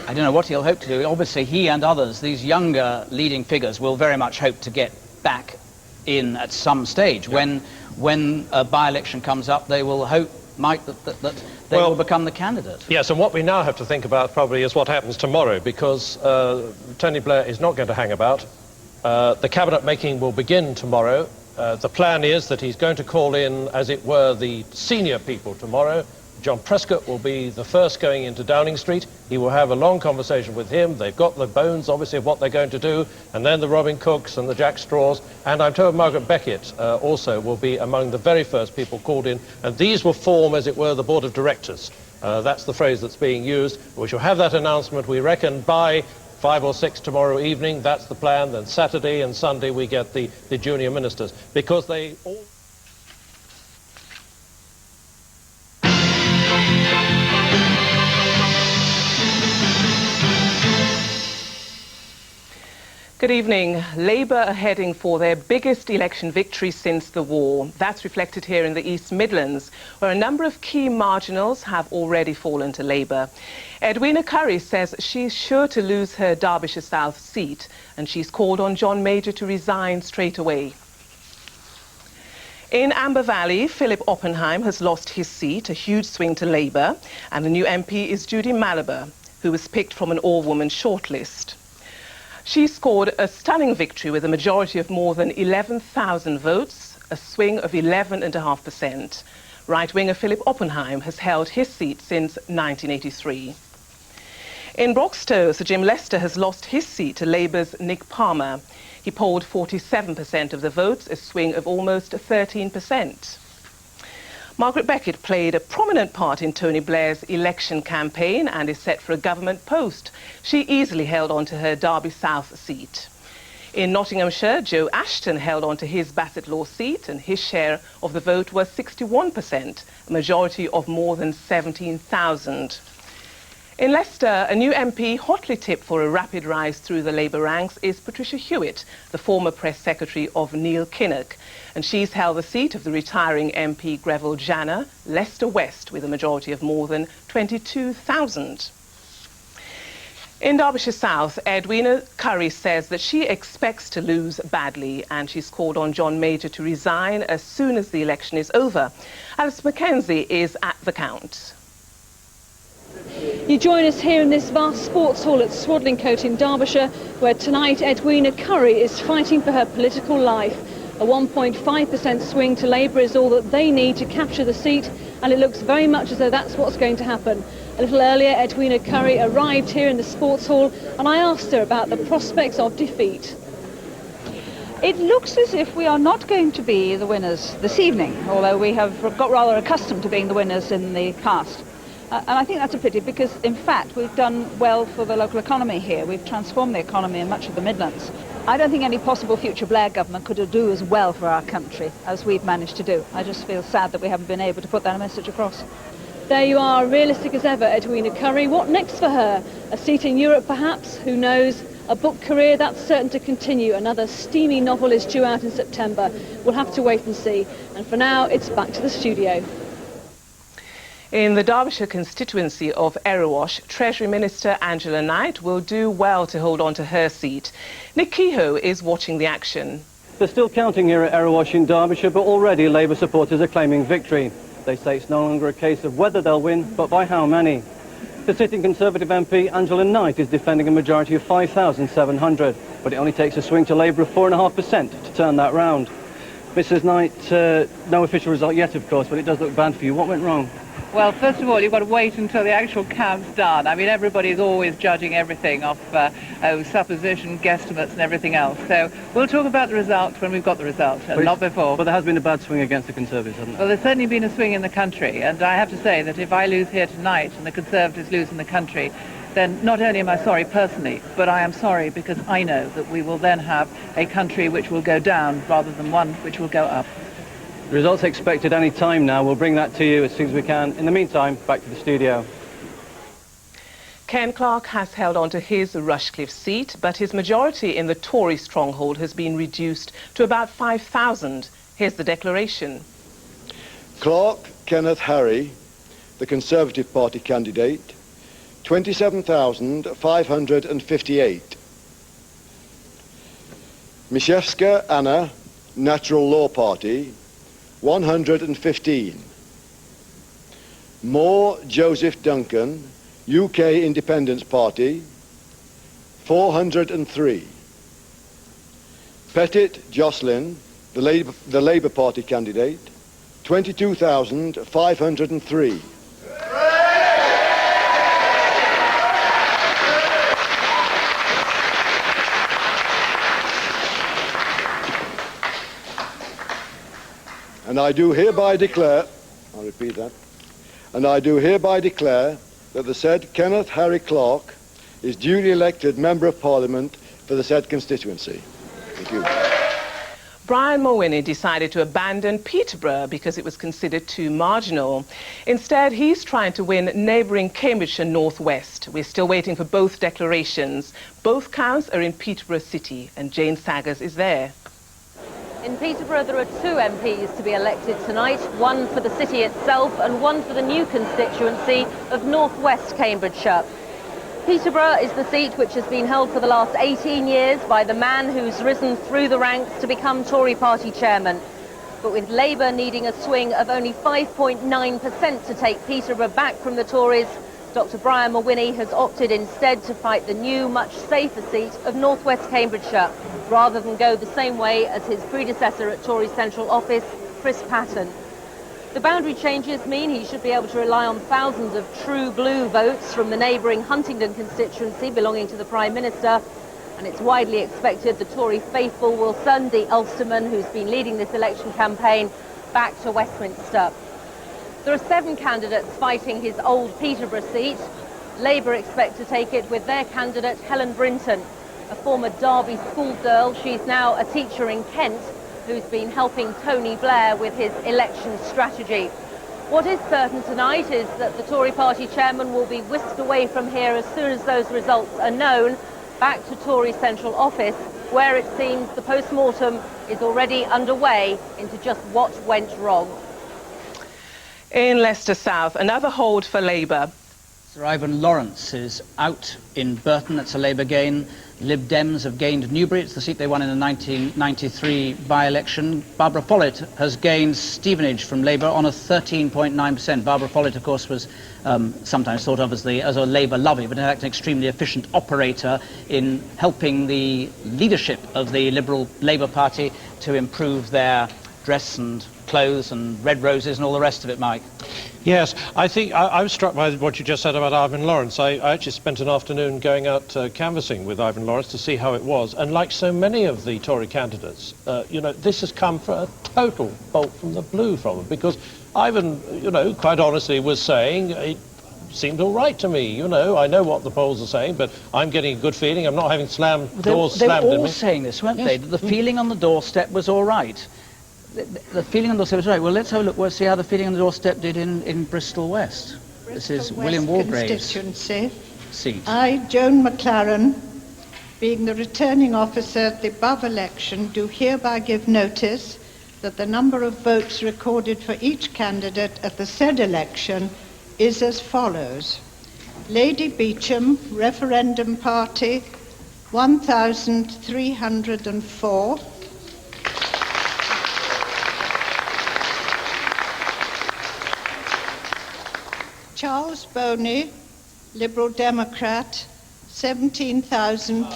I don't know what he'll hope to do. Obviously, he and others, these younger leading figures, will very much hope to get back in at some stage. Yeah. When a by-election comes up, they will hope, Mike, that they will become the candidate. Yes, and what we now have to think about probably is what happens tomorrow, because Tony Blair is not going to hang about. The cabinet making will begin tomorrow. The plan is that he's going to call in, as it were, the senior people tomorrow. John Prescott will be the first going into Downing Street. He will have a long conversation with him. They've got the bones, obviously, of what they're going to do, and then the Robin Cooks and the Jack Straws. And I'm told Margaret Beckett also will be among the very first people called in, and these will form, as it were, the board of directors. That's the phrase that's being used. We shall have that announcement, we reckon, by 5 or 6 tomorrow evening. That's the plan. Then Saturday and Sunday we get the junior ministers, because they all... Good evening. Labour are heading for their biggest election victory since the war. That's reflected here in the East Midlands, where a number of key marginals have already fallen to Labour. Edwina Curry says she's sure to lose her Derbyshire South seat, and she's called on John Major to resign straight away. In Amber Valley, Philip Oppenheim has lost his seat, a huge swing to Labour, and the new MP is Judy Malabar, who was picked from an all-woman shortlist. She scored a stunning victory with a majority of more than 11,000 votes, a swing of 11.5%. Right-winger Philip Oppenheim has held his seat since 1983. In Broxtowe, Sir Jim Lester has lost his seat to Labour's Nick Palmer. He polled 47% of the votes, a swing of almost 13%. Margaret Beckett played a prominent part in Tony Blair's election campaign and is set for a government post. She easily held on to her Derby South seat. In Nottinghamshire, Joe Ashton held on to his Bassetlaw seat, and his share of the vote was 61%, a majority of more than 17,000. In Leicester, a new MP hotly tipped for a rapid rise through the Labour ranks is Patricia Hewitt, the former press secretary of Neil Kinnock, and she's held the seat of the retiring MP Greville Janner, Leicester West, with a majority of more than 22,000. In Derbyshire South, Edwina Curry says that she expects to lose badly, and she's called on John Major to resign as soon as the election is over. Alice Mackenzie is at the count. You join us here in this vast sports hall at Swadlincote in Derbyshire, where tonight Edwina Curry is fighting for her political life. A 1.5% swing to Labour is all that they need to capture the seat, and it looks very much as though that's what's going to happen. A little earlier, Edwina Curry arrived here in the sports hall, and I asked her about the prospects of defeat. It looks as if we are not going to be the winners this evening, although we have got rather accustomed to being the winners in the past. And I think that's a pity because, in fact, we've done well for the local economy here. We've transformed the economy in much of the Midlands. I don't think any possible future Blair government could do as well for our country as we've managed to do. I just feel sad that we haven't been able to put that message across. There you are, realistic as ever, Edwina Curry. What next for her? A seat in Europe, perhaps? Who knows? A book career, that's certain to continue. Another steamy novel is due out in September. We'll have to wait and see. And for now, it's back to the studio. In the Derbyshire constituency of Erewash, Treasury Minister Angela Knight will do well to hold on to her seat. Nick Kehoe is watching the action. They're still counting here at Erewash in Derbyshire, but already Labour supporters are claiming victory. They say it's no longer a case of whether they'll win, but by how many. The sitting Conservative MP Angela Knight is defending a majority of 5,700, but it only takes a swing to Labour of 4.5% to turn that round. Mrs Knight, no official result yet, of course, but it does look bad for you. What went wrong? Well, first of all, you've got to wait until the actual count's done. I mean, everybody's always judging everything off supposition, guesstimates and everything else. So we'll talk about the results when we've got the results, and not before. But there has been a bad swing against the Conservatives, hasn't there? Well, there's certainly been a swing in the country, and I have to say that if I lose here tonight and the Conservatives lose in the country, then not only am I sorry personally, but I am sorry because I know that we will then have a country which will go down rather than one which will go up. The results expected any time now. We'll bring that to you as soon as we can. In the meantime, back to the studio. Ken Clarke has held on to his Rushcliffe seat, but his majority in the Tory stronghold has been reduced to about 5,000. Here's the declaration. Clarke Kenneth Harry, the Conservative Party candidate, 27,558. Misiewska Anna, Natural Law Party, 115. Moore Joseph Duncan, UK Independence Party, 403. Pettit Jocelyn, the Labour Party candidate, 22,503. And I do hereby declare, I'll repeat that, and I do hereby declare that the said Kenneth Harry Clarke is duly elected Member of Parliament for the said constituency. Thank you. Brian Mulroney decided to abandon Peterborough because it was considered too marginal. Instead, he's trying to win neighbouring Cambridgeshire North West. We're still waiting for both declarations. Both counts are in Peterborough City, and Jane Saggers is there. In Peterborough, there are 2 MPs to be elected tonight, one for the city itself and one for the new constituency of North West Cambridgeshire. Peterborough is the seat which has been held for the last 18 years by the man who's risen through the ranks to become Tory party chairman. But with Labour needing a swing of only 5.9% to take Peterborough back from the Tories, Dr Brian Mulroney has opted instead to fight the new, much safer seat of North West Cambridgeshire, rather than go the same way as his predecessor at Tory Central Office, Chris Patten. The boundary changes mean he should be able to rely on thousands of true blue votes from the neighbouring Huntingdon constituency belonging to the Prime Minister, and it's widely expected the Tory faithful will send the Ulsterman, who's been leading this election campaign, back to Westminster. There are 7 candidates fighting his old Peterborough seat. Labour expect to take it with their candidate Helen Brinton, a former Derby schoolgirl. She's now a teacher in Kent, who's been helping Tony Blair with his election strategy. What is certain tonight is that the Tory party chairman will be whisked away from here as soon as those results are known, back to Tory Central Office, where it seems the post-mortem is already underway into just what went wrong. In Leicester South, another hold for Labour. Sir Ivan Lawrence is out in Burton. That's a Labour gain. Lib Dems have gained Newbury. It's the seat they won in the 1993 by-election. Barbara Follett has gained Stevenage from Labour on a 13.9%. Barbara Follett, of course, was sometimes thought of as a Labour lovey, but in fact an extremely efficient operator in helping the leadership of the Liberal Labour Party to improve their dress and clothes and red roses and all the rest of it, Mike. Yes, I think I was struck by what you just said about Ivan Lawrence. I actually spent an afternoon going out canvassing with Ivan Lawrence to see how it was, and like so many of the Tory candidates, you know, this has come for a total bolt from the blue from him, because Ivan, you know, quite honestly was saying it seemed all right to me, you know, I know what the polls are saying, but I'm getting a good feeling, I'm not having doors slammed in me. They were all saying this, weren't they? That the feeling on the doorstep was all right. The feeling on the doorstep was right. Well, let's have a look. We'll see how the feeling on the doorstep did in Bristol West. This is William Walgrave's constituency seat. I, Joan McLaren, being the returning officer at the above election, do hereby give notice that the number of votes recorded for each candidate at the said election is as follows. Lady Beecham, Referendum Party, 1,304. Charles Boney, Liberal Democrat, 17,551.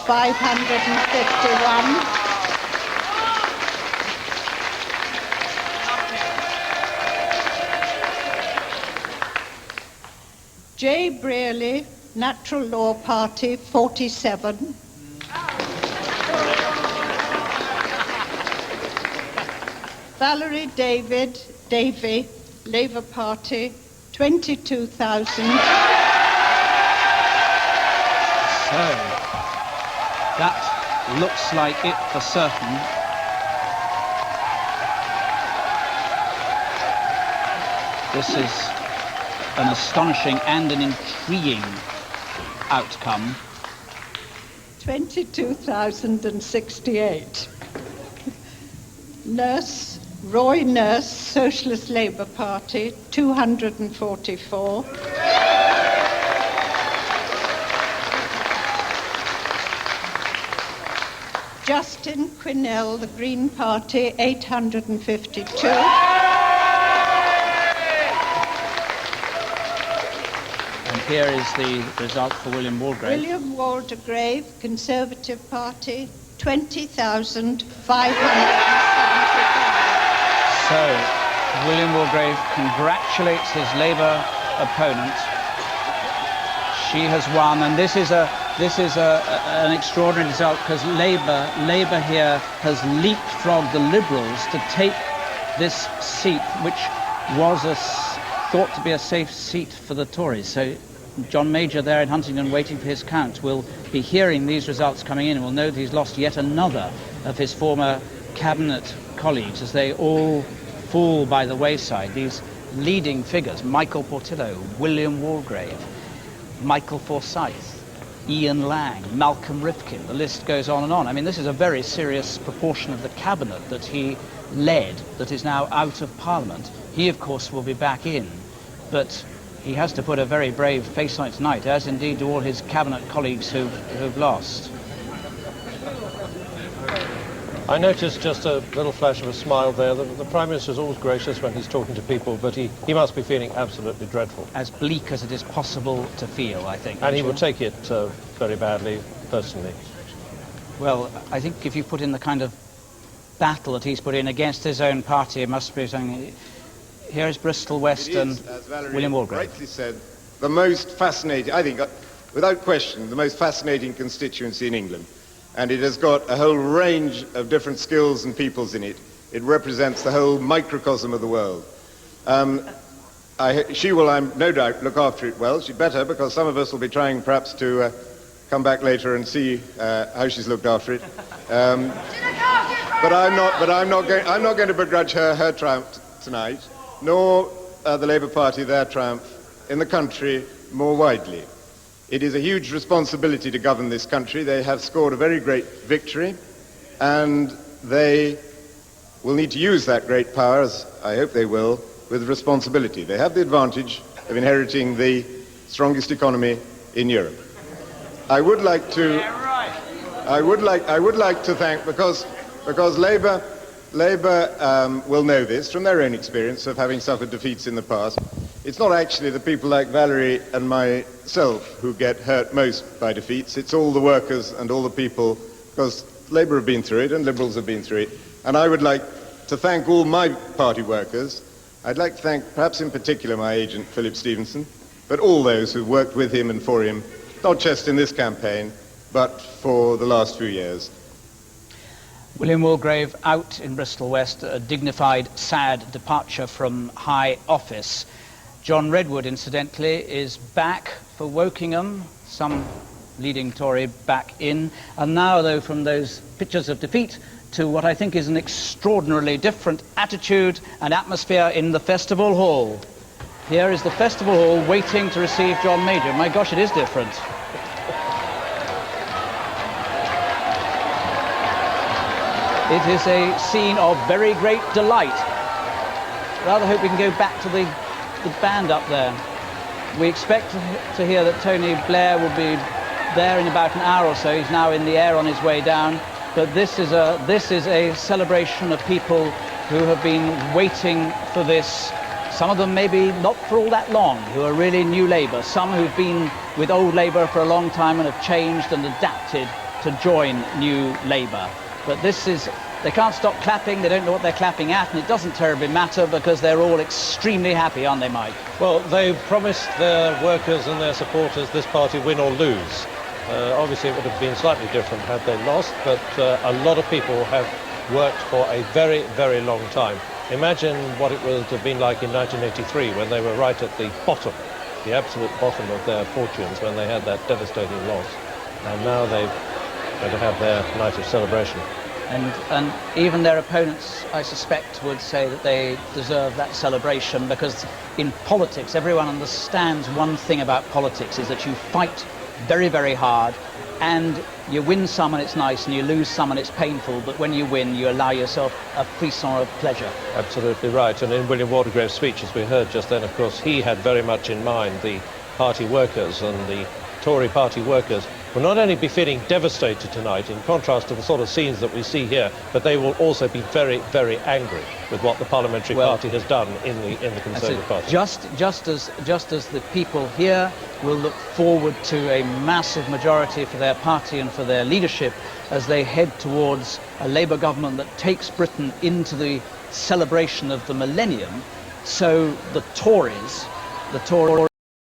J. Brearley, Natural Law Party, 47. Valerie Davey, Labour Party, 22,000. So, that looks like it for certain. This is an astonishing and an intriguing outcome. 22,068. Roy Nurse, Socialist Labour Party, 244. Justin Quinnell, the Green Party, 852. And here is the result for William Walgrave. William Waldegrave, Conservative Party, 20,575. So, William Walgrave congratulates his Labour opponent. She has won, and this is an extraordinary result, because Labour here has leapfrogged the Liberals to take this seat, which was thought to be a safe seat for the Tories. So John Major there in Huntingdon, waiting for his count, will be hearing these results coming in and will know that he's lost yet another of his former cabinet colleagues as they all fall by the wayside. These leading figures, Michael Portillo, William Walgrave, Michael Forsyth, Ian Lang, Malcolm Rifkin, the list goes on and on. I mean, this is a very serious proportion of the cabinet that he led that is now out of Parliament. He, of course, will be back in, but he has to put a very brave face on it tonight, as indeed do all his cabinet colleagues who've lost. I noticed just a little flash of a smile there. The Prime Minister is always gracious when he's talking to people, but he must be feeling absolutely dreadful. As bleak as it is possible to feel, I think. And he will take it very badly, personally. Well, I think if you put in the kind of battle that he's put in against his own party, it must be something. Here is Bristol West and William Walgrave. Rightly said, the most fascinating, I think, without question, the most fascinating constituency in England. And it has got a whole range of different skills and peoples in it. It represents the whole microcosm of the world. She will, no doubt, look after it well. She'd better, because some of us will be trying perhaps to come back later and see how she's looked after it. But I'm not going to begrudge her triumph tonight, nor the Labour Party their triumph in the country more widely. It is a huge responsibility to govern this country. They have scored a very great victory, and they will need to use that great power, as I hope they will, with responsibility. They have the advantage of inheriting the strongest economy in Europe. I would like to thank, because Labour will know this from their own experience of having suffered defeats in the past. It's not actually the people like Valerie and myself who get hurt most by defeats. It's all the workers and all the people, because Labour have been through it and Liberals have been through it. And I would like to thank all my party workers. I'd like to thank, perhaps in particular, my agent, Philip Stevenson, but all those who worked with him and for him, not just in this campaign, but for the last few years. William Walgrave out in Bristol West, a dignified, sad departure from high office. John Redwood, incidentally, is back for Wokingham, some leading Tory back in. And now, though, from those pictures of defeat to what I think is an extraordinarily different attitude and atmosphere in the Festival Hall. Here is the Festival Hall waiting to receive John Major. My gosh, it is different. It is a scene of very great delight. Rather hope we can go back to the band up there. We expect to hear that Tony Blair will be there in about an hour or so. He's now in the air on his way down. But this is a celebration of people who have been waiting for this. Some of them maybe not for all that long, who are really new Labour. Some who've been with old Labour for a long time and have changed and adapted to join new Labour. But this is, they can't stop clapping, they don't know what they're clapping at, and it doesn't terribly matter because they're all extremely happy, aren't they, Mike? Well, they've promised their workers and their supporters this party win or lose. Obviously, it would have been slightly different had they lost, but a lot of people have worked for a very, very long time. Imagine what it would have been like in 1983 when they were right at the bottom, the absolute bottom of their fortunes when they had that devastating loss. And now they're going to have their night of celebration. And even their opponents, I suspect, would say that they deserve that celebration, because in politics, everyone understands one thing about politics is that you fight very, very hard, and you win some and it's nice, and you lose some and it's painful, but when you win, you allow yourself a frisson of pleasure. Absolutely right. And in William Walgrave's speech, as we heard just then, of course, he had very much in mind the party workers, and the Tory party workers will not only be feeling devastated tonight, in contrast to the sort of scenes that we see here, but they will also be very, very angry with what the parliamentary party has done in the Conservative Party. Just as the people here will look forward to a massive majority for their party and for their leadership as they head towards a Labour government that takes Britain into the celebration of the millennium, so the Tories